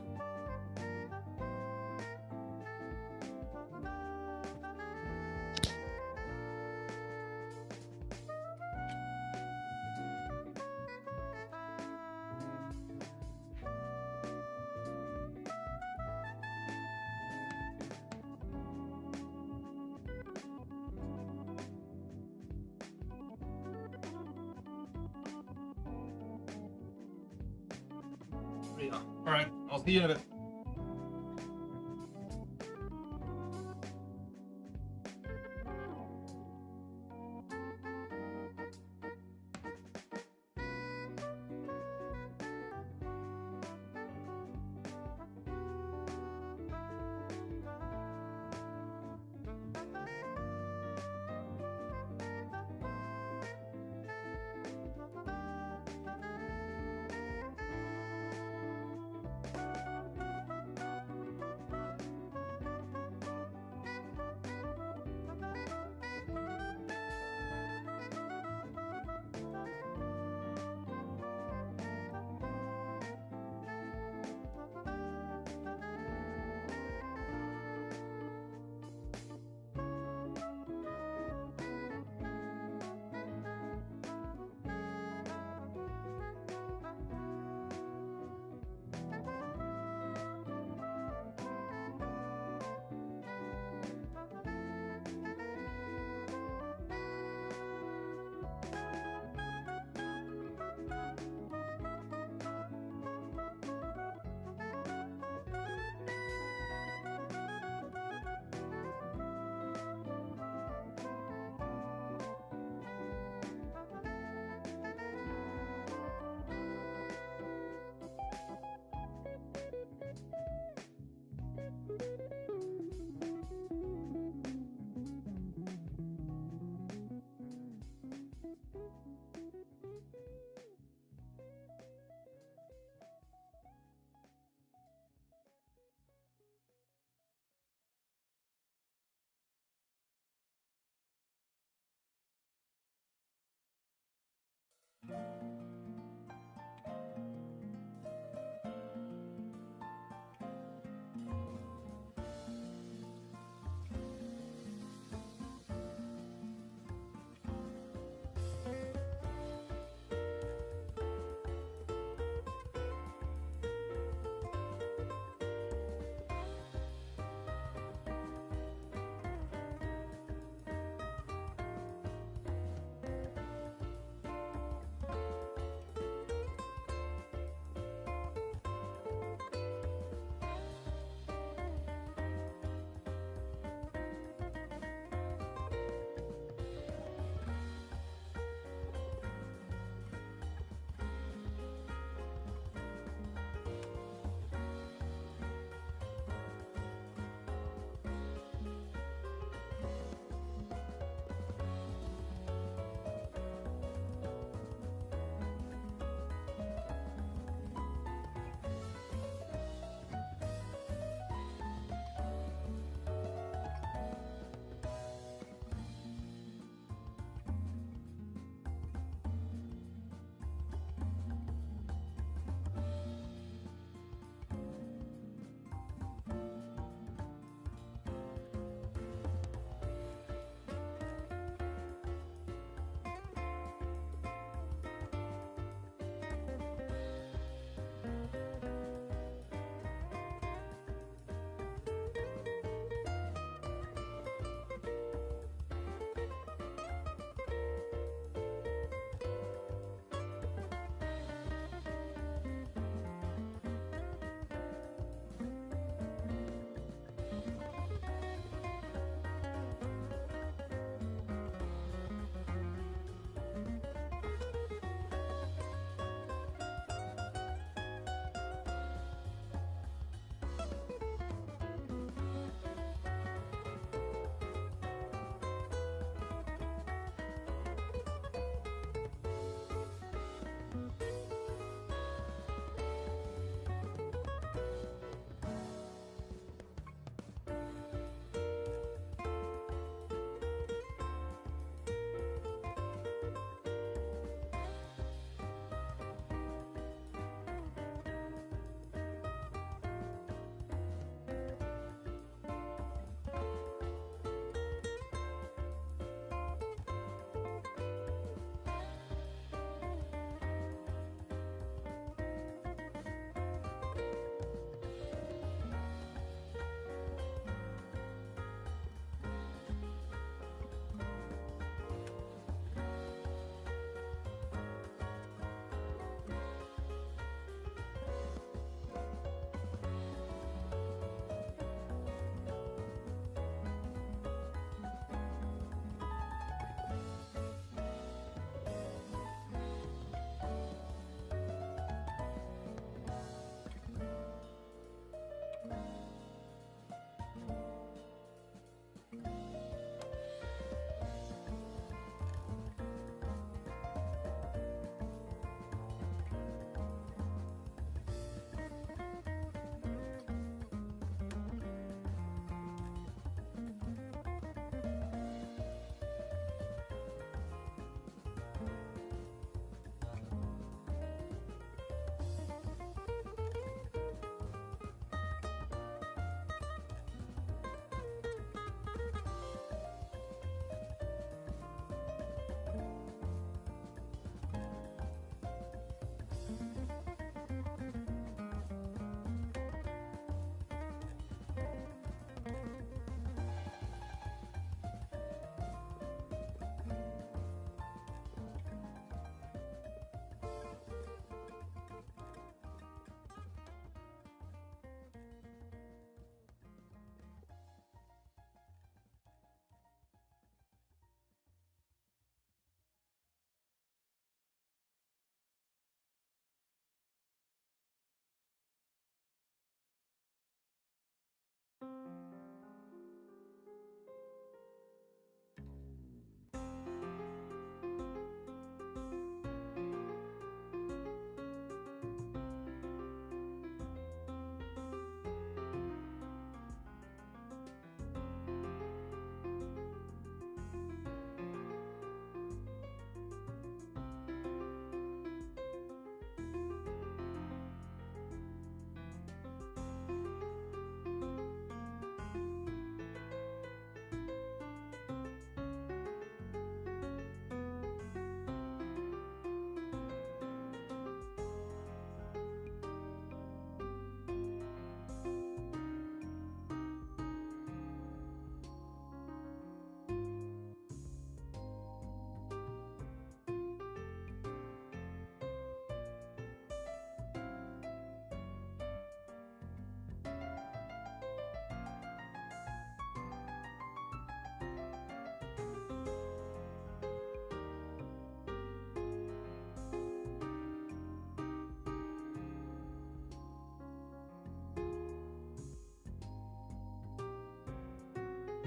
Speaker 1: Alright, I'll see you in a bit.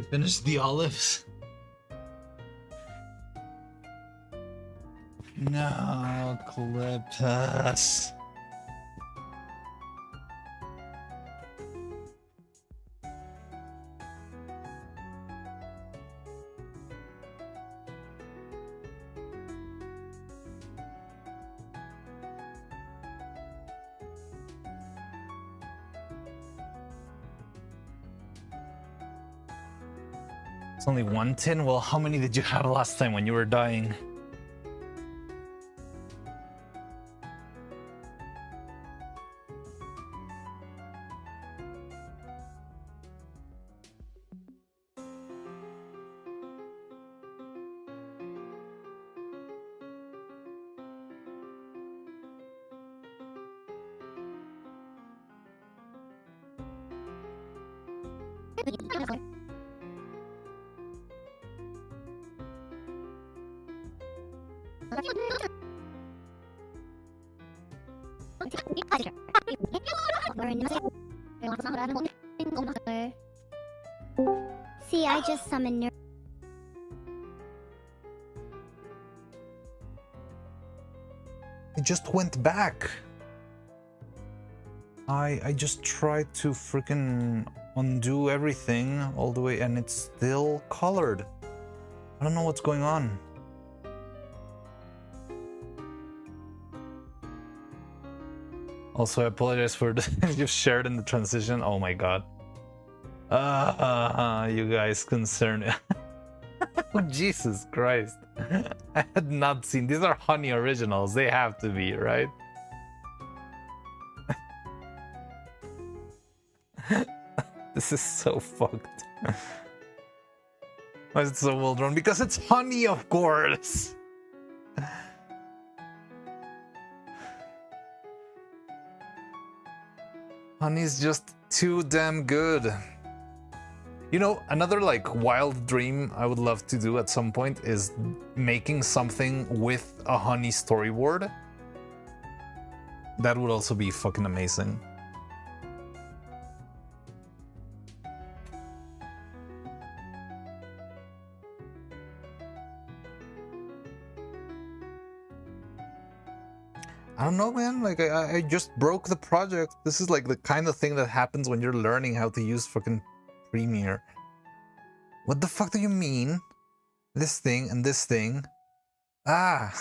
Speaker 1: You finished the olives? No, Clippus. It's only one tin? Well, how many did you have last time when you were dying?
Speaker 4: See, I just summoned Ner-
Speaker 1: It just went back. I just tried to freaking undo everything all the way and it's still colored. I don't know what's going on. Also, I apologize for the you shared in the transition. Oh my god. You guys concerned. Oh, Jesus Christ. I had not seen. These are Honey originals. They have to be, right? This is so fucked. Why is it so well drawn? Because it's Honey, of course. Honey's just too damn good. You know, another like wild dream I would love to do at some point is making something with a Honey storyboard. That would also be fucking amazing. I don't know, man. Like, I just broke the project. This is like the kind of thing that happens when you're learning how to use fucking Premiere. What the fuck do you mean? This thing and this thing? Ah!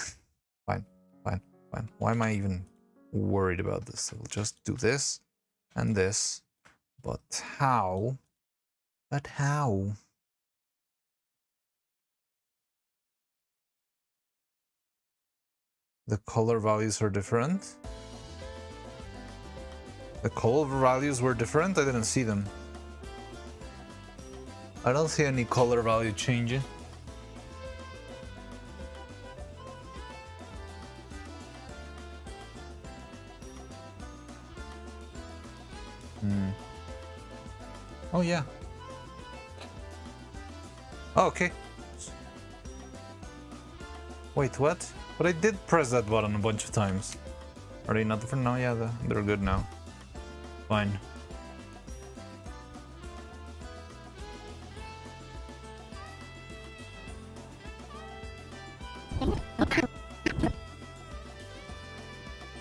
Speaker 1: Fine, fine, fine. Why am I even worried about this? I'll just do this and this. But how? But how? The color values are different. The color values were different? I didn't see them. I don't see any color value changing. Oh yeah. Oh, okay. Wait, what? But I did press that button a bunch of times. Are they not different now? Yeah, they're good now. Fine.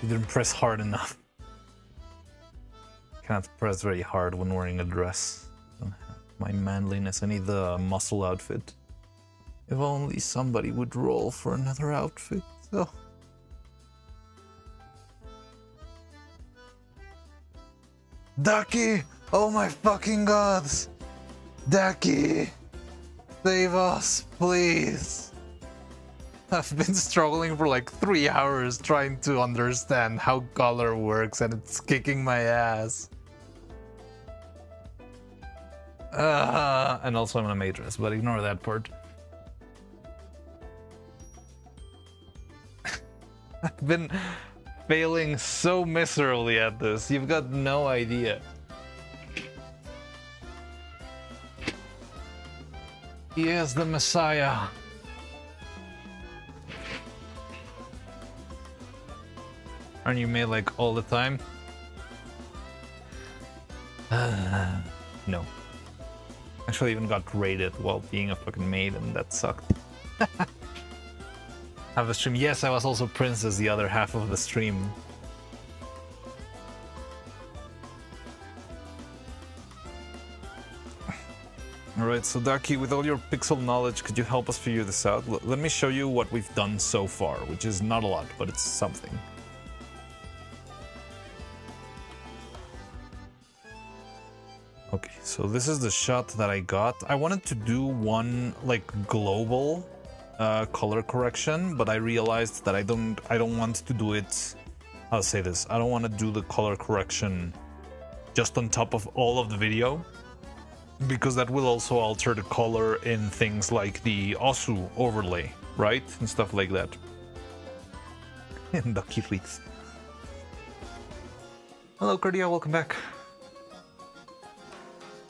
Speaker 1: You didn't press hard enough. Can't press very hard when wearing a dress. Don't have my manliness. I need the muscle outfit. If only somebody would roll for another outfit. So. Ducky! Oh my fucking gods! Ducky! Save us, please! I've been struggling for like 3 hours trying to understand how color works and it's kicking my ass. And also I'm in a matrix, but ignore that part. I've been failing so miserably at this. You've got no idea. He is the Messiah. Aren't you made like all the time? No. Actually, even got raided while being a fucking maid, and that sucked. Have a stream. Yes, I was also Princess the other half of the stream. Alright, so Ducky, with all your pixel knowledge, could you help us figure this out? Let me show you what we've done so far, which is not a lot, but it's something. Okay, so this is the shot that I got. I wanted to do one like global color correction, but I realized that I don't want to do it. I'll say this. I don't want to do the color correction just on top of all of the video, because that will also alter the color in things like the Osu overlay, right? And stuff like that. And Ducky tweets. Hello, Cardia, welcome back.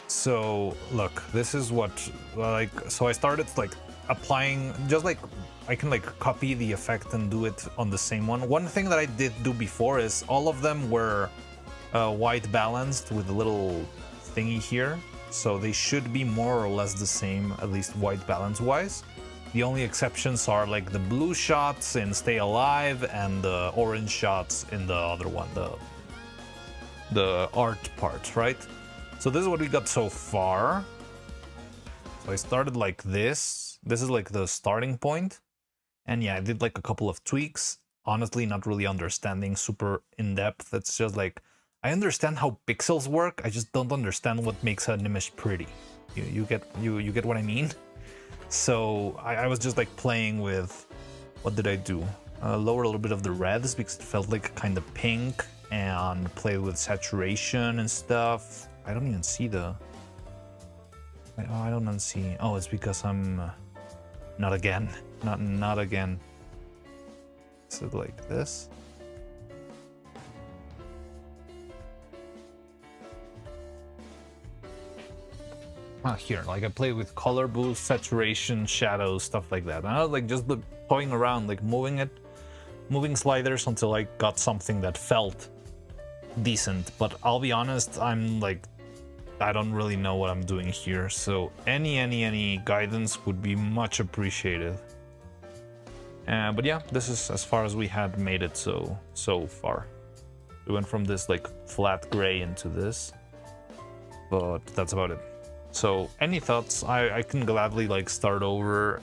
Speaker 1: So, look, this is what, like, so I started, like, applying, just like, I can, like, copy the effect and do it on the same one. One thing that I did do before is all of them were white balanced with a little thingy here. So they should be more or less the same, at least white balance wise. The only exceptions are like the blue shots in Stay Alive and the orange shots in the other one, the art part, right? So this is what we got so far. So I started like this. This is like the starting point. And yeah, I did like a couple of tweaks. Honestly, not really understanding super in depth. It's just like, I understand how pixels work, I just don't understand what makes an image pretty. You get what I mean? So I was just like playing with, what did I do? Lower a little bit of the reds because it felt like kind of pink, and play with saturation and stuff. I don't even see the... I don't even see... Oh, it's because I'm... not again. Not again. Is it like this? Here, like I play with color boost, saturation, shadows, stuff like that. And I was like just toying around, like moving sliders until I got something that felt decent. But I'll be honest, I'm like, I don't really know what I'm doing here. So any guidance would be much appreciated. But yeah, this is as far as we had made it so far. We went from this like flat gray into this, but that's about it. So any thoughts? I can gladly like start over.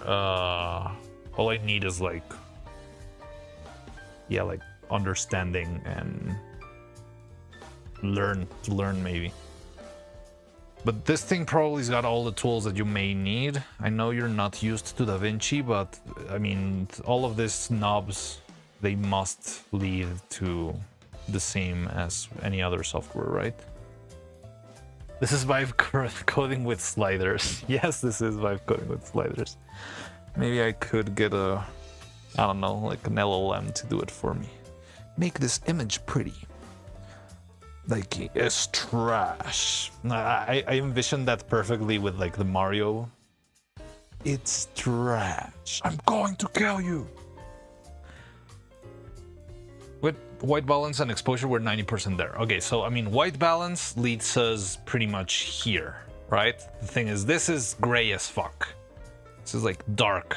Speaker 1: All I need is like, yeah, like understanding and learn maybe. But this thing probably's got all the tools that you may need. I know you're not used to DaVinci, but I mean, all of these knobs, they must lead to the same as any other software, right? This is Vive coding with sliders. Yes, this is Vive coding with sliders. Maybe I could get I don't know, like an LLM to do it for me. Make this image pretty. Like, it's trash. I envision that perfectly with like the Mario. It's trash. I'm going to kill you. With white balance and exposure, we're 90% there. Okay, so I mean, white balance leads us pretty much here, right? The thing is, this is gray as fuck. This is like dark,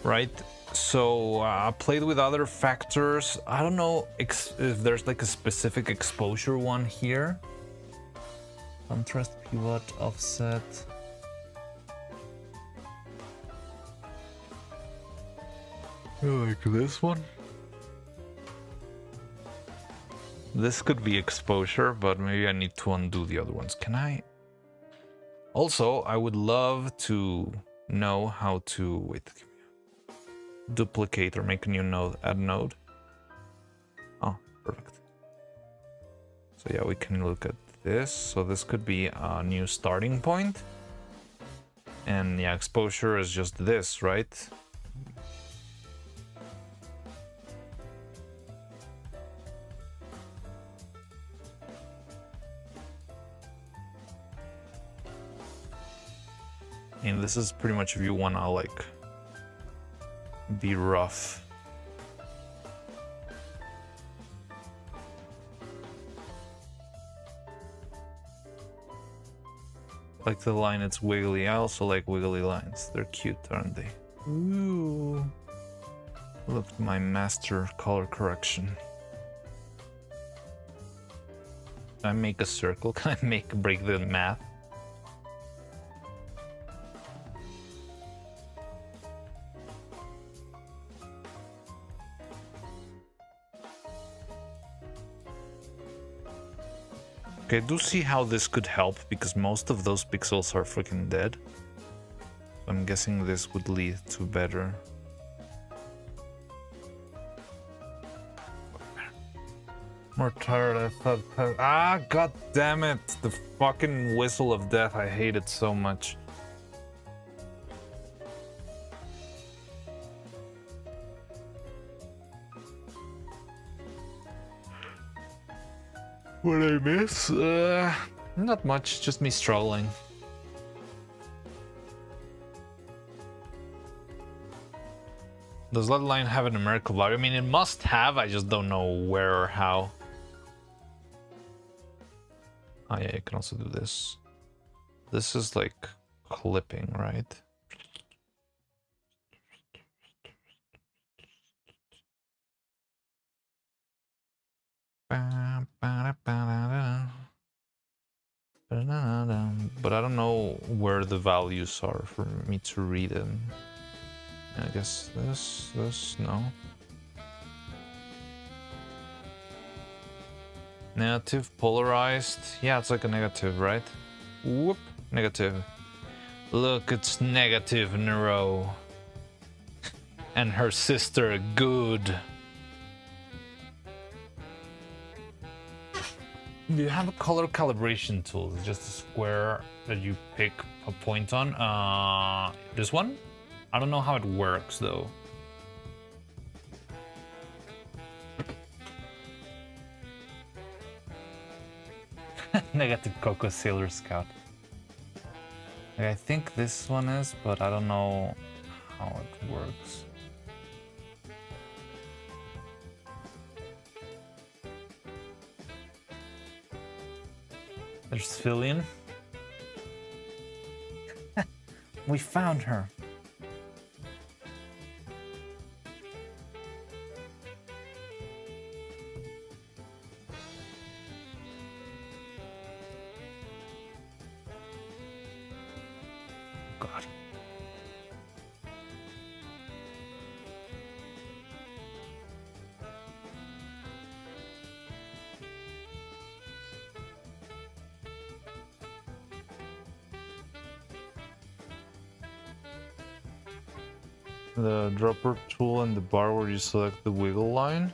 Speaker 1: right? So I played with other factors. I don't know if there's like a specific exposure one here. Contrast, pivot, offset. Like this one? This could be exposure, but maybe I need to undo the other ones. Can I? Also, I would love to know how to... Wait, duplicate or make a new node, add node. Oh, perfect. So yeah, we can look at this. So this could be a new starting point. And yeah, exposure is just this, right? And this is pretty much if you wanna like be rough. like the line, it's wiggly. I also like wiggly lines. They're cute, aren't they? Ooh. Look at my master color correction. Can I make a circle? Can I break the math? Okay, I do see how this could help because most of those pixels are freaking dead. I'm guessing this would lead to better. More tired, I thought. Ah, god damn it! The fucking whistle of death, I hate it so much. What I miss? Not much, just me struggling. Does that line have a numerical value? I mean, it must have, I just don't know where or how. Oh yeah, you can also do this. This is like clipping, right? But I don't know where the values are for me to read them. I guess this, no. Negative, polarized. Yeah, it's like a negative, right? Whoop, negative. Look, it's negative Nero. And her sister, good. Do you have a color calibration tool? It's just a square that you pick a point on. This one? I don't know how it works though. Negative Coco Sailor Scout. I think this one is, but I don't know how it works. There's Fillion. We found her. God. The dropper tool and the bar where you select the wiggle line.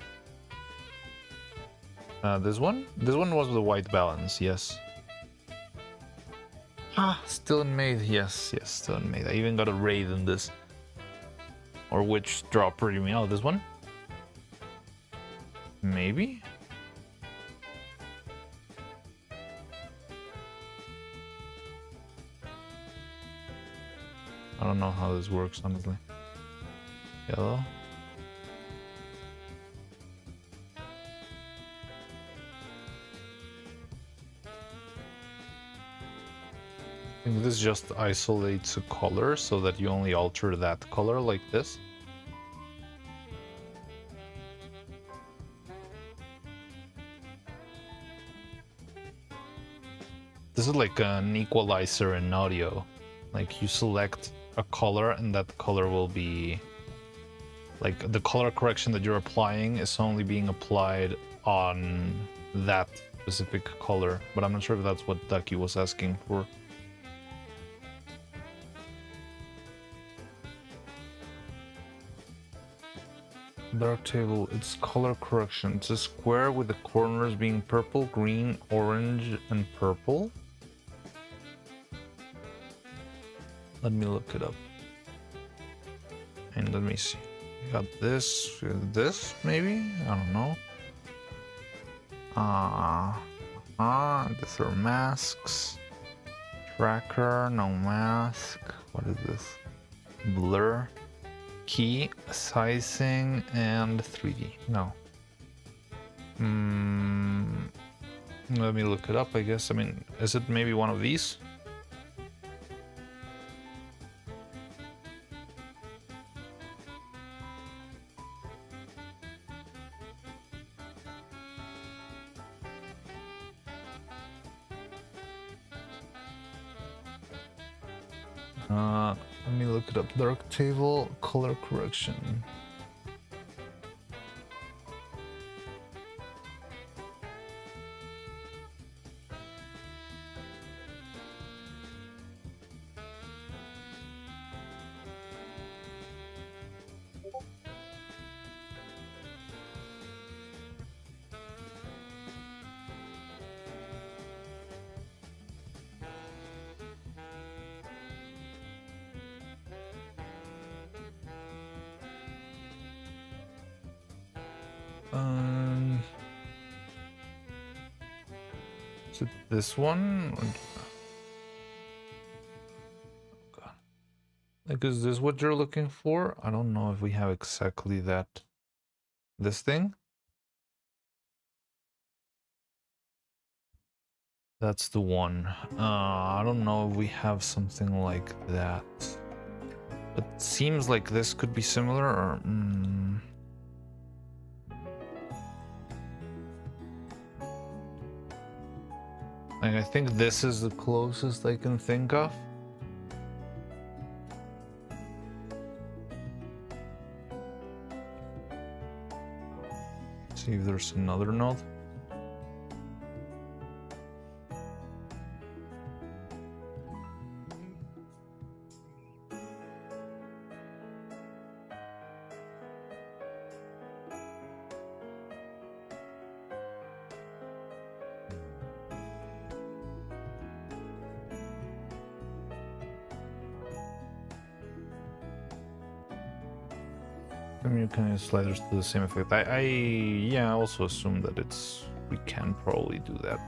Speaker 1: This one? This one was the white balance, yes. Ah, still in made, yes, still in made. I even got a raid in this. Or which dropper you mean? Oh, this one? Maybe? I don't know how this works, honestly. Yellow. I think this just isolates a color so that you only alter that color like this. This is like an equalizer in audio. Like you select a color and that color will be... Like the color correction that you're applying is only being applied on that specific color. But I'm not sure if that's what Ducky was asking for. Dark table, it's color correction. It's a square with the corners being purple, green, orange, and purple. Let me look it up. And let me see. We got this, maybe? I don't know. These are masks. Tracker, no mask. What is this? Blur. Key, sizing, and 3D. No. Let me look it up, I guess. I mean, is it maybe one of these? Let me look it up. Dark table, color correction. Is it this one? God. Like, is this what you're looking for? I don't know if we have exactly that. This thing? That's the one. I don't know if we have something like that. It seems like this could be similar, or... Like, I think this is the closest I can think of. See if there's another node. Communicate sliders to the same effect. I also assume that we can probably do that.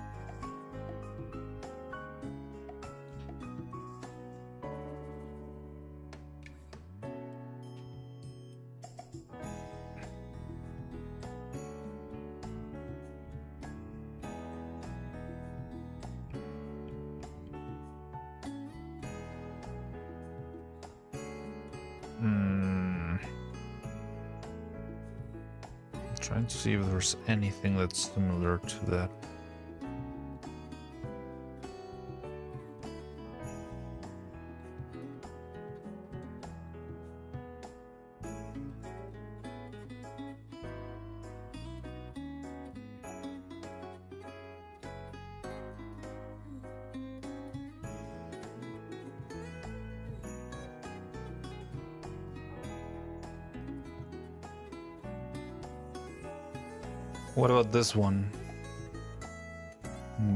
Speaker 1: Trying to see if there's anything that's similar to that. What about this one?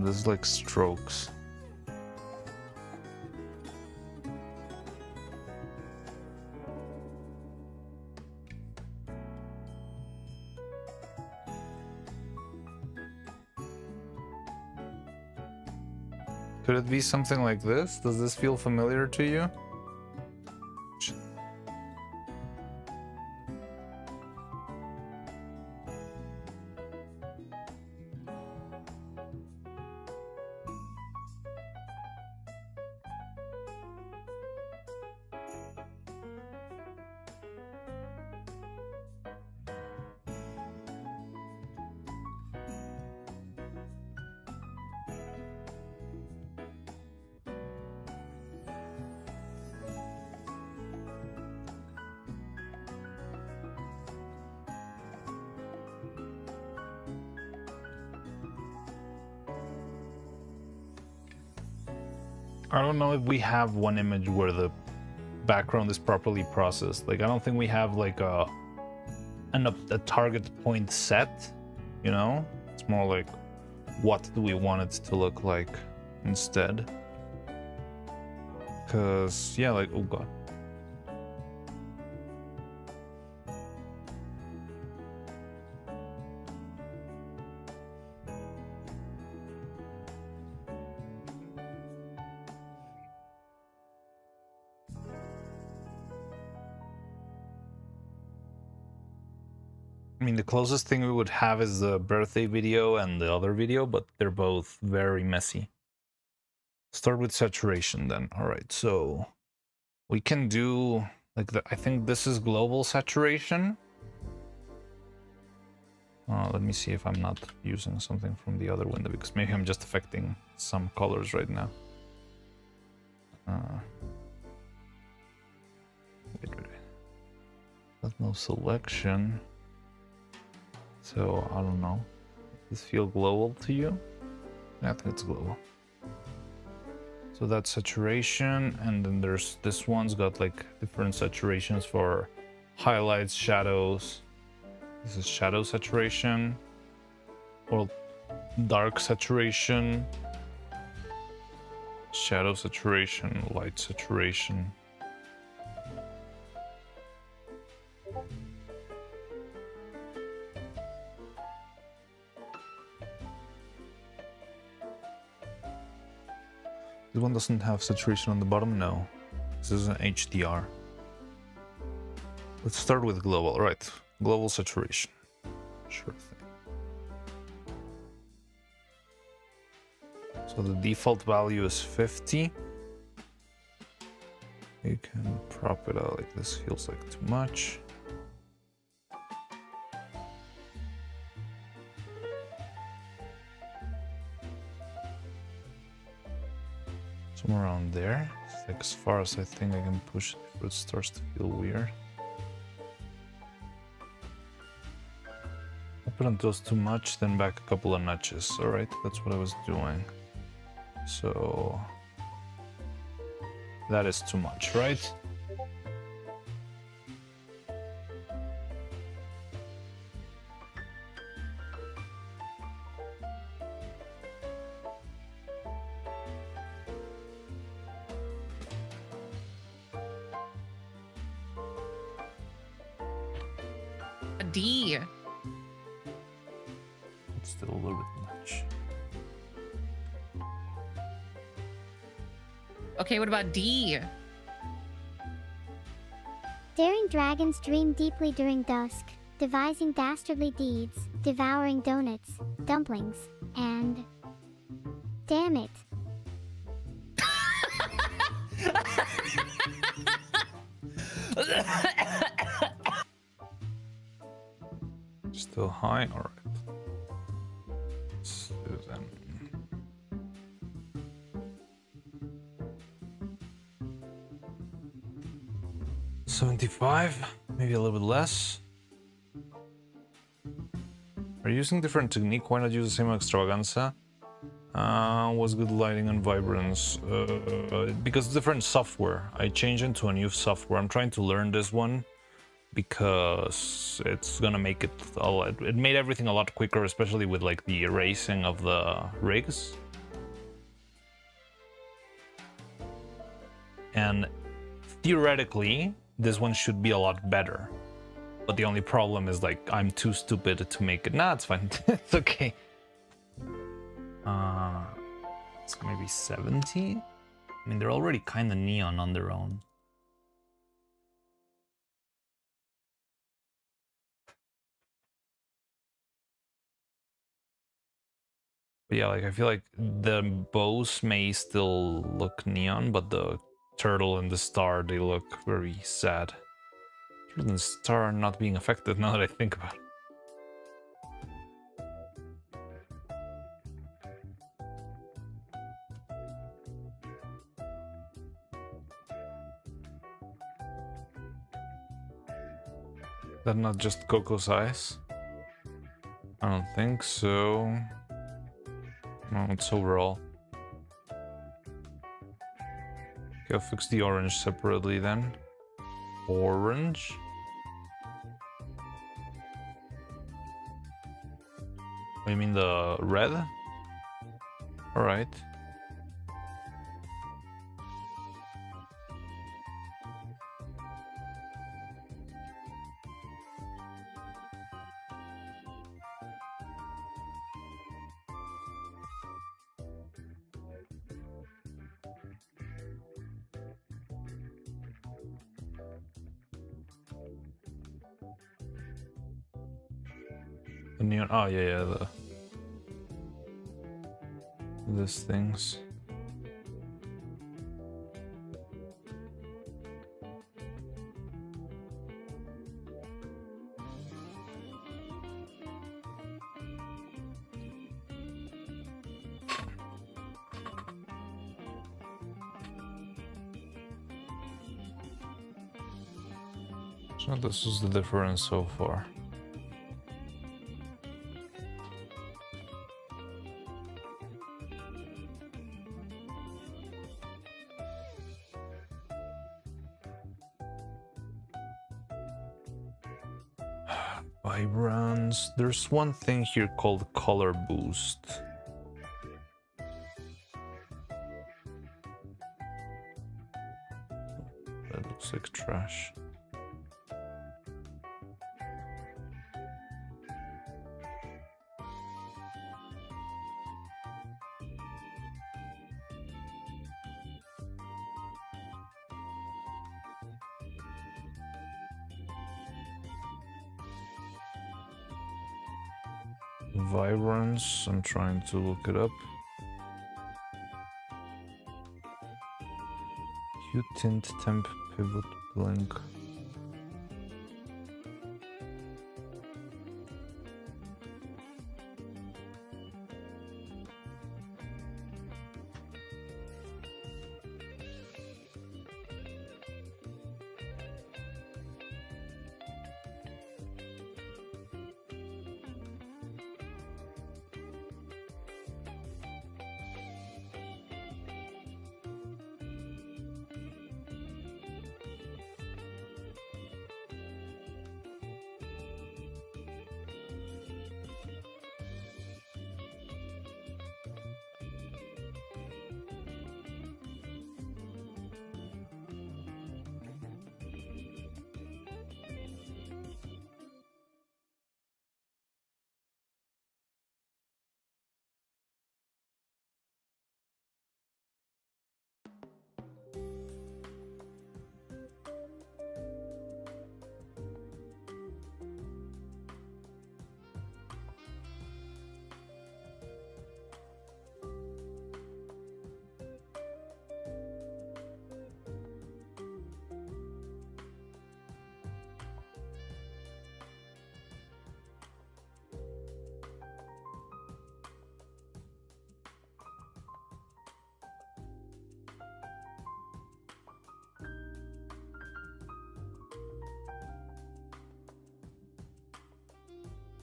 Speaker 1: This is like strokes. Could it be something like this? Does this feel familiar to you? I don't know if we have one image where the background is properly processed. Like, I don't think we have like a target point set, you know? It's more like, what do we want it to look like instead? Because, yeah, like, oh god. I mean, the closest thing we would have is the birthday video and the other video, but they're both very messy. Start with saturation then. All right, so we can do like I think this is global saturation. Let me see if I'm not using something from the other window, because maybe I'm just affecting some colors right now. Got no selection. So I don't know. Does this feel global to you? I think it's global. So that's saturation, and then there's this one's got like different saturations for highlights, shadows. This is shadow saturation, or dark saturation, shadow saturation, light saturation. This one doesn't have saturation on the bottom, no. This is an HDR. Let's start with global, right? Global saturation. Sure thing. So the default value is 50. You can prop it out like this, feels like too much. Somewhere around there. It's like as far as I think I can push it before it starts to feel weird. I put on those too much, then back a couple of notches. Alright, that's what I was doing. So that is too much, right?
Speaker 2: A D.
Speaker 1: It's still a little bit much.
Speaker 2: Okay, what about D?
Speaker 4: Daring dragons dream deeply during dusk, devising dastardly deeds, devouring donuts, dumplings, and... Damn it.
Speaker 1: Still high? Alright. So then... $75, maybe a little bit less. Are you using different technique? Why not use the same extravaganza? Was good lighting and vibrance? Because different software. I changed into a new software. I'm trying to learn this one because it's gonna make it a lot. It made everything a lot quicker, especially with like the erasing of the rigs. And theoretically, this one should be a lot better. But the only problem is like I'm too stupid to make it. Nah, it's fine. It's okay. It's maybe 70. I mean, they're already kind of neon on their own. But yeah, like I feel like the bows may still look neon, but the turtle and the star, they look very sad. Turtle and the star are not being affected now that I think about it. That not just Coco's eyes? I don't think so. No, it's overall. Okay, I'll fix the orange separately then. Orange? Oh, you mean the red? Alright. The neon. Oh yeah, these things. So this is the difference so far. Vibrance. There's one thing here called color boost. That looks like trash. Vibrance, I'm trying to look it up. Hue, tint, temp, pivot, blink.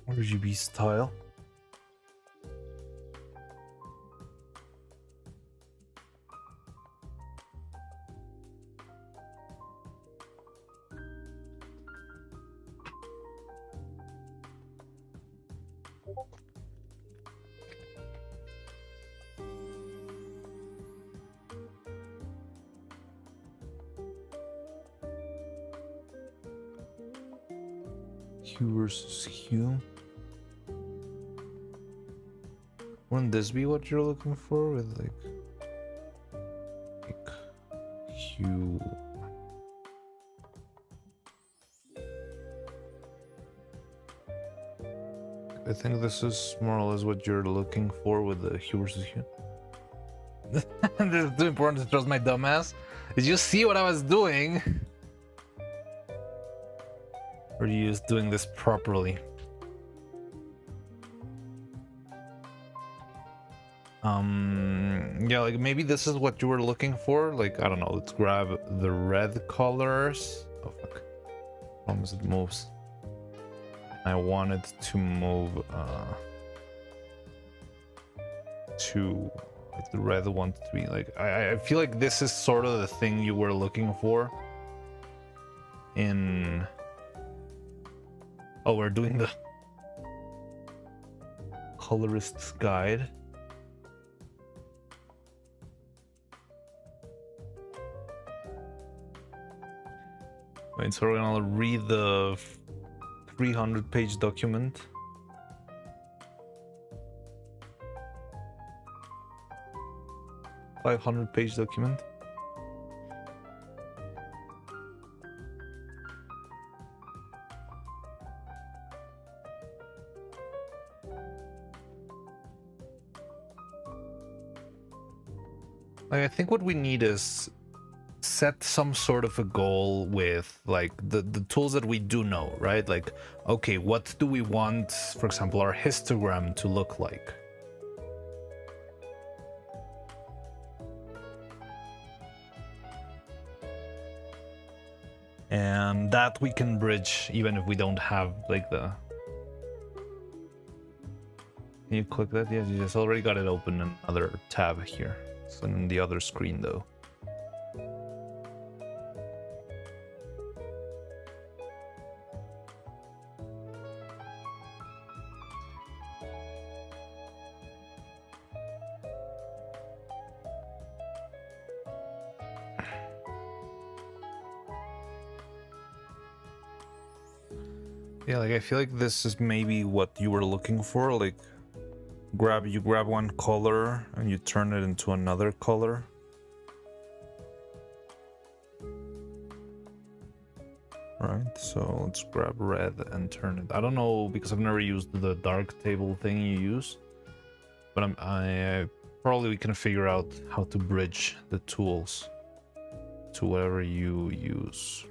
Speaker 1: RGB style. Hue versus hue. Wouldn't this be what you're looking for with like hue? I think this is more or less what you're looking for with the hue versus hue. This is too important to trust my dumbass. Did you see what I was doing? Or are you just doing this properly? Yeah, like maybe this is what you were looking for. Like, I don't know, let's grab the red colors. Oh fuck. Almost it moves. I want it to move to like the red one to be like I feel like this is sort of the thing you were looking for in we're doing the colorist's guide. Wait, so we're gonna read the 300-page document. $500-page document. Like, I think what we need is set some sort of a goal with like the tools that we do know, right? Like, okay, what do we want, for example, our histogram to look like? And that we can bridge even if we don't have like the... Can you click that? Yes, you just already got it open in another tab here. It's on the other screen though. Yeah, like I feel like this is maybe what you were looking for, like you grab one color and you turn it into another color. Right, so let's grab red and turn it. I don't know because I've never used the dark table thing you use, but I probably we can figure out how to bridge the tools to whatever you use.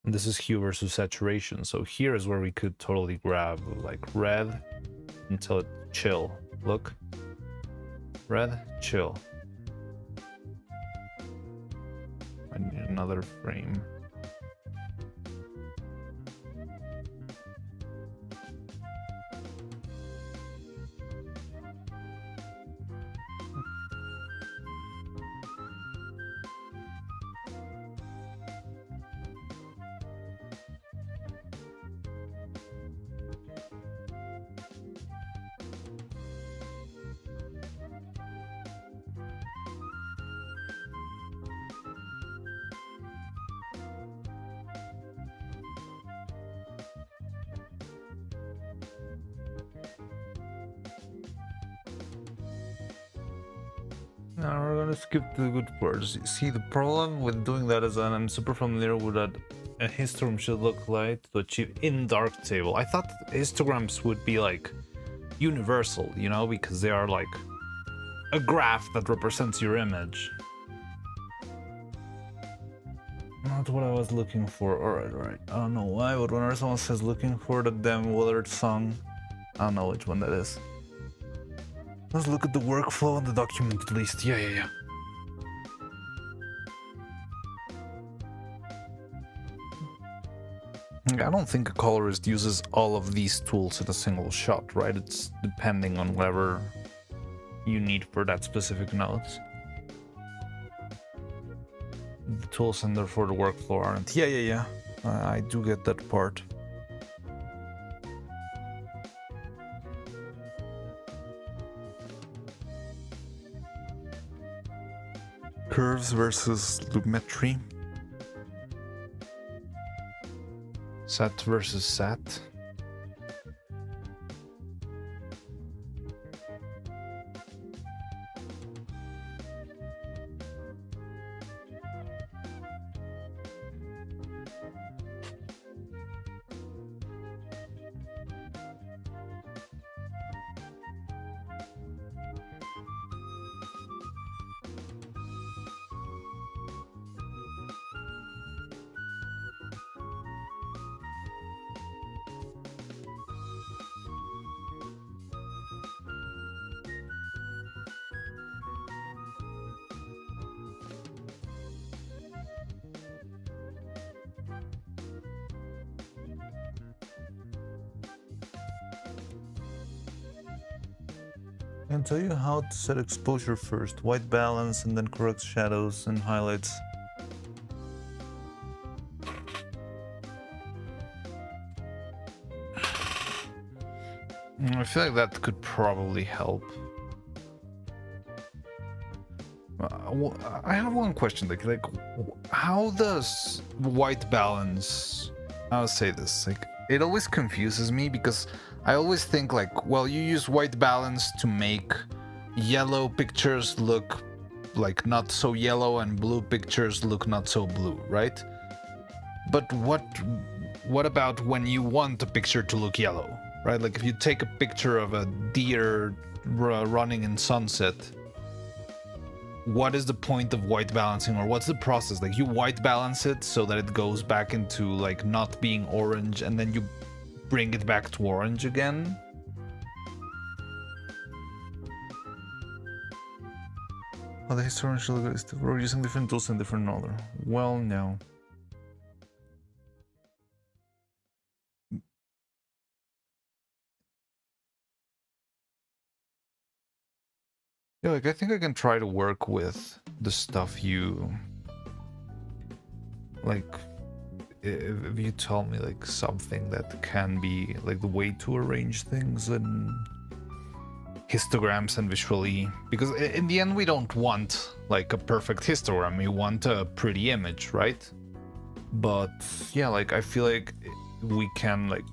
Speaker 1: And this is hue versus saturation. So here is where we could totally grab like red until it chill. Look. Red, chill. I need another frame. Now we're gonna skip the good parts. See, the problem with doing that is that I'm super familiar with that a histogram should look like to achieve in Darktable. I thought histograms would be like universal, you know, because they are like a graph that represents your image. Not what I was looking for. Alright. I don't know why, but whenever someone says looking for the damn Willard song, I don't know which one that is. Let's look at the workflow and the document at least. Yeah. I don't think a colorist uses all of these tools in a single shot, right? It's depending on whatever you need for that specific note. The tools and therefore the workflow aren't. Yeah. I do get that part. Curves versus lumetri. Sat versus sat. I can tell you how to set exposure first, white balance, and then correct shadows and highlights. I feel like that could probably help. I have one question, like how does white balance, I'll say this, like it always confuses me because I always think like, well, you use white balance to make yellow pictures look like not so yellow and blue pictures look not so blue, right? But what about when you want a picture to look yellow, right? Like if you take a picture of a deer running in sunset, what is the point of white balancing, or what's the process? Like you white balance it so that it goes back into like not being orange, and then you bring it back to orange again. Oh, the historical is we're using different tools in different order. Well, no. Yeah, like I think I can try to work with the stuff you like. If you tell me like something that can be like the way to arrange things in histograms and visually, because in the end we don't want like a perfect histogram, we want a pretty image, right? But yeah, like I feel like we can like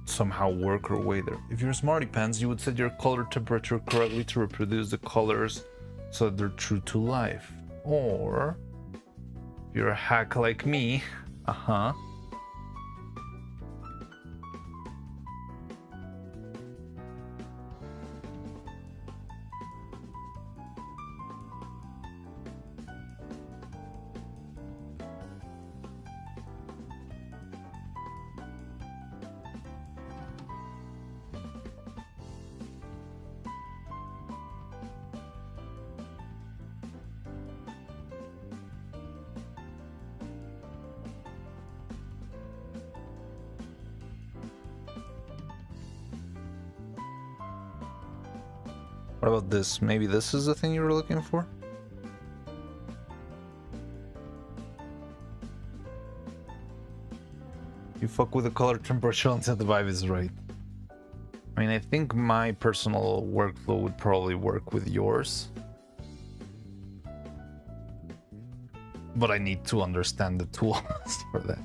Speaker 1: somehow work our way there. If you're smarty pants, you would set your color temperature correctly to reproduce the colors so that they're true to life. Or if you're a hack like me, What about this? Maybe this is the thing you were looking for? You fuck with the color temperature until the vibe is right. I mean, I think my personal workflow would probably work with yours. But I need to understand the tools for that.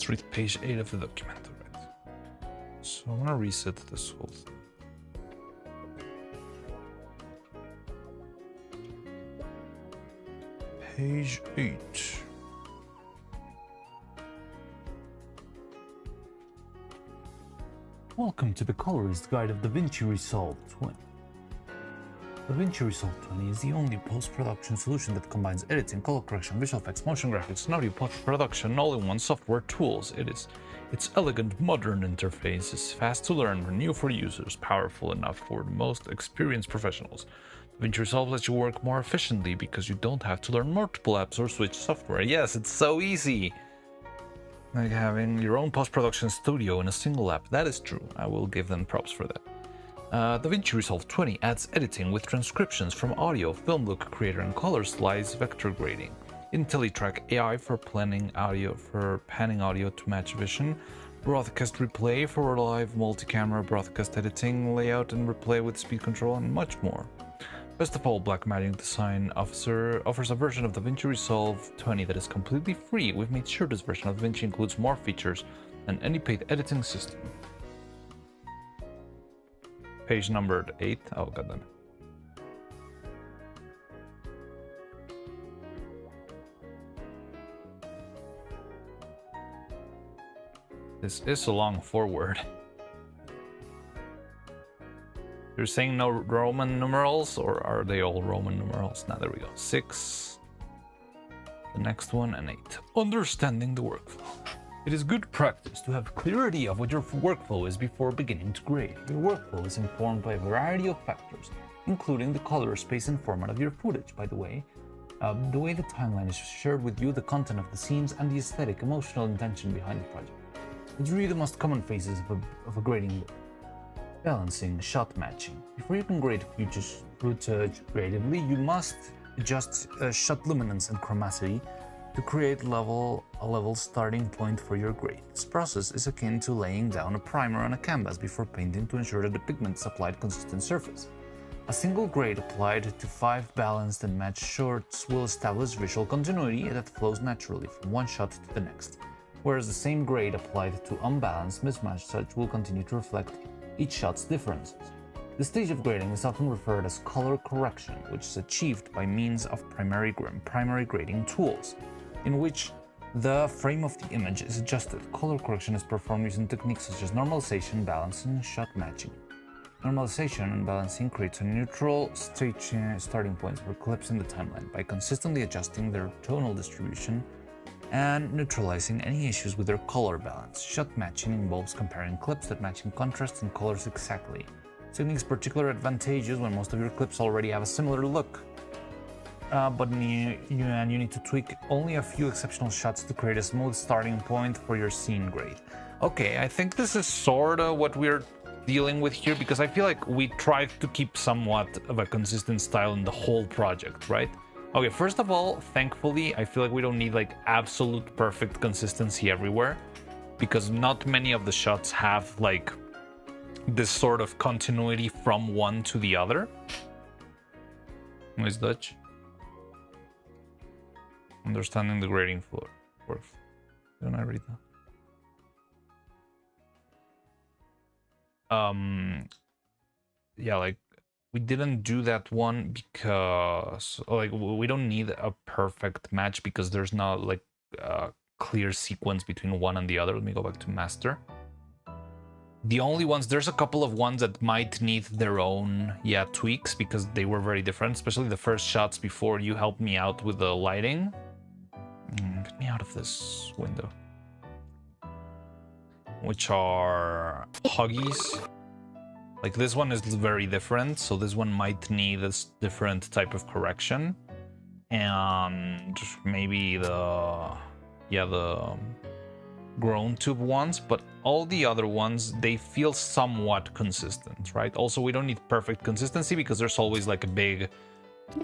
Speaker 1: Let's read page 8 of the document. Right. So I'm gonna reset this whole thing. Page 8.
Speaker 13: Welcome to the colorist guide of DaVinci Resolve 20. DaVinci Resolve 20 is the only post-production solution that combines editing, color correction, visual effects, motion graphics, and audio post-production all in one software tools. Its elegant, modern interface is fast to learn and new for users, powerful enough for the most experienced professionals. DaVinci Resolve lets you work more efficiently because you don't have to learn multiple apps or switch software. Yes, it's so easy! Like having your own post-production studio in a single app. That is true. I will give them props for that. DaVinci Resolve 20 adds editing with transcriptions from audio, film look creator, and color slice vector grading. IntelliTrack AI for panning audio to match vision. Broadcast replay for live multi-camera broadcast editing, layout and replay with speed control, and much more. Best of all, Blackmagic Design offers a version of DaVinci Resolve 20 that is completely free. We've made sure this version of DaVinci includes more features than any paid editing system. Page numbered 8. Oh, goddamn. This is a long forward. You're saying no Roman numerals, or are they all Roman numerals? Now, there we go. 6. The next one, and 8. Understanding the workflow. It is good practice to have a clear idea of what your workflow is before beginning to grade. Your workflow is informed by a variety of factors, including the color, space, and format of your footage, by the way the timeline is shared with you, the content of the scenes, and the aesthetic, emotional intention behind the project. It's really the most common phases of a grading look. Balancing, shot matching. Before you can grade footage creatively, you must adjust shot luminance and chromaticity to create a level starting point for your grade. This process is akin to laying down a primer on a canvas before painting to ensure that the pigment is applied consistent surface. A single grade applied to 5 balanced and matched shots will establish visual continuity that flows naturally from one shot to the next, whereas the same grade applied to unbalanced, mismatched shots will continue to reflect each shot's differences. The stage of grading is often referred as color correction, which is achieved by means of primary grading tools, in which the frame of the image is adjusted. Color correction is performed using techniques such as normalization, balancing, and shot matching. Normalization and balancing creates a neutral starting point for clips in the timeline by consistently adjusting their tonal distribution and neutralizing any issues with their color balance. Shot matching involves comparing clips that match in contrast and colors exactly. This technique is particularly advantageous when most of your clips already have a similar look. But you need to tweak only a few exceptional shots to create a smooth starting point for your scene grade. Okay, I think this is sorta what we're dealing with here, because I feel like we tried to keep somewhat of a consistent style in the whole project, right? Okay, first of all, thankfully, I feel like we don't need like absolute perfect consistency everywhere, because not many of the shots have like this sort of continuity from one to the other. Who is Dutch? Understanding the grading floor. Don't I read that? Yeah, like we didn't do that one because like we don't need a perfect match because there's not like a clear sequence between one and the other. Let me go back to master. The only ones, there's a couple of ones that might need their own tweaks because they were very different, especially the first shots before you helped me out with the lighting. Get me out of this window. Which are Huggies. Like this one is very different, so this one might need a different type of correction. And maybe the grown tube ones, but all the other ones, they feel somewhat consistent, right? Also, we don't need perfect consistency because there's always like a big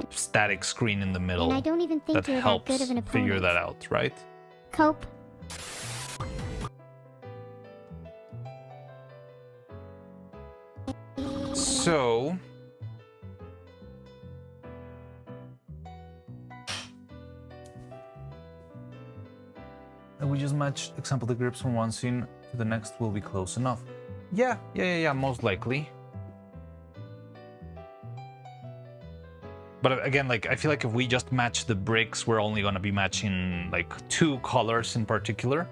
Speaker 13: static screen in the middle.
Speaker 4: And I don't even think
Speaker 13: that
Speaker 4: you're
Speaker 13: helps
Speaker 4: that good of an opponent.
Speaker 13: figure that out, right?
Speaker 4: Cope.
Speaker 1: So we just match example the grips from one scene to the next will be close enough. Yeah, most likely. But again, like I feel like if we just match the bricks, we're only gonna be matching like 2 colors in particular.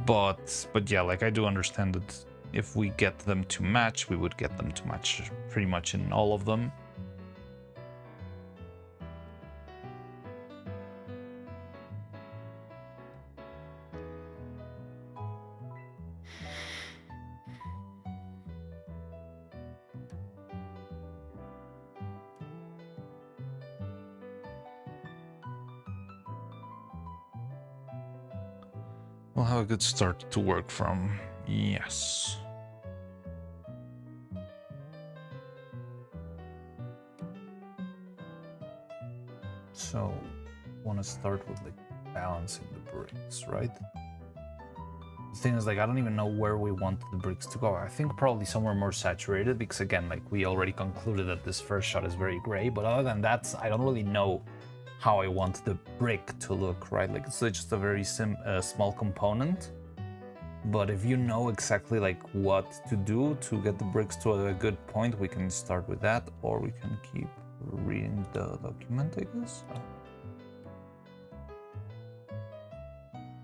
Speaker 13: But yeah, like I do understand that if we get them to match, we would get them to match pretty much in all of them. We'll have a good start to work from. Yes. So, want to start with like balancing the bricks, right? The thing is, like, I don't even know where we want the bricks to go. I think probably somewhere more saturated because, again, like we already concluded that this first shot is very gray. But other than that, I don't really know how I want the brick to look, right? Like it's just a very small component. But if you know exactly like what to do to get the bricks to a good point, we can start with that, or we can keep reading the document, I guess.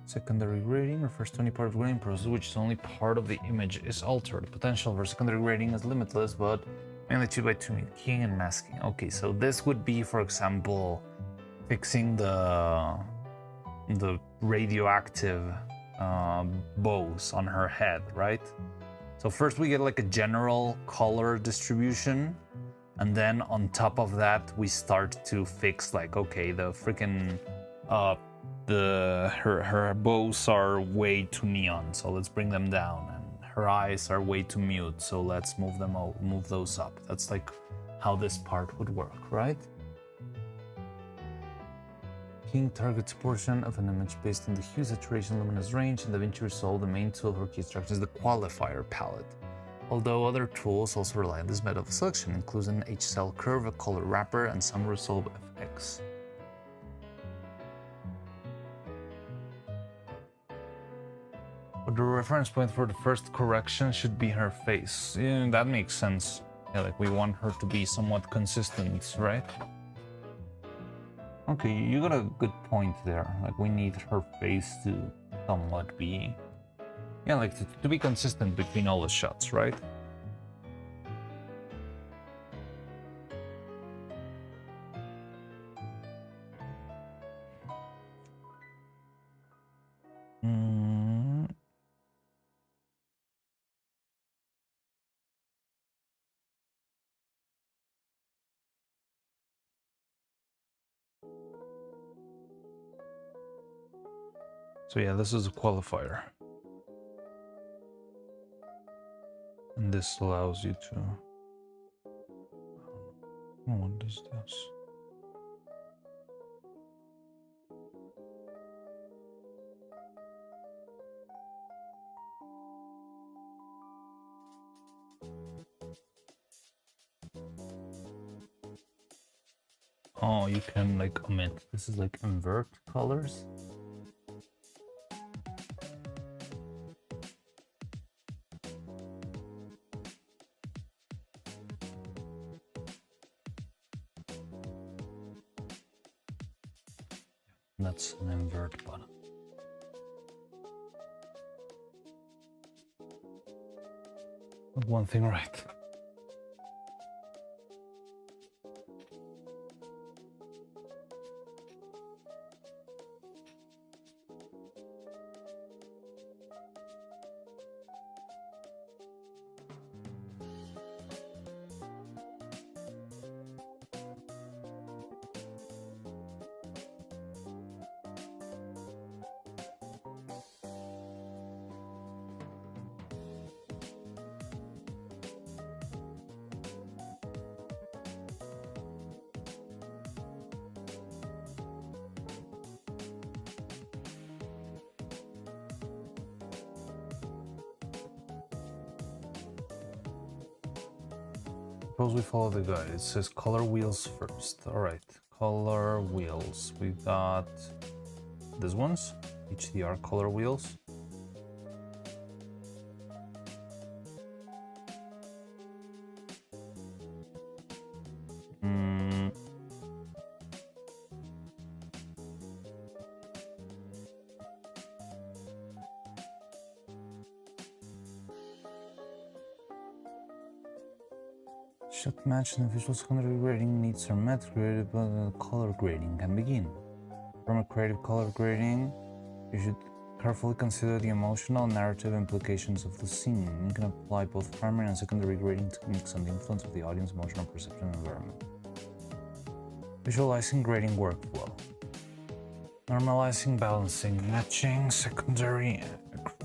Speaker 13: Secondary grading refers to any part of the grading process which is only part of the image is altered. The potential for secondary grading is limitless, but mainly 2x2 mean keying and masking. Okay, so this would be, for example, fixing the radioactive bows on her head, right? So first we get like a general color distribution, and then on top of that we start to fix like, okay, the freaking her bows are way too neon, so let's bring them down, and her eyes are way too mute, so let's move those up. That's like how this part would work, right? Keying targets portion of an image based on the hue, saturation, luminance range. In DaVinci Resolve, the main tool for key extraction is the qualifier palette. Although other tools also rely on this method of selection, including an H-cell curve, a color wrapper, and some Resolve FX. But the reference point for the first correction should be her face. Yeah, that makes sense. Yeah, like we want her to be somewhat consistent, right? Okay, you got a good point there. Like we need her face to somewhat be, yeah, like to be consistent between all the shots, right? So yeah, this is a qualifier. And this allows you to... Oh, what is this? Oh, you can like omit. This is like invert colors. That's an invert button. One thing right. Suppose we follow the guide. It says color wheels first. All right, color wheels. We got these ones, HDR color wheels. should match and the visual secondary grading needs are met. Creative color grading can begin. From a creative color grading, you should carefully consider the emotional narrative implications of the scene. You can apply both primary and secondary grading techniques on the influence of the audience emotional perception and environment. Visualizing grading workflow. Normalizing, balancing, matching, secondary,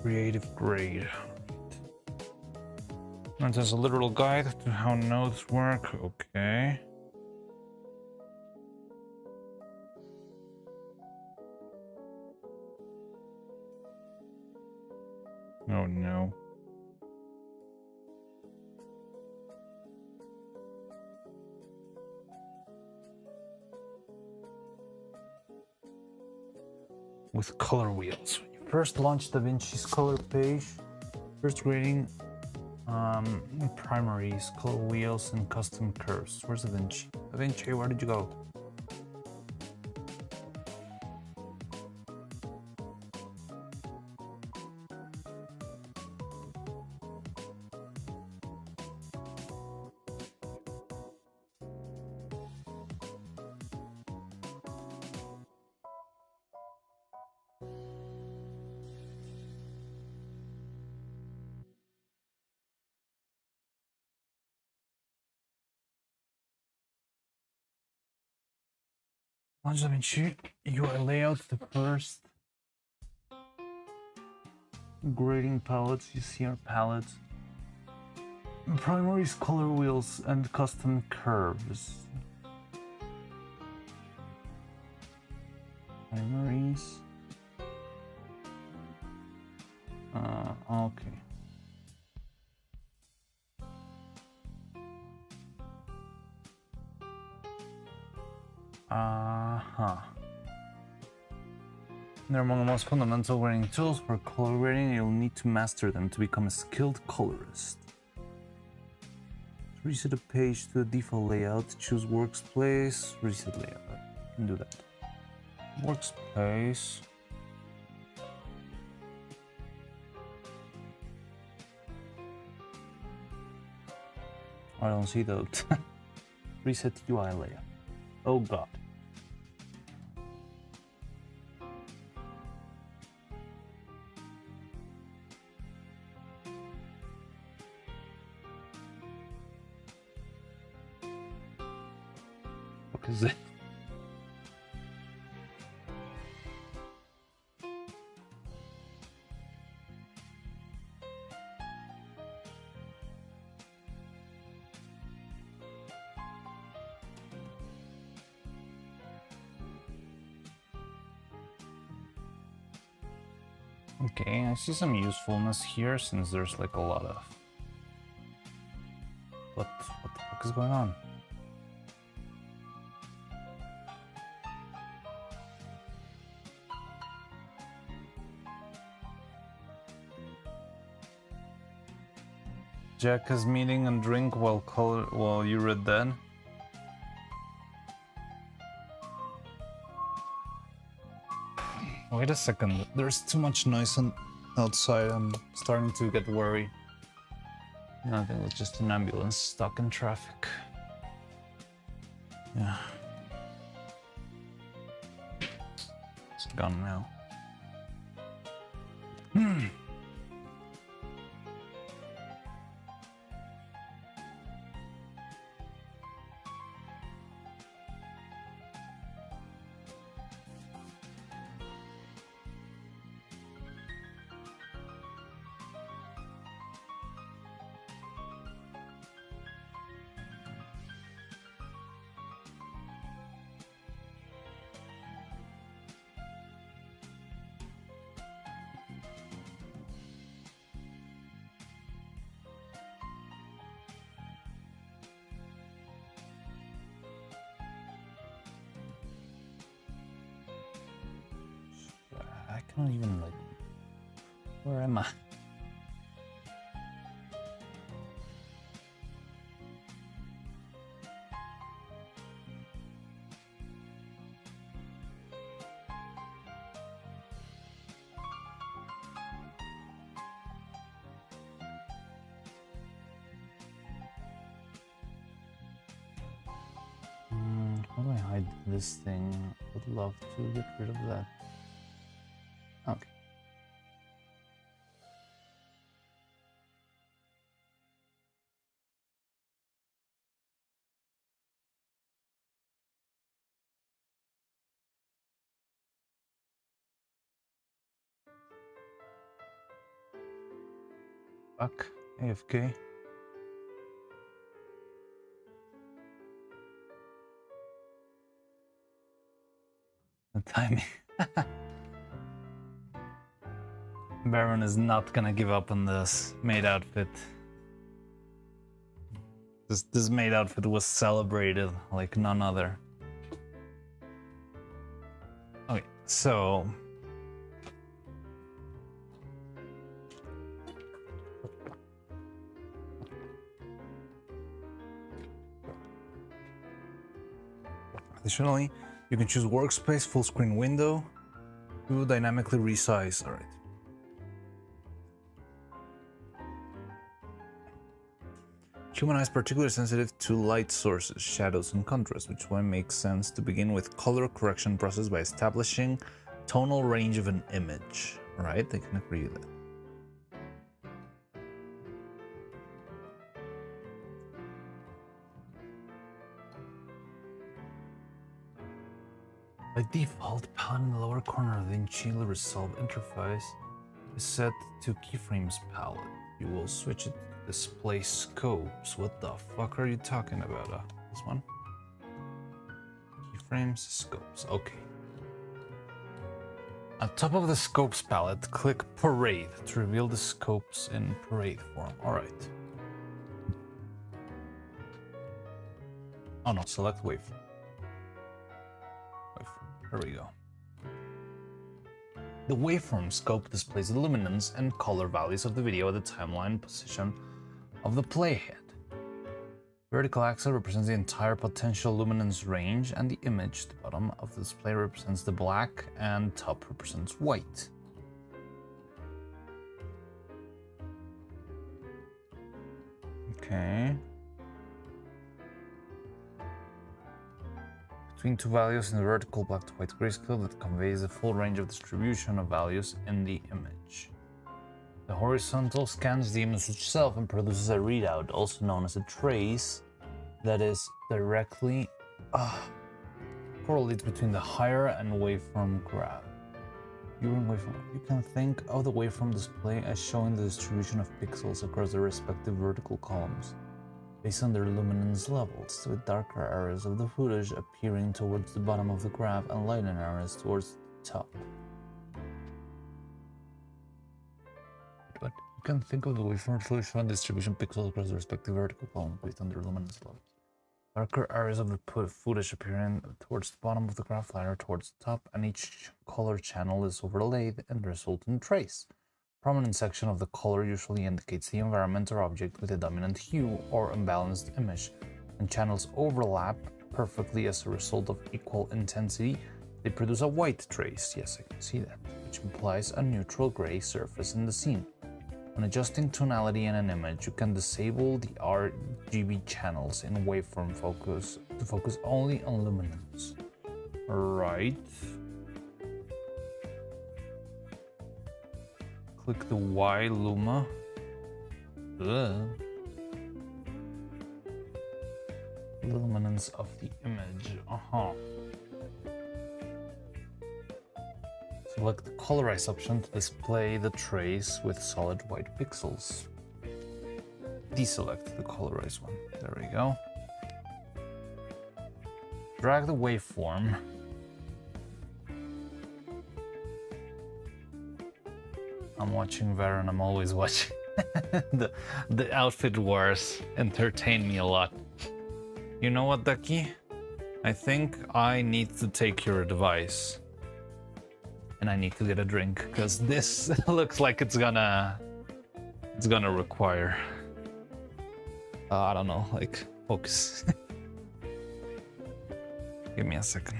Speaker 13: creative grade. And there's a literal guide to how nodes work. Okay. Oh no. With color wheels. When you first launch DaVinci's color page, first grading primaries, color wheels, and custom curves. Where's DaVinci? DaVinci, where did you go? Launch DaVinci UI layout, the first grading palettes. You see our palettes. Primaries, color wheels, and custom curves. Primaries. Okay. They're among the most fundamental grading tools. For color grading, you'll need to master them to become a skilled colorist. Reset a page to the default layout. Choose workspace. Reset layout. You can do that. Workspace. I don't see that. Reset UI layout. Oh god. What is it? Okay, I see some usefulness here since there's like a lot of... What the fuck is going on? Jack is meeting and drink while you read that. Wait a second, there's too much noise outside. I'm starting to get worried. I think it's just an ambulance stuck in traffic. Yeah. It's gone now. I can't even like... Where am I? hide this thing. Would love to get rid of that. Okay. Fuck. AFK. The timing. Baron is not gonna give up on this maid outfit. This maid outfit was celebrated like none other. Okay, so additionally, you can choose workspace, full screen window to dynamically resize. All right. Human eyes particularly sensitive to light sources, shadows, and contrast, which one makes sense to begin with color correction process by establishing tonal range of an image. All right, I can agree with that. By default, palette in the lower corner of the Inchila Resolve interface is set to keyframes palette. You will switch it to display scopes. What the fuck are you talking about? This one? Keyframes, scopes. Okay. At top of the scopes palette, click Parade to reveal the scopes in parade form. Alright. Oh no, select waveform. There we go. The waveform scope displays the luminance and color values of the video at the timeline position of the playhead. Vertical axis represents the entire potential luminance range, and the image, the bottom of the display, represents the black, and top represents white. Okay. Between two values in the vertical black to white grayscale that conveys the full range of distribution of values in the image. The horizontal scans the image itself and produces a readout, also known as a trace, that is directly correlates between the higher and waveform graph. You can think of the waveform display as showing the distribution of pixels across the respective vertical columns, based on their luminance levels, with darker areas of the footage appearing towards the bottom of the graph and lighter areas towards the top. But you can think of the waveform showing distribution pixels across the respective vertical columns based on their luminance levels. Darker areas of the footage appearing towards the bottom of the graph, lighter towards the top, and each color channel is overlaid and resultant trace. Prominent section of the color usually indicates the environment or object with a dominant hue or unbalanced image, and channels overlap perfectly as a result of equal intensity. They produce a white trace, yes, I can see that, which implies a neutral gray surface in the scene. When adjusting tonality in an image, you can disable the RGB channels in waveform focus to focus only on luminance. Right. Click the Y Luma. Luminance of the image. Select the colorize option to display the trace with solid white pixels. Deselect the colorize one. There we go. Drag the waveform. I'm watching Varen, I'm always watching. the outfit wars entertain me a lot. You know what, Ducky? I think I need to take your advice. And I need to get a drink, because this looks like it's gonna require, I don't know, like, focus. Give me a second.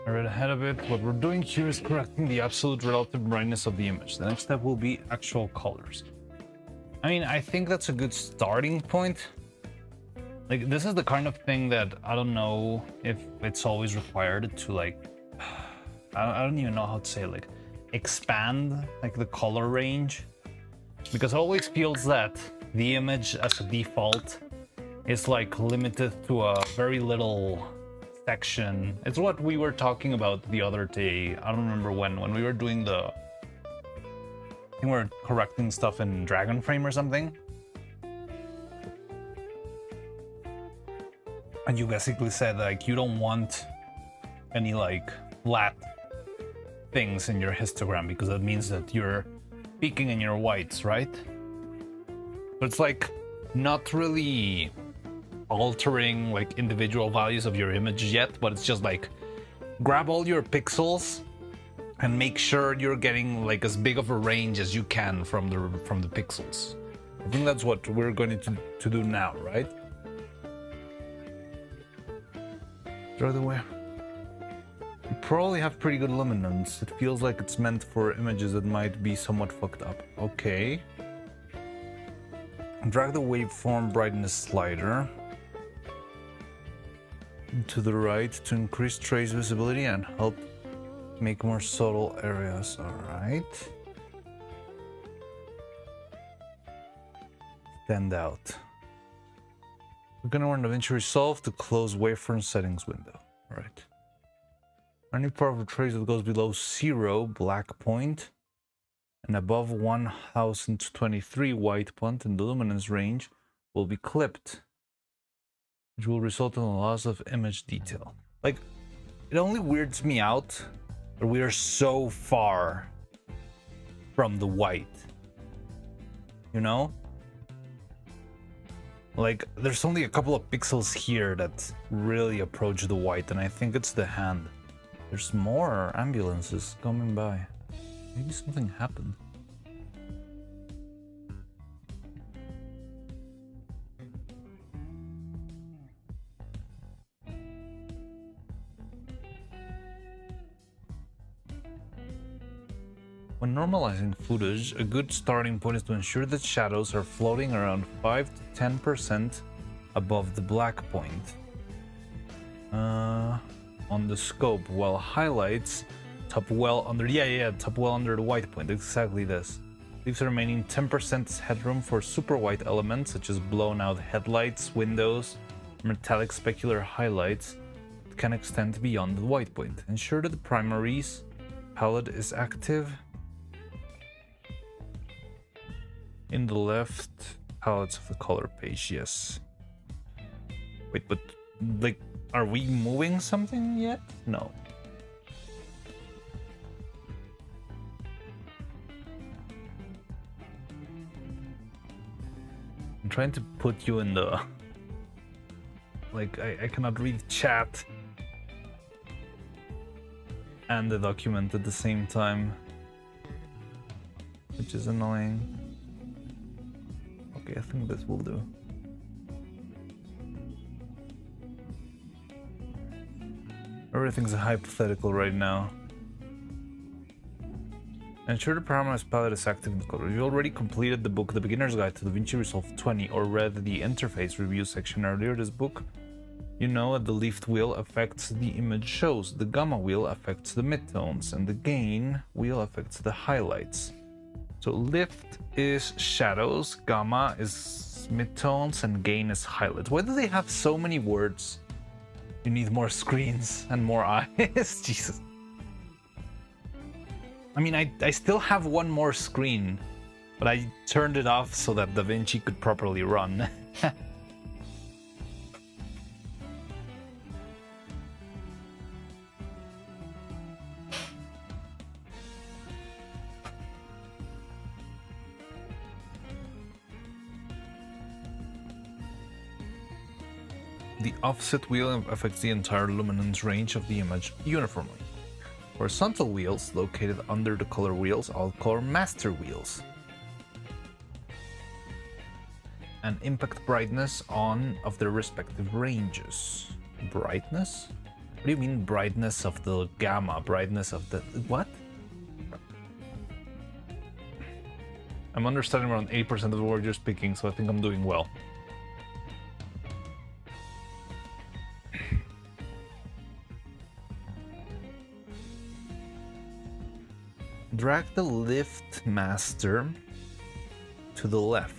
Speaker 13: I read ahead a bit. What we're doing here is correcting the absolute relative brightness of the image. The next step will be actual colors. I mean, I think that's a good starting point. Like, this is the kind of thing that I don't know if it's always required to, like, I don't even know how to say it, like, expand, like, the color range. Because it always feels that the image as a default is, like, limited to a very little section. It's what we were talking about the other day. I don't remember when we were doing the... I think we were correcting stuff in Dragon Frame or something. And you basically said, like, you don't want any, like, flat things in your histogram because that means that you're peaking in your whites, right? But it's, like, not really altering, like, individual values of your image yet, but it's just, like, grab all your pixels and make sure you're getting, like, as big of a range as you can from the pixels. I think that's what we're going to do now, right? Throw it away. You probably have pretty good luminance. It feels like it's meant for images that might be somewhat fucked up. Okay. Drag the waveform brightness slider to the right to increase trace visibility and help make more subtle areas. Alright. Stand out. We're gonna run DaVinci Resolve to close waveform settings window. Alright. Any part of the trace that goes below 0 black point and above 1023 white point in the luminance range will be clipped, which will result in a loss of image detail. Like, it only weirds me out that we are so far from the white, you know? Like, there's only a couple of pixels here that really approach the white, and I think it's the hand. There's more ambulances coming by. Maybe something happened. When normalizing footage, a good starting point is to ensure that shadows are floating around 5 to 10% above the black point on the scope, while highlights top well under top well under the white point. Exactly this. Leaves the remaining 10% headroom for super white elements such as blown out headlights, windows, metallic specular highlights that can extend beyond the white point. Ensure that the primaries palette is active in the left palettes of the color page. Yes. Wait, but like, are we moving something yet? No. I'm trying to put you in the... Like, I cannot read chat and the document at the same time, which is annoying. Okay, I think this will do. Everything's hypothetical right now. Ensure the parameters palette is active in the color. You already completed the book, The Beginner's Guide to DaVinci Resolve 20, or read the interface review section earlier this book. You know that the lift wheel affects the image shows, the gamma wheel affects the midtones, and the gain wheel affects the highlights. So lift is shadows, gamma is midtones, and gain is highlights. Why do they have so many words? You need more screens and more eyes. Jesus. I mean, I still have one more screen, but I turned it off so that DaVinci could properly run. The offset wheel affects the entire luminance range of the image uniformly. Horizontal wheels located under the color wheels I'll call master wheels. And impact brightness on of their respective ranges. Brightness? do you mean brightness of the gamma? Brightness of the... What? I'm understanding around 80% of the word you're speaking, so I think I'm doing well. Drag the lift master to the left.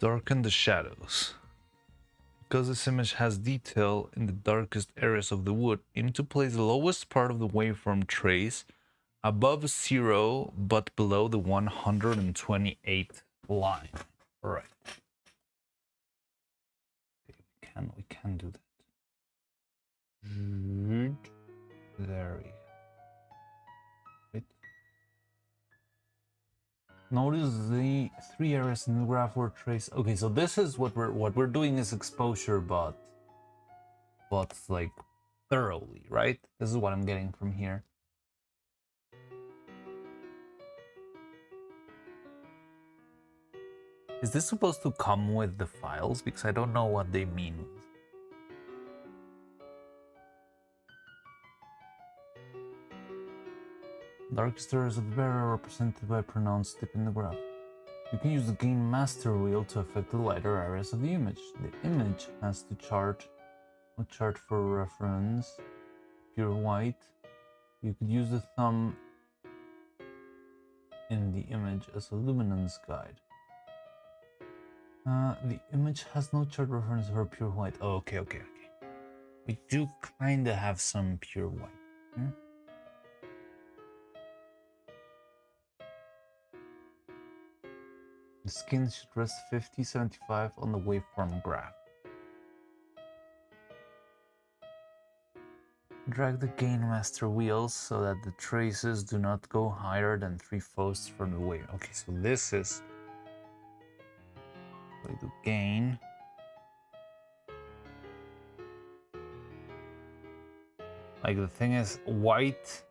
Speaker 13: Darken the shadows. Because this image has detail in the darkest areas of the wood, you need to place the lowest part of the waveform trace above 0 but below the 128th line. All right. Okay, we can do that. There we go. Right. Notice the 3 areas in the graph were traced. Okay, so this is what we're doing is exposure, but like thoroughly, right? This is what I'm getting from here. Is this supposed to come with the files? Because I don't know what they mean. Darkest areas of the barrier are represented by a pronounced dip in the graph. You can use the gain master wheel to affect the lighter areas of the image. The image has to chart for reference, pure white. You could use the thumb in the image as a luminance guide. The image has no chart reference for pure white. Oh, okay. We do kinda have some pure white. The skin should rest 50-75 on the waveform graph. Drag the gain master wheels so that the traces do not go higher than 3/4 from the wave. Okay, so this is like the gain. Like the thing is, white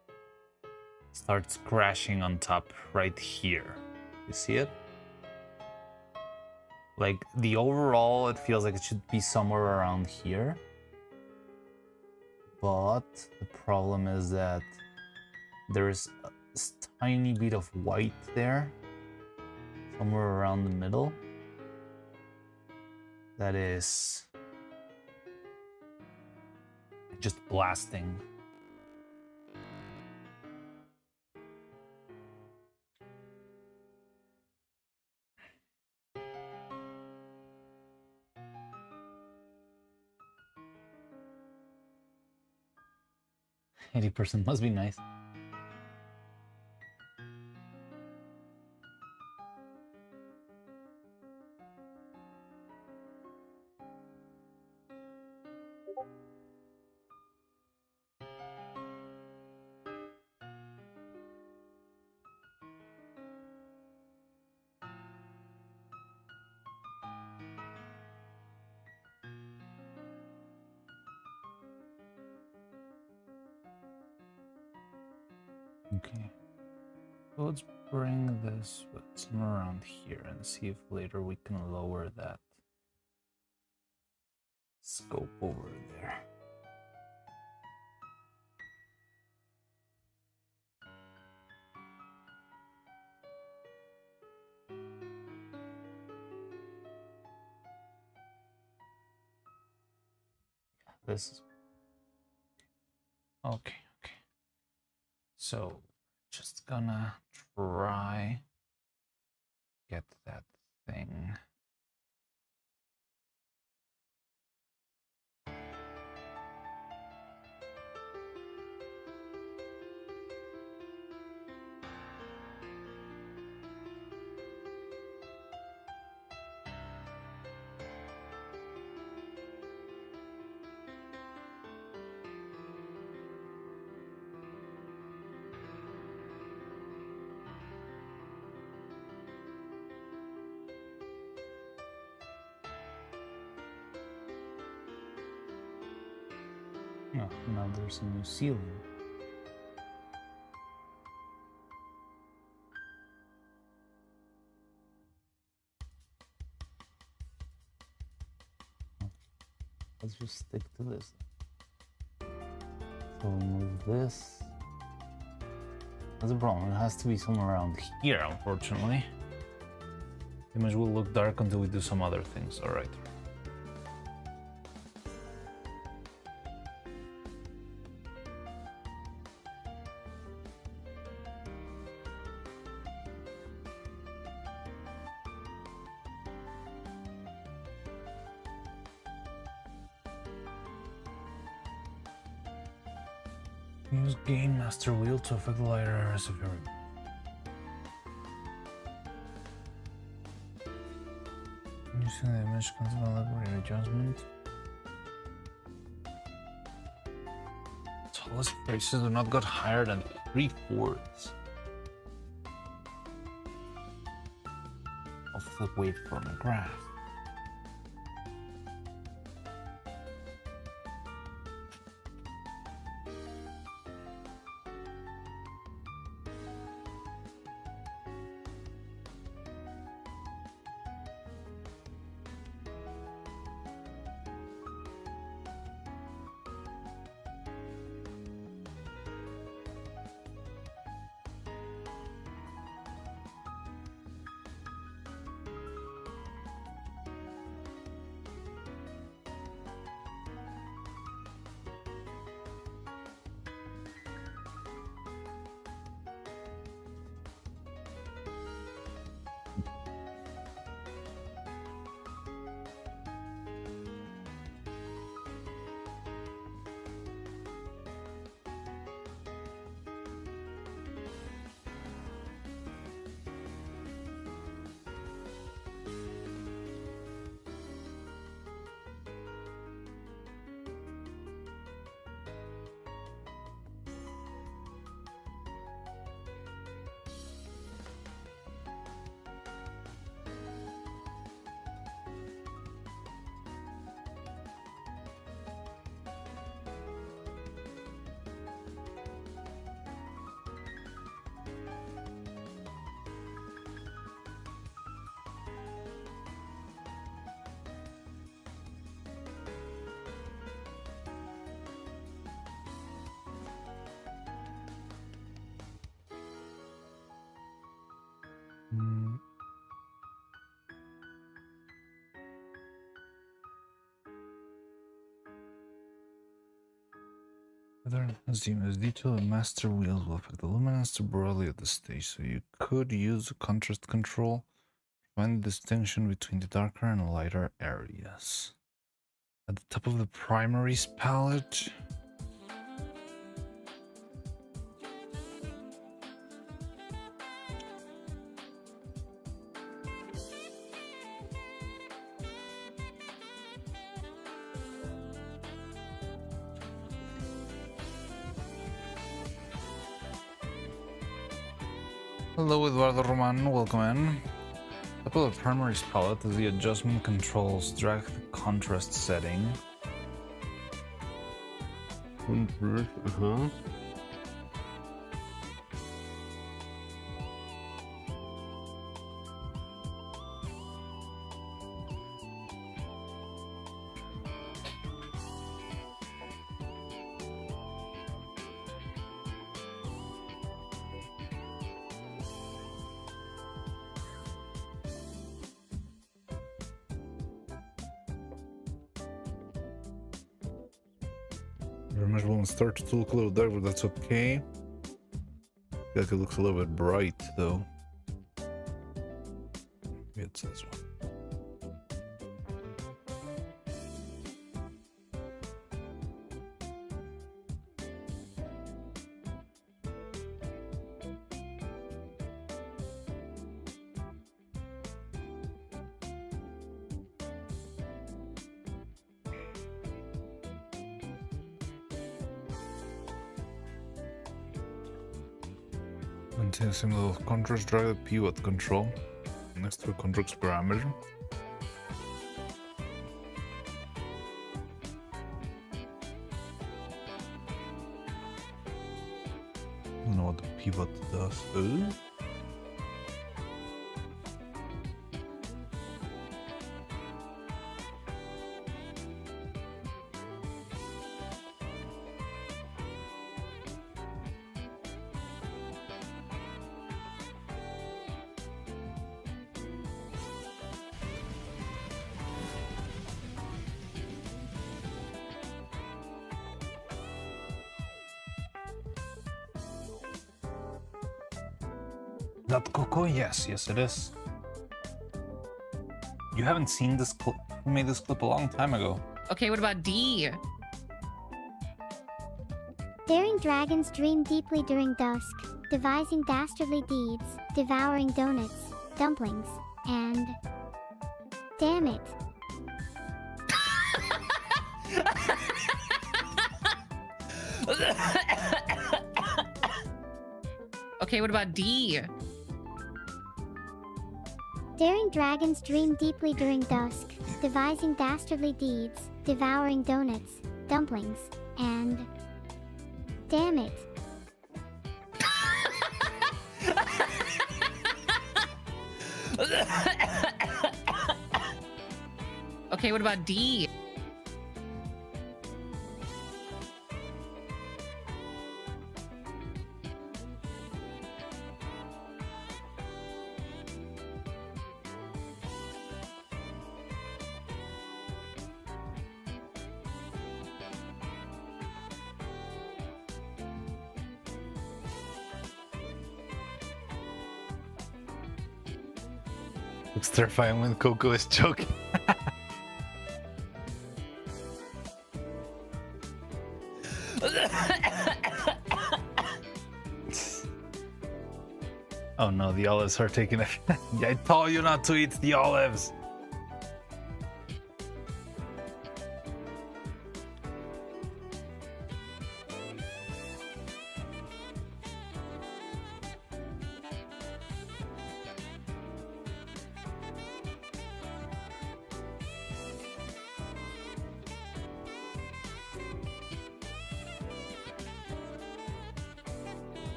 Speaker 13: starts crashing on top right here. You see it? Like the overall, it feels like it should be somewhere around here. But the problem is that there's a tiny bit of white there, somewhere around the middle. That is just blasting. %80 must be nice. Okay, so let's bring this somewhere around here and see if later we can lower that scope over there. This is okay. So just gonna try get that thing. Oh, now there's a new ceiling.
Speaker 1: let's just stick to this. So move this. That's the problem. It has to be somewhere around here, unfortunately. The image will look dark until we do some other things. All right. Use gain master wheel to affect the lighter areas of your. Using the image constant library adjustment. Tallest faces do not got higher than 3/4 of the waveform graph. As detail, the master wheels will affect the luminance too broadly at the stage, so you could use a contrast control to find the distinction between the darker and lighter areas. At the top of the primaries palette, hello Eduardo Roman, welcome in. Top of the primaries palette is the adjustment controls. Drag the contrast setting. The image will start to look a little dark, but that's okay. I feel like it looks a little bit bright though. Maybe it's this one. Maintain a same level of contrast, drag the pivot control next to a contrast parameter. I don't know what the pivot does. Ooh.
Speaker 13: that Coco? Yes, yes it is. You haven't seen this clip? We made this clip a long time ago.
Speaker 2: Okay, what about D?
Speaker 4: Daring dragons dream deeply during dusk, devising dastardly deeds, devouring donuts, dumplings, and... Damn it.
Speaker 2: Okay, what about D?
Speaker 4: Daring dragons dream deeply during dusk, devising dastardly deeds, devouring donuts, dumplings, and... Damn it.
Speaker 2: Okay, what about D?
Speaker 13: Looks terrifying when Coco is choking. Oh no, the olives are taking a... I told you not to eat the olives!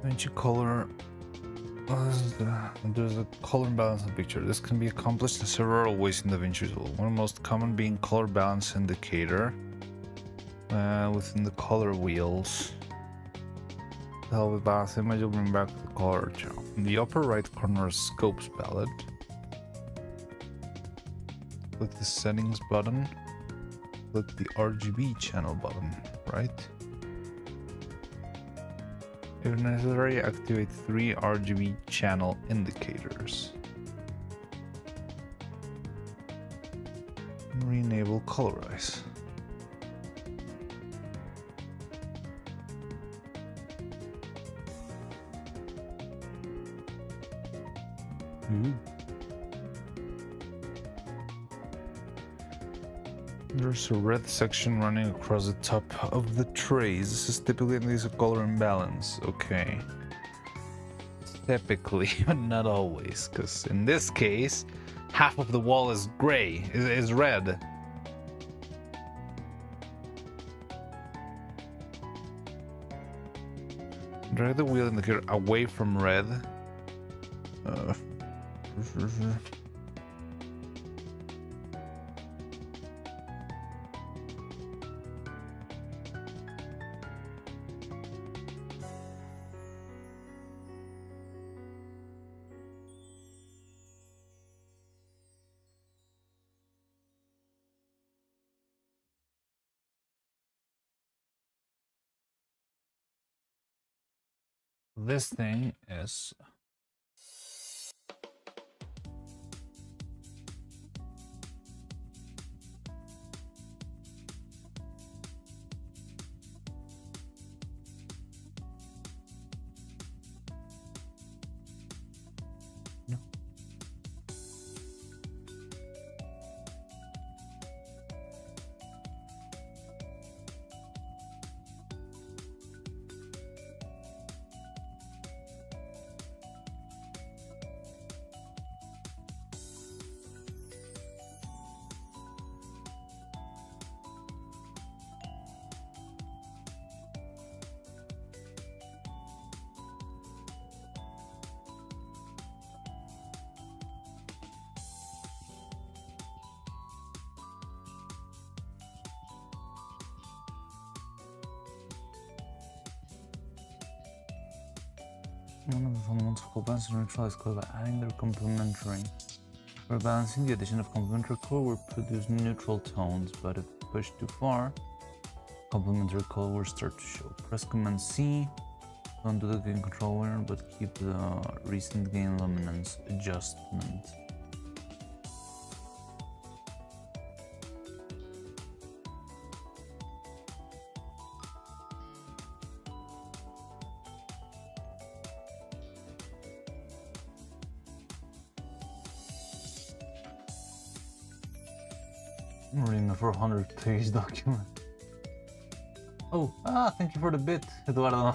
Speaker 13: Don't you color? There's a color balance in the picture. This can be accomplished in several ways in DaVinci Resolve. One most common being color balance indicator within the color wheels. To help with balance image, will bring back the color channel. In the upper right corner is Scopes palette. Click the settings button. Click the RGB channel button, right? If necessary, activate 3 RGB channel indicators. And re-enable colorize. Ooh. There's a red section running across the top of the trays. This is typically indicates a color imbalance. Okay. Typically, but not always, because in this case, half of the wall is gray, is red. Drag the wheel indicator away from red. This thing is one of the fundamentals of balance and neutral is called by adding their complementary. For balancing, the addition of complementary color will produce neutral tones, but if pushed too far, complementary color will start to show. Press Command C. Don't do the gain control winner, but keep the recent gain luminance adjustment. I'm reading a 400-page document. Oh, thank you for the bit, Eduardo.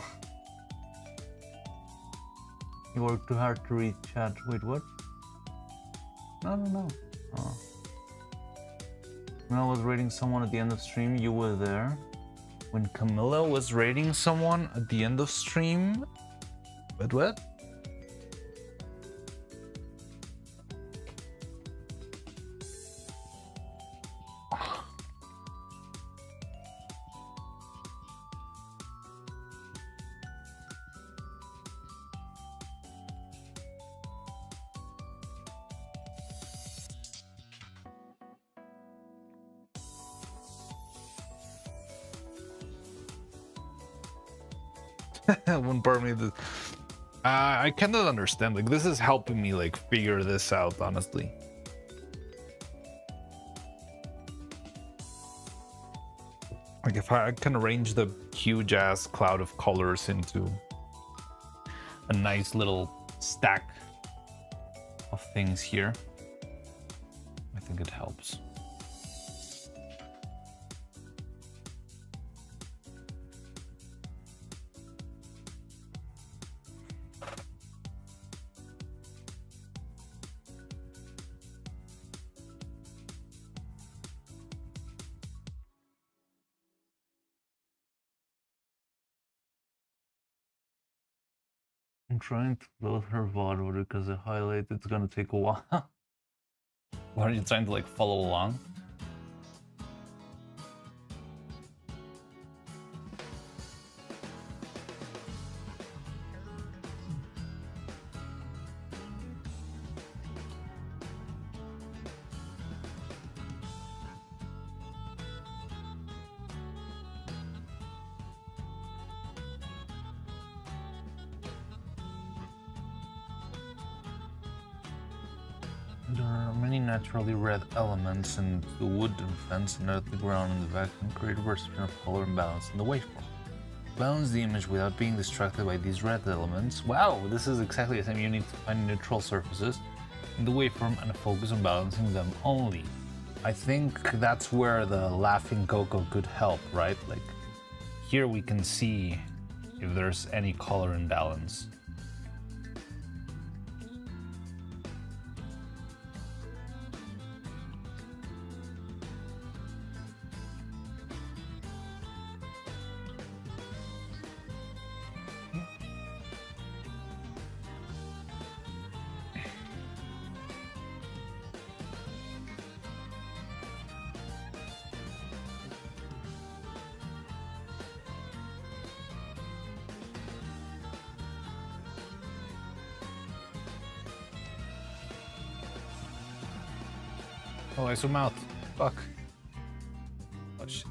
Speaker 13: You worked too hard to read chat. Wait, what? No. Oh. When I was rating someone at the end of stream, you were there. When Camilla was rating someone at the end of stream? Wait, what? One part of me that I cannot understand. Like, this is helping me like figure this out, honestly. Like, if I can arrange the huge ass cloud of colors into a nice little stack of things here, I think it helps. I'm trying to load her VOD because the highlight it's gonna take a while. Why are you trying to like follow along? There are many naturally red elements in the wooden fence and at the ground in the vacuum create a version of color and balance in the waveform. Balance the image without being distracted by these red elements. Wow, this is exactly the same. You need to find neutral surfaces in the waveform and focus on balancing them only. I think that's where the laughing Coco could help, right? Like, here we can see if there's any color imbalance. Oh, I zoom out. Fuck. Oh shit.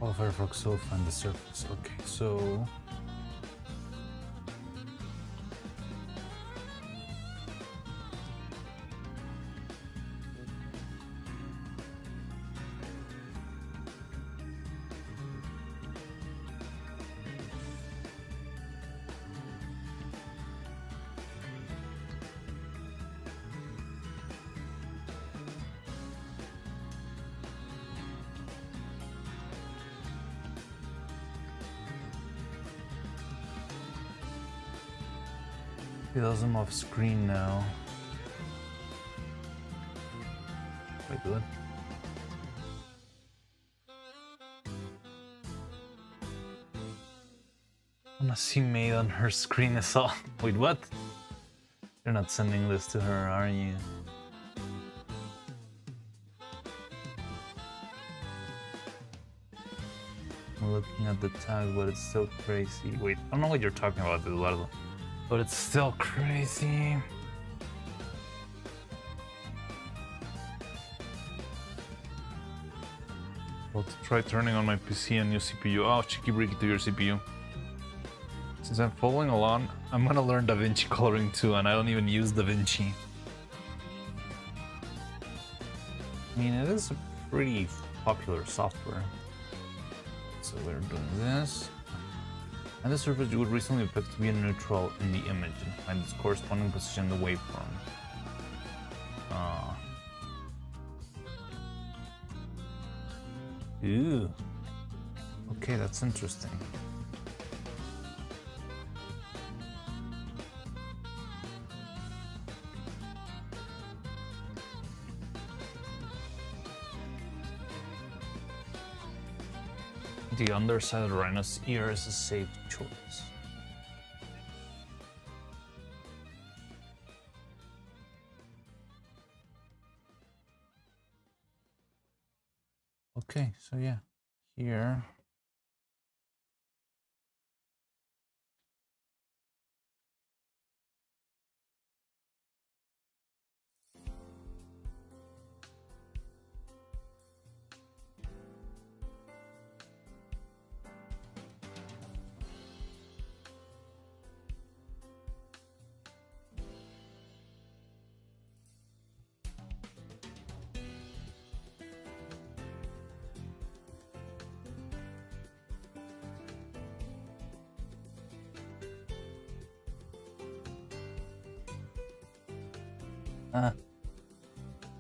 Speaker 13: Oh, Firefox so find the surface. Okay, so it doesn't off screen now. Wait, what? I wanna see Maid on her screen as well. Wait, what? You're not sending this to her, are you? I'm looking at the tag, but it's still crazy. Wait, I don't know what you're talking about, Eduardo. But it's still crazy. Well, to try turning on my PC and new CPU. Oh, cheeky breaky to your CPU. Since I'm following along, I'm gonna learn DaVinci coloring too, and I don't even use DaVinci. I mean, it is a pretty popular software. So we're doing this. And the surface you would recently pick to be neutral in the image and find its corresponding position in the waveform. Ooh. Okay, that's interesting. The underside of the rhino's ear is a safe choice. Okay, so yeah, here.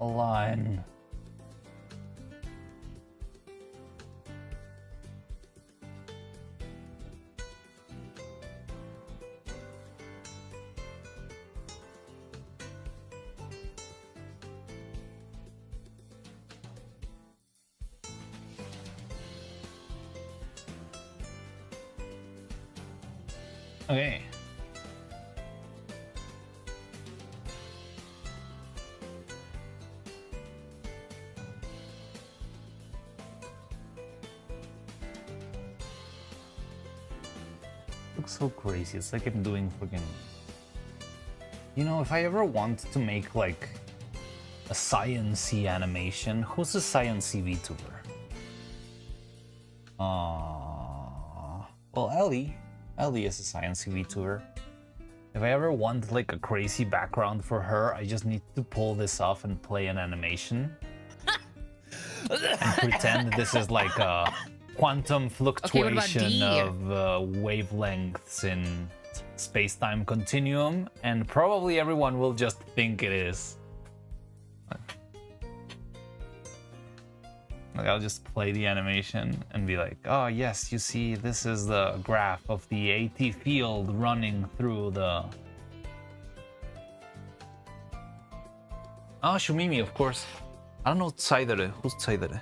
Speaker 13: A line. Okay. Looks so crazy. It's like I'm doing freaking. You know, if I ever want to make like a science-y animation, who's a science-y VTuber? Well, Ellie. Ellie is a science-y VTuber. If I ever want like a crazy background for her, I just need to pull this off and play an animation. And pretend this is like a quantum fluctuation of wavelengths in space-time continuum, and probably everyone will just think it is. Like, I'll just play the animation and be like, oh yes, you see, this is the graph of the AT field running through the... Oh, Shumimi, of course. I don't know Tsaidare. Who's Tsaidare?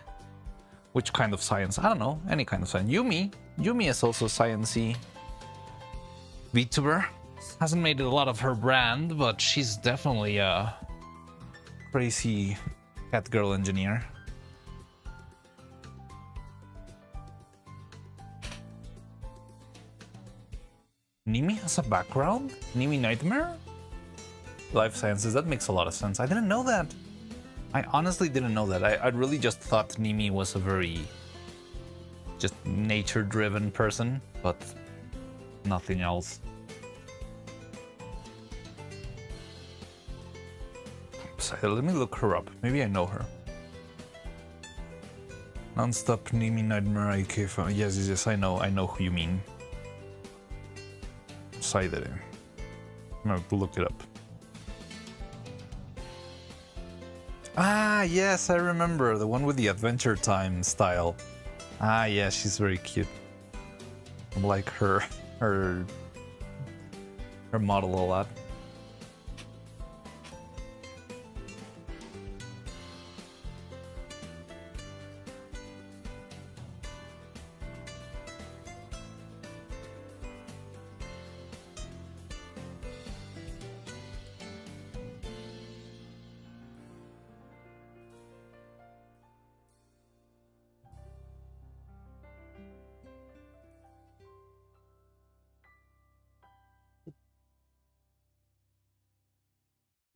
Speaker 13: Which kind of science? I don't know. Any kind of science. Yumi. Yumi is also sciencey VTuber. Hasn't made a lot of her brand, but she's definitely a crazy cat girl engineer. Nimi has a background? Nimi Nightmare? Life sciences, that makes a lot of sense. I didn't know that. I honestly didn't know that. I really just thought Nimi was a very just nature-driven person, but nothing else. So let me look her up. Maybe I know her. Non-stop Nimi Nightmare IK. Yes, I know who you mean. Cited. I'm gonna look it up. Ah, yes, I remember the one with the Adventure Time style. Ah, yeah, she's very cute. I like her model a lot.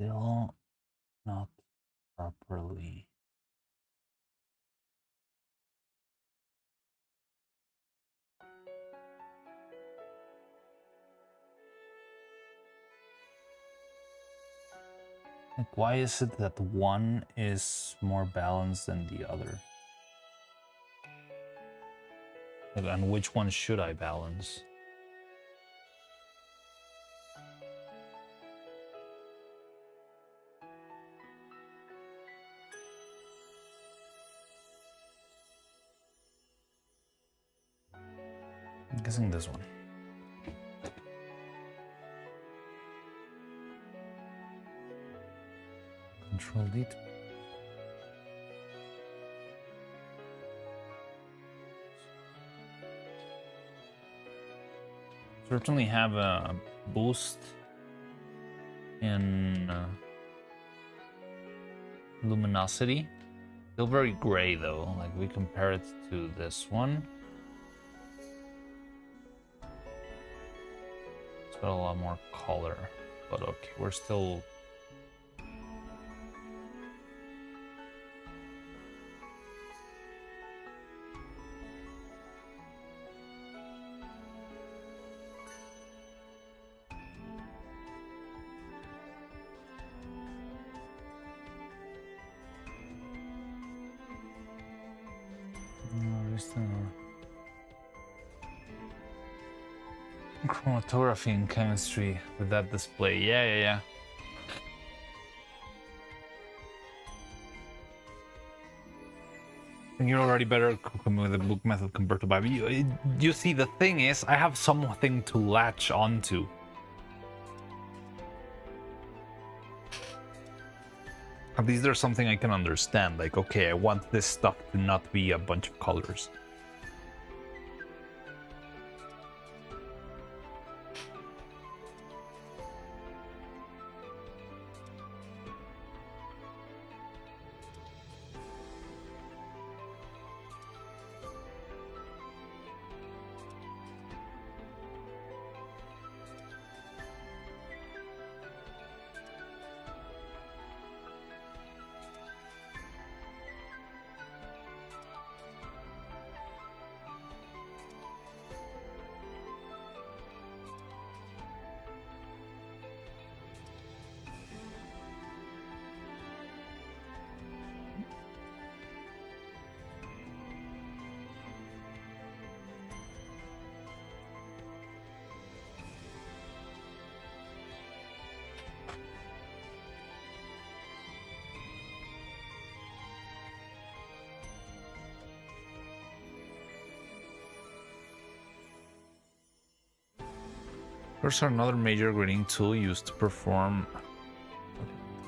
Speaker 13: Still not properly. Like, why is it that one is more balanced than the other? Like, and which one should I balance? I'm guessing this one. Control D. Certainly have a boost in luminosity. Still very gray though. Like we compare it to this one. It's got a lot more color, but okay, we're still. Chromatography and chemistry with that display. Yeah. And you're already better with the book method compared to Bible. You see, the thing is, I have something to latch onto. At least there's something I can understand. Like, okay, I want this stuff to not be a bunch of colors. Curves are another major grading tool used to perform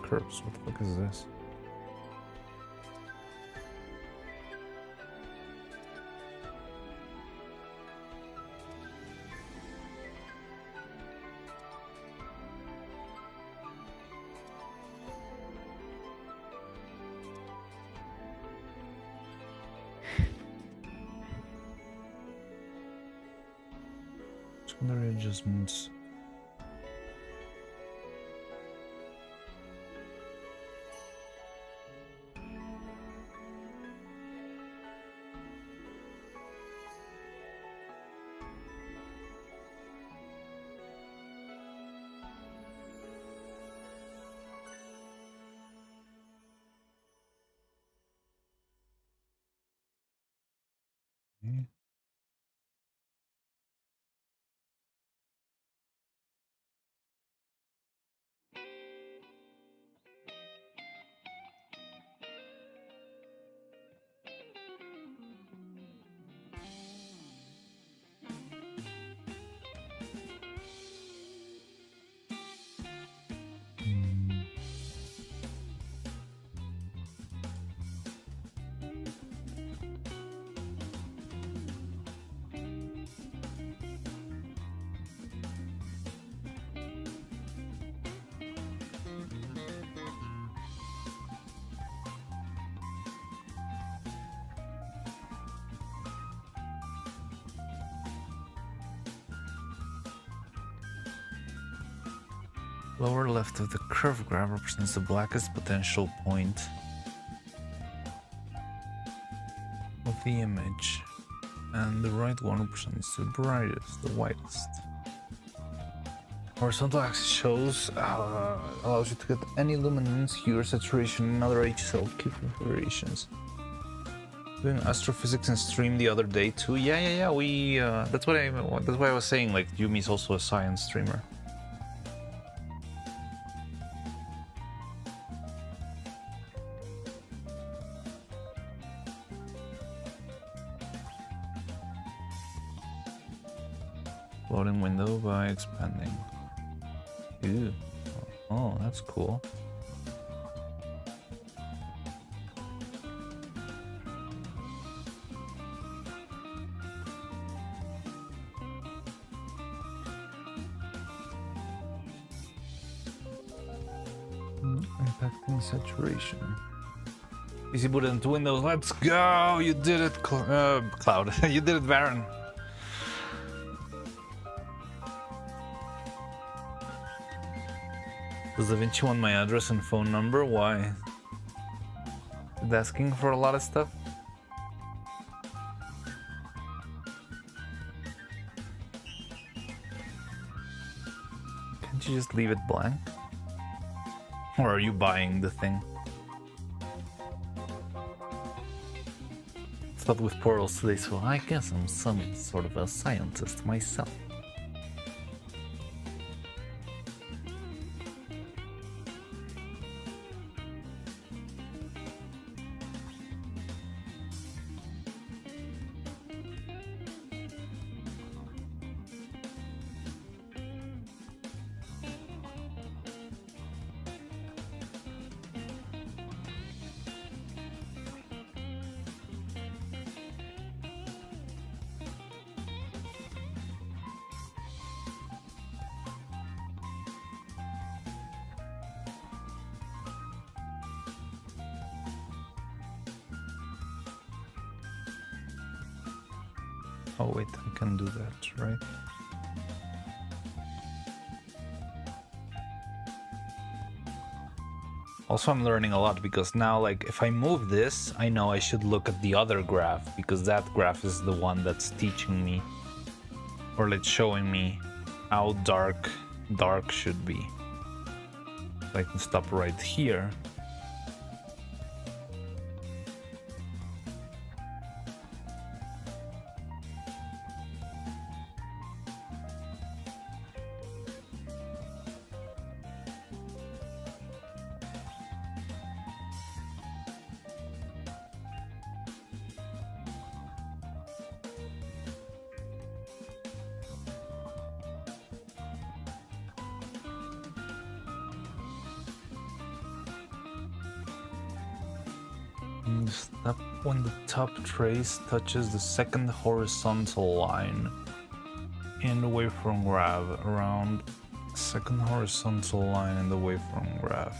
Speaker 13: curves. What the fuck is this? Secondary adjustments. Okay. Lower left of the curve graph represents the blackest potential point of the image, and the right one represents the brightest, the whitest. Horizontal axis shows allows you to get any luminance, hue, or saturation, and other HSL configurations. Doing astrophysics and stream the other day too. Yeah. We that's why I was saying, like, Yumi's also a science streamer. Loading window by expanding. Ooh. Oh, that's cool. Impacting saturation. Easy boot into Windows. Let's go! You did it, Cloud. You did it, Baron. Does DaVinci want my address and phone number? Why? It's asking for a lot of stuff. Can't you just leave it blank? Or are you buying the thing? Start with portals today, so I guess I'm some sort of a scientist myself. Oh wait, I can do that, right? Also, I'm learning a lot because now, like, if I move this, I know I should look at the other graph because that graph is the one that's teaching me, or like showing me how dark should be. So I can stop right here. Stop when the top trace touches the second horizontal line in the waveform graph, around second horizontal line in the waveform graph.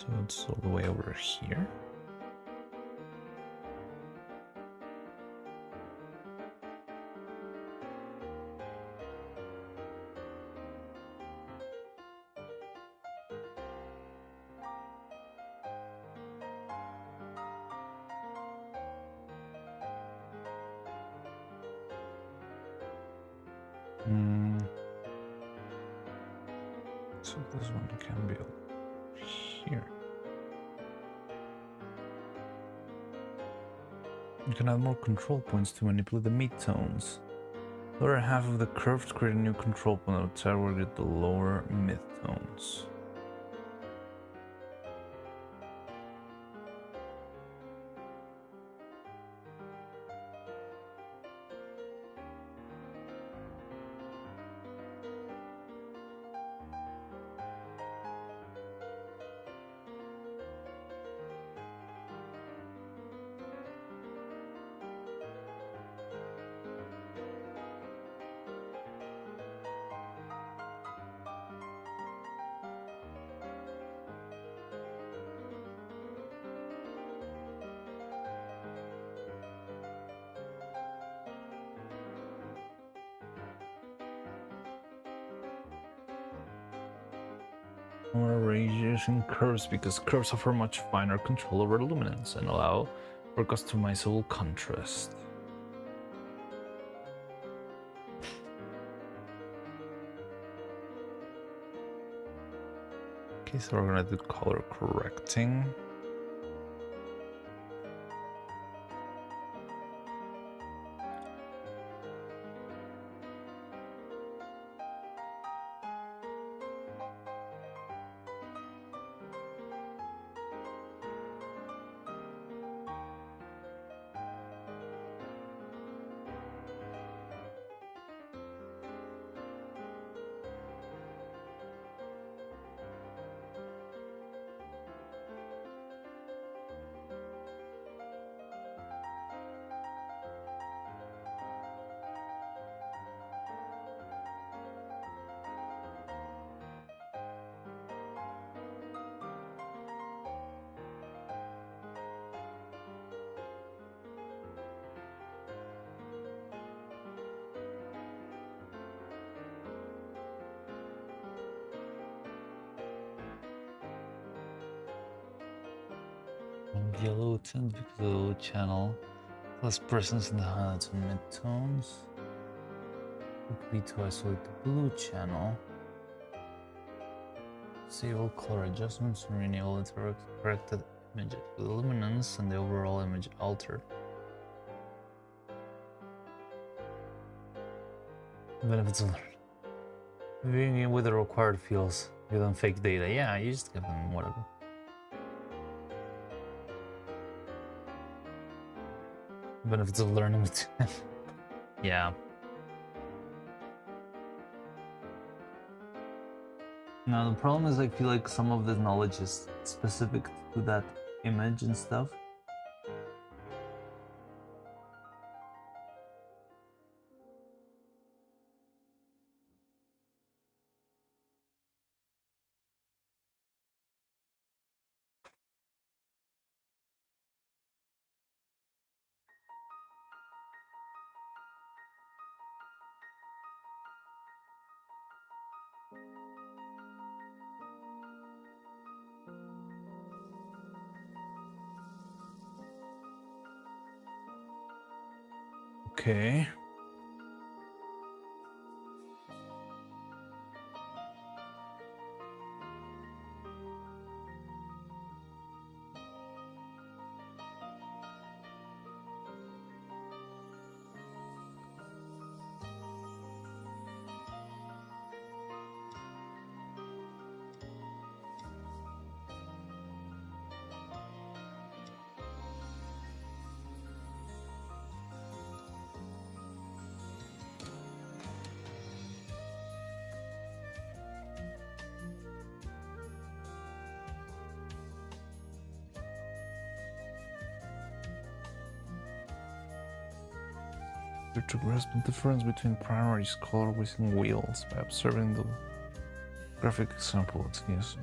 Speaker 13: So it's all the way over here. So this one can be over here. You can add more control points to manipulate the midtones. Lower half of the curve to create a new control point that will target the lower midtones. More radiation curves because curves offer much finer control over luminance and allow for customizable contrast. Okay, so we're gonna do color correcting. Yellow tint because of the low channel, less presence in the highlights and midtones. It could be to isolate the blue channel. Disable color adjustments and enable the corrected images with luminance and the overall image altered. Benefits of learning. Viewing with the required fields, give them fake data. Yeah, you just give them whatever. Benefits of learning with yeah. Now the problem is I feel like some of the knowledge is specific to that image and stuff. Okay. To grasp the difference between primary color within wheels by observing the graphic example. Yes.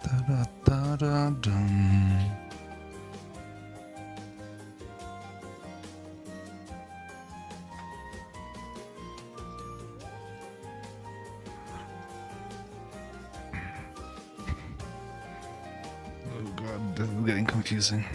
Speaker 13: Da-da-da-da-dum. Oh god, this is getting confusing.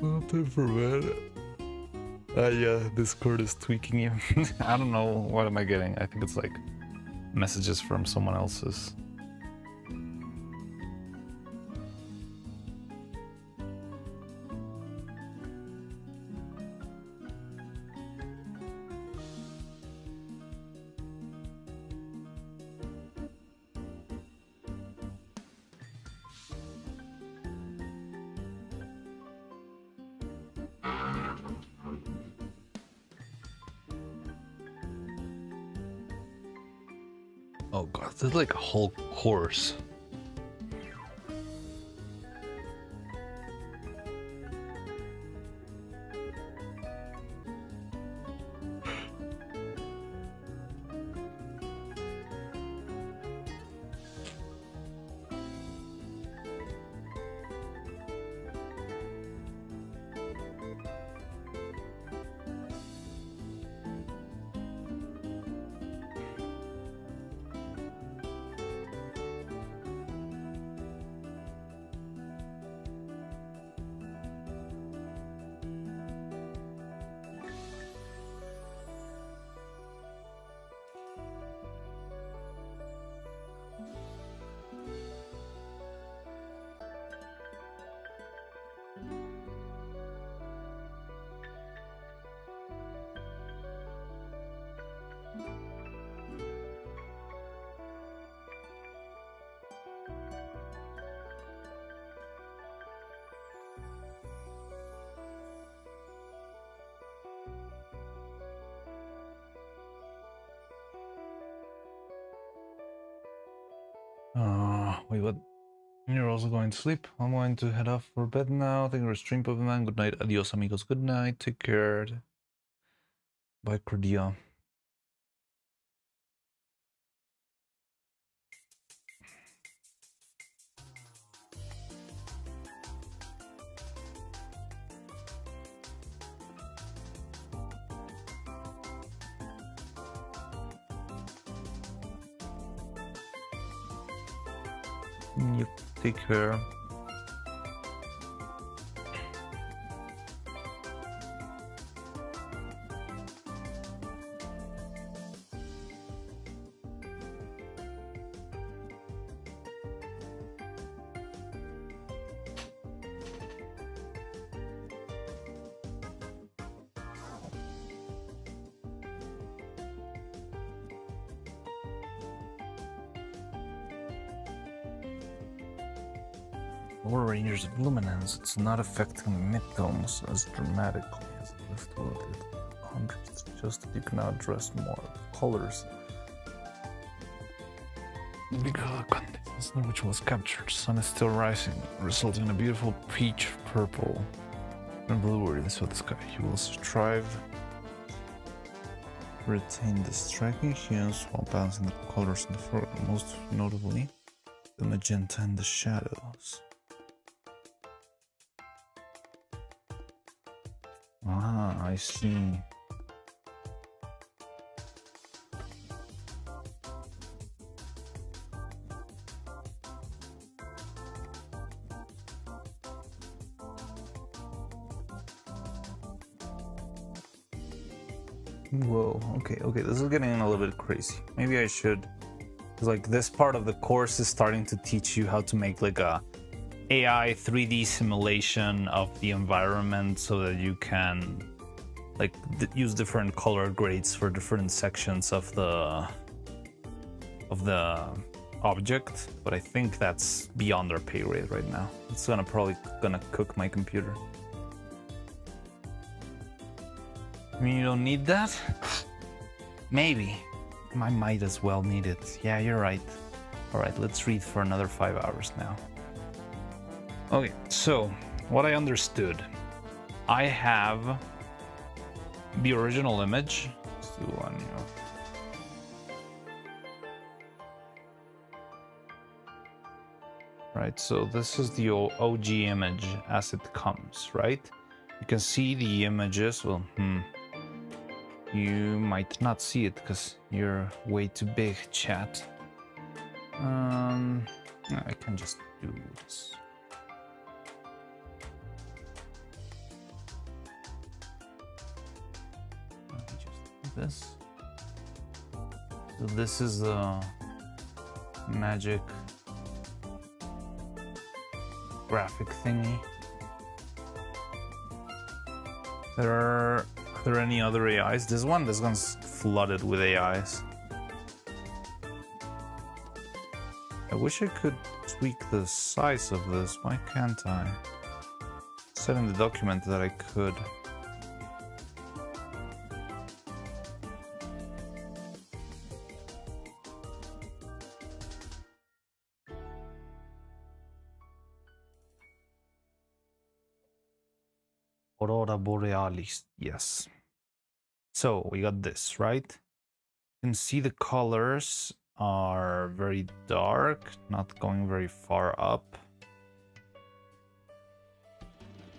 Speaker 13: Open for bed. Yeah, Discord is tweaking you. I don't know, what am I getting? I think it's like messages from someone else's. Oh god, there's like a whole course. Wait, what? You're also going to sleep? I'm going to head off for bed now. Thank you for stream, man. Good night. Adios, amigos. Good night. Take care. Bye, Cordia. Yep, take care. Lower ranges of luminance, it's not affecting the midtones as dramatically as the lift will did. Contrast adjusted, you can now address more colors. Because the conditions in which was captured, sun is still rising, resulting in a beautiful peach purple and blue radiance of the sky. You will strive to retain the striking hues while balancing the colors in the foreground, most notably the magenta and the shadows. Ah, I see. Whoa, okay, this is getting a little bit crazy. Maybe I should, because like this part of the course is starting to teach you how to make like a AI 3D simulation of the environment so that you can like use different color grades for different sections of the object, but I think that's beyond our pay grade right now. It's probably gonna cook my computer. I mean, you don't need that? Maybe. I might as well need it. Yeah, you're right. Alright, let's read for another 5 hours now. Okay, so what I understood, I have the original image. Let's do one, Right, so this is the OG image as it comes, right? You can see the images. Well, you might not see it because you're way too big, chat. I can just do this. This. So this is the magic graphic thingy. Are there any other AIs? This one's flooded with AIs. I wish I could tweak the size of this. Why can't I? It said in the document that I could. Aurora Borealis, yes. So we got this, right? You can see the colors are very dark, not going very far up.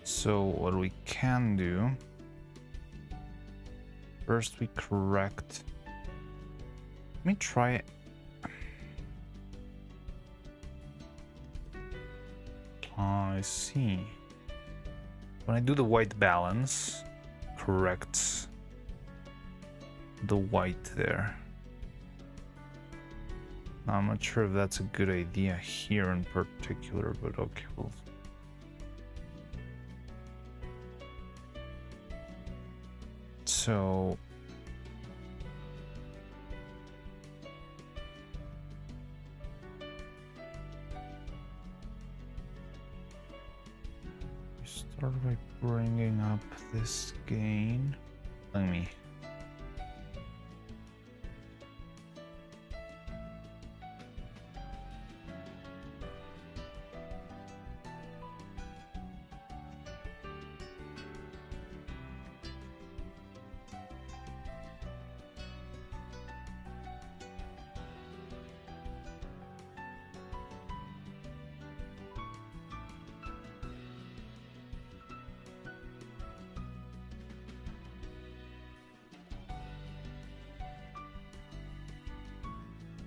Speaker 13: So what we can do, first we correct. Let me try it. I see. When I do the white balance, correct the white there. Now, I'm not sure if that's a good idea here in particular, but okay. We'll... So start by bringing up this gain. Let me.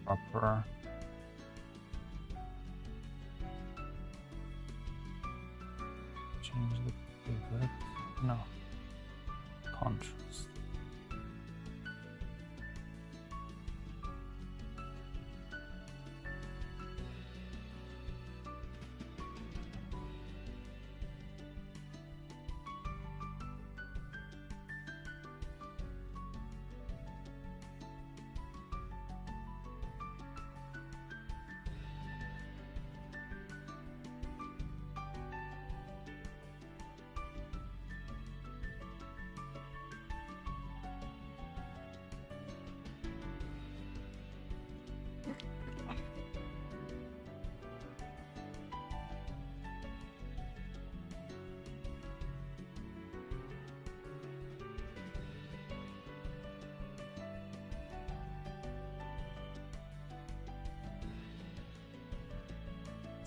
Speaker 13: proper. Change the pivot. No. Contrast.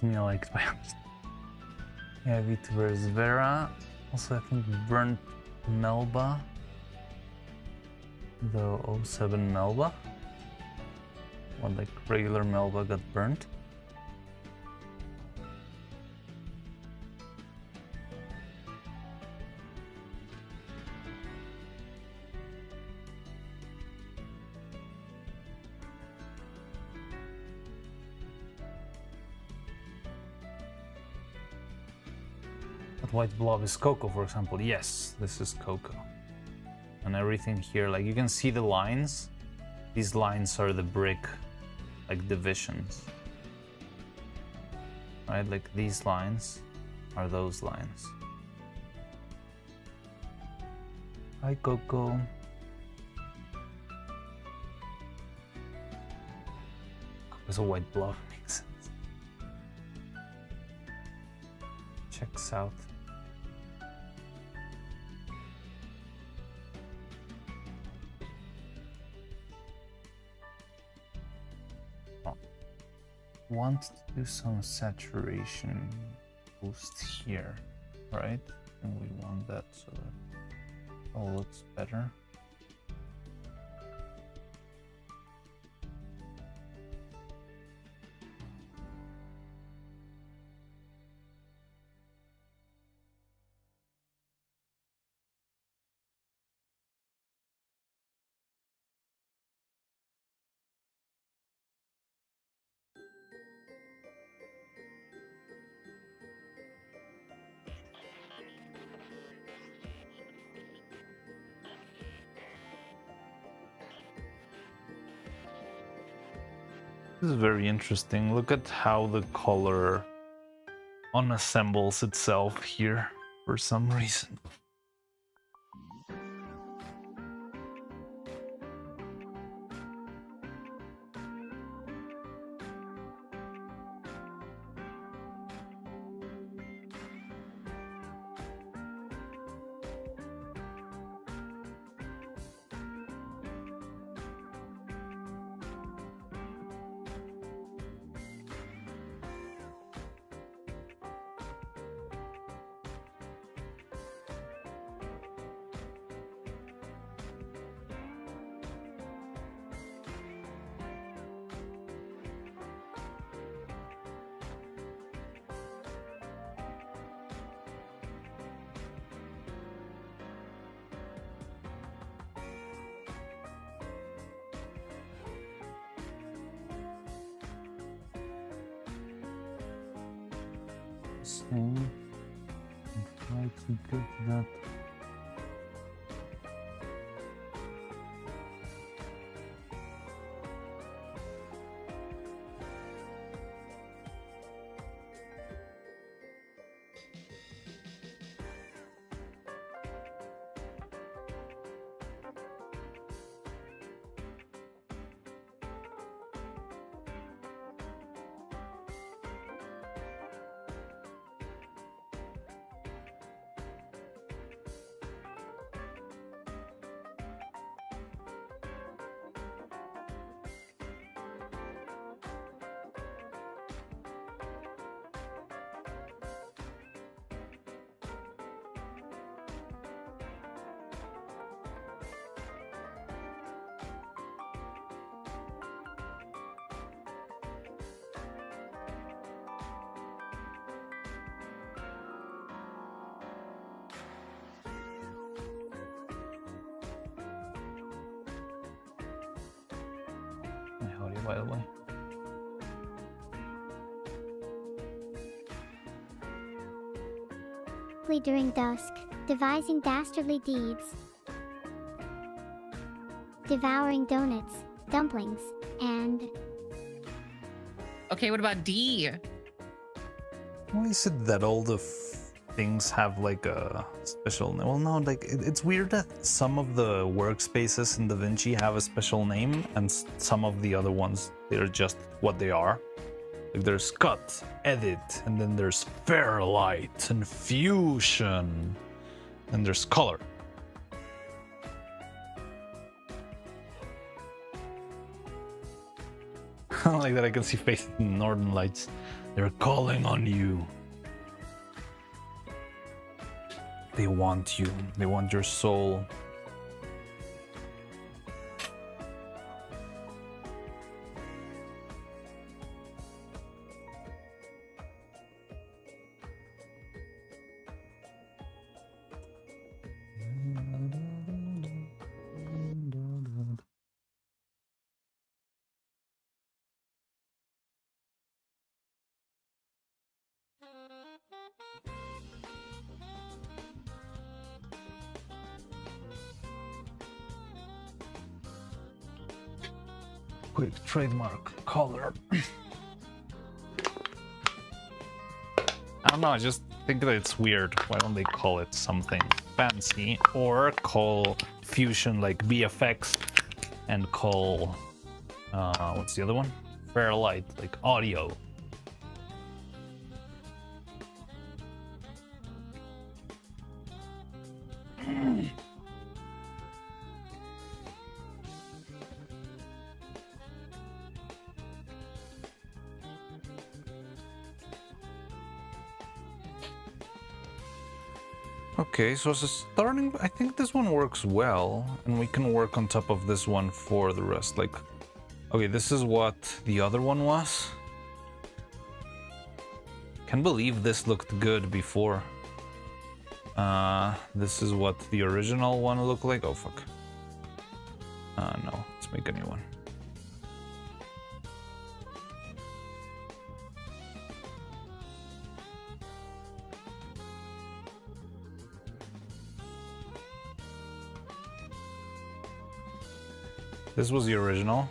Speaker 13: Me liked by yeah, Vita versus Vera. Also, I think burnt Melba. The 07 Melba. Well, like regular Melba got burnt. White blob is Coco, for example. Yes, this is Coco. And everything here, like you can see the lines. These lines are the brick, like divisions. Right, like these lines are those lines. Hi, Coco. Coco's a white blob, makes sense. Checks out. Want to do some saturation boost here, right? And we want that so that it all looks better. This is very interesting. Look at how the color unassembles itself here for some reason. Same. Try to get that. by the way.
Speaker 4: During dusk, devising dastardly deeds, devouring donuts, dumplings, and...
Speaker 2: Okay, what about D?
Speaker 1: Why is it that all the things have like a special name? Well, no, like it's weird that some of the workspaces in DaVinci have a special name and some of the other ones, they're just what they are. Like there's cut, edit, and then there's fairlight and fusion, and there's color. Like that I can see faces in the Northern Lights. They're calling on you. They want you. They want your soul.
Speaker 13: Quick trademark color.
Speaker 1: I don't know, I just think that it's weird. Why don't they call it something fancy? Or call fusion like VFX and call, what's the other one? Fairlight, like audio. Okay, so as a starting, I think this one works well, and we can work on top of this one for the rest. Like, okay, this is what the other one was. Can't believe this looked good before. This is what the original one looked like. Oh, fuck. No, let's make a new one. This was the original.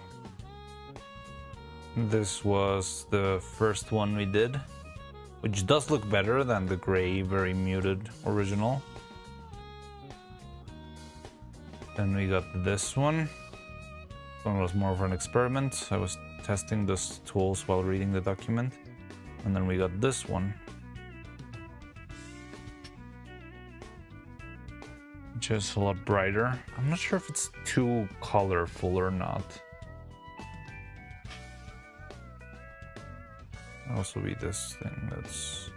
Speaker 1: This was the first one we did, which does look better than the gray, very muted original. Then we got this one. This one was more of an experiment. I was testing these tools while reading the document. And then we got this one, which is a lot brighter. I'm not sure if it's too colorful or not. Also be this thing that's...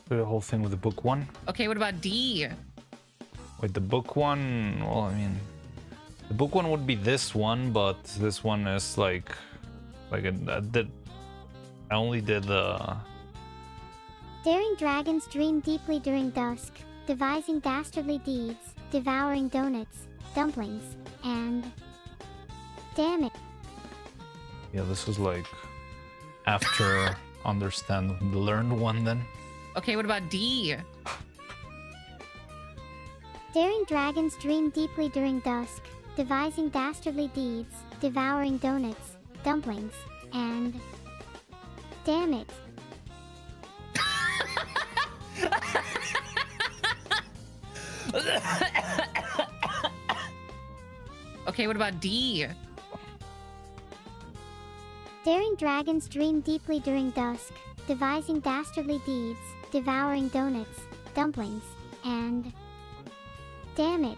Speaker 1: The whole thing with the book one.
Speaker 2: Okay, what about D?
Speaker 1: Wait, the book one, well, I mean, the book one would be this one, but this one is I only did the...
Speaker 4: Daring dragons dream deeply during dusk, devising dastardly deeds, devouring donuts, dumplings, and... Damn it.
Speaker 1: Yeah, this was like after understand the learned one then.
Speaker 2: Okay, what about D?
Speaker 4: Daring dragons dream deeply during dusk, devising dastardly deeds, devouring donuts, dumplings, and... Damn it.
Speaker 2: Okay, what about D?
Speaker 4: Daring dragons dream deeply during dusk, devising dastardly deeds, devouring donuts, dumplings, and... Damn it.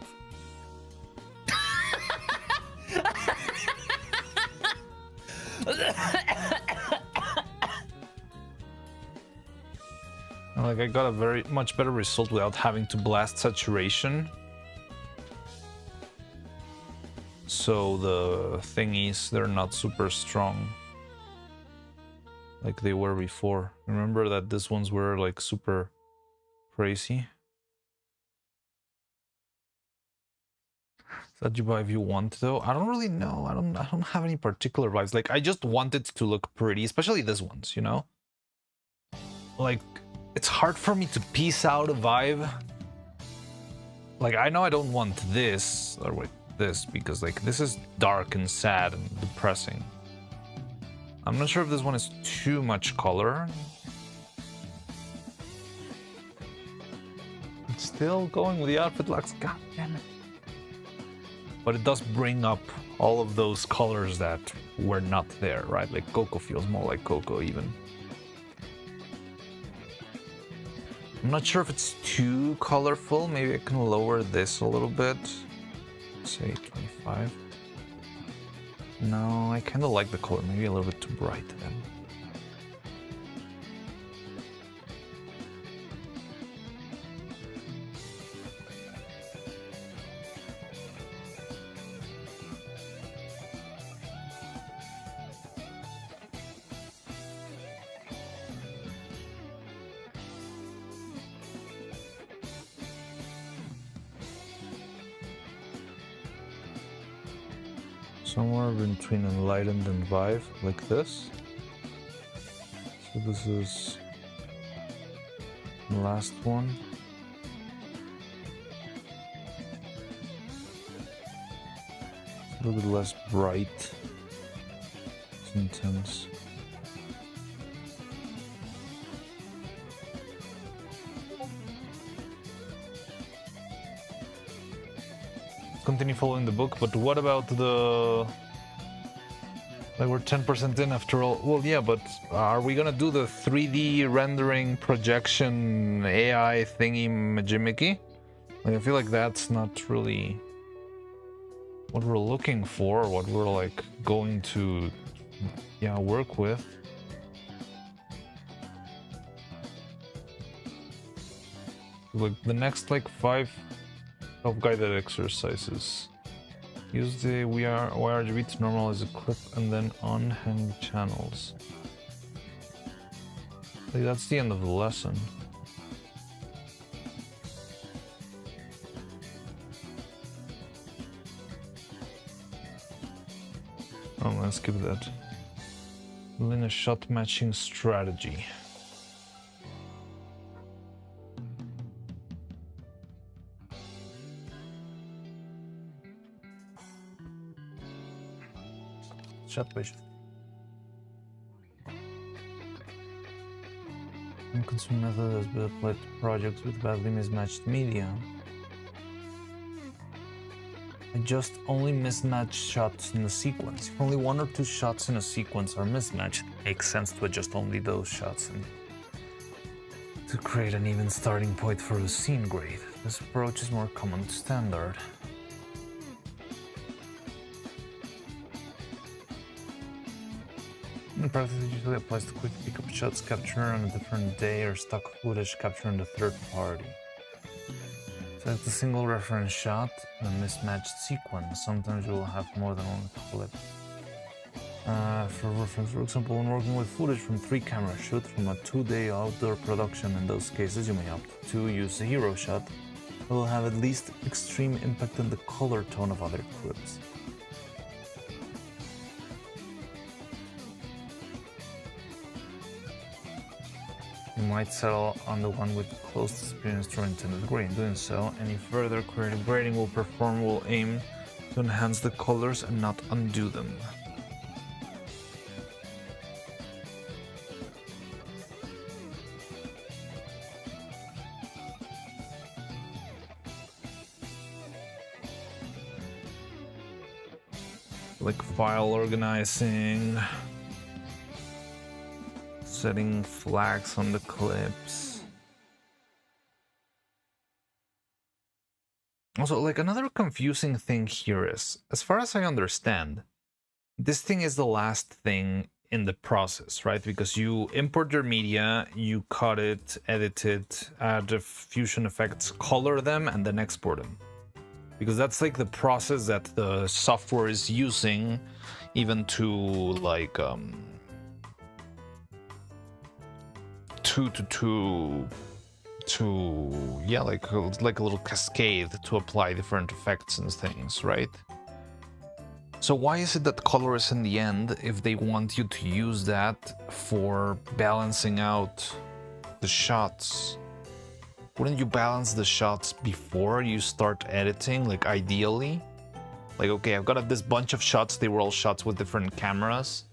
Speaker 13: Like, I got a very much better result without having to blast saturation. So the thingies, they're not super strong like they were before. Remember that these ones were like super crazy. Is that you buy if you want though? I don't really know. I don't have any particular vibes. Like, I just want it to look pretty, especially these ones, you know? Like, it's hard for me to piece out a vibe. Like, I know I don't want this, or wait, this, because like this is dark and sad and depressing. I'm not sure if this one is too much color. It's still going with the outfit locks, god damn it. But it does bring up all of those colors that were not there, right? Like Coco feels more like Coco even. I'm not sure if it's too colorful. Maybe I can lower this a little bit. Say 25. No, I kind of like the color. Maybe a little bit too bright then. Somewhere between enlightened and vibe, like this. So this is the last one. It's a little bit less bright. It's intense. Continue following the book, but what about the... Like, we're 10% in after all. Well, yeah, but are we gonna do the 3D rendering projection AI thingy majimmicky? Like, I feel like that's not really what we're looking for, what we're like going to, yeah, work with. Like the next like 5 self-guided exercises. Use the YRGB to normalize the clip and then unhang channels. Like, that's the end of the lesson. Oh, let's skip that. Linear shot matching strategy. Shot page. Consuming method has been applied to projects with badly mismatched media. Adjust only mismatched shots in the sequence. If only 1 or 2 shots in a sequence are mismatched, it makes sense to adjust only those shots and to create an even starting point for the scene grade. This approach is more common to standard. In practice, it usually applies to quick pickup shots captured on a different day or stock footage captured on the third party. Select a single reference shot in a mismatched sequence. Sometimes you will have more than one clip. For reference, for example, when working with footage from 3 camera shoot from a 2-day outdoor production, in those cases you may opt to use a hero shot that will have at least extreme impact on the color tone of other clips. You might settle on the one with the closest appearance to your intended grade. In doing so, any further creative grading will aim to enhance the colors and not undo them. like file organizing, setting flags on the clips. Also, like another confusing thing here is, as far as I understand, this thing is the last thing in the process, right? Because you import your media, you cut it, edit it, add the fusion effects, color them, and then export them. Because that's like the process that the software is using, even to like yeah, like a little cascade to apply different effects and things, right? So why is it that color is in the end if they want you to use that for balancing out the shots? Wouldn't you balance the shots before you start editing, like ideally? Like, okay, I've got this bunch of shots, they were all shots with different cameras.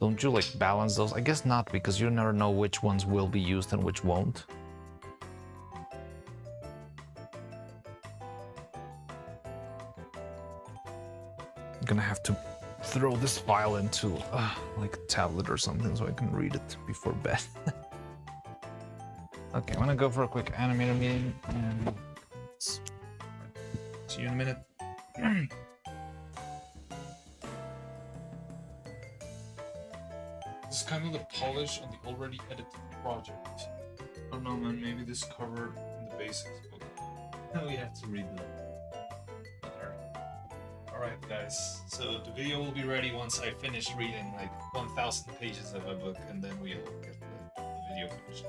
Speaker 13: Don't you like balance those? I guess not, because you never know which ones will be used and which won't. I'm gonna have to throw this file into like a tablet or something so I can read it before bed. Okay, I'm gonna go for a quick animator meeting and see you in a minute. This is kind of the polish on the already edited project. I don't know, man, maybe this covered in the basics book. We have to read them. Alright guys, so the video will be ready once I finish reading like 1,000 pages of a book, and then we'll get the video finished.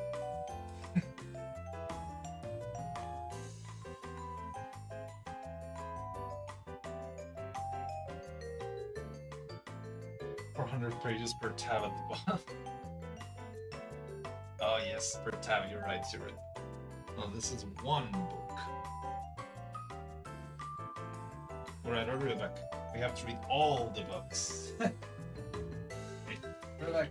Speaker 13: Pages per tab at the bottom. Oh yes, per tab, you're right, you're right. Oh, this is one book. Alright, I'll be right back. We have to read all the books. Hey, right back.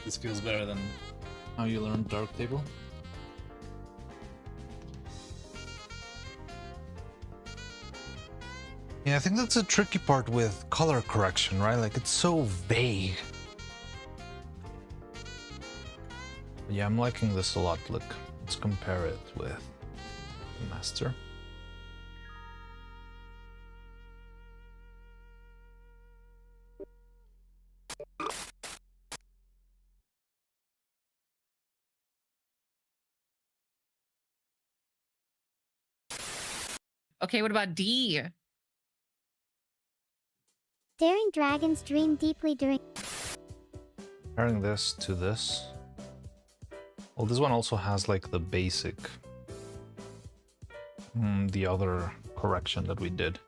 Speaker 1: This feels better than how you learned Darktable. Yeah, I think that's a tricky part with color correction, right? Like, it's so vague. But yeah, I'm liking this a lot. Look, let's compare it with the master.
Speaker 2: Okay, what about D?
Speaker 4: Daring dragons dream deeply during...
Speaker 1: Comparing this to this. Well, this one also has like the basic, the other correction that we did.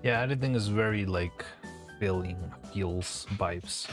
Speaker 1: Yeah, everything is very like feels, vibes.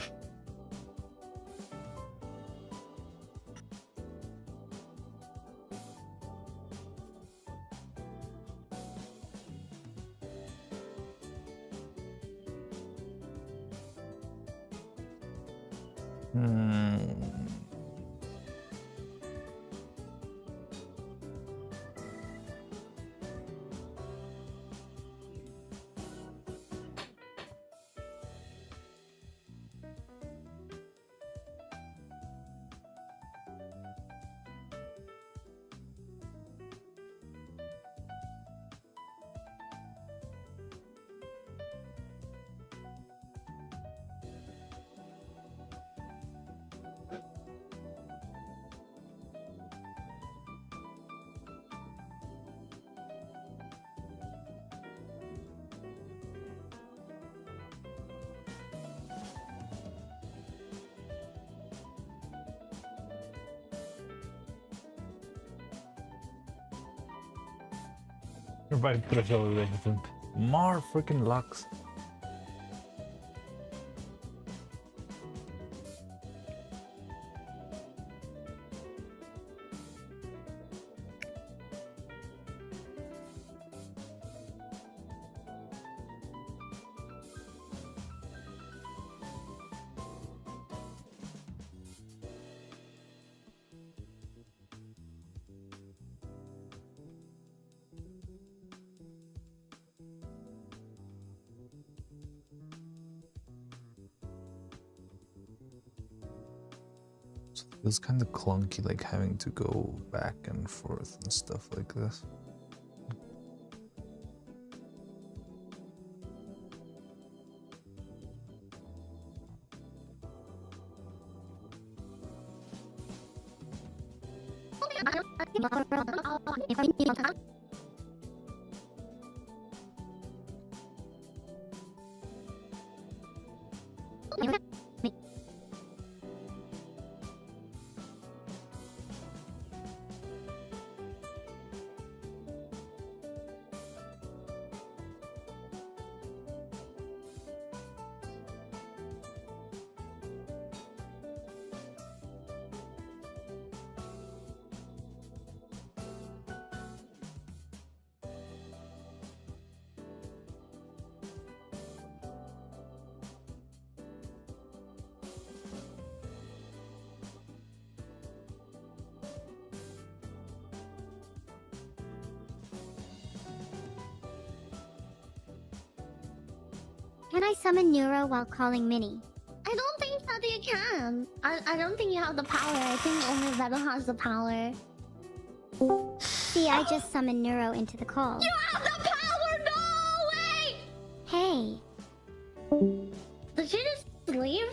Speaker 1: Everybody put over more freaking Lux. It feels kind of clunky, like having to go back and forth and stuff like this.
Speaker 4: Can I summon Neuro while calling Minnie?
Speaker 14: I don't think that you can. I don't think you have the power. I think only Veto has the power.
Speaker 4: See, I just summoned Neuro into the call.
Speaker 14: You have the power! No! Wait!
Speaker 4: Hey!
Speaker 14: Did she just leave?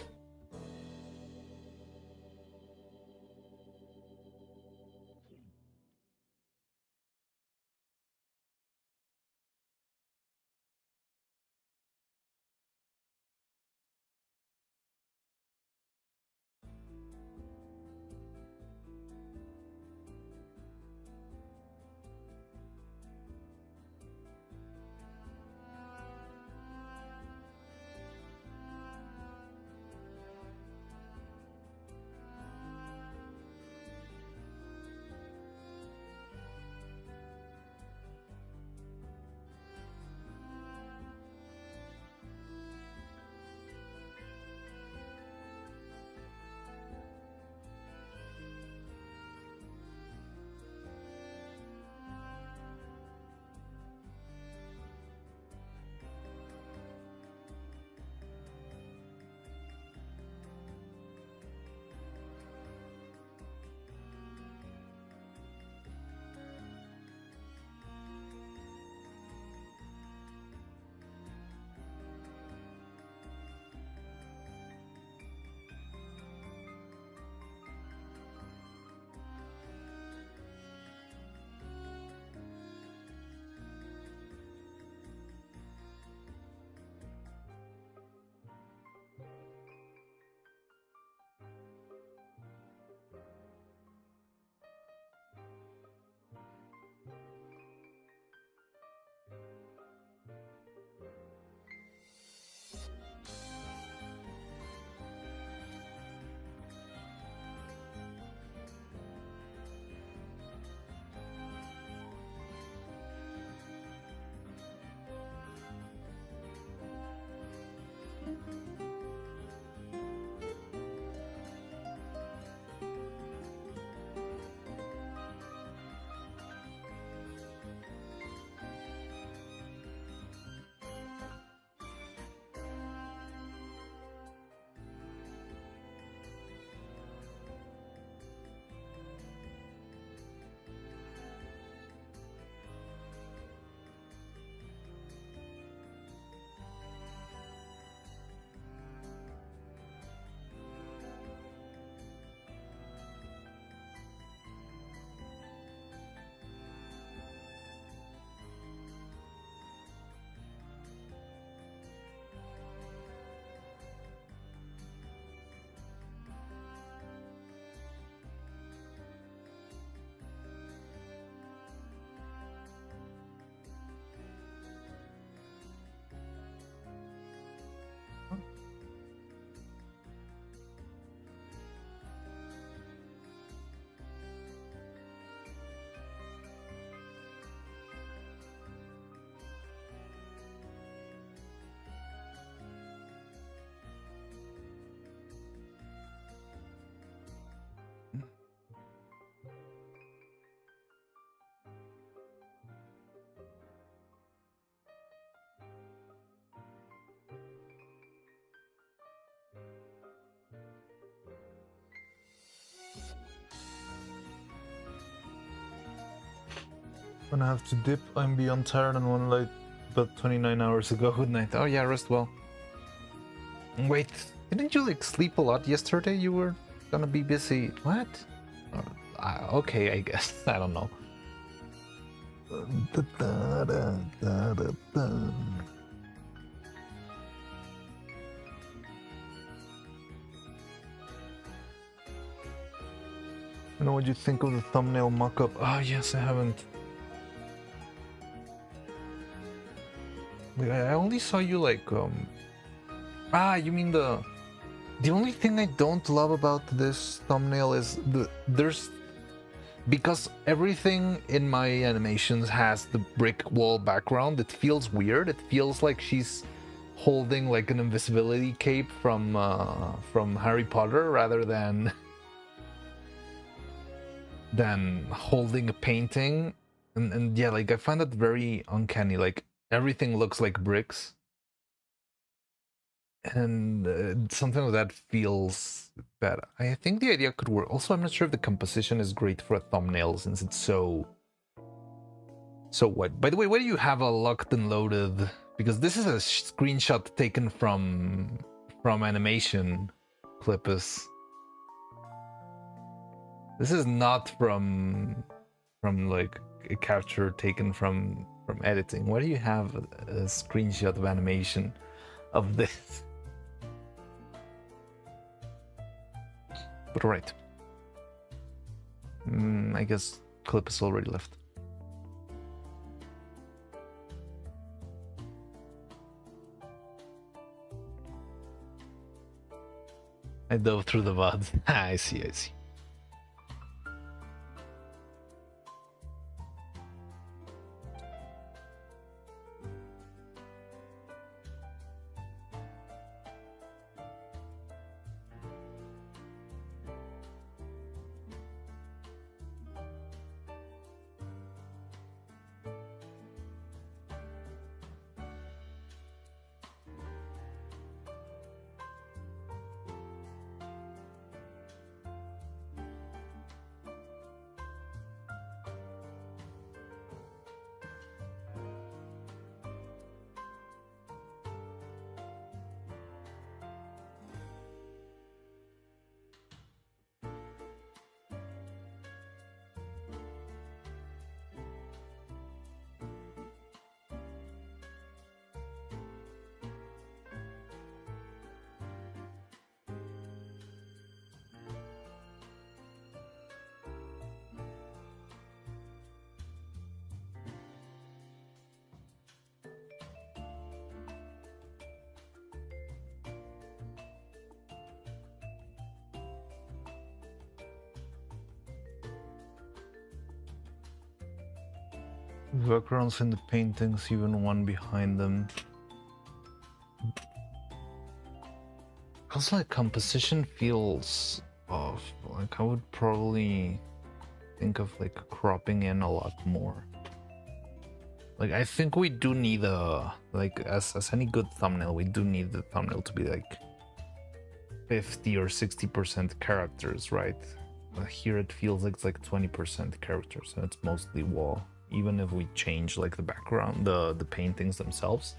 Speaker 13: When I have to dip, I'm beyond tired and one light about 29 hours ago. Good night. Oh yeah, rest well. Wait, didn't you like sleep a lot yesterday? You were gonna be busy. What? Okay, I guess. I don't know. I know what you think of the thumbnail mock-up. Ah, yes, I haven't. I only saw you like you mean the only thing I don't love about this thumbnail is because everything in my animations has the brick wall background. It feels weird. It feels like she's holding like an invisibility cape from Harry Potter rather than holding a painting. And yeah, like I find that very uncanny. Like everything looks like bricks, and something like that feels bad. I think the idea could work. Also, I'm not sure if the composition is great for a thumbnail since it's so what. By the way, why do you have a locked and loaded? Because this is a screenshot taken from animation clippers. This is not from like a capture taken from editing. Why do you have a screenshot of animation of this? But alright. I guess clip is already left. I dove through the VOD. I see. Backgrounds in the paintings, even one behind them. Also, like composition feels off. Like I would probably think of like cropping in a lot more. Like I think we do need like as any good thumbnail, we do need the thumbnail to be like 50 or 60% characters, right? Here it feels like it's like 20% characters, and it's mostly wall. Even if we change like the background, the paintings themselves.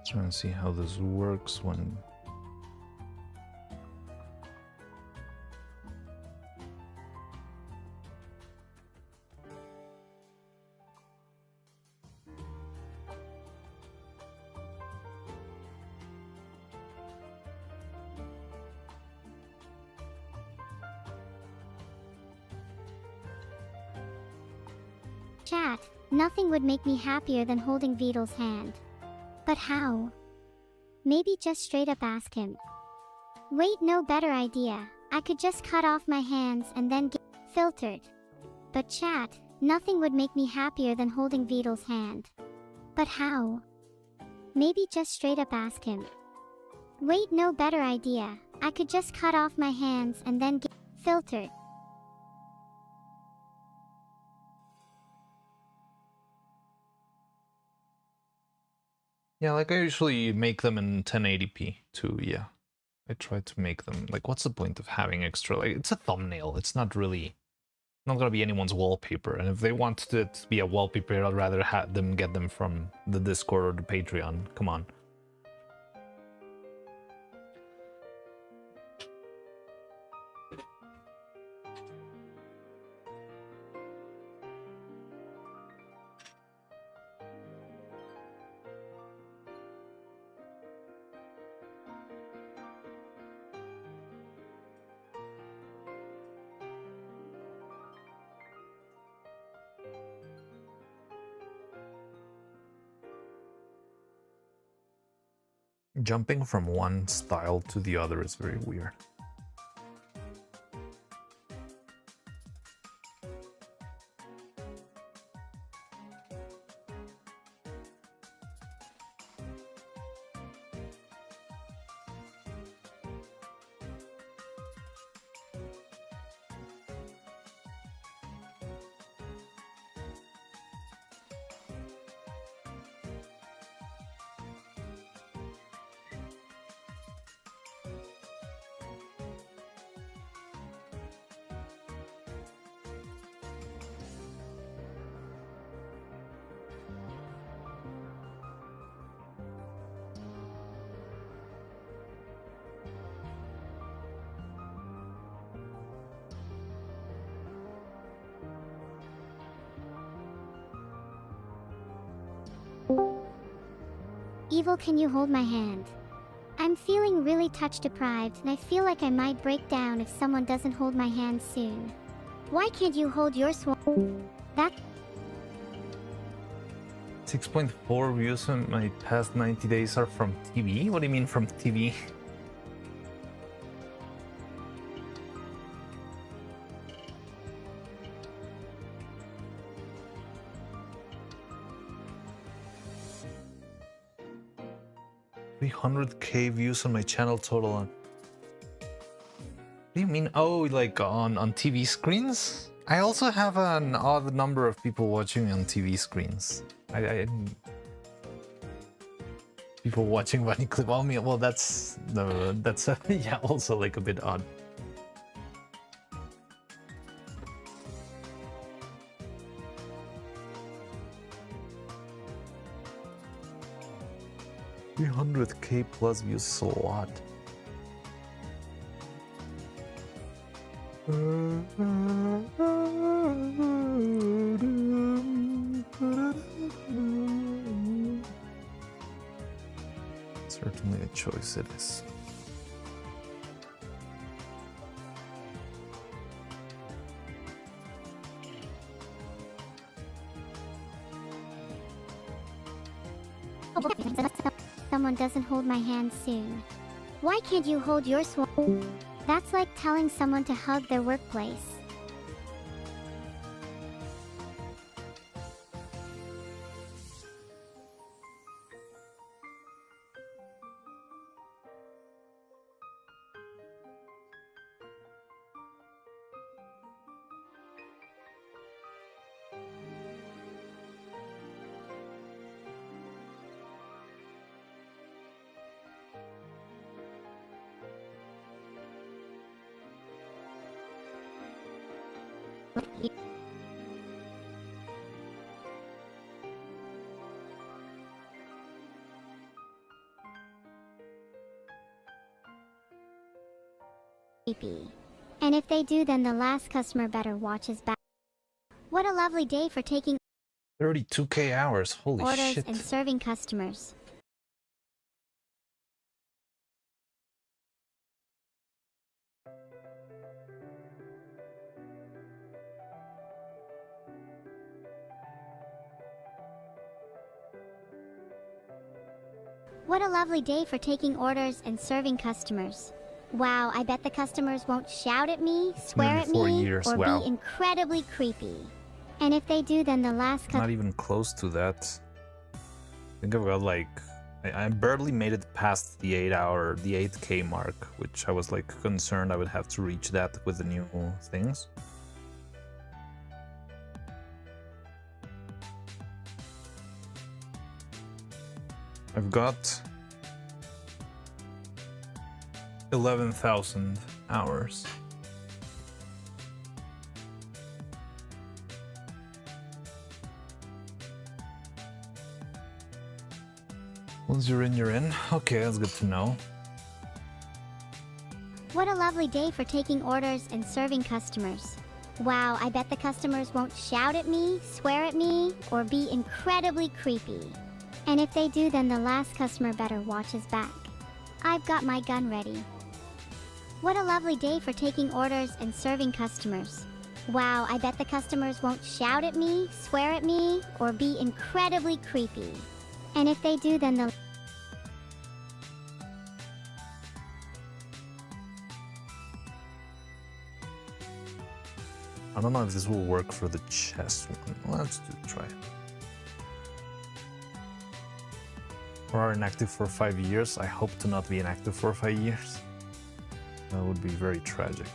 Speaker 13: Trying to see how this works when
Speaker 4: Chat, nothing would make me happier than holding Vito's hand. But how? Maybe just straight up ask him. Wait, no better idea. I could just cut off my hands and then get filtered. But chat, nothing would make me happier than holding Vidal's hand. But how? Maybe just straight up ask him. Wait, no better idea. I could just cut off my hands and then get filtered.
Speaker 13: Yeah, like I usually make them in 1080p too, yeah. I try to make them, like, what's the point of having extra, like, it's a thumbnail, it's not really, not gonna be anyone's wallpaper, and if they want it to be a wallpaper, I'd rather have them get them from the Discord or the Patreon, come on. Jumping from one style to the other is very weird.
Speaker 4: Evil, can you hold my hand? I'm feeling really touch deprived and I feel like I might break down if someone doesn't hold my hand soon. Why can't you hold your that
Speaker 13: 6.4 views in my past 90 days are from TV? What do you mean from TV? $300k views on my channel total. What do you mean? Oh, like on TV screens? I also have an odd number of people watching on TV screens. People watching Bunny Clip on me. Well, that's yeah, also like a bit odd. $300k plus views is a lot. Certainly a choice it is.
Speaker 4: Someone doesn't hold my hand soon. Why can't you hold your That's like telling someone to hug their workplace. And if they do, then the last customer better watch his back. What a lovely day for taking
Speaker 13: 32k hours, holy
Speaker 4: orders
Speaker 13: shit.
Speaker 4: and serving customers. What a lovely day for taking orders and serving customers. Wow, I bet the customers won't shout at me, swear
Speaker 1: Nearly
Speaker 4: at
Speaker 1: 4
Speaker 4: me,
Speaker 1: years,
Speaker 4: or
Speaker 1: wow.
Speaker 4: be incredibly creepy. And if they do, then the last
Speaker 1: Not even close to that. I think I've got like... I barely made it past the 8K mark, which I was like concerned I would have to reach that with the new things. I've got 11,000 hours. Once you're in, you're in. Okay, that's good to know.
Speaker 4: What a lovely day for taking orders and serving customers. Wow, I bet the customers won't shout at me, swear at me, or be incredibly creepy. And if they do, then the last customer better watch his back. I've got my gun ready. What a lovely day for taking orders and serving customers. Wow, I bet the customers won't shout at me, swear at me, or be incredibly creepy. And if they do, then the...
Speaker 1: I don't know if this will work for the chess one. Let's try it. We are inactive for 5 years. I hope to not be inactive for 5 years. That would be very tragic.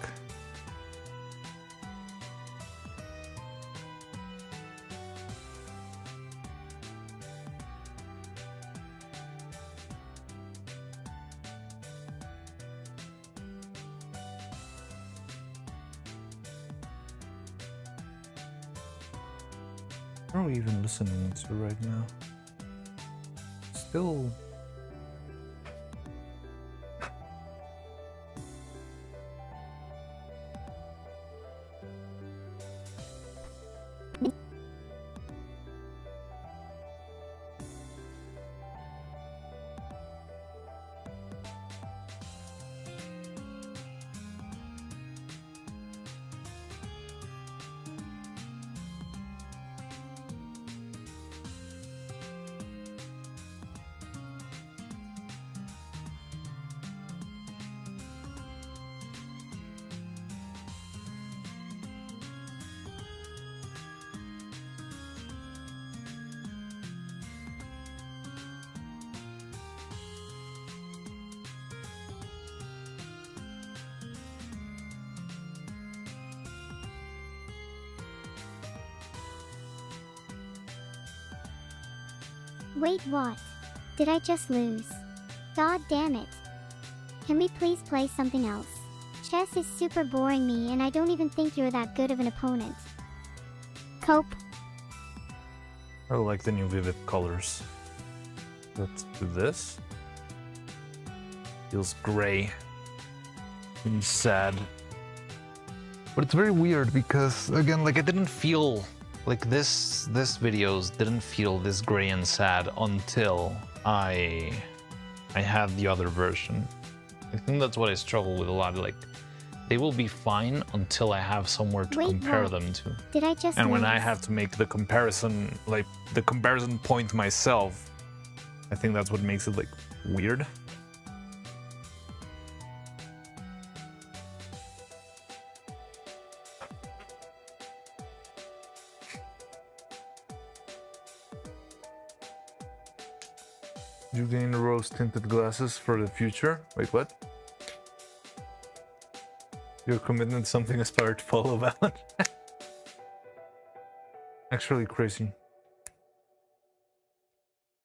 Speaker 1: What are we even listening to right now? Still...
Speaker 4: Wait, what? Did I just lose? God damn it. Can we please play something else? Chess is super boring me and I don't even think you're that good of an opponent. Cope.
Speaker 1: I like the new vivid colors. Let's do this. Feels gray and sad. But it's very weird because, again, like I didn't feel like this videos didn't feel this gray and sad until I had the other version. I think that's what I struggle with a lot. Like, they will be fine until I have somewhere to compare them to.
Speaker 4: Did I just
Speaker 1: And when I
Speaker 4: lose?
Speaker 1: have to make the comparison, like the comparison point myself, I think that's what makes it like weird. You gain rose-tinted glasses for the future? Wait, what? Your commitment to something aspired to follow Valent? Actually crazy.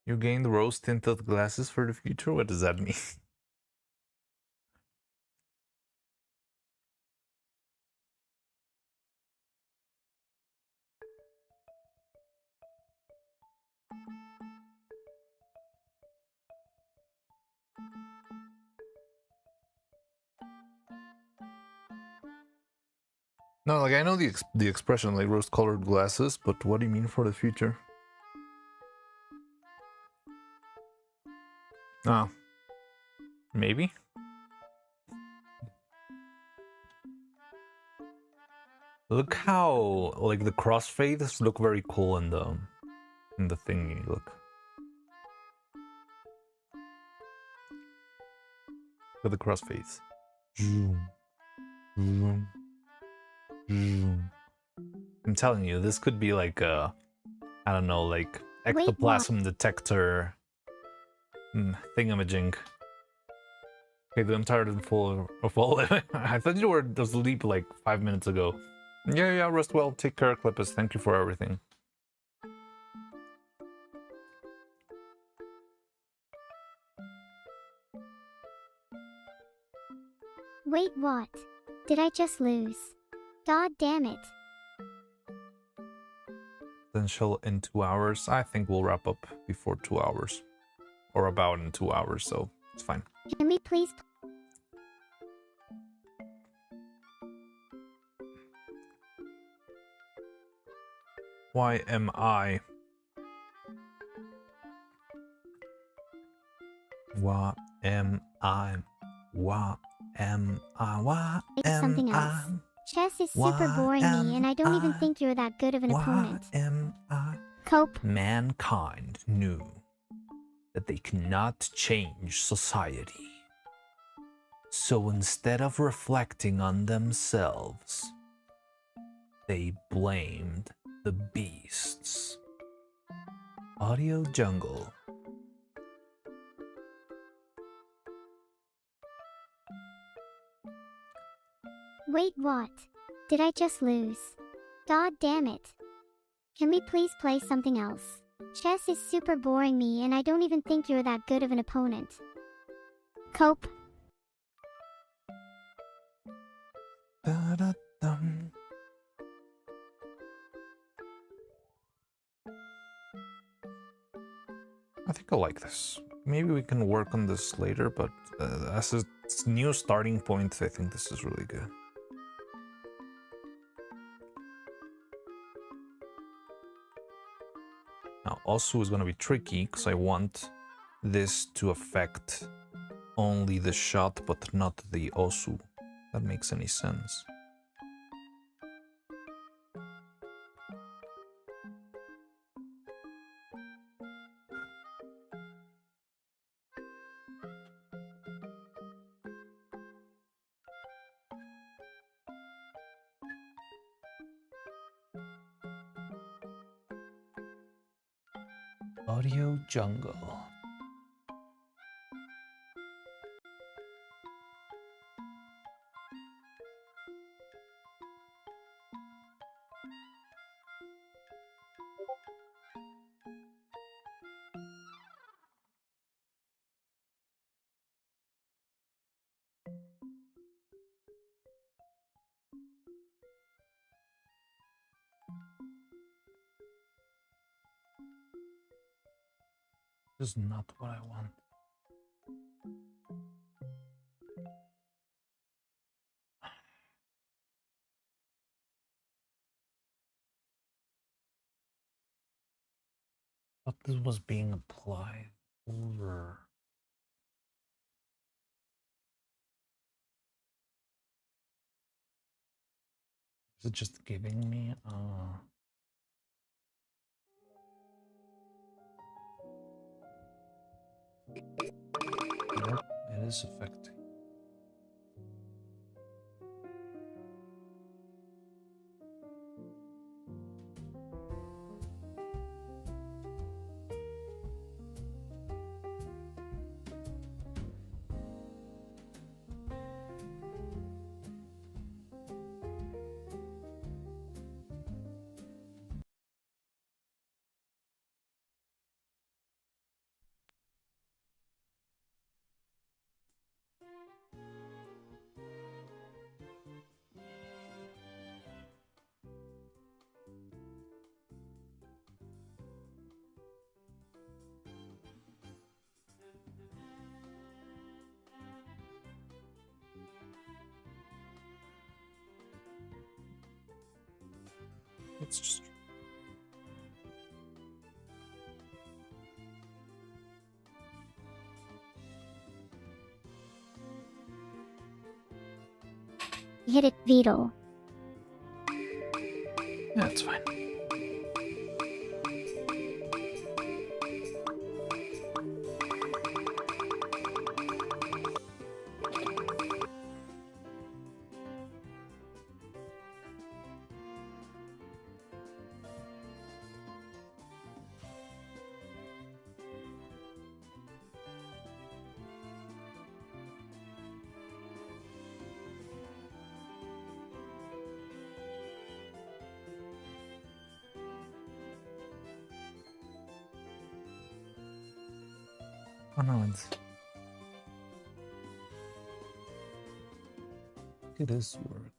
Speaker 1: You gained rose-tinted glasses for the future? What does that mean? No, like I know the expression like rose-colored glasses, but what do you mean for the future? Ah, maybe. Look how like the crossfades look very cool in the thingy. Look at the crossfades.
Speaker 13: I'm telling you, this could be like a, I don't know, like ectoplasm detector thingamajig. Okay, dude, I'm tired and full of all. I thought you were asleep like 5 minutes ago. Yeah, rest well. Take care, Clippus. Thank you for everything.
Speaker 4: Wait, what? Did I just lose? God damn it.
Speaker 13: Potential in 2 hours. I think we'll wrap up before 2 hours. Or about in 2 hours, so it's fine.
Speaker 4: Can we please...
Speaker 13: Why am I? What am I? What am I? What am
Speaker 4: something else.
Speaker 13: I?
Speaker 4: Chess is super boring me, and I don't even think you're that good of an opponent.
Speaker 13: Am I?
Speaker 4: Cope.
Speaker 13: Mankind knew that they cannot change society. So instead of reflecting on themselves, they blamed the beasts. Audio Jungle.
Speaker 4: Wait, what? Did I just lose? God damn it. Can we please play something else? Chess is super boring me, and I don't even think you're that good of an opponent. Cope.
Speaker 13: Da-da-dum. I think I like this. Maybe we can work on this later, but as a new starting point, I think this is really good. Now, Osu is going to be tricky because I want this to affect only the shot, but not the Osu. That makes any sense. Audio Jungle. This is not what I want. But this was being applied over. Is it just giving me Nope, it is affecting. It's just
Speaker 4: Hit it, Vito.
Speaker 13: yeah, it's fine.
Speaker 1: Oh no, it is working.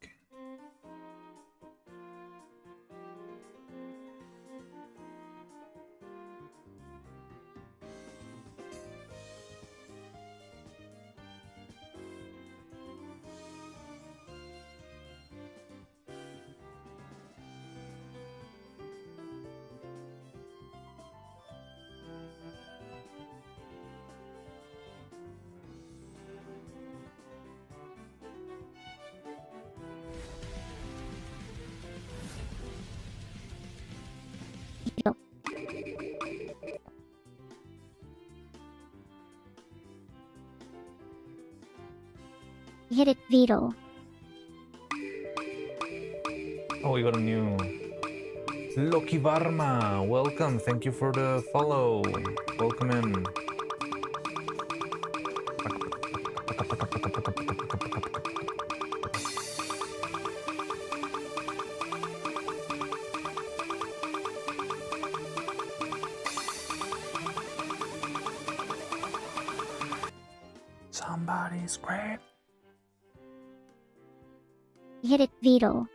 Speaker 4: Hit it, Vito.
Speaker 1: Oh, we got a new Loki Varma. Welcome. Thank you for the follow. Welcome in. Somebody's great.
Speaker 4: Hit it, Vito.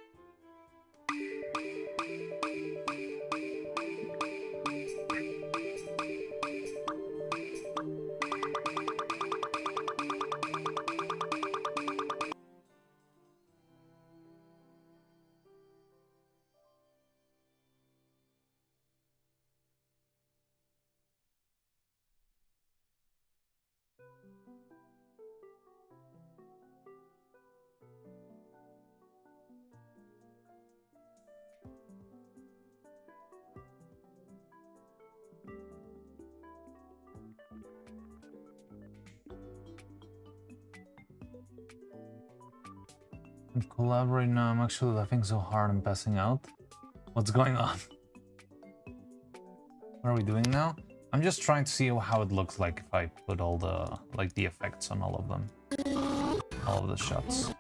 Speaker 1: I'm collaborating now. I'm actually laughing so hard I'm passing out. What's going on? What are we doing now? I'm just trying to see how it looks like if I put all the the effects on all of them. All of the shots.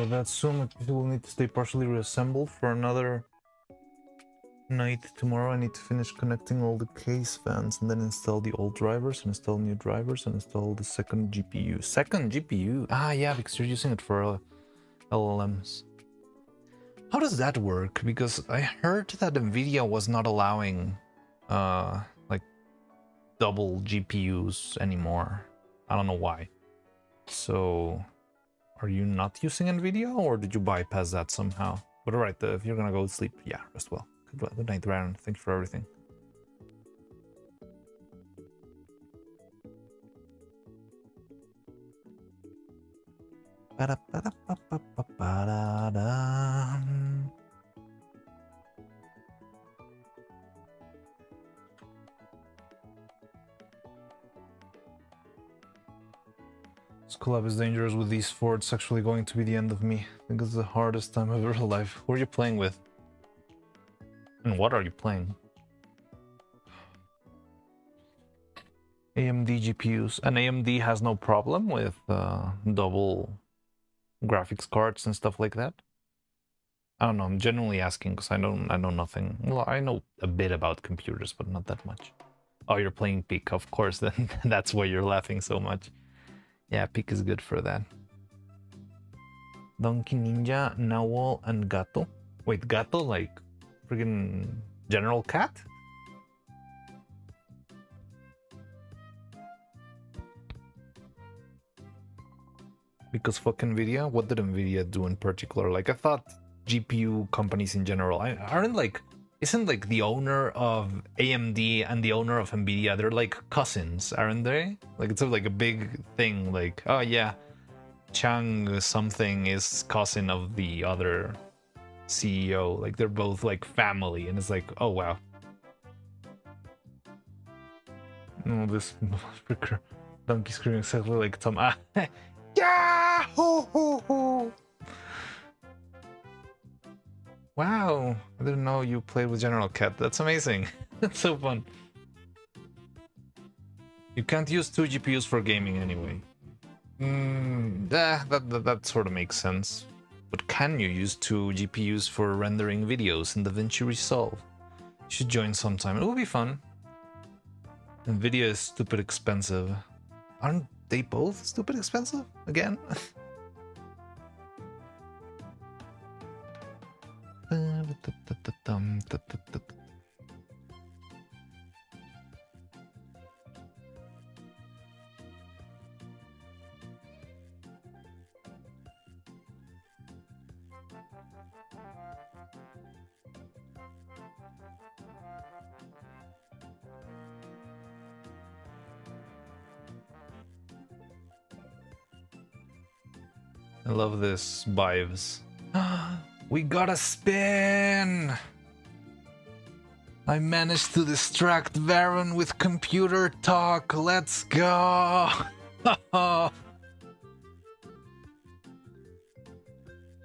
Speaker 1: That soon it will need to stay partially reassembled for another night. Tomorrow I need to finish connecting all the case fans and then install the old drivers and install new drivers and install the second GPU. Second GPU? Ah, yeah, because you're using it for LLMs. How does that work? Because I heard that NVIDIA was not allowing like double GPUs anymore. I don't know why. So are you not using NVIDIA or did you bypass that somehow? But alright, if you're gonna go to sleep, yeah, rest well. Good night, Ryan. Thank you for everything. This collab is dangerous with these four. It's actually going to be the end of me. I think it's the hardest time of ever alive. Who are you playing with? And what are you playing? AMD GPUs. And AMD has no problem with double
Speaker 13: graphics cards and stuff like that? I don't know. I'm genuinely asking because I know nothing. Well, I know a bit about computers, but not that much. Oh, you're playing Peak, of course. Then that's why you're laughing so much. Yeah, Peak is good for that. Donkey Ninja, Nahual, and Gato. Wait, Gato, like friggin' General Cat? Because fuck Nvidia? What did Nvidia do in particular? Like, I thought GPU companies in general aren't like, isn't like the owner of AMD and the owner of Nvidia, they're like cousins, aren't they? Like, it's like a big thing, like, oh yeah, Chang something is cousin of the other CEO. Like, they're both like family, and it's like, oh wow. No, this motherfucker donkey screaming exactly like Tom. Yeah! Ho, ho, ho. Wow, I didn't know you played with General Cat. That's amazing. That's so fun. You can't use 2 GPUs for gaming anyway. That sort of makes sense. But can you use 2 GPUs for rendering videos in DaVinci Resolve? You should join sometime. It will be fun. Nvidia is stupid expensive. Aren't they both stupid expensive? Again? I love this vibes. We got a spin! I managed to distract Varen with computer talk. Let's go!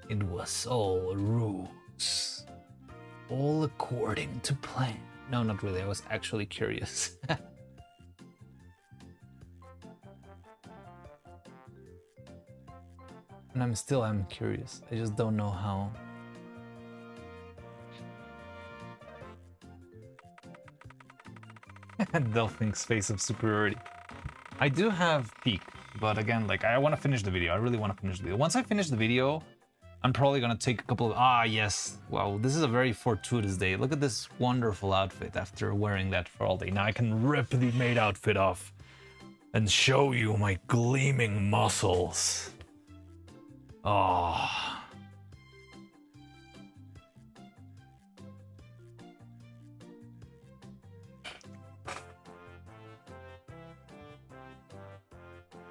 Speaker 13: It was all a ruse. All according to plan. No, not really. I was actually curious. And I'm curious. I just don't know how. Delphing's face of superiority. I do have Peak, but again, like, I want to finish the video. I really want to finish the video. Once I finish the video, I'm probably gonna take a couple of... Ah, yes. Wow, this is a very fortuitous day. Look at this wonderful outfit after wearing that for all day. Now I can rip the maid outfit off and show you my gleaming muscles. Oh.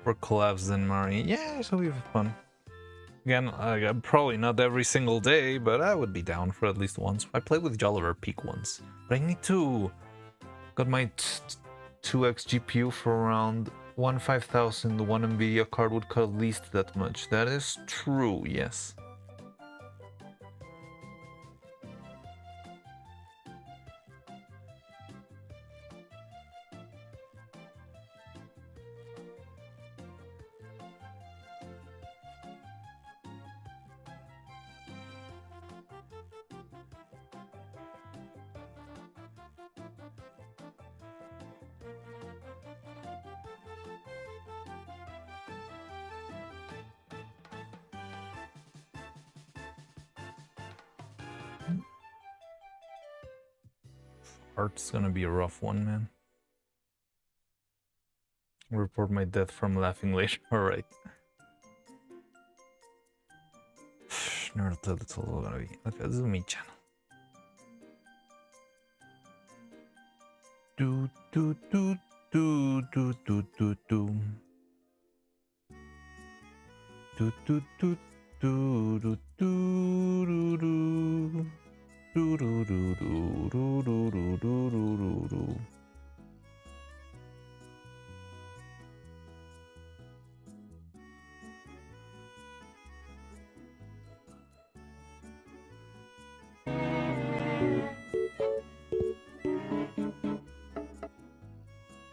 Speaker 13: For collabs then Mari. Yeah, it'll be fun. Again, probably not every single day, but I would be down for at least once. I played with Jolliver Peak once, but I need to... Got my 2x GPU for around 1,500. One Nvidia card would cut at least that much. That is true, yes. Art's gonna be a rough one, man. Report my death from laughing later. Alright. Naruto, that's all gonna be. Okay, this is me channel. Do do do do do do do do. Do do do do do do do. Do do do do do do do do do do.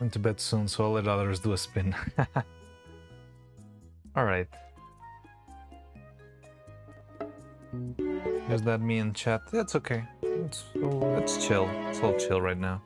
Speaker 13: Went to bed soon, so I'll let others do a spin. All right. Is that me in chat? That's okay. It's chill. It's all chill right now.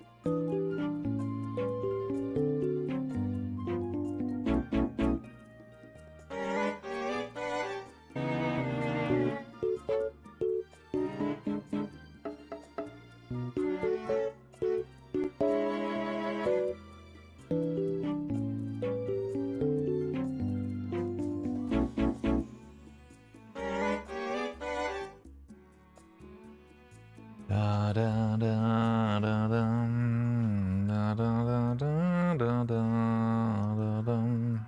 Speaker 13: Da da da da dum, da da da da da da dum.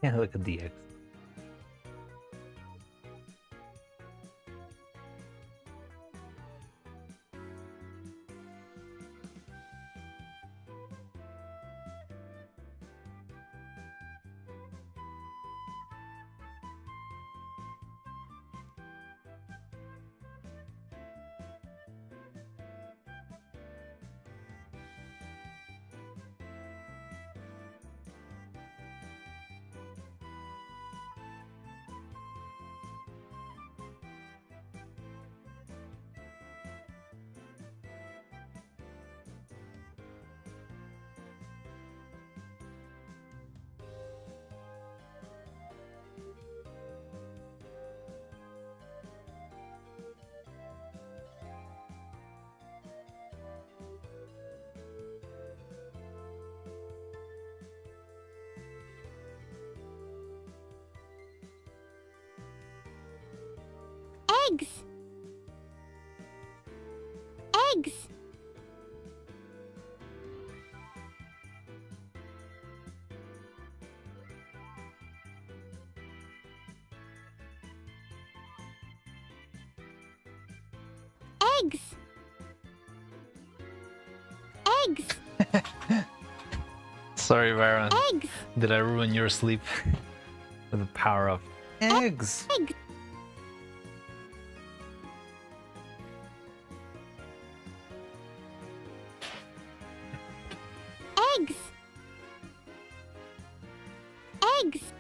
Speaker 13: Yeah, look at DX.
Speaker 4: Eggs! Eggs! Eggs! Eggs!
Speaker 13: Sorry, Baron.
Speaker 4: Eggs!
Speaker 13: Did I ruin your sleep? With the power of eggs.
Speaker 4: Eggs! Eggs! Eggs!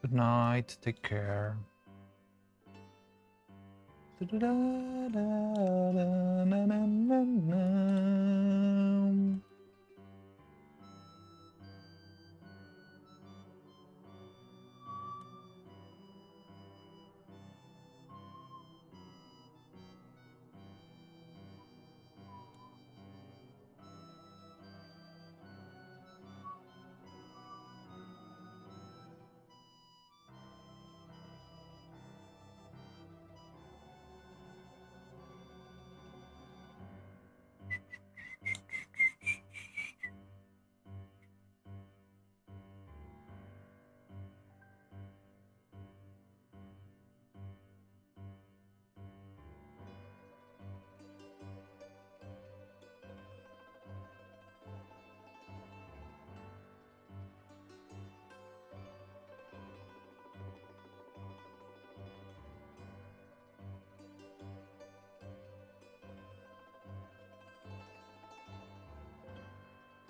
Speaker 13: Good night. Take care.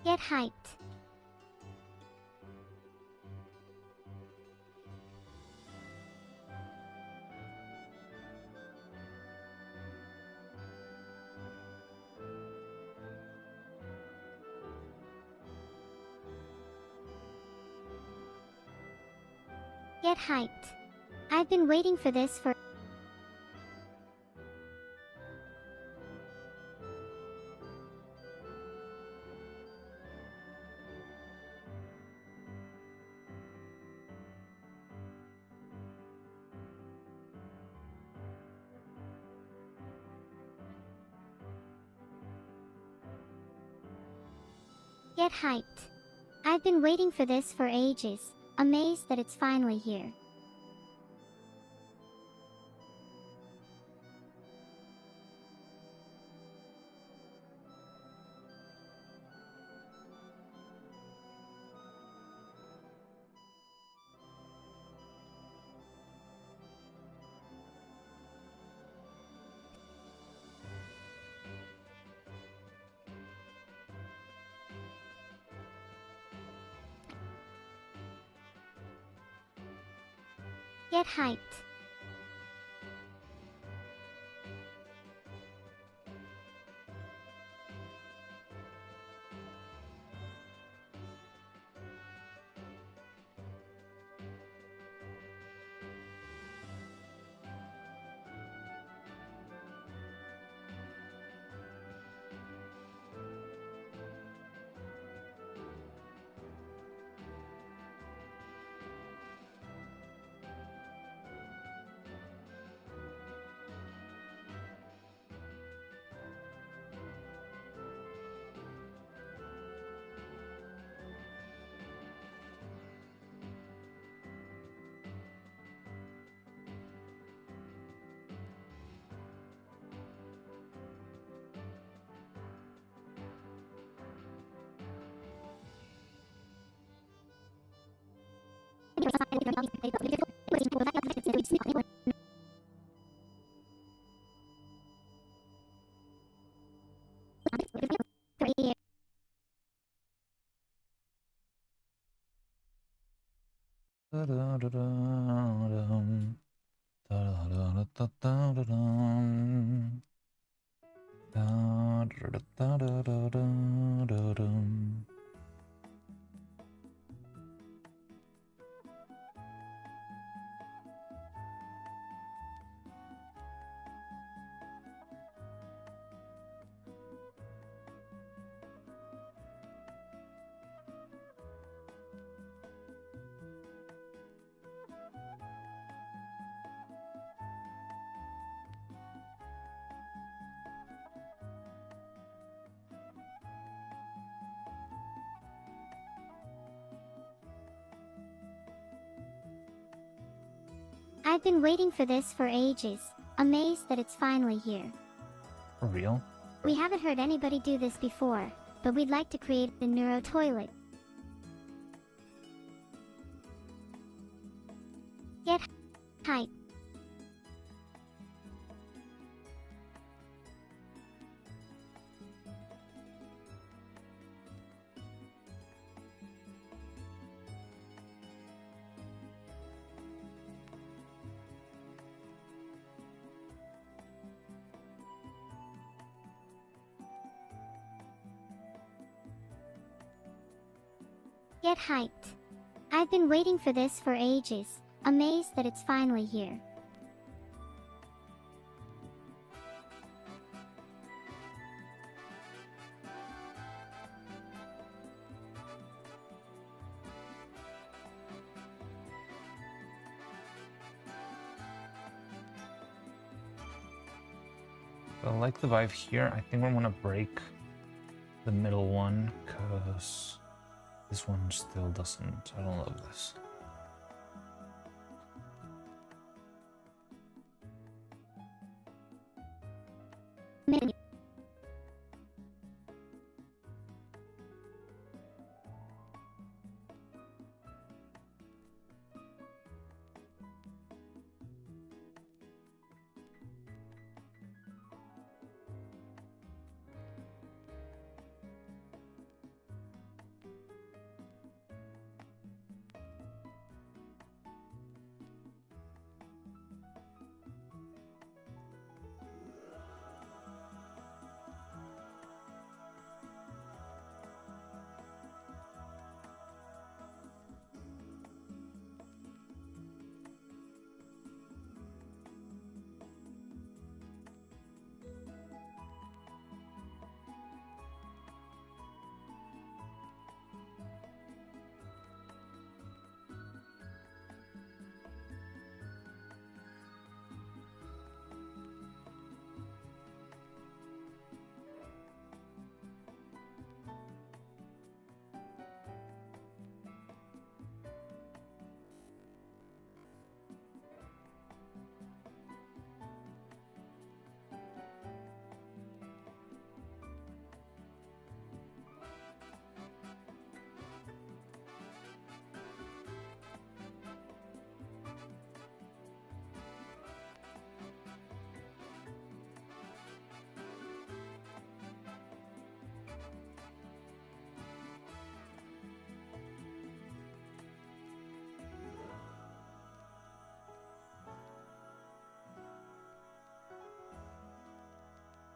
Speaker 4: Get hyped. Get hyped. I've been waiting for this for... Get hyped. I've been waiting for this for ages, amazed that it's finally here. Get hyped. I've been waiting for this for ages, amazed that it's finally here.
Speaker 13: For real?
Speaker 4: We haven't heard anybody do this before, but we'd like to create the neuro toilet. Get hype. Get hyped. I've been waiting for this for ages, amazed that it's finally here.
Speaker 13: I like the vibe here. I think we're gonna break the middle one because this one still doesn't. I don't love this.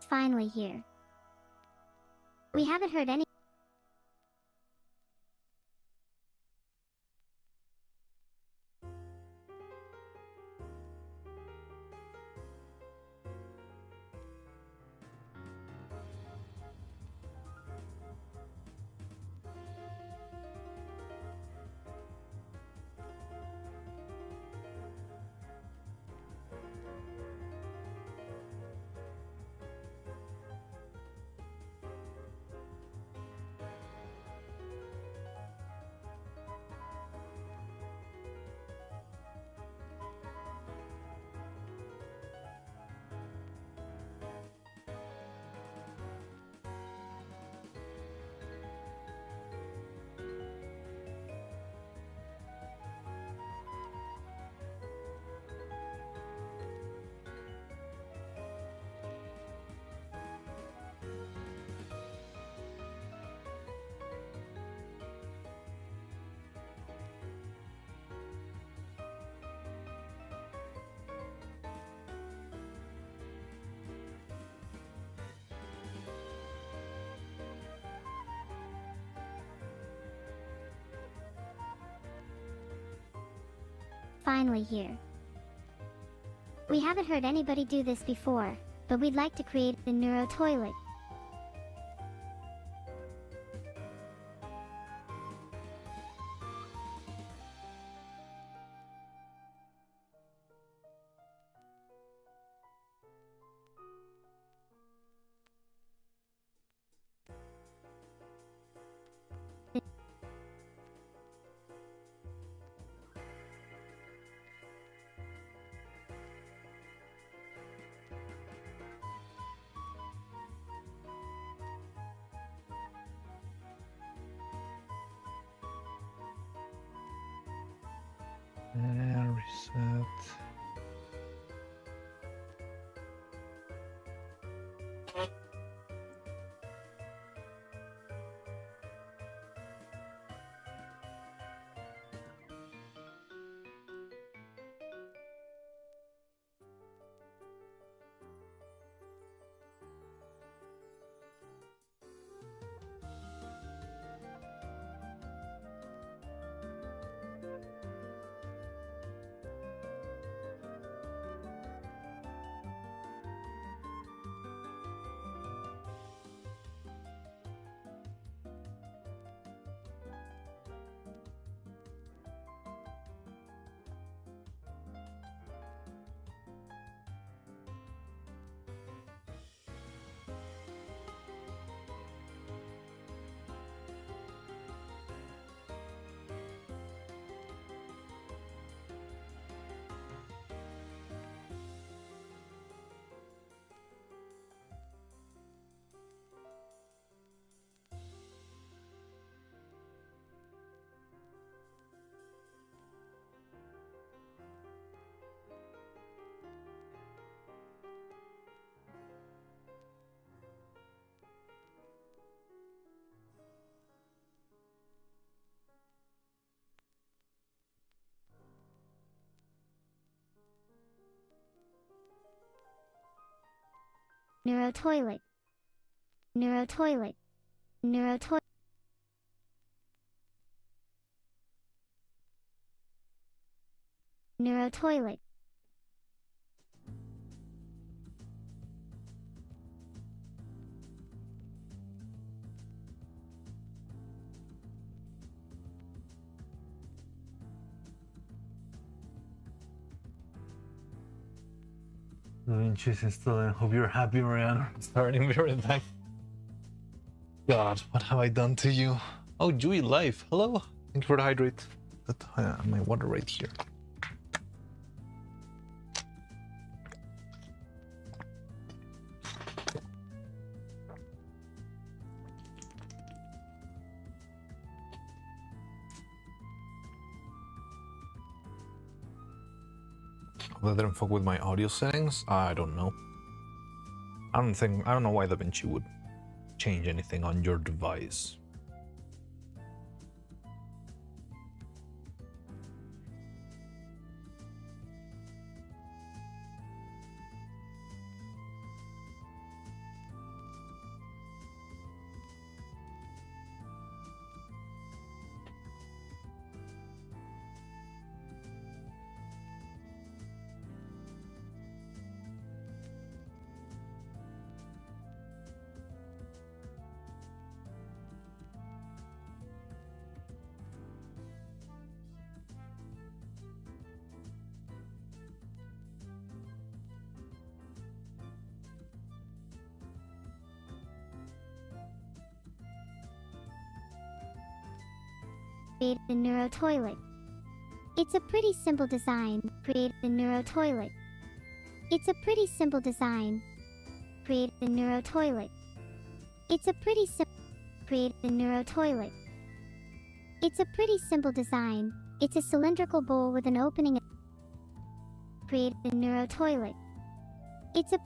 Speaker 4: finally here. We haven't heard any. Finally here. We haven't heard anybody do this before, but we'd like to create the neuro toilet.
Speaker 13: And reset.
Speaker 4: Neuro toilet. Neuro toilet. Neuro toilet. Neuro toilet.
Speaker 13: Vinicius installing. Hope you're happy, Mariano. Starting me right back. God, what have I done to you? Oh, Dewey Life. Hello. Thank you for the hydrate. Got my water right here. That didn't fuck with my audio settings? I don't know. I don't know why DaVinci would change anything on your device.
Speaker 4: Create a neuro toilet. It's a pretty simple design. Create a neuro toilet. It's a pretty simple design. Create a neuro toilet. It's a pretty simple. Create a neuro toilet. It's a pretty simple design. It's a cylindrical bowl with an opening. Create a neuro toilet. It's a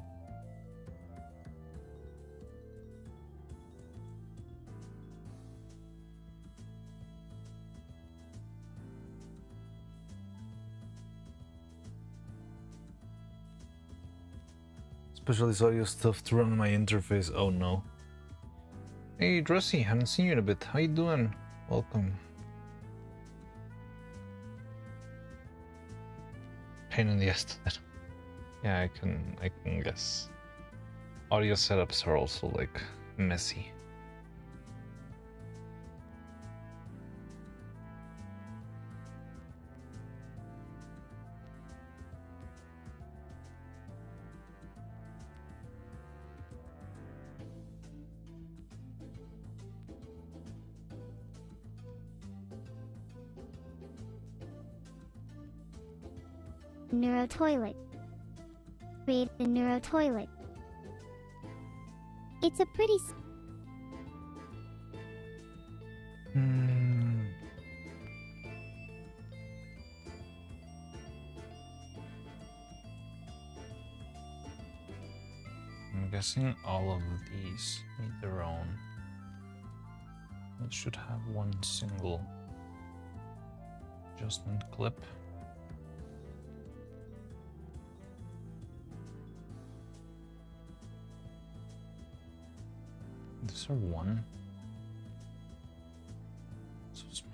Speaker 1: Specialist audio stuff to run on my interface. Oh no. Hey Dressy, haven't seen you in a bit. How you doing? Welcome. Pain in the ass. Yeah, I can guess. Audio setups are also like messy.
Speaker 4: neuro toilet. Create a neuro toilet. It's a pretty
Speaker 1: I'm guessing all of these need their own. It should have one single adjustment clip. These are one. So smart.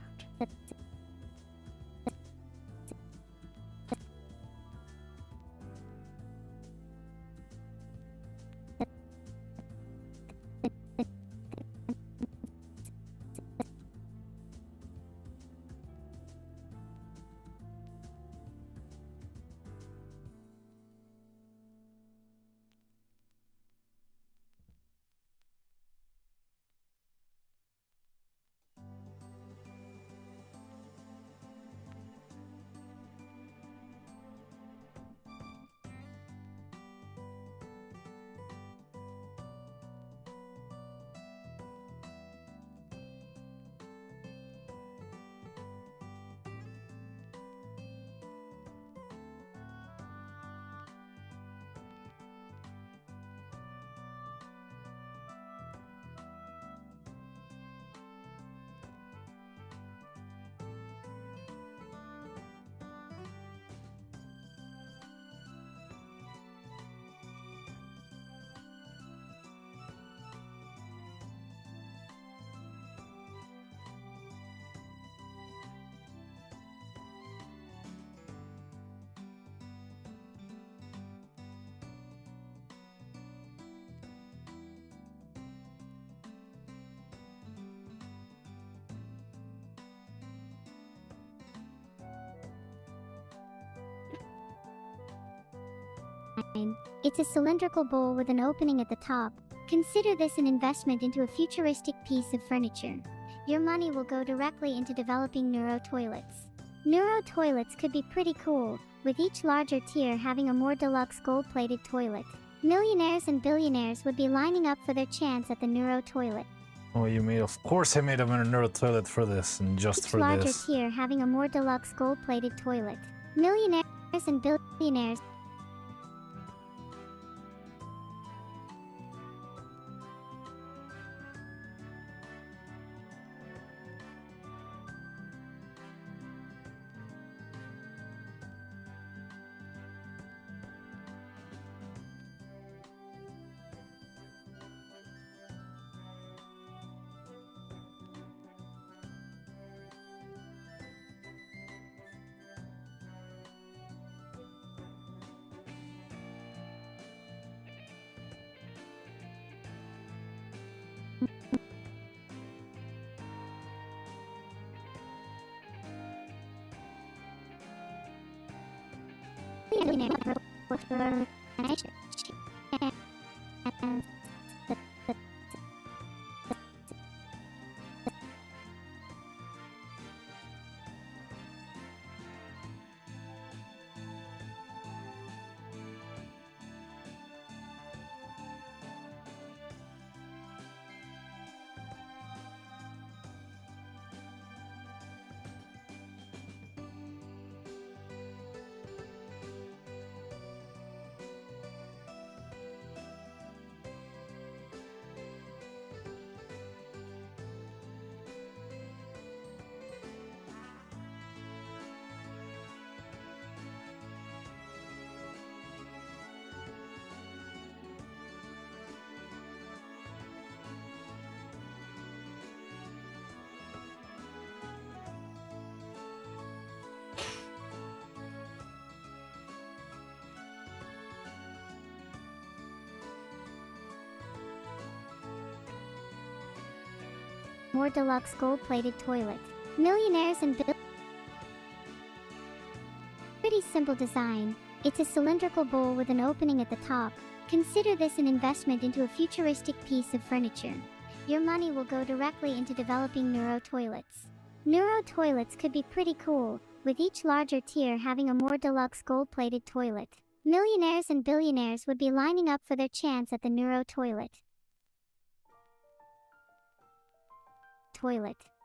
Speaker 4: It's a cylindrical bowl with an opening at the top. Consider this an investment into a futuristic piece of furniture. Your money will go directly into developing neuro toilets. Neuro toilets could be pretty cool, with each larger tier having a more deluxe gold-plated toilet. Millionaires and billionaires would be lining up for their chance at the neuro toilet.
Speaker 1: Oh, you made, of course I made a neuro toilet for this, and just
Speaker 4: Each
Speaker 1: for
Speaker 4: larger
Speaker 1: this.
Speaker 4: tier having a more deluxe gold-plated toilet. Millionaires and billionaires. more deluxe gold-plated toilet. Millionaires and pretty simple design. It's a cylindrical bowl with an opening at the top. Consider this an investment into a futuristic piece of furniture. Your money will go directly into developing neuro toilets. Neuro toilets could be pretty cool, with each larger tier having a more deluxe gold-plated toilet. Millionaires and billionaires would be lining up for their chance at the neuro toilet.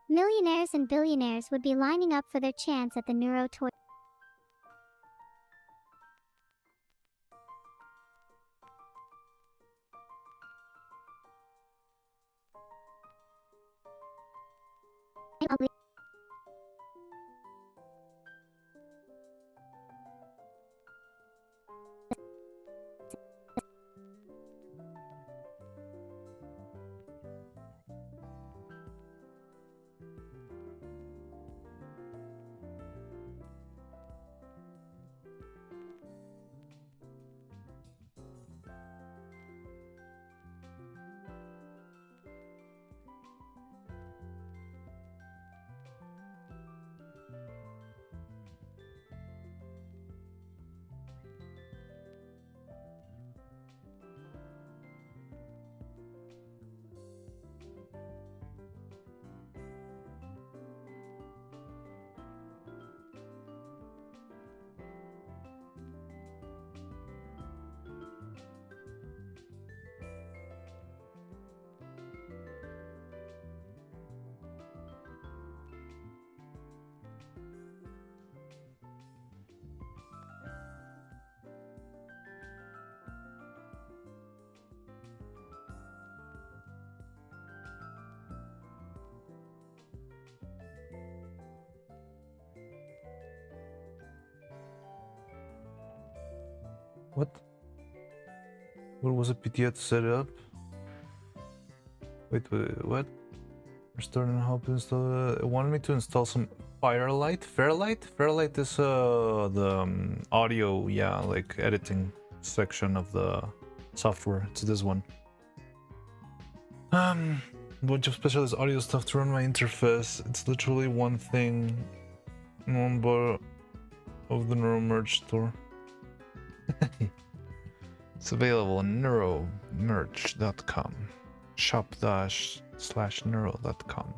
Speaker 4: Millionaires and billionaires would be lining up for their chance at the neuro toilet.
Speaker 13: What? What was a PTA to set it up? Wait, what? Restoring how to install it wanted me to install some Fairlight? Fairlight is the audio, yeah, like editing section of the software. It's this one. Bunch of specialist audio stuff to run my interface. It's literally one thing. One bar of the Neuro Merch store. It's available on neuromerch.com. shop/neuro.com.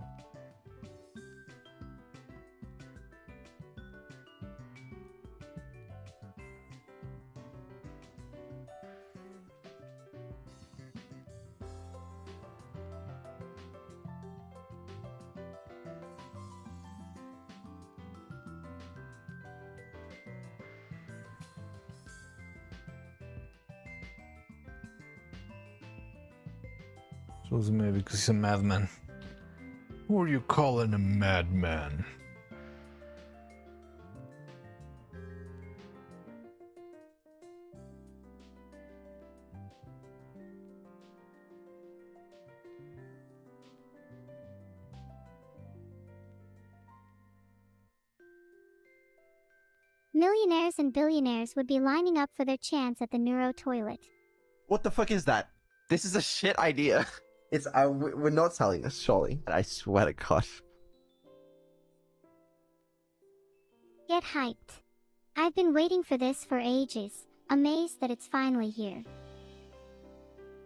Speaker 13: So maybe because he's a madman. Who are you calling a madman?
Speaker 4: Millionaires and billionaires would be lining up for their chance at the neuro toilet.
Speaker 5: What the fuck is that? This is a shit idea. We're not selling this, surely. I swear to God.
Speaker 4: Get hyped. I've been waiting for this for ages, amazed that it's finally here.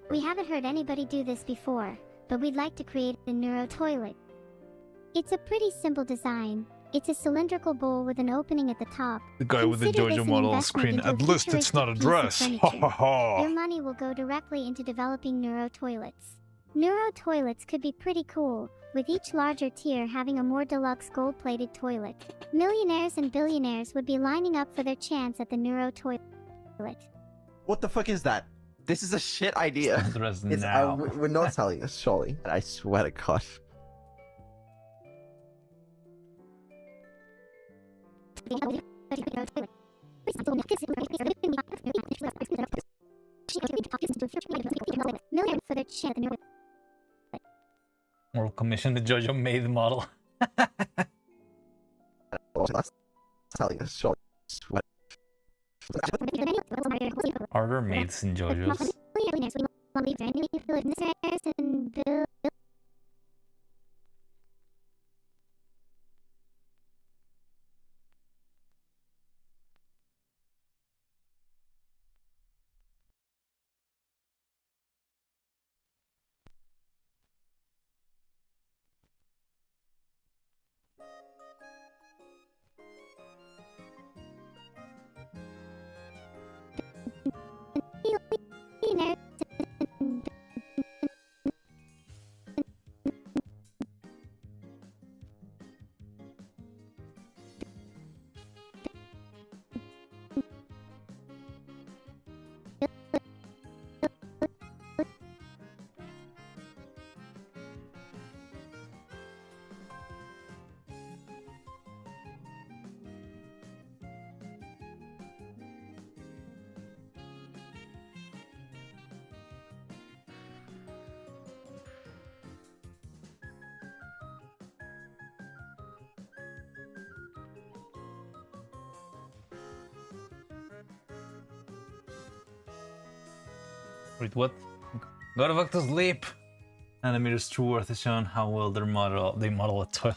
Speaker 4: We haven't heard anybody do this before, but we'd like to create a neuro toilet. It's a pretty simple design. It's a cylindrical bowl with an opening at the top.
Speaker 13: The guy with the JoJo model on screen. At least it's not a dress. Ha ha ha.
Speaker 4: Your money will go directly into developing neuro toilets. Neuro toilets could be pretty cool, with each larger tier having a more deluxe gold-plated toilet. Millionaires and billionaires would be lining up for their chance at the neuro toilet.
Speaker 5: What the fuck is that? This is a shit idea. We're not selling this, surely. I swear to God.
Speaker 13: Or commission the JoJo made model. Are there maids in JoJo's? Wait, what? Go the fuck to sleep! Animators True Worth is shown how well they model a toilet.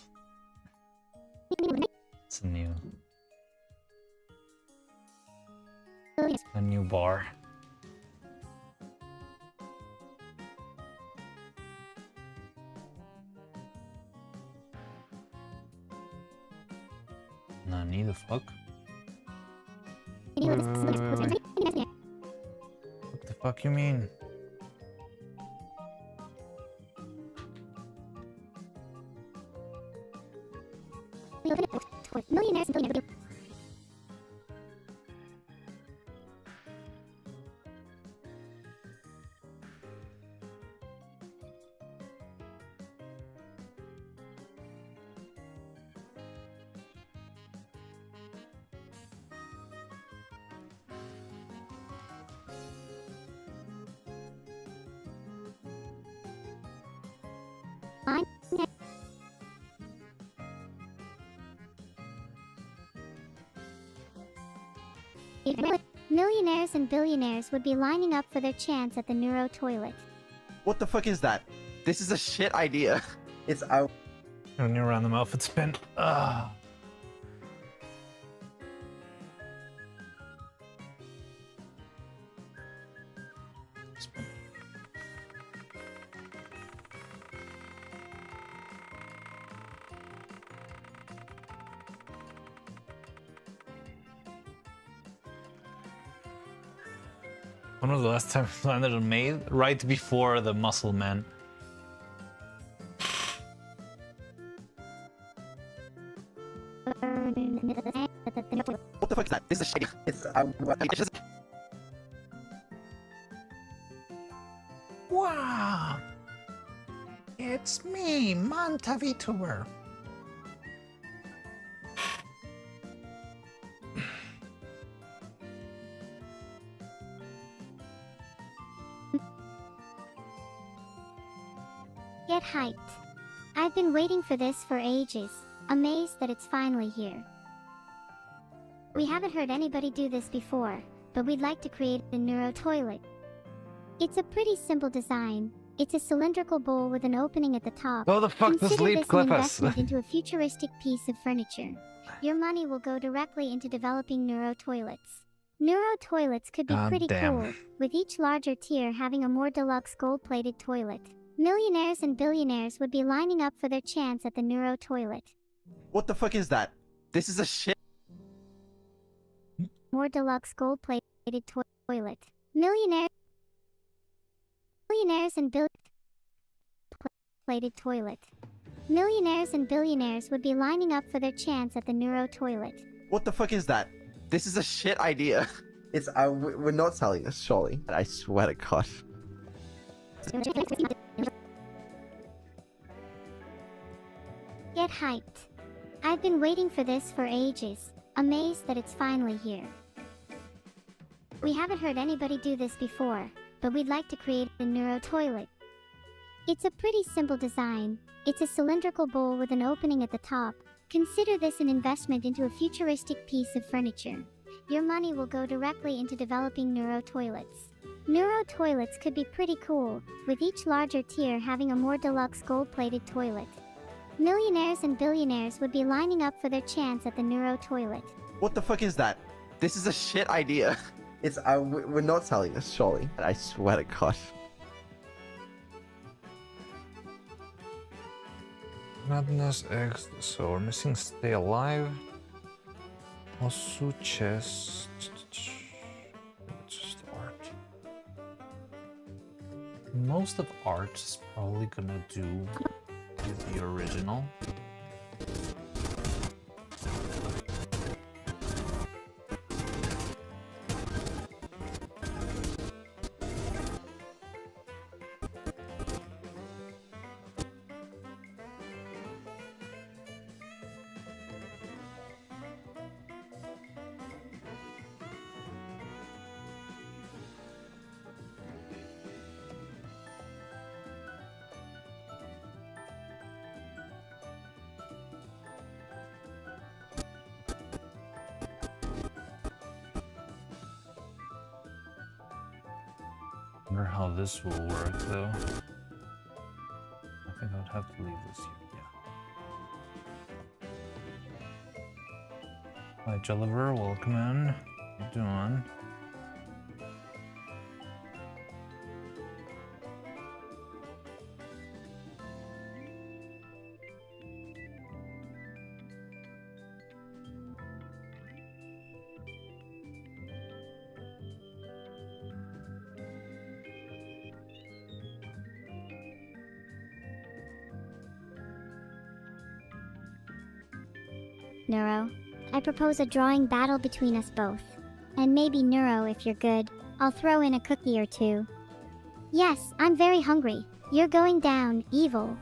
Speaker 13: It's a new bar. Nani the fuck? Wait. What the fuck you mean?
Speaker 4: Millionaires and billionaires. Millionaires and billionaires would be lining up for their chance at the Neuro toilet.
Speaker 5: What the fuck is that? This is a shit idea. It's out.
Speaker 13: A new random outfit spin. Ugh. When was the last time I landed on Maid? Right before the Muscle Man.
Speaker 5: What the fuck is that? This is a shit idea. It's just...
Speaker 1: Wow! It's me, Montavituber.
Speaker 4: Get hyped. I've been waiting for this for ages, amazed that it's finally here. We haven't heard anybody do this before, but we'd like to create a Neuro toilet. It's a pretty simple design. It's a cylindrical bowl with an opening at the top.
Speaker 13: Go the fuck to
Speaker 4: Consider
Speaker 13: sleep,
Speaker 4: this an
Speaker 13: Clippus.
Speaker 4: investment into a futuristic piece of furniture. Your money will go directly into developing Neuro toilets. Neuro toilets could be pretty cool, with each larger tier having a more deluxe gold-plated toilet. Millionaires and billionaires would be lining up for their chance at the Neuro toilet.
Speaker 5: What the fuck is that? This is a shit...
Speaker 4: More deluxe gold-plated toilet. Millionaires and plated toilet. Millionaires and billionaires would be lining up for their chance at the Neuro toilet.
Speaker 5: What the fuck is that? This is a shit idea. It's... we're not selling this, surely. I swear to God.
Speaker 4: Get hyped. I've been waiting for this for ages, amazed that it's finally here. We haven't heard anybody do this before, but we'd like to create a Neuro toilet. It's a pretty simple design. It's a cylindrical bowl with an opening at the top. Consider this an investment into a futuristic piece of furniture. Your money will go directly into developing Neuro toilets. Neuro toilets could be pretty cool, with each larger tier having a more deluxe gold-plated toilet. Millionaires and billionaires would be lining up for their chance at the Neuro toilet.
Speaker 5: What the fuck is that? This is a shit idea. It's... we're not selling this, surely. I swear to God.
Speaker 13: Madness X. So we're missing Stay Alive. Also chest. It's just art.
Speaker 1: Most of art is probably gonna do with the original.
Speaker 13: Wonder how this will work though. I think I would have to leave this here. Yeah. Hi, Jelliver, welcome in. How you doing?
Speaker 4: Neuro, I propose a drawing battle between us both. And maybe Neuro, if you're good, I'll throw in a cookie or two. Yes, I'm very hungry. You're going down, evil.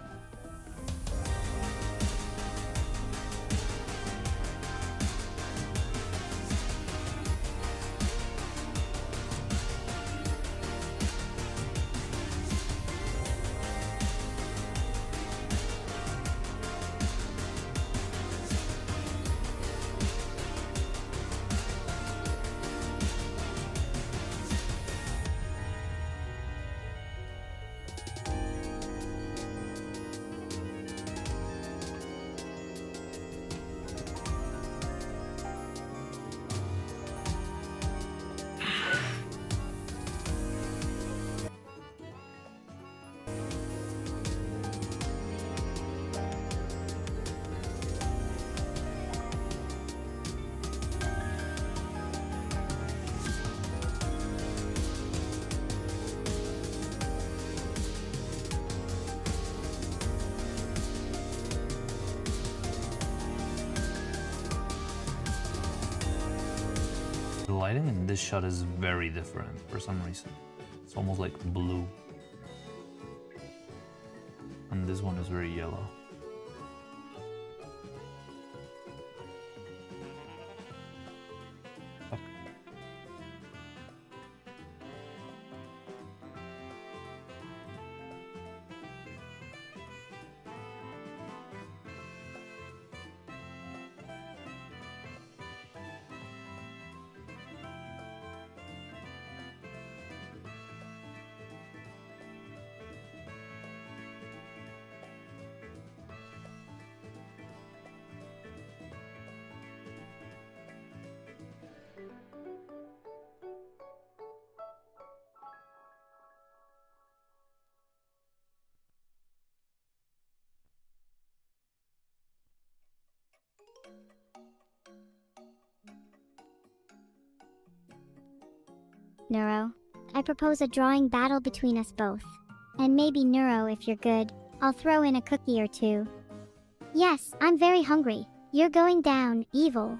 Speaker 13: The lighting in this shot is very different for some reason. It's almost like blue. And this one is very yellow. Fuck.
Speaker 4: Neuro, I propose a drawing battle between us both. And maybe Neuro, if you're good, I'll throw in a cookie or two. Yes, I'm very hungry. You're going down, evil.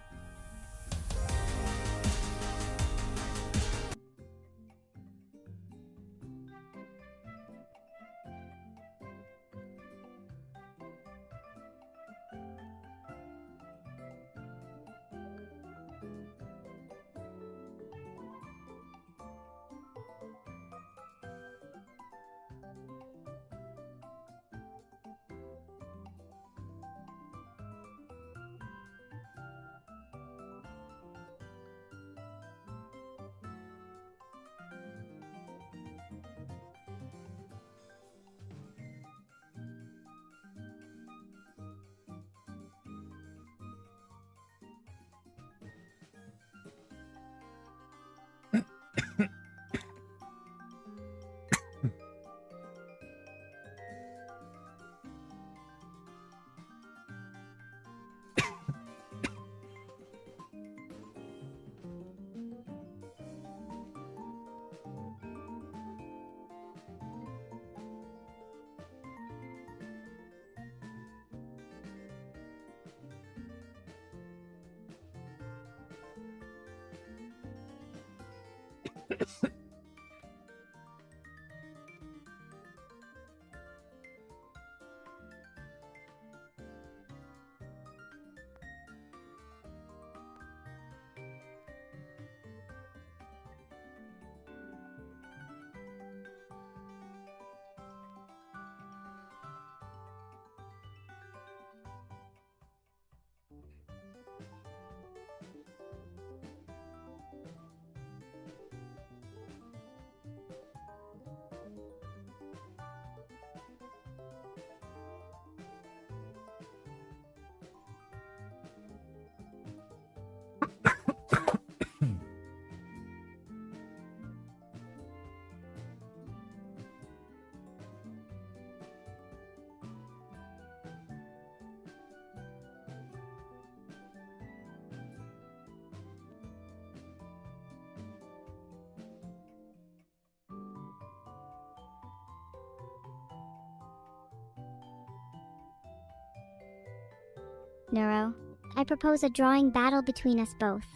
Speaker 4: Neuro, I propose a drawing battle between us both.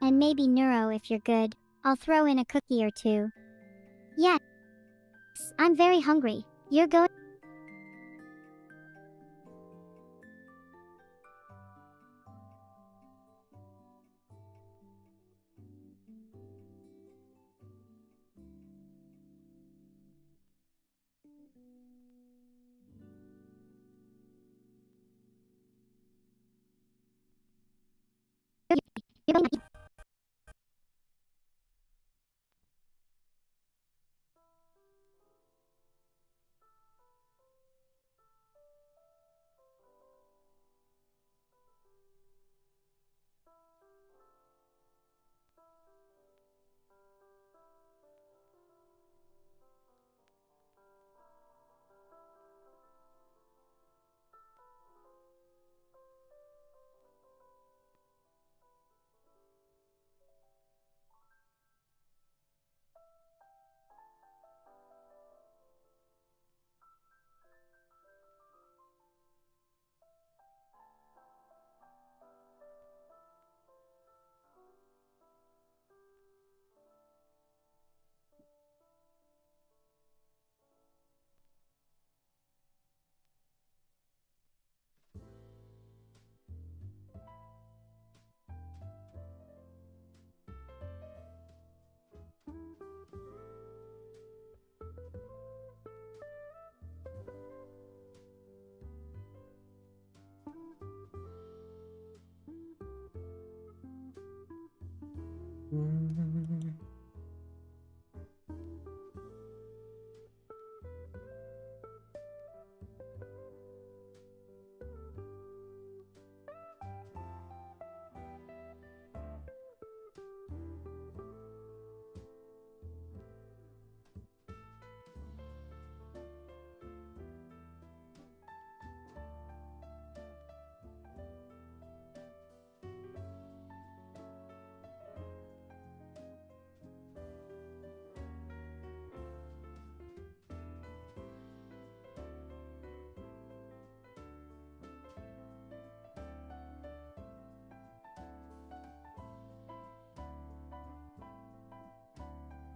Speaker 4: And maybe Neuro, if you're good, I'll throw in a cookie or two. Yes, I'm very hungry. You're going.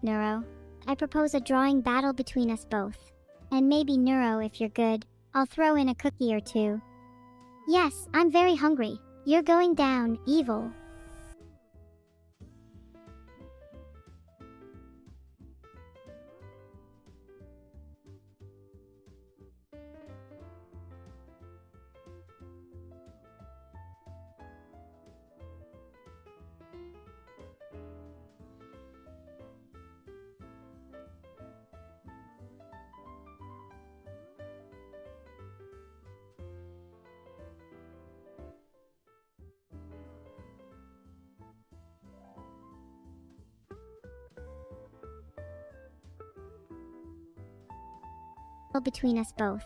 Speaker 4: Neuro, I propose a drawing battle between us both. And maybe Neuro, if you're good, I'll throw in a cookie or two. Yes, I'm very hungry. You're going down, evil. Between us both.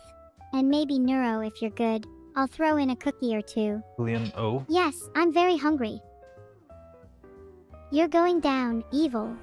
Speaker 4: And maybe Neuro, if you're good, I'll throw in a cookie or two.
Speaker 13: Julian O.
Speaker 4: Yes, I'm very hungry. You're going down, evil.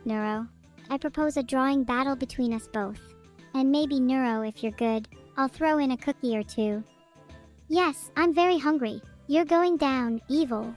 Speaker 4: Neuro, I propose a drawing battle between us both. And maybe Neuro, if you're good, I'll throw in a cookie or two. Yes, I'm very hungry. You're going down, evil.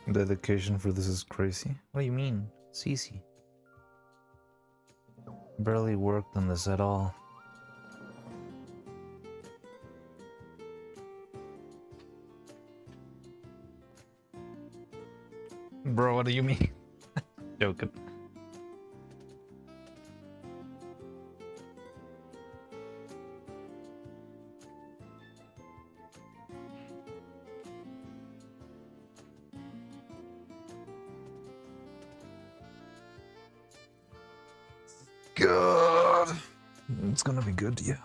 Speaker 1: Dedication for this is crazy. What do you mean? It's easy. Barely worked on this at all.
Speaker 13: bro, what do you mean? Joking. Good. It's gonna be good, yeah.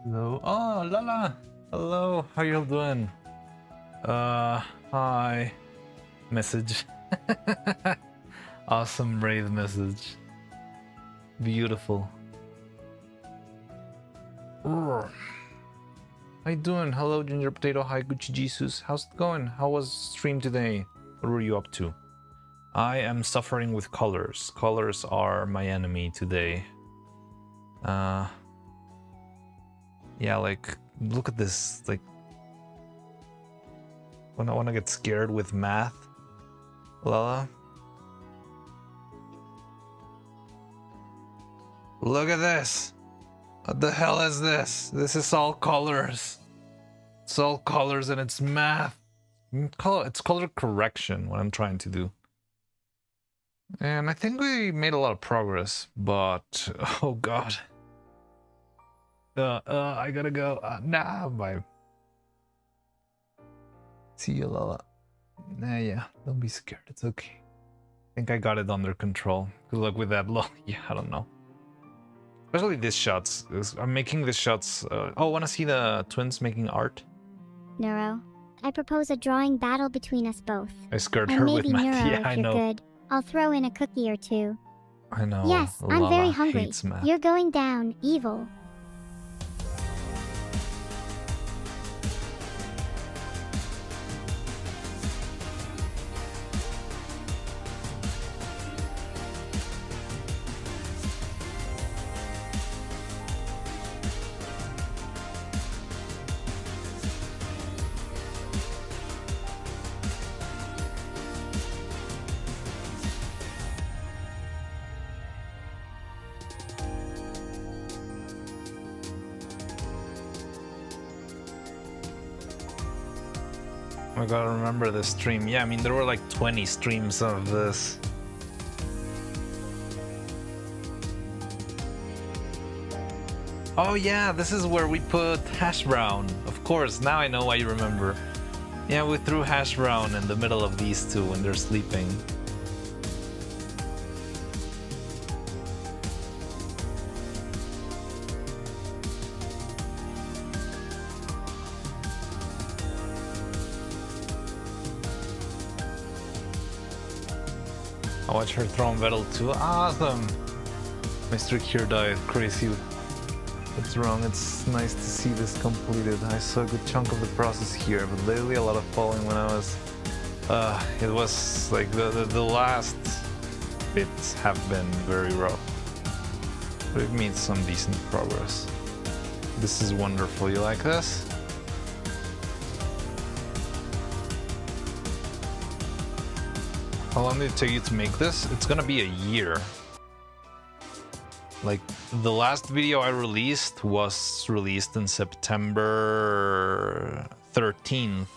Speaker 13: Hello. Oh, Lala. Hello. How you all doing? Hi. Message. Awesome raid message. Beautiful. How you doing? Hello, Ginger Potato. Hi, Gucci Jesus. How's it going? How was stream today? What were you up to? I am suffering with colors. Colors are my enemy today. Yeah, like, look at this. Like, when I want to get scared with math, Lala. Look at this. What the hell is this? This is all colors. It's all colors and it's math. It's color correction, what I'm trying to do. And I think we made a lot of progress, but oh god. I gotta go. Nah, bye. See you, Lala. Nah, yeah, don't be scared. It's okay. I think I got it under control. Good luck with that. Yeah, I don't know. Especially these shots. I'm making these shots. Oh, wanna see the twins making art?
Speaker 4: Neuro, I propose a drawing battle between us both.
Speaker 13: I scared
Speaker 4: And
Speaker 13: her
Speaker 4: maybe
Speaker 13: with math.
Speaker 4: Neuro,
Speaker 13: Yeah,
Speaker 4: if
Speaker 13: I
Speaker 4: you're
Speaker 13: know.
Speaker 4: good, I'll throw in a cookie or two.
Speaker 13: I know.
Speaker 4: Yes, I'm
Speaker 13: Lala
Speaker 4: very hungry.
Speaker 13: hates math.
Speaker 4: You're going down, evil.
Speaker 13: I gotta remember this stream. Yeah, I mean, there were like 20 streams of this. Oh yeah, this is where we put hash brown. Of course, now I know why you remember. Yeah, we threw hash brown in the middle of these two when they're sleeping. I watch her throw in battle too. Awesome! My streak here died. Crazy. What's wrong? It's nice to see this completed. I saw a good chunk of the process here, but lately a lot of falling when I was... it was like the last bits have been very rough. But we've made some decent progress. This is wonderful. You like this? How long did it take you to make this? It's gonna be a year. Like, the last video I released was released in September 13th.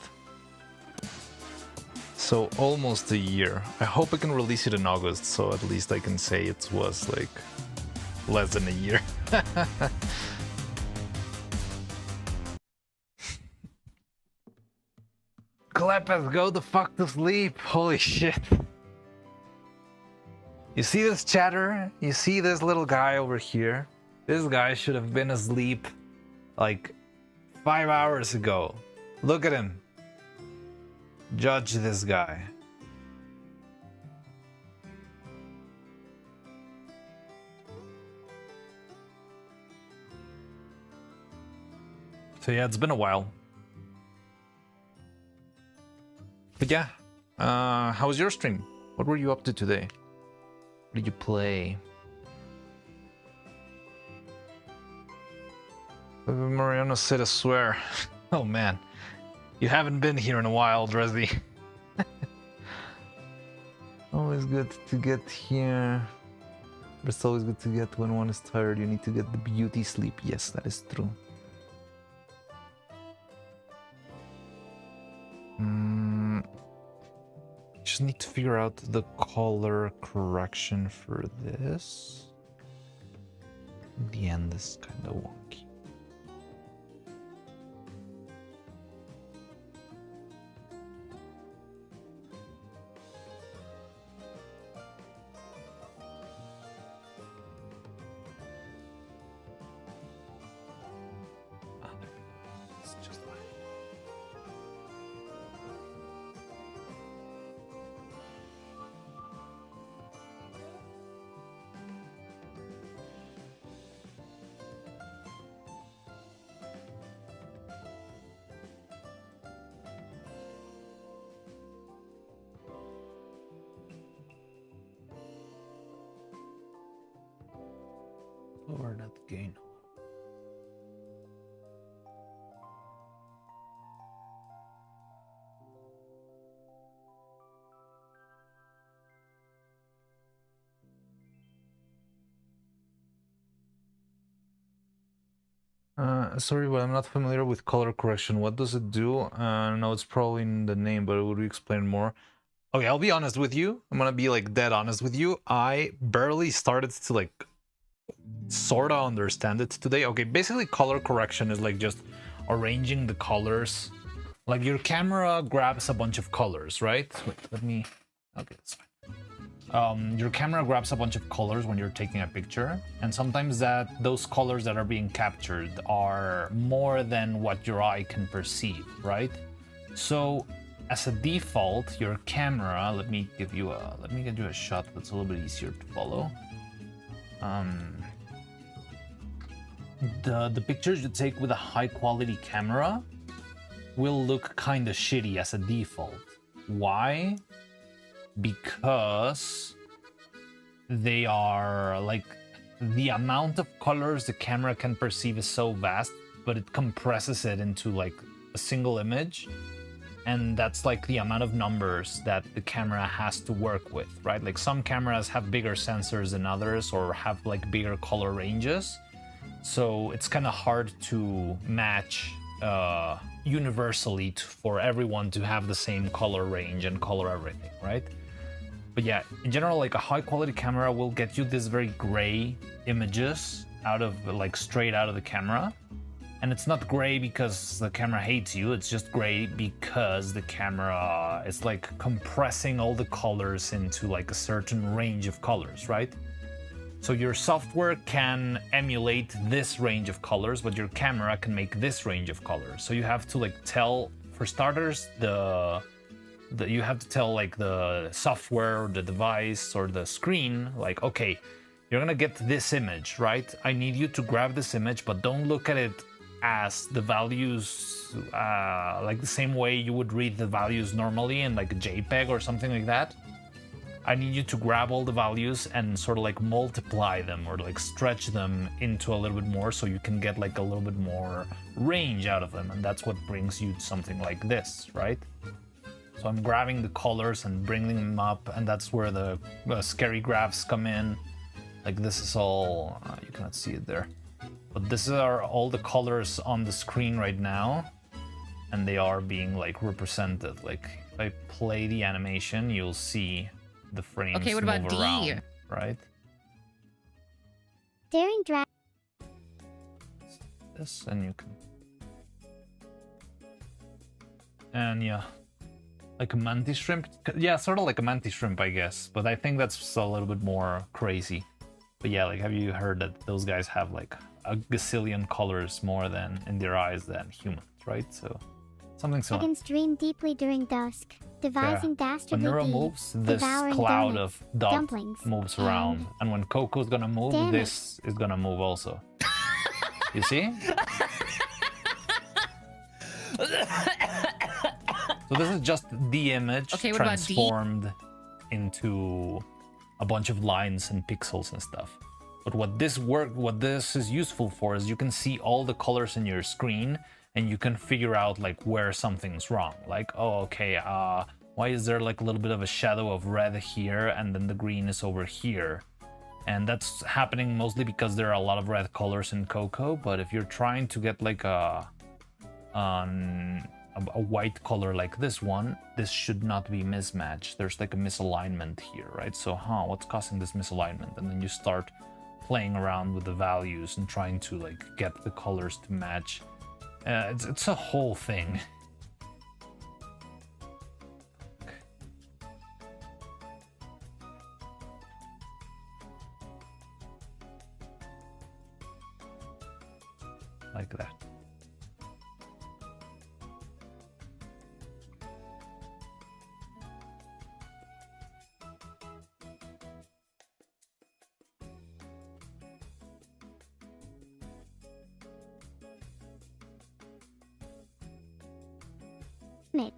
Speaker 13: So almost a year. I hope I can release it in August, so at least I can say it was like less than a year. Klepas, go the fuck to sleep. Holy shit. You see this chatter? You see this little guy over here? This guy should have been asleep like 5 hours ago. Look at him. Judge this guy. So yeah, it's been a while. But yeah, how was your stream? What were you up to today? What did you play? Mariano said, I swear. Oh man, you haven't been here in a while, Dresdy. Always good to get here. But it's always good to get when one is tired. You need to get the beauty sleep. Yes, that is true. Just need to figure out the color correction for this. The end is kind of wonky. That's just fine. Lower that gain. Sorry, but I'm not familiar with color correction. What does it do? No, it's probably in the name, but would you explain more? Okay, I'll be honest with you. I'm gonna be like dead honest with you. I barely started to like sort of understand it today. Okay, basically color correction is like just arranging the colors. Like your camera grabs a bunch of colors, right? Wait, let me... Okay, that's fine. Your camera grabs a bunch of colors when you're taking a picture, and sometimes those colors that are being captured are more than what your eye can perceive, right? So as a default, your camera, let me get you a shot that's a little bit easier to follow. The pictures you take with a high quality camera will look kind of shitty as a default. Why? Because they are like, the amount of colors the camera can perceive is so vast, but it compresses it into like a single image, and that's like the amount of numbers that the camera has to work with, right? Like some cameras have bigger sensors than others, or have like bigger color ranges, so it's kind of hard to match universally for everyone to have the same color range and color everything, right? But yeah, in general, like a high quality camera will get you this very gray images out of like straight out of the camera. And it's not gray because the camera hates you, it's just gray because the camera is like compressing all the colors into like a certain range of colors, right? So your software can emulate this range of colors, but your camera can make this range of colors. So you have to like tell, for starters, you have to tell like the software or the device or the screen, like, okay, you're gonna get this image, right? I need you to grab this image, but don't look at it as the values, like the same way you would read the values normally in like a JPEG or something like that. I need you to grab all the values and sort of like multiply them or like stretch them into a little bit more, so you can get like a little bit more range out of them. And that's what brings you something like this, right? So I'm grabbing the colors and bringing them up, and that's where the scary graphs come in. Like this is all, you cannot see it there, but this are all the colors on the screen right now, and they are being like represented. Like if I play the animation, you'll see the frames
Speaker 2: okay, what about
Speaker 13: move
Speaker 2: D?
Speaker 13: around, right?
Speaker 4: Daring drag.
Speaker 13: This, and you can, and yeah, like a mantis shrimp. Yeah, sort of like a mantis shrimp, I guess. But I think that's a little bit more crazy. But yeah, like, have you heard that those guys have like a gazillion colors more than in their eyes than humans, right? So something similar.
Speaker 4: Dragons dream deeply during dusk, devising dastardly
Speaker 13: When Nero
Speaker 4: deeds,
Speaker 13: moves, this
Speaker 4: devouring
Speaker 13: cloud
Speaker 4: donuts,
Speaker 13: of dot
Speaker 4: dumplings,
Speaker 13: moves around, and when Coco's gonna move,
Speaker 4: Damn
Speaker 13: this is gonna move also. You see? So this is just the image transformed into a bunch of lines and pixels and stuff. But what this is useful for is you can see all the colors in your screen, and you can figure out like where something's wrong. Like, oh, okay, why is there like a little bit of a shadow of red here and then the green is over here? And that's happening mostly because there are a lot of red colors in Coco. But if you're trying to get like a white color like this one, this should not be mismatched. There's like a misalignment here, right? So, what's causing this misalignment? And then you start playing around with the values and trying to like get the colors to match. It's a whole thing. Like that.
Speaker 4: It.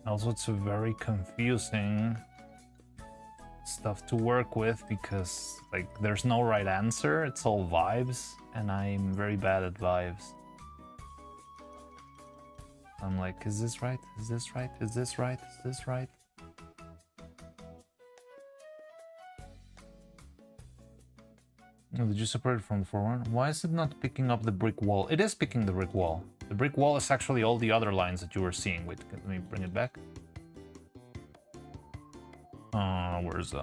Speaker 13: Also, it's a very confusing stuff to work with because like there's no right answer. It's all vibes, and I'm very bad at vibes. I'm like, is this right? Is this right? Is this right? Is this right? Oh, did you separate it from the forward? Why is it not picking up the brick wall? It is picking the brick wall. The brick wall is actually all the other lines that you were seeing. Wait, let me bring it back. Where's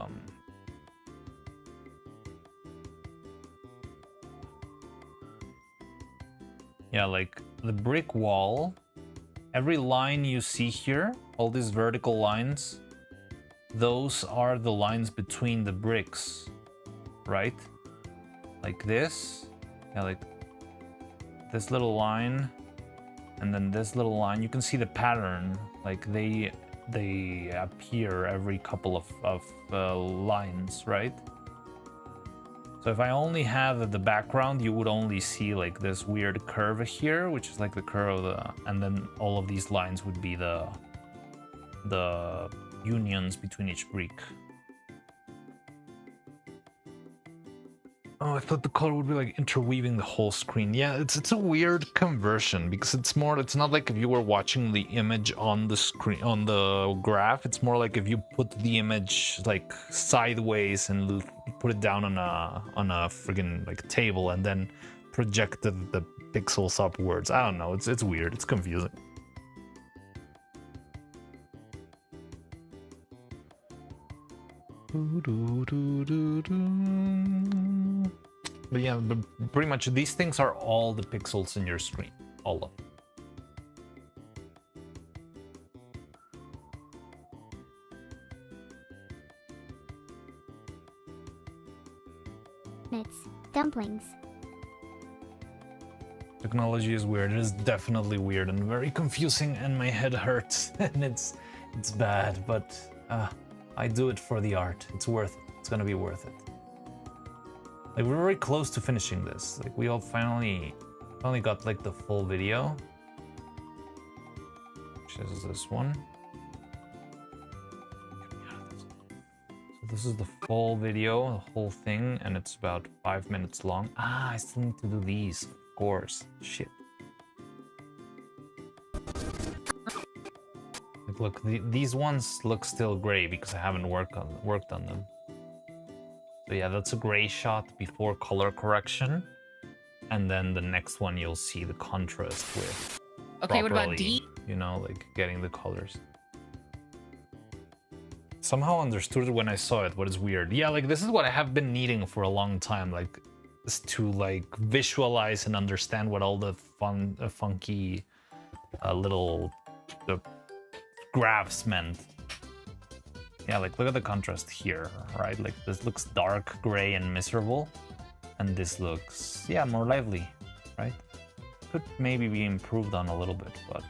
Speaker 13: yeah, like the brick wall, every line you see here, all these vertical lines, those are the lines between the bricks, right? Like this, yeah, like this little line, and then this little line. You can see the pattern, like they appear every couple of lines, right? So if I only had the background, you would only see like this weird curve here, which is like the curve of the, and then all of these lines would be the unions between each brick. Oh, I thought the color would be like interweaving the whole screen. Yeah, it's a weird conversion because it's not like if you were watching the image on the screen, on the graph. It's more like if you put the image like sideways and put it down on a friggin' like table and then projected the pixels upwards. I don't know. It's weird. It's confusing. But yeah, pretty much these things are all the pixels in your screen. All of them.
Speaker 4: It's dumplings.
Speaker 13: Technology is weird. It is definitely weird and very confusing, and my head hurts and it's bad, but I do it for the art. It's worth it. It's gonna be worth it. Like, we're very close to finishing this. Like, we all finally got like the full video, which is this one. So this is the full video, the whole thing, and it's about 5 minutes long. I still need to do these, of course. Shit. Like, look, these ones look still gray because I haven't worked on them. So yeah, that's a gray shot before color correction, and then the next one you'll see the contrast with.
Speaker 2: Okay,
Speaker 13: properly,
Speaker 2: what about D?
Speaker 13: You know, like getting the colors. Somehow understood it when I saw it, but it's weird. Yeah, like this is what I have been needing for a long time, like is to like visualize and understand what all the funky little graphs meant. Yeah, like look at the contrast here, right? Like this looks dark, gray, and miserable, and this looks, yeah, more lively, right? Could maybe be improved on a little bit, but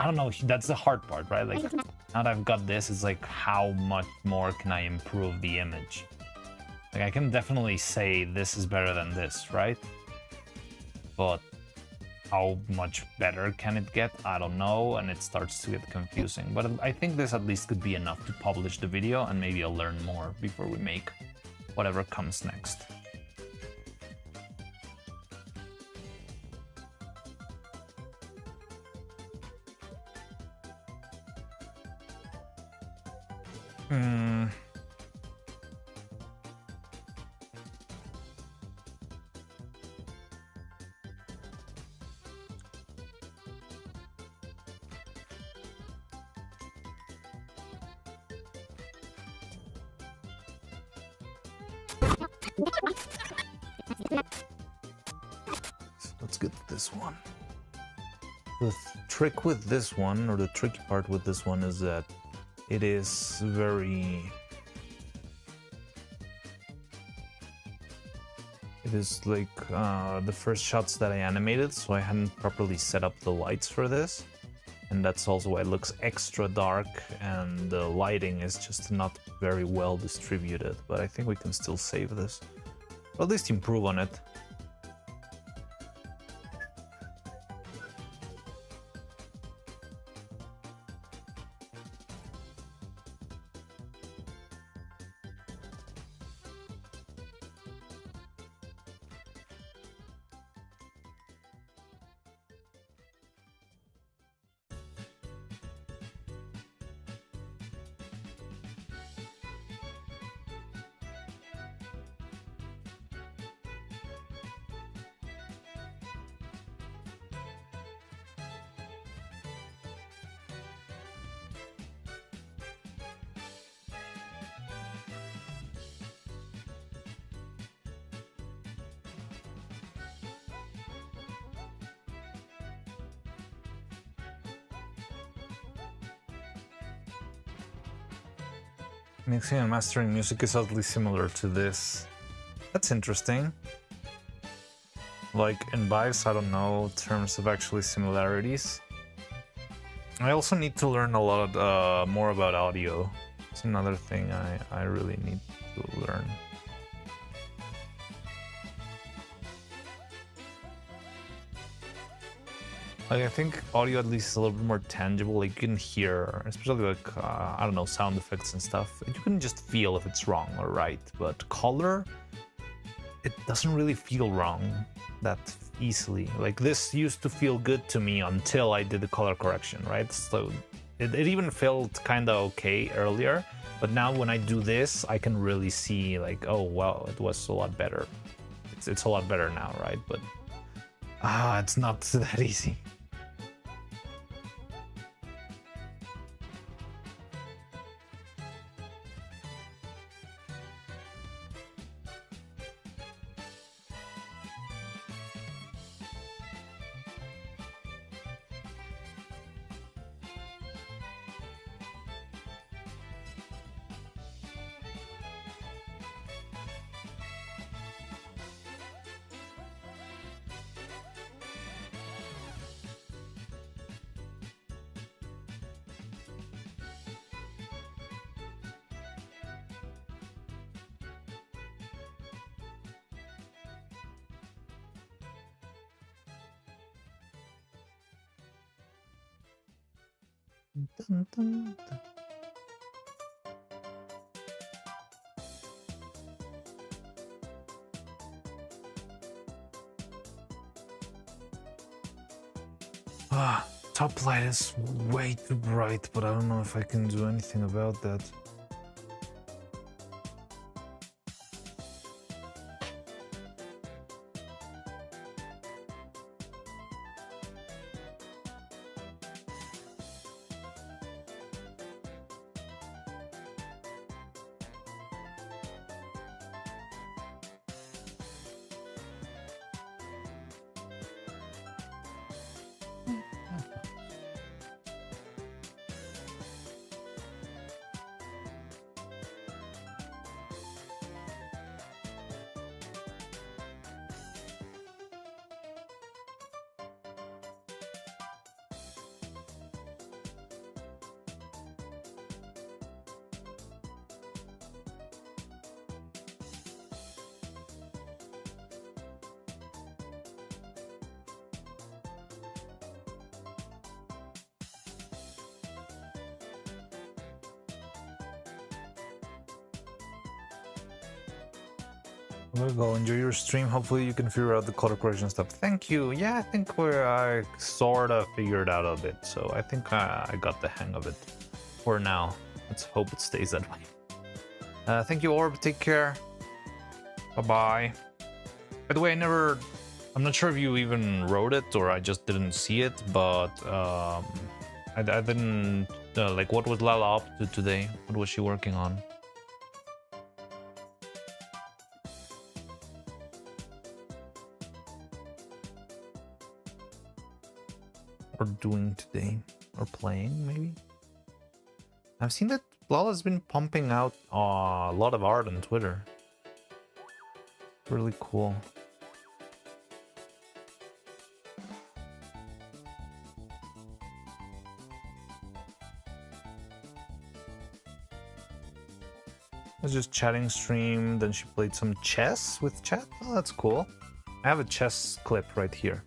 Speaker 13: I don't know. That's the hard part, right? Like now that I've got this, it's like how much more can I improve the image? Like I can definitely say this is better than this, right? But how much better can it get? I don't know, and it starts to get confusing. But I think this at least could be enough to publish the video, and maybe I'll learn more before we make whatever comes next. Let's get this one. The trick with this one, or the tricky part with this one, is that it is very...
Speaker 1: It is like the first shots that I animated, so I hadn't properly set up the lights for this. And that's also why it looks extra dark, and the lighting is just not very well distributed. But I think we can still save this, or at least improve on it. Mixing and mastering music is oddly similar to this. That's interesting. Like in vibes, I don't know terms of actually similarities. I also need to learn a lot more about audio. It's another thing I really need to learn. Like, I think audio at least is a little bit more tangible. Like, you can hear, especially like, I don't know, sound effects and stuff. You can just feel if it's wrong or right. But color, it doesn't really feel wrong that easily. Like, this used to feel good to me until I did the color correction, right? So it even felt kind of okay earlier. But now when I do this, I can really see like, oh, well, it was a lot better. It's a lot better now, right? But it's not that easy. Dun, dun, dun. Top light is way too bright, but I don't know if I can do anything about that. We'll go enjoy your stream. Hopefully you can figure out the color correction stuff. Thank you. Yeah, I think I sort of figured out a bit, so I think I got the hang of it for now. Let's hope it stays that way. Thank you, Orb. Take care. Bye-bye. By the way, I'm not sure if you even wrote it or I just didn't see it, but I didn't, like, what was Lala up to today? What was she working on? Or doing today, or playing maybe. I've seen that Lala's been pumping out a lot of art on Twitter. Really cool. was just chatting stream, then she played some chess with chat. Oh, that's cool. I have a chess clip right here.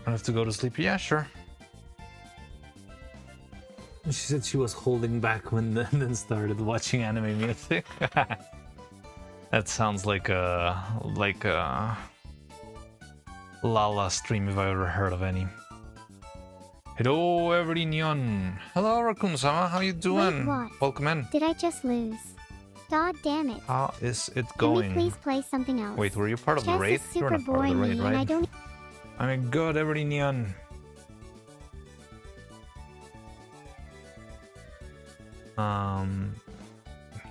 Speaker 1: I have to go to sleep. Yeah, sure. She said she was holding back when then started watching anime music. That sounds like a Lala stream if I ever heard of any. Hello, everybody neon. Hello, Raccoon-sama. How you doing?
Speaker 4: Wait, what?
Speaker 1: Welcome in.
Speaker 4: Did I just lose? God damn it.
Speaker 1: How is it going?
Speaker 4: Can we please play something else?
Speaker 1: Wait, were you part of the
Speaker 4: Chess
Speaker 1: raid?
Speaker 4: is
Speaker 1: You were
Speaker 4: super
Speaker 1: not part of the
Speaker 4: boring
Speaker 1: raid,
Speaker 4: me, and I
Speaker 1: right?
Speaker 4: don't.
Speaker 1: I mean, good, everybody neon.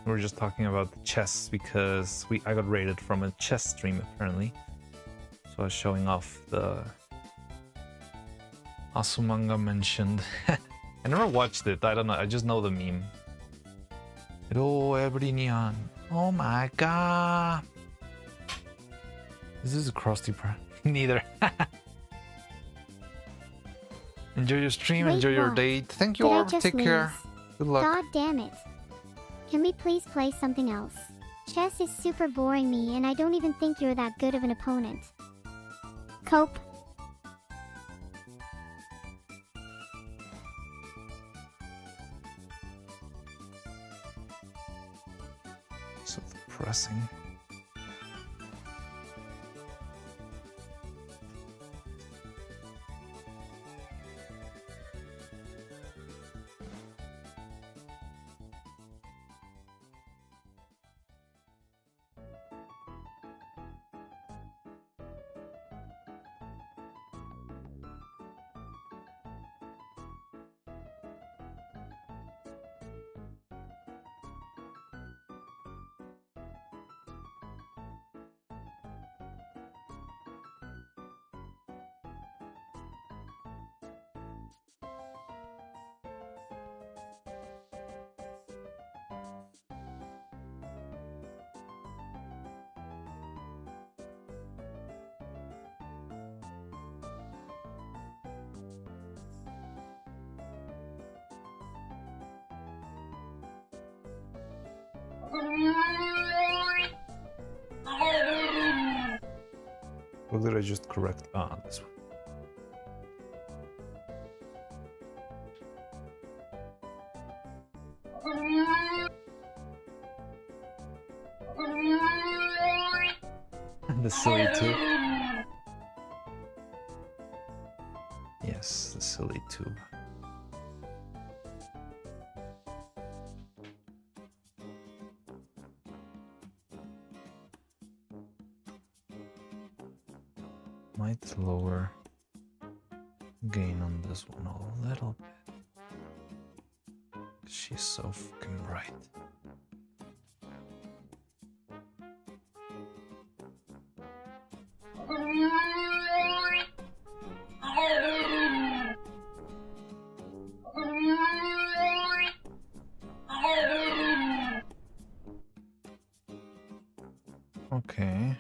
Speaker 1: We were just talking about the chess because I got raided from a chess stream apparently. So I was showing off the Asumanga mentioned. I never watched it. I don't know. I just know the meme. Hello, everybody neon. Oh my god. Is this a crusty part? Neither. Enjoy your stream.
Speaker 4: Wait,
Speaker 1: enjoy your
Speaker 4: what?
Speaker 1: date. Thank you,
Speaker 4: Did I
Speaker 1: Orb.
Speaker 4: just
Speaker 1: Take care.
Speaker 4: lose?
Speaker 1: Good luck.
Speaker 4: God damn it. Can we please play something else? Chess is super boring me, and I don't even think you're that good of an opponent. Cope.
Speaker 1: So depressing. What did I just correct? Ah, this one. The silly tube. Yes, the silly tube. Might lower gain on this one a little bit. She's so fucking bright. Okay.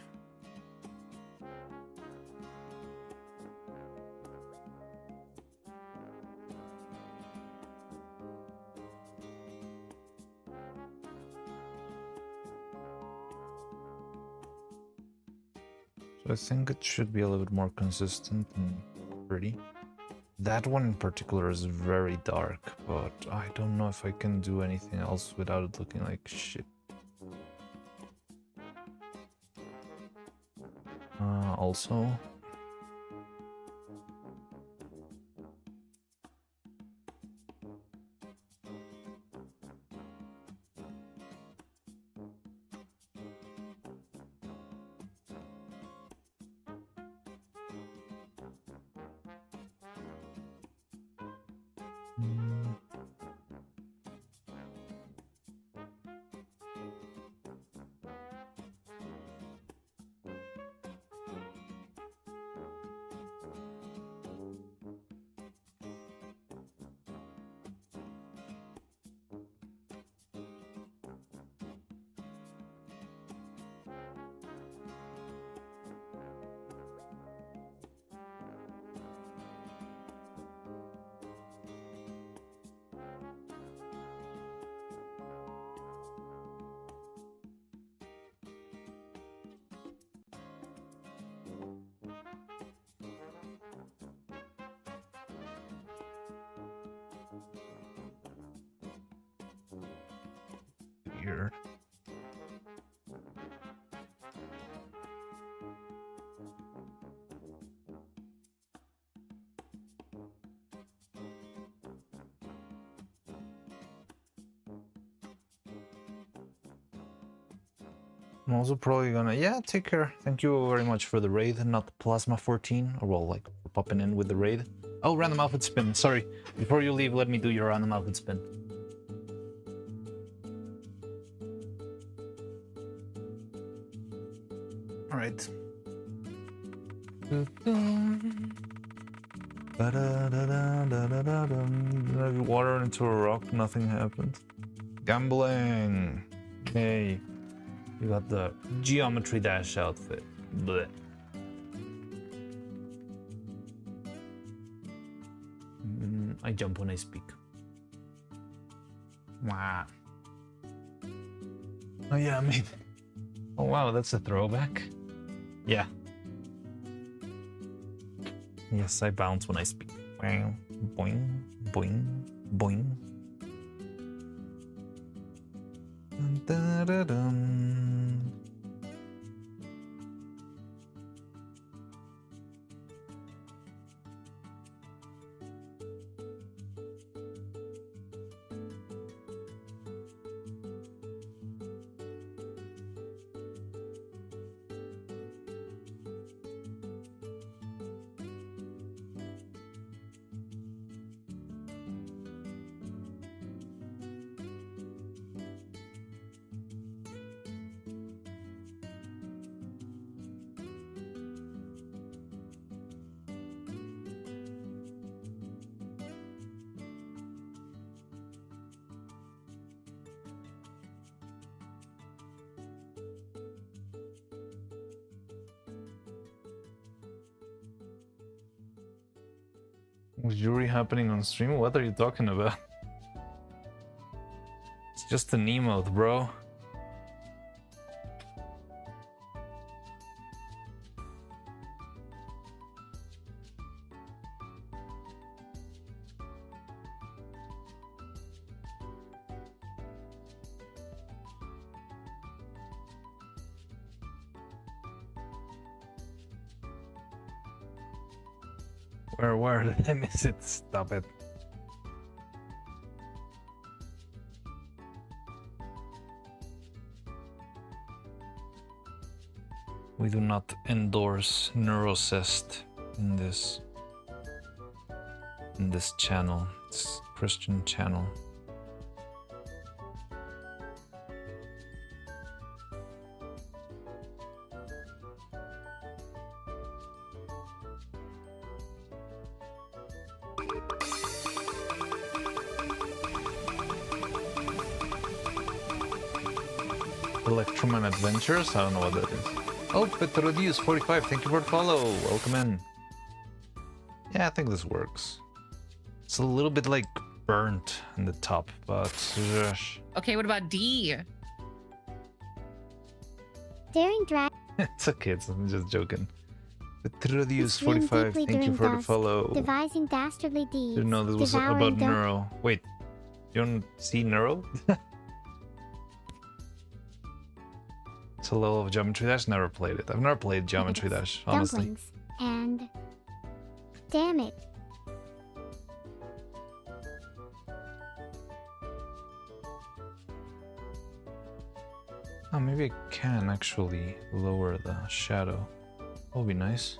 Speaker 1: So I think it should be a little bit more consistent and pretty. That one in particular is very dark, but I don't know if I can do anything else without it looking like shit. Also, weird. I'm also probably gonna, yeah, take care. Thank you very much for the raid, not Plasma 14, or well, like, for popping in with the raid. Oh, random outfit spin, sorry. Before you leave, let me do your random outfit spin. Alright. Water into a rock, nothing happened. Gambling! Hey. You got the Geometry Dash outfit. Blech. I jump when I speak. Wow. Oh yeah, maybe. Oh wow, that's a throwback. Yeah. Yes, I bounce when I speak. Wow. Boing, boing, boing. Dun-da-da-dum. Was jury happening on stream? What are you talking about? It's just an emote, bro. Where did I miss it? Stop it. We do not endorse neurocest in this channel. It's a Christian channel. Electroman Adventures? I don't know what that is. Oh, Petrodius 45, thank you for the follow. Welcome in. Yeah, I think this works. It's a little bit like burnt in the top, but
Speaker 2: Okay, what about D?
Speaker 4: Daring drag.
Speaker 1: It's okay, I'm just joking. Petrodius 45, thank you for the follow.
Speaker 4: Devising dastardly deeds.
Speaker 1: Didn't know this was about Neuro. Wait, you don't see Neuro? It's a level of Geometry Dash. Never played it. I've never played Geometry Dash, honestly.
Speaker 4: Dumplings and damn it.
Speaker 1: Oh, maybe I can actually lower the shadow. That would be nice.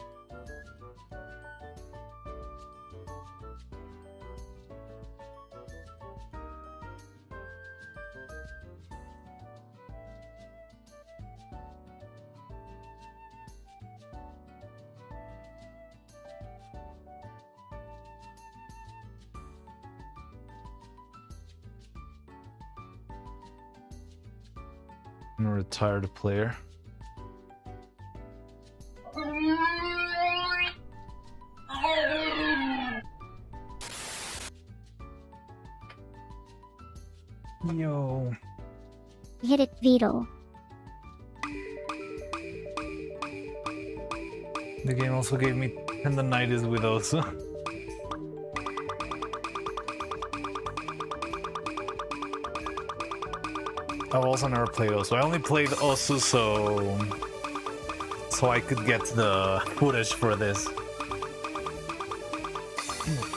Speaker 1: I'm a retired player. Yo.
Speaker 4: Hit it, Vito.
Speaker 1: The game also gave me tendonitis with also.
Speaker 13: I've also never played Osu. I only played Osu so I could get the footage for this.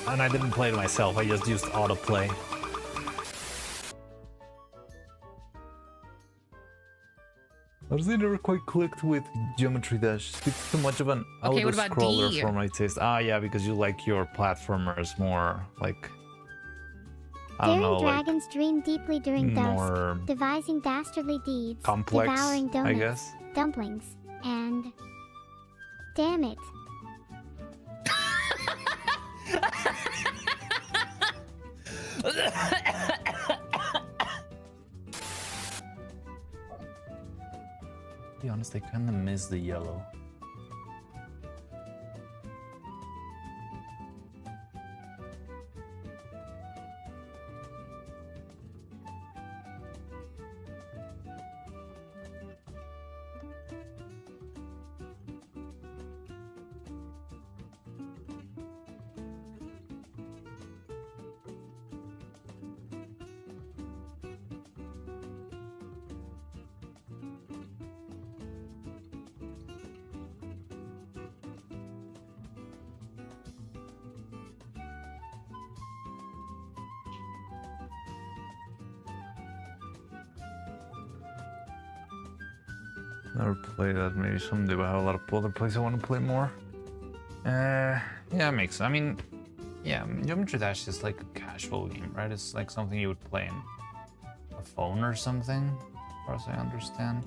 Speaker 13: And I didn't play it myself, I just used autoplay. Honestly, never quite clicked with Geometry Dash. It's too much of an auto-scroller for my taste. Ah, yeah, because you like your platformers more, like... I don't know,
Speaker 4: dragons dream deeply during
Speaker 13: more
Speaker 4: dusk, devising dastardly deeds,
Speaker 13: complex,
Speaker 4: devouring donuts,
Speaker 13: I guess.
Speaker 4: dumplings, and... Damn it.
Speaker 13: To be honest, I kinda miss the yellow. Never played that. Maybe someday, but I have a lot of other places I want to play more. Yeah, it makes. I mean, yeah, Geometry Dash is like a casual game, right? It's like something you would play in a phone or something, as far as I understand.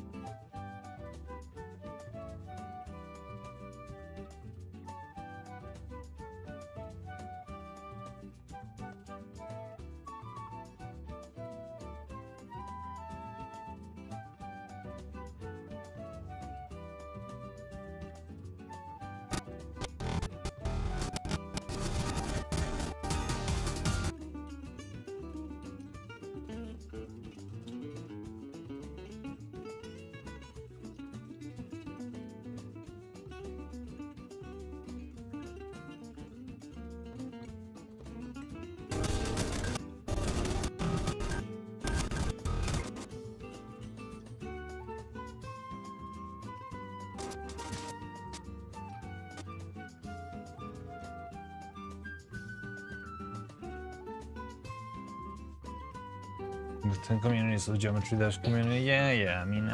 Speaker 13: The 10 communities of Geometry Dash community. Yeah. I mean,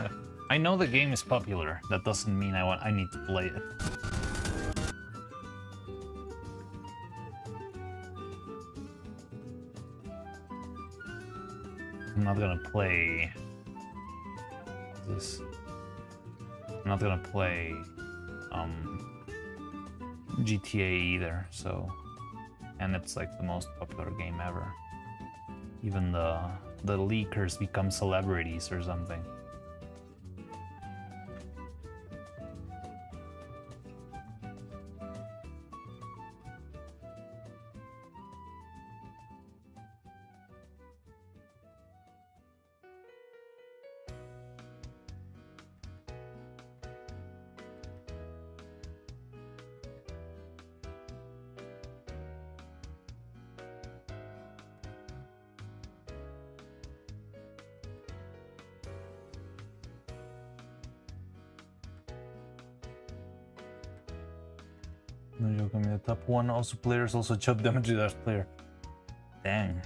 Speaker 13: I know the game is popular. That doesn't mean I need to play it. I'm not gonna play this. I'm not gonna play GTA either. So, and it's like the most popular game ever. Even the leakers become celebrities or something. No joke, I mean the top one also players also chop Geometry Dash player. Dang.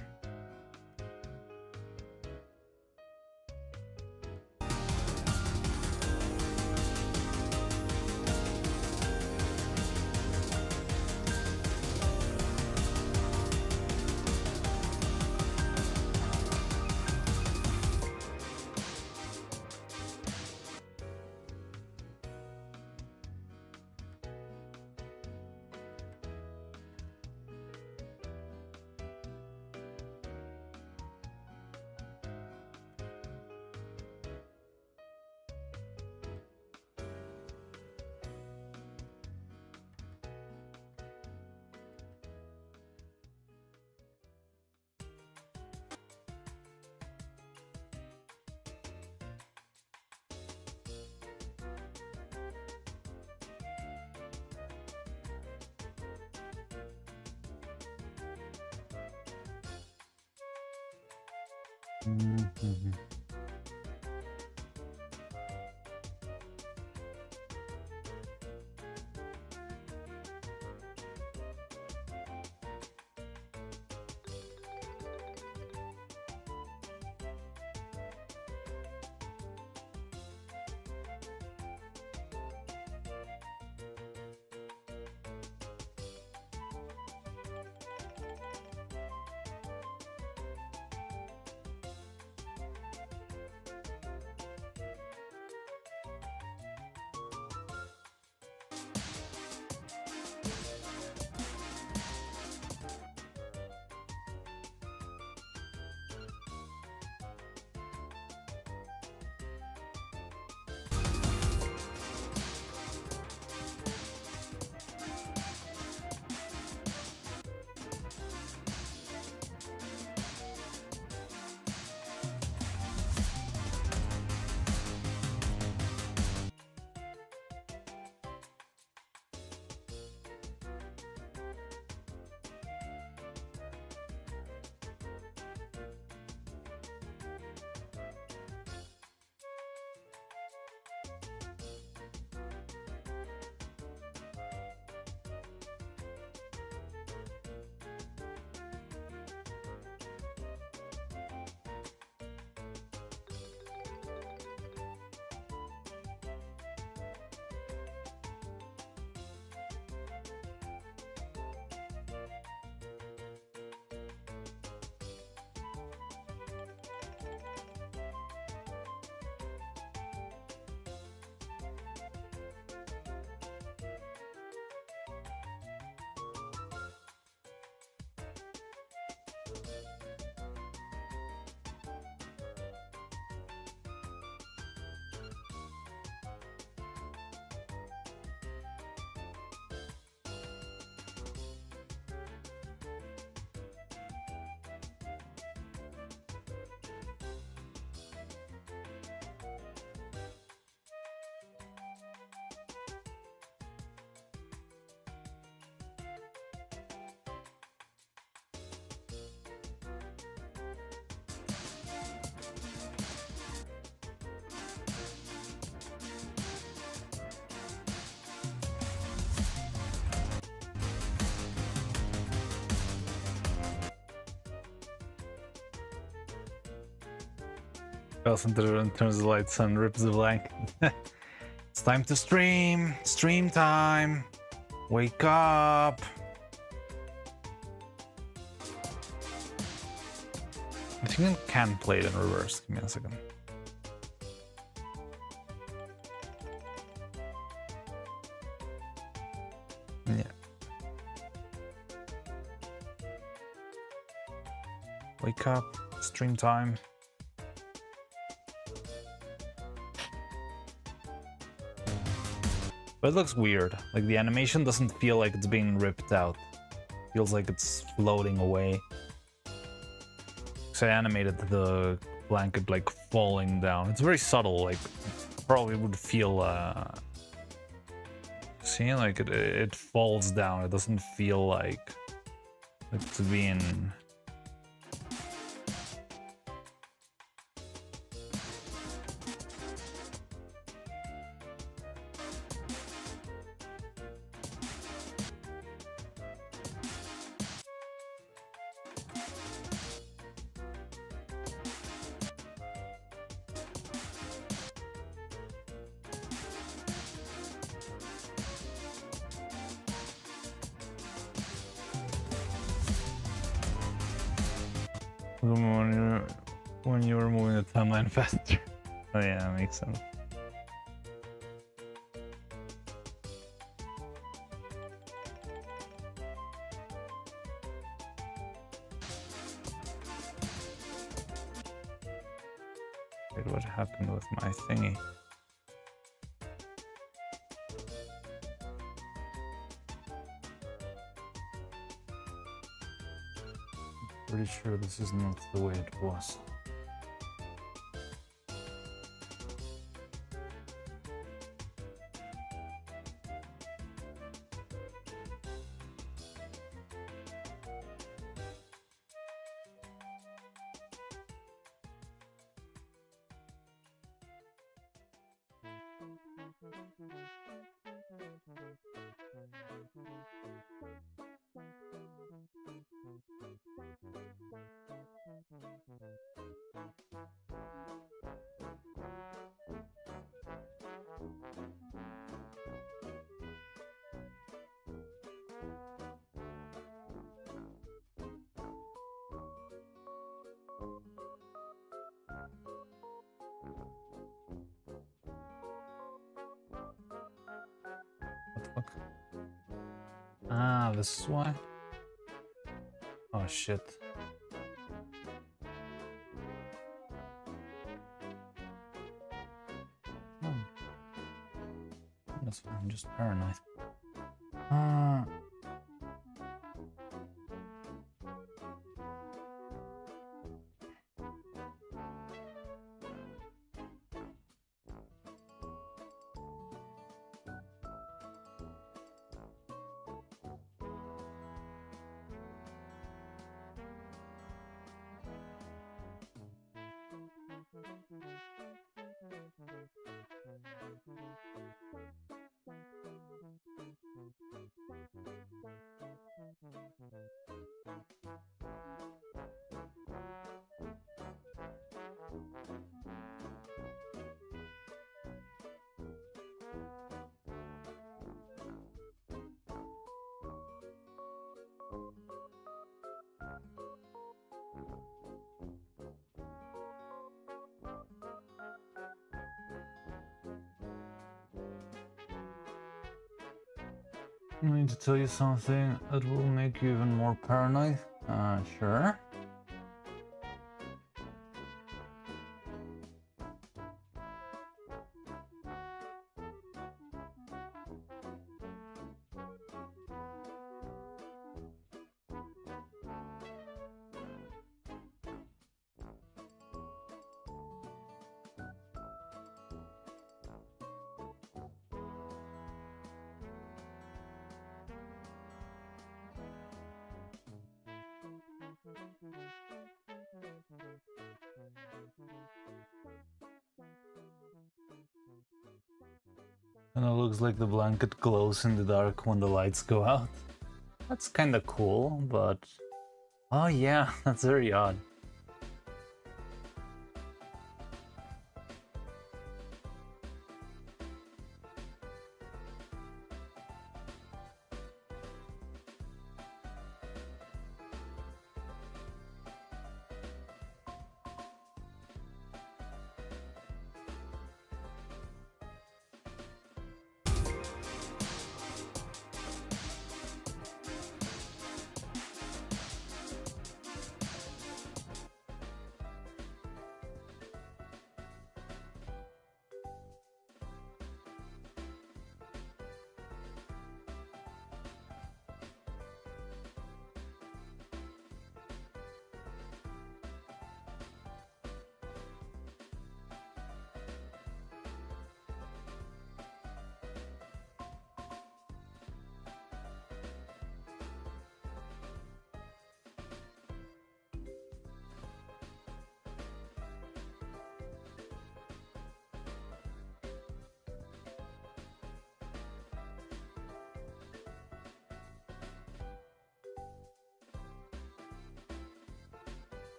Speaker 13: Falls into the room, turns the lights on, rips the blanket. It's time to stream! Stream time! Wake up! I think I can play it in reverse. Give me a second. Yeah. Wake up, stream time. But it looks weird. Like the animation doesn't feel like it's being ripped out. Feels like it's floating away. So I animated the blanket like falling down. It's very subtle, like probably would feel see, like it falls down. It doesn't feel like it's being when you're moving the timeline faster. Oh yeah, that makes sense. Wait, what happened with my thingy? Pretty sure this is not the way it was. Ah, this is why? Oh shit. Oh. That's fine, I'm just paranoid. I need to tell you something that will make you even more paranoid. Sure. And it looks like the blanket glows in the dark when the lights go out. That's kinda cool, but... Oh yeah, that's very odd.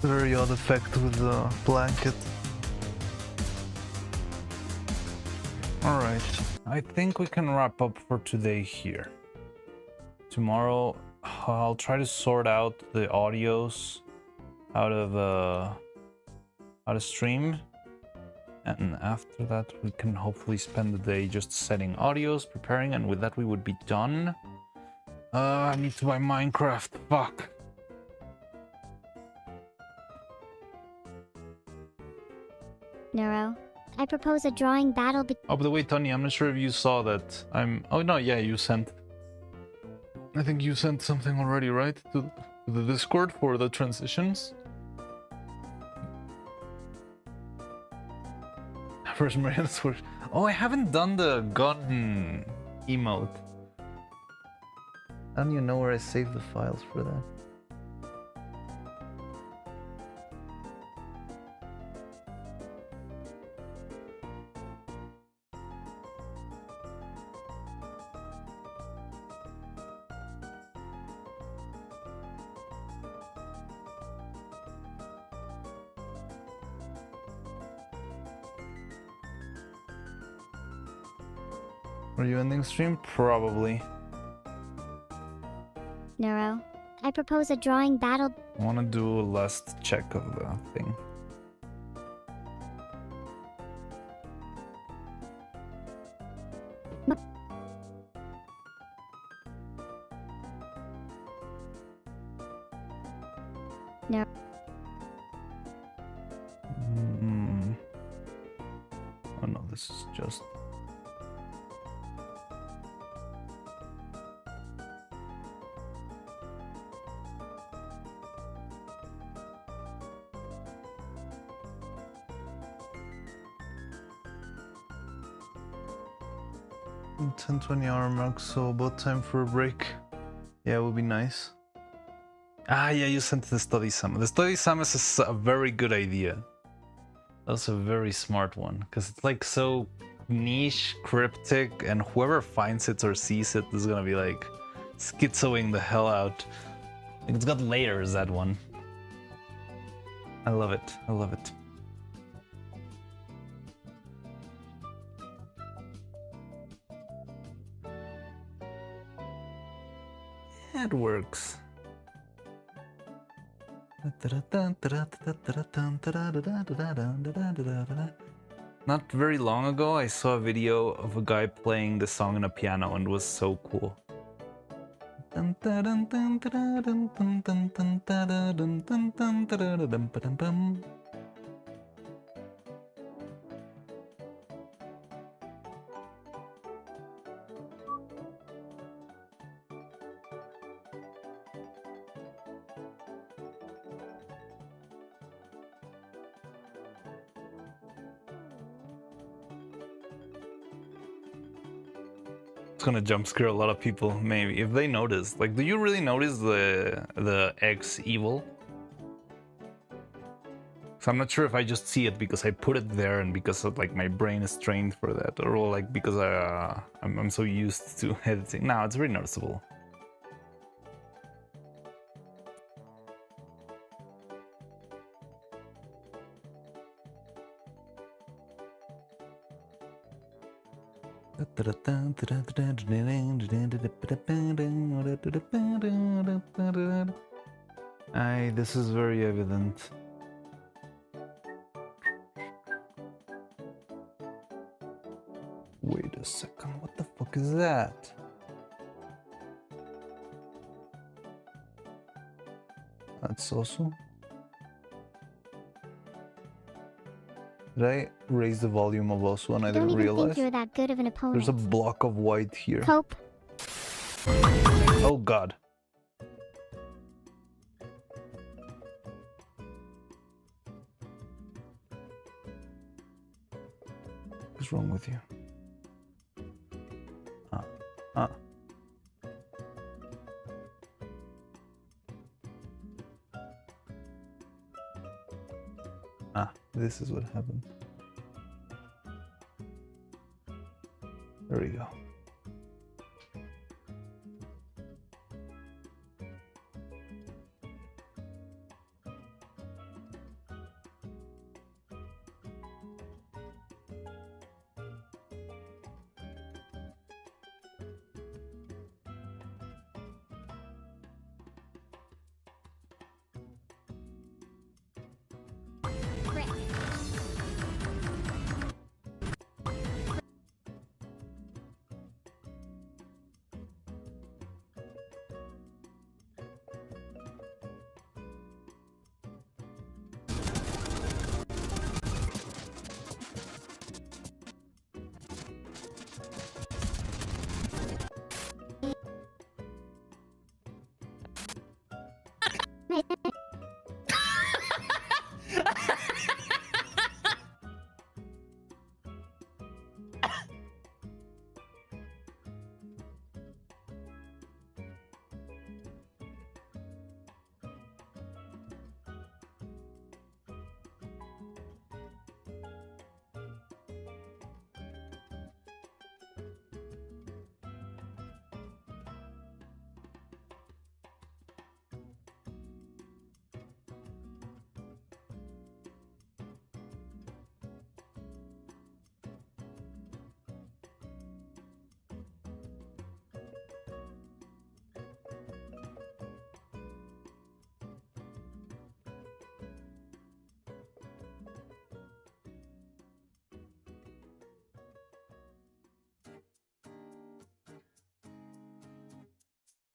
Speaker 13: Very odd effect with the blanket. Alright, I think we can wrap up for today here. Tomorrow, I'll try to sort out the audios out of stream. And after that, we can hopefully spend the day just setting audios, preparing, and with that we would be done. I need to buy Minecraft, fuck.
Speaker 4: Neuro, I propose a drawing battle
Speaker 13: Oh, by the way, Tony, I'm not sure if you saw that. Oh, no, yeah, you sent... I think you sent something already, right? To the Discord for the transitions? First Marianne's first. Oh, I haven't done the gun emote. I don't even know where I saved the files for that. Are you ending stream? Probably.
Speaker 4: Neuro, I propose a drawing battle.
Speaker 13: I want to do a last check of the thing.
Speaker 4: No.
Speaker 13: Oh no, this is just... in 10-20 hour mark, so about time for a break. Yeah, it would be nice. Ah, yeah, you sent the study summit. The study summit is a very good idea. That's a very smart one, because it's like so niche, cryptic, and whoever finds it or sees it is gonna be like schizoing the hell out. Like, it's got layers, that one. I love it. I love it. It works. Not very long ago, I saw a video of a guy playing the song on a piano and it was so cool. It's gonna jump scare a lot of people, maybe, if they notice. Like, do you really notice the X evil? So I'm not sure if I just see it because I put it there and because of, like, my brain is trained for that, or like because I'm so used to editing. No, it's very noticeable. This is very evident. Wait a second, what the fuck is that? That's also... Did I raise the volume of Osu and I didn't realize?
Speaker 4: Don't even think you're that good of an opponent.
Speaker 13: There's a block of white here.
Speaker 4: Cope.
Speaker 13: Oh god. What's wrong with you? This is what happened. There we go.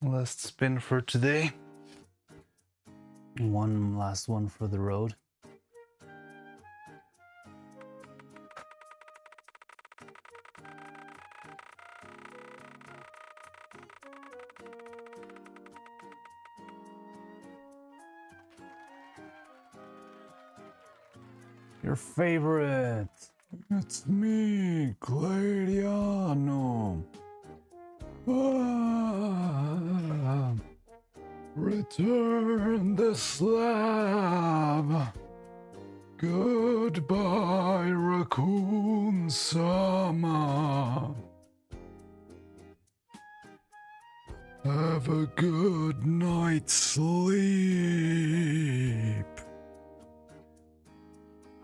Speaker 13: Last spin for today. One last one for the road. Your favorite. It's me, Claudiano. Return the slab. Goodbye, Raccoon Sama. Have a good night's sleep.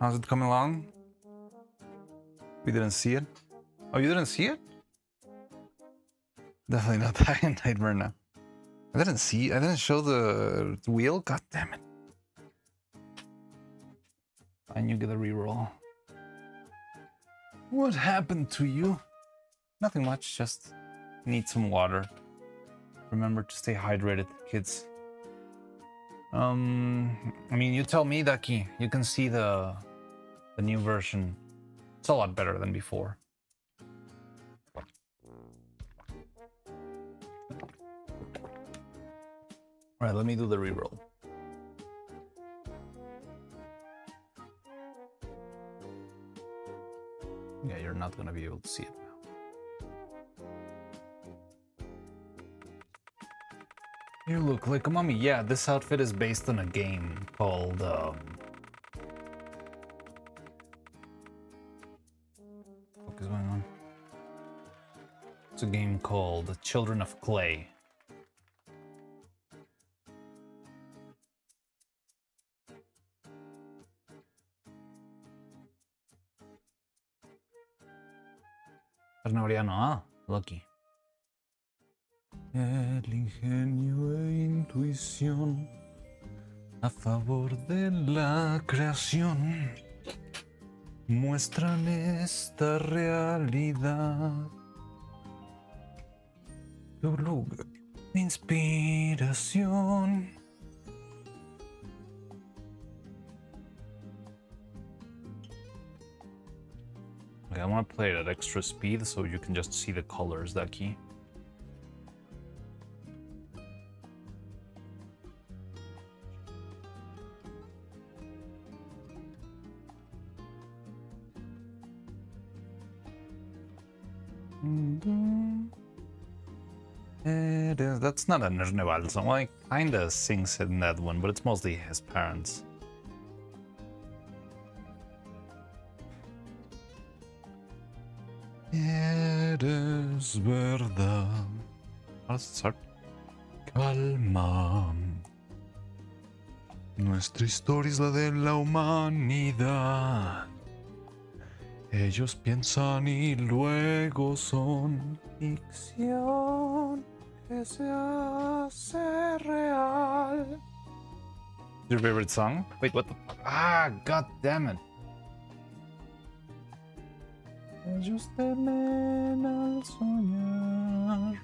Speaker 13: How's it coming along? We didn't see it. Oh, you didn't see it? Definitely not that Nightmare now. I didn't show the wheel? God damn it. And you get a reroll. What happened to you? Nothing much, just need some water. Remember to stay hydrated, kids. I mean, you tell me, Ducky. You can see the new version. It's a lot better than before. All right, let me do the reroll. Yeah, you're not gonna be able to see it now. You look like a mummy. Yeah, this outfit is based on a game called what is going on? It's a game called Children of Clay. Arnauriano, ah, lucky. El ingenio e intuición a favor de la creación muestran esta realidad. Tu lugar de inspiración. Okay, I want to play it at extra speed so you can just see the colors, that key. It is. That's not a Nirneval song. Well, he kinda sings it in that one, but it's mostly his parents. Eres verdad. How does it start? Calma. Nuestra historia es la de la humanidad. Ellos piensan y luego son ficción que se hace real. Your favorite song? Wait, what the fuck? Ah, god damn it. Ellos temen al soñar.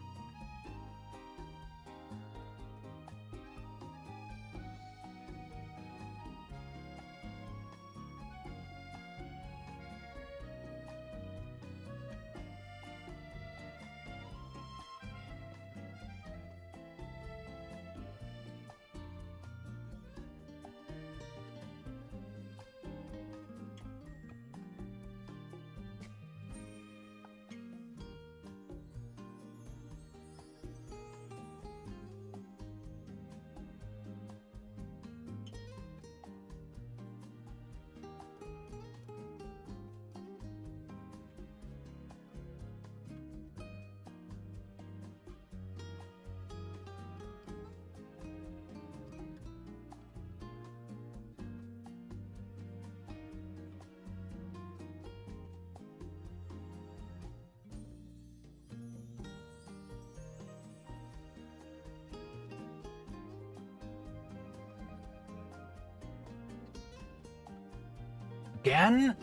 Speaker 13: Again?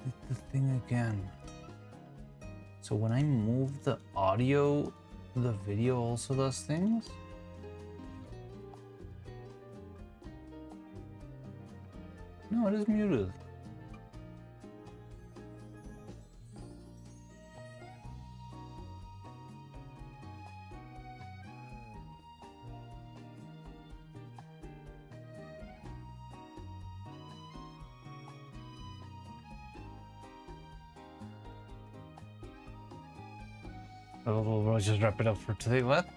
Speaker 13: Did the thing again. So when I move the audio, the video also does things? No, it is muted. Oh, we'll just wrap it up for today. What?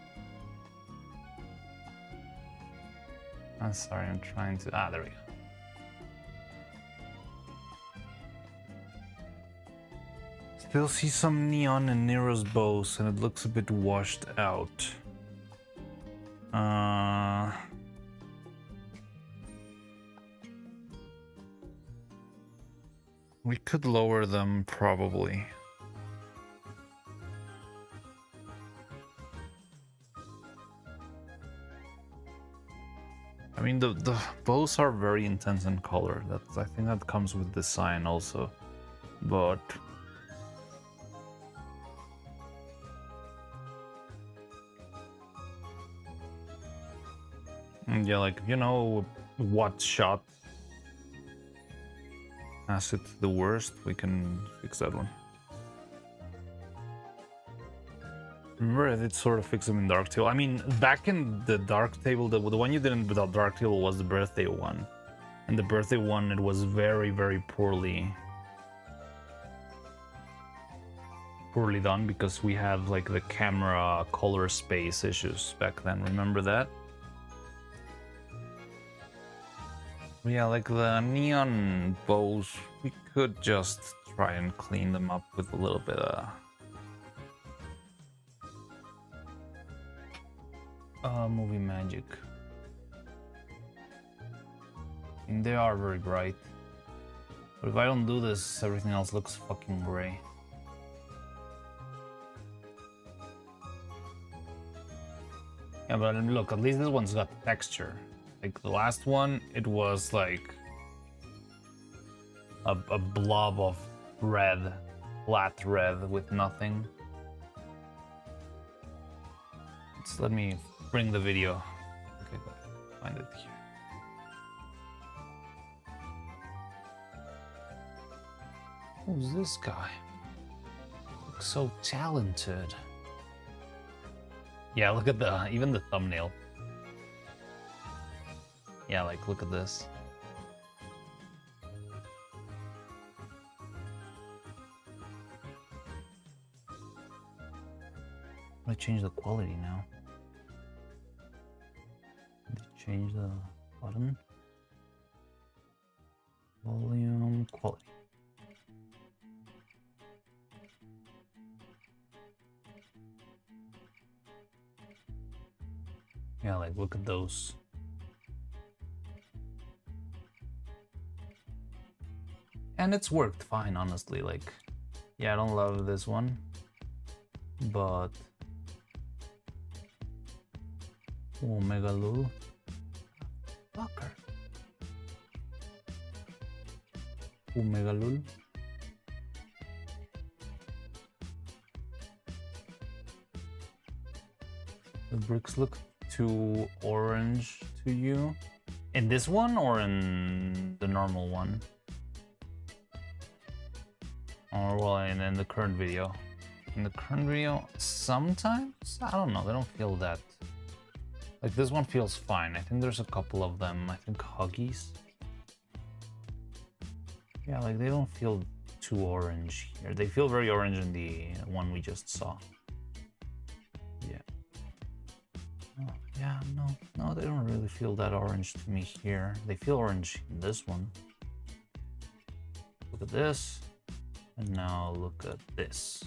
Speaker 13: I'm sorry, I'm trying to... Ah, there we go. Still see some neon in Nero's bows, and it looks a bit washed out. We could lower them, probably. I mean, the bows are very intense in color. I think that comes with design also, but yeah, like, you know what shot has it the worst? We can fix that one. Remember, I did sort of fix them in Dark Table. I mean, back in the Dark Table, the one you didn't without Dark Table was the birthday one. And the birthday one, it was very, very poorly done because we had like the camera color space issues back then. Remember that? Yeah, like the neon bows, we could just try and clean them up with a little bit of movie magic. And they are very bright. But if I don't do this, everything else looks fucking gray. Yeah, but look, at least this one's got texture. Like the last one, it was like a blob of red, flat red with nothing. Let's let me bring the video. Okay, find it here. Who's this guy? Looks so talented. Yeah, look at even the thumbnail. Yeah, like, look at this. I'm gonna change the quality now. Change the button. Volume, quality. Yeah, like, look at those. And it's worked fine, honestly. Like, yeah, I don't love this one, but Omega Lul. Fucker. Omega Lul. The bricks look too orange to you. In this one or in the normal one? Or well, and in the current video. In the current video, sometimes? I don't know, they don't feel that. Like this one feels fine. I think there's a couple of them. I think Huggies. Yeah, like they don't feel too orange here. They feel very orange in the one we just saw. Yeah. Oh, yeah, no, they don't really feel that orange to me here. They feel orange in this one. Look at this. And now look at this.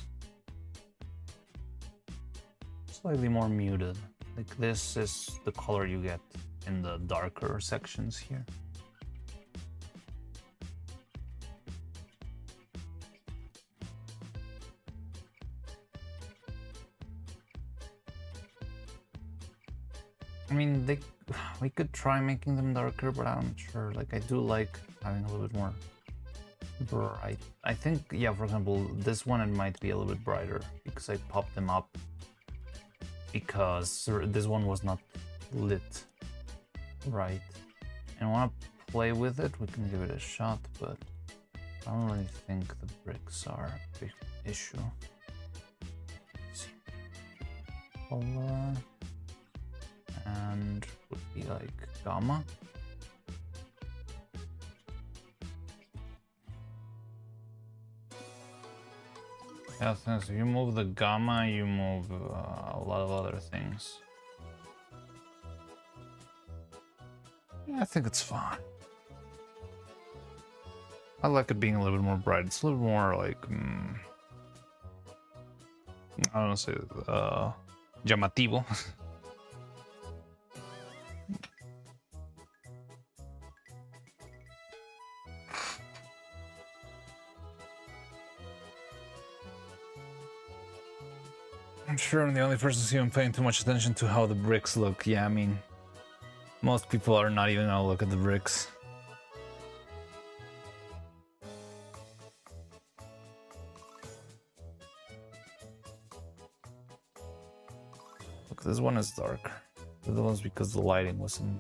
Speaker 13: Slightly more muted. Like this is the color you get in the darker sections here. I mean, we could try making them darker, but I'm not sure. Like, I do like having a little bit more bright. I think, yeah, for example, this one, it might be a little bit brighter because I popped them up because this one was not lit right. And I want to play with it. We can give it a shot, but I don't really think the bricks are a big issue. Let's see. Color. And would be like gamma. Yeah, since you move the gamma, you move a lot of other things. Yeah, I think it's fine. I like it being a little bit more bright. It's a little more like, I don't know, say, llamativo. I'm sure I'm the only person who's even paying too much attention to how the bricks look. Yeah, I mean, most people are not even gonna look at the bricks. Look, this one is dark. The other one's because the lighting wasn't.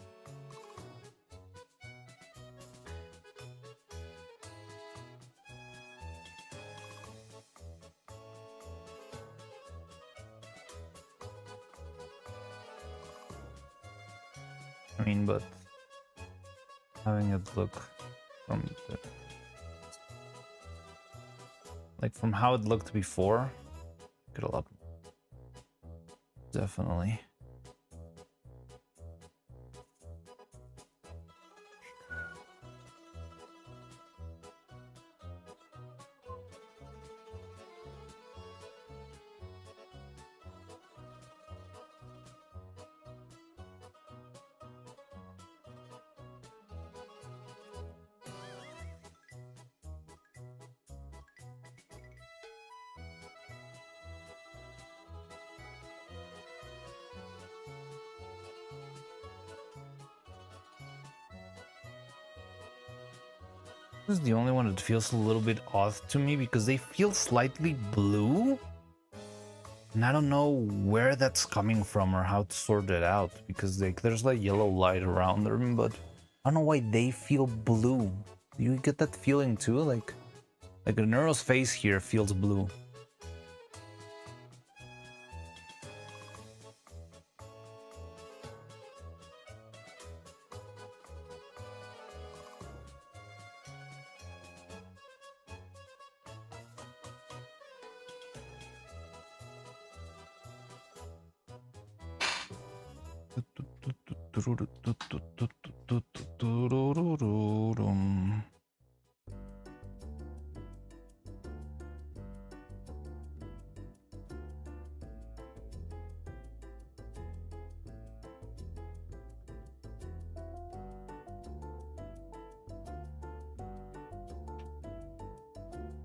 Speaker 13: I mean, but having it look from the, like from how it looked before, get a lot more. Definitely. This is the only one that feels a little bit odd to me because they feel slightly blue. And I don't know where that's coming from or how to sort it out because there's like yellow light around them, but I don't know why they feel blue. Do you get that feeling too? Like a Neuro's face here feels blue.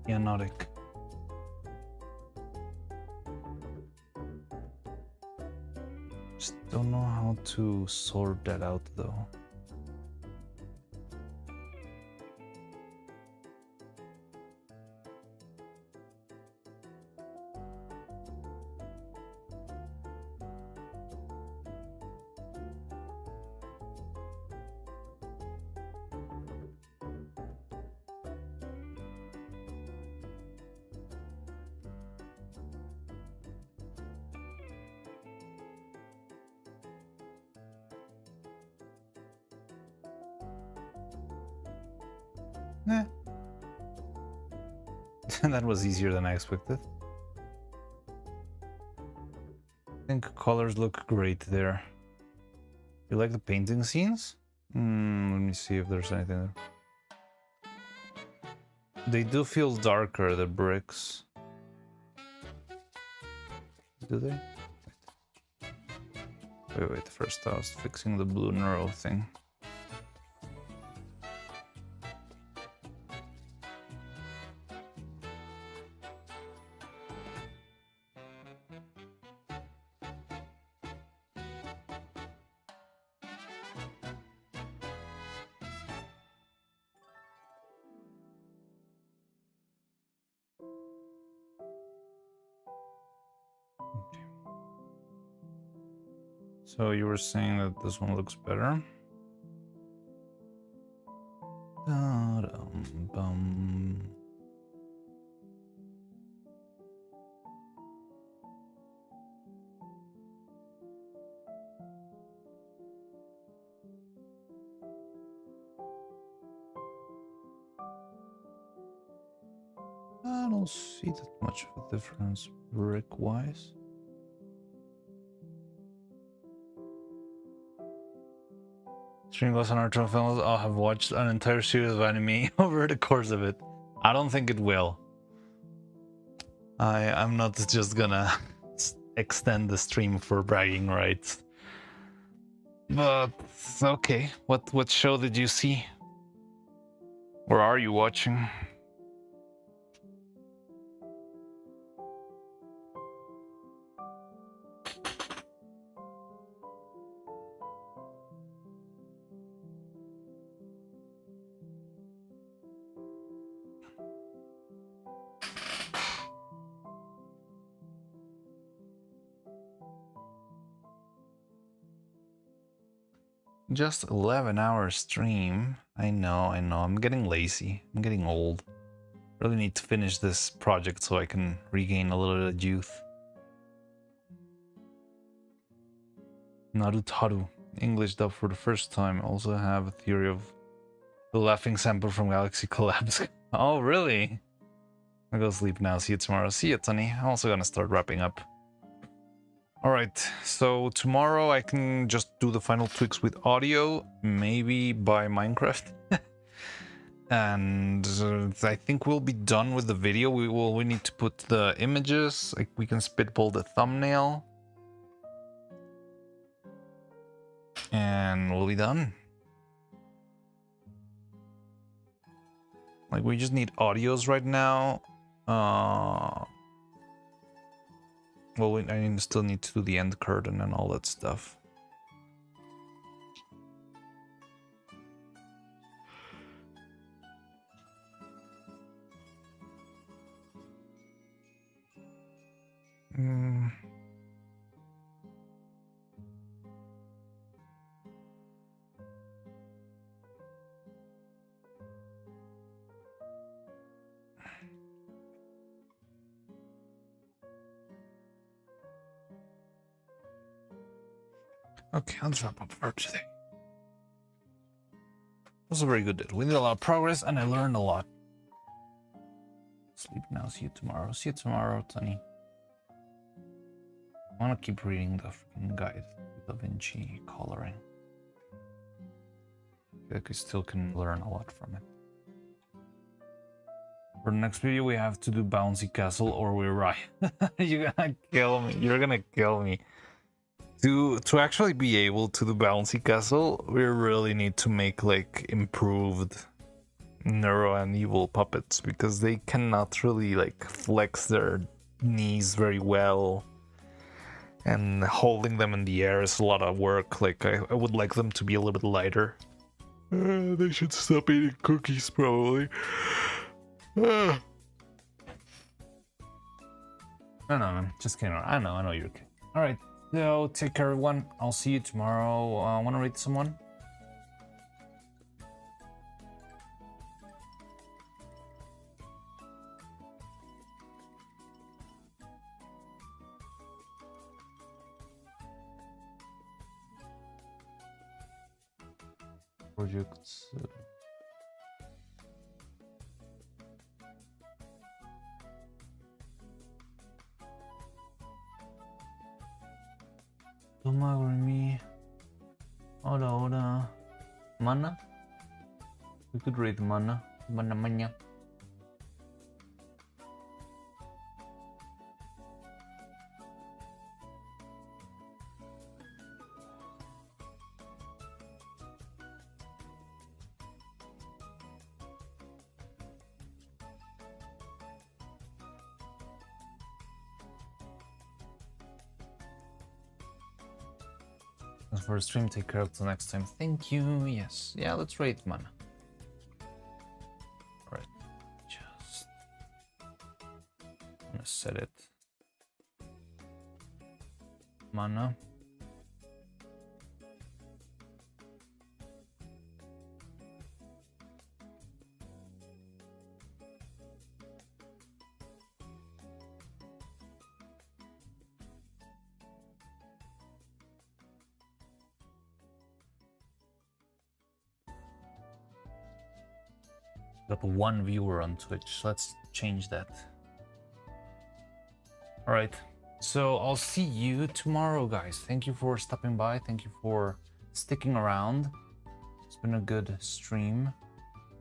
Speaker 13: Cyanotic. Just don't know how to sort that out though. That was easier than I expected. I think colors look great there. You like the painting scenes? Let me see if there's anything there. They do feel darker, the bricks. Do they? Wait, first I was fixing the blue neuro thing. So you were saying that this one looks better? Da-dum-bum. I don't see that much of a difference brick-wise. Stream goes on our films. I'll have watched an entire series of anime over the course of it. I don't think it will. I'm not just gonna extend the stream for bragging rights. But okay, what show did you see? Or are you watching? Just 11-hour stream. I know. I'm getting lazy. I'm getting old. Really need to finish this project so I can regain a little bit of youth. Narutaru. English dub for the first time. Also have a theory of the laughing sample from Galaxy Collapse. Oh, really? I'll go sleep now. See you tomorrow. See you, Tony. I'm also gonna start wrapping up. Alright, so tomorrow I can just do the final tweaks with audio, maybe by Minecraft. And I think we'll be done with the video. We need to put the images, like we can spitball the thumbnail. And we'll be done. Like we just need audios right now. Well, I still need to do the end curtain and all that stuff. Okay, let's wrap up for today. It was a very good day. We did a lot of progress and I learned a lot. Sleep now, see you tomorrow. See you tomorrow, Tony. I want to keep reading the freaking guide to Da Vinci coloring. I feel like we still can learn a lot from it. For the next video, we have to do Bouncy Castle or we're right. You're gonna kill me. You're gonna kill me. To actually be able to do Bouncy Castle, we really need to make like improved Neuro and Evil puppets because they cannot really like flex their knees very well, and holding them in the air is a lot of work. Like I would like them to be a little bit lighter. They should stop eating cookies probably. I know, man. Just kidding. I know you're kidding. All right. So, take care, everyone. I'll see you tomorrow. Want to read someone? Projects. Me. Hola. Mana? We could read mana. Mana. For a stream, take care until next time. Thank you. Yes. Yeah, let's rate mana. Alright. Just I'm gonna set it. Mana. Got one viewer on Twitch. Let's change that. All right. So I'll see you tomorrow, guys. Thank you for stopping by. Thank you for sticking around. It's been a good stream.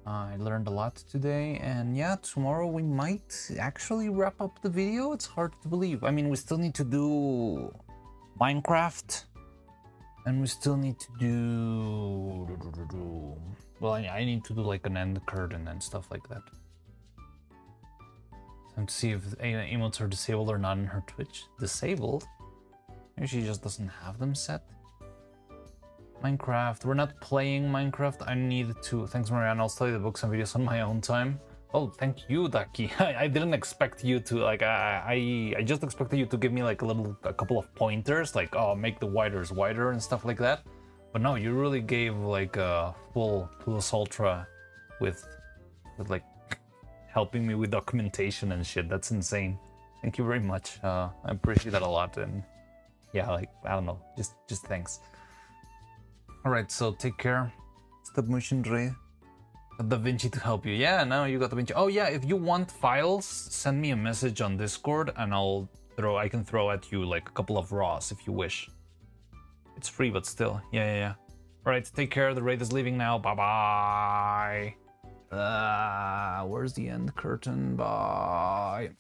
Speaker 13: I learned a lot today, and yeah, tomorrow we might actually wrap up the video. It's hard to believe. I mean, we still need to do Minecraft, and we still need to do... Well, I need to do like an end curtain and stuff like that. And see if emotes are disabled or not in her Twitch. Disabled? Maybe she just doesn't have them set. Minecraft. We're not playing Minecraft. I need to... Thanks, Marianne. I'll study the books and videos on my own time. Oh, thank you, Daki. I didn't expect you to, like, I just expected you to give me, like, a couple of pointers, like, oh, make the widers wider and stuff like that. But no, you really gave, like, a full plus ultra with like, helping me with documentation and shit. That's insane. Thank you very much. I appreciate that a lot. And yeah, like, I don't know, just thanks. All right, so take care. Stop motion Ray. Da Vinci to help you. Yeah, now you got Da Vinci. Oh yeah, if you want files, send me a message on Discord and I can throw at you like a couple of raws if you wish. It's free, but still. Yeah. All right, take care. The raid is leaving now. Bye-bye. Where's the end curtain? Bye.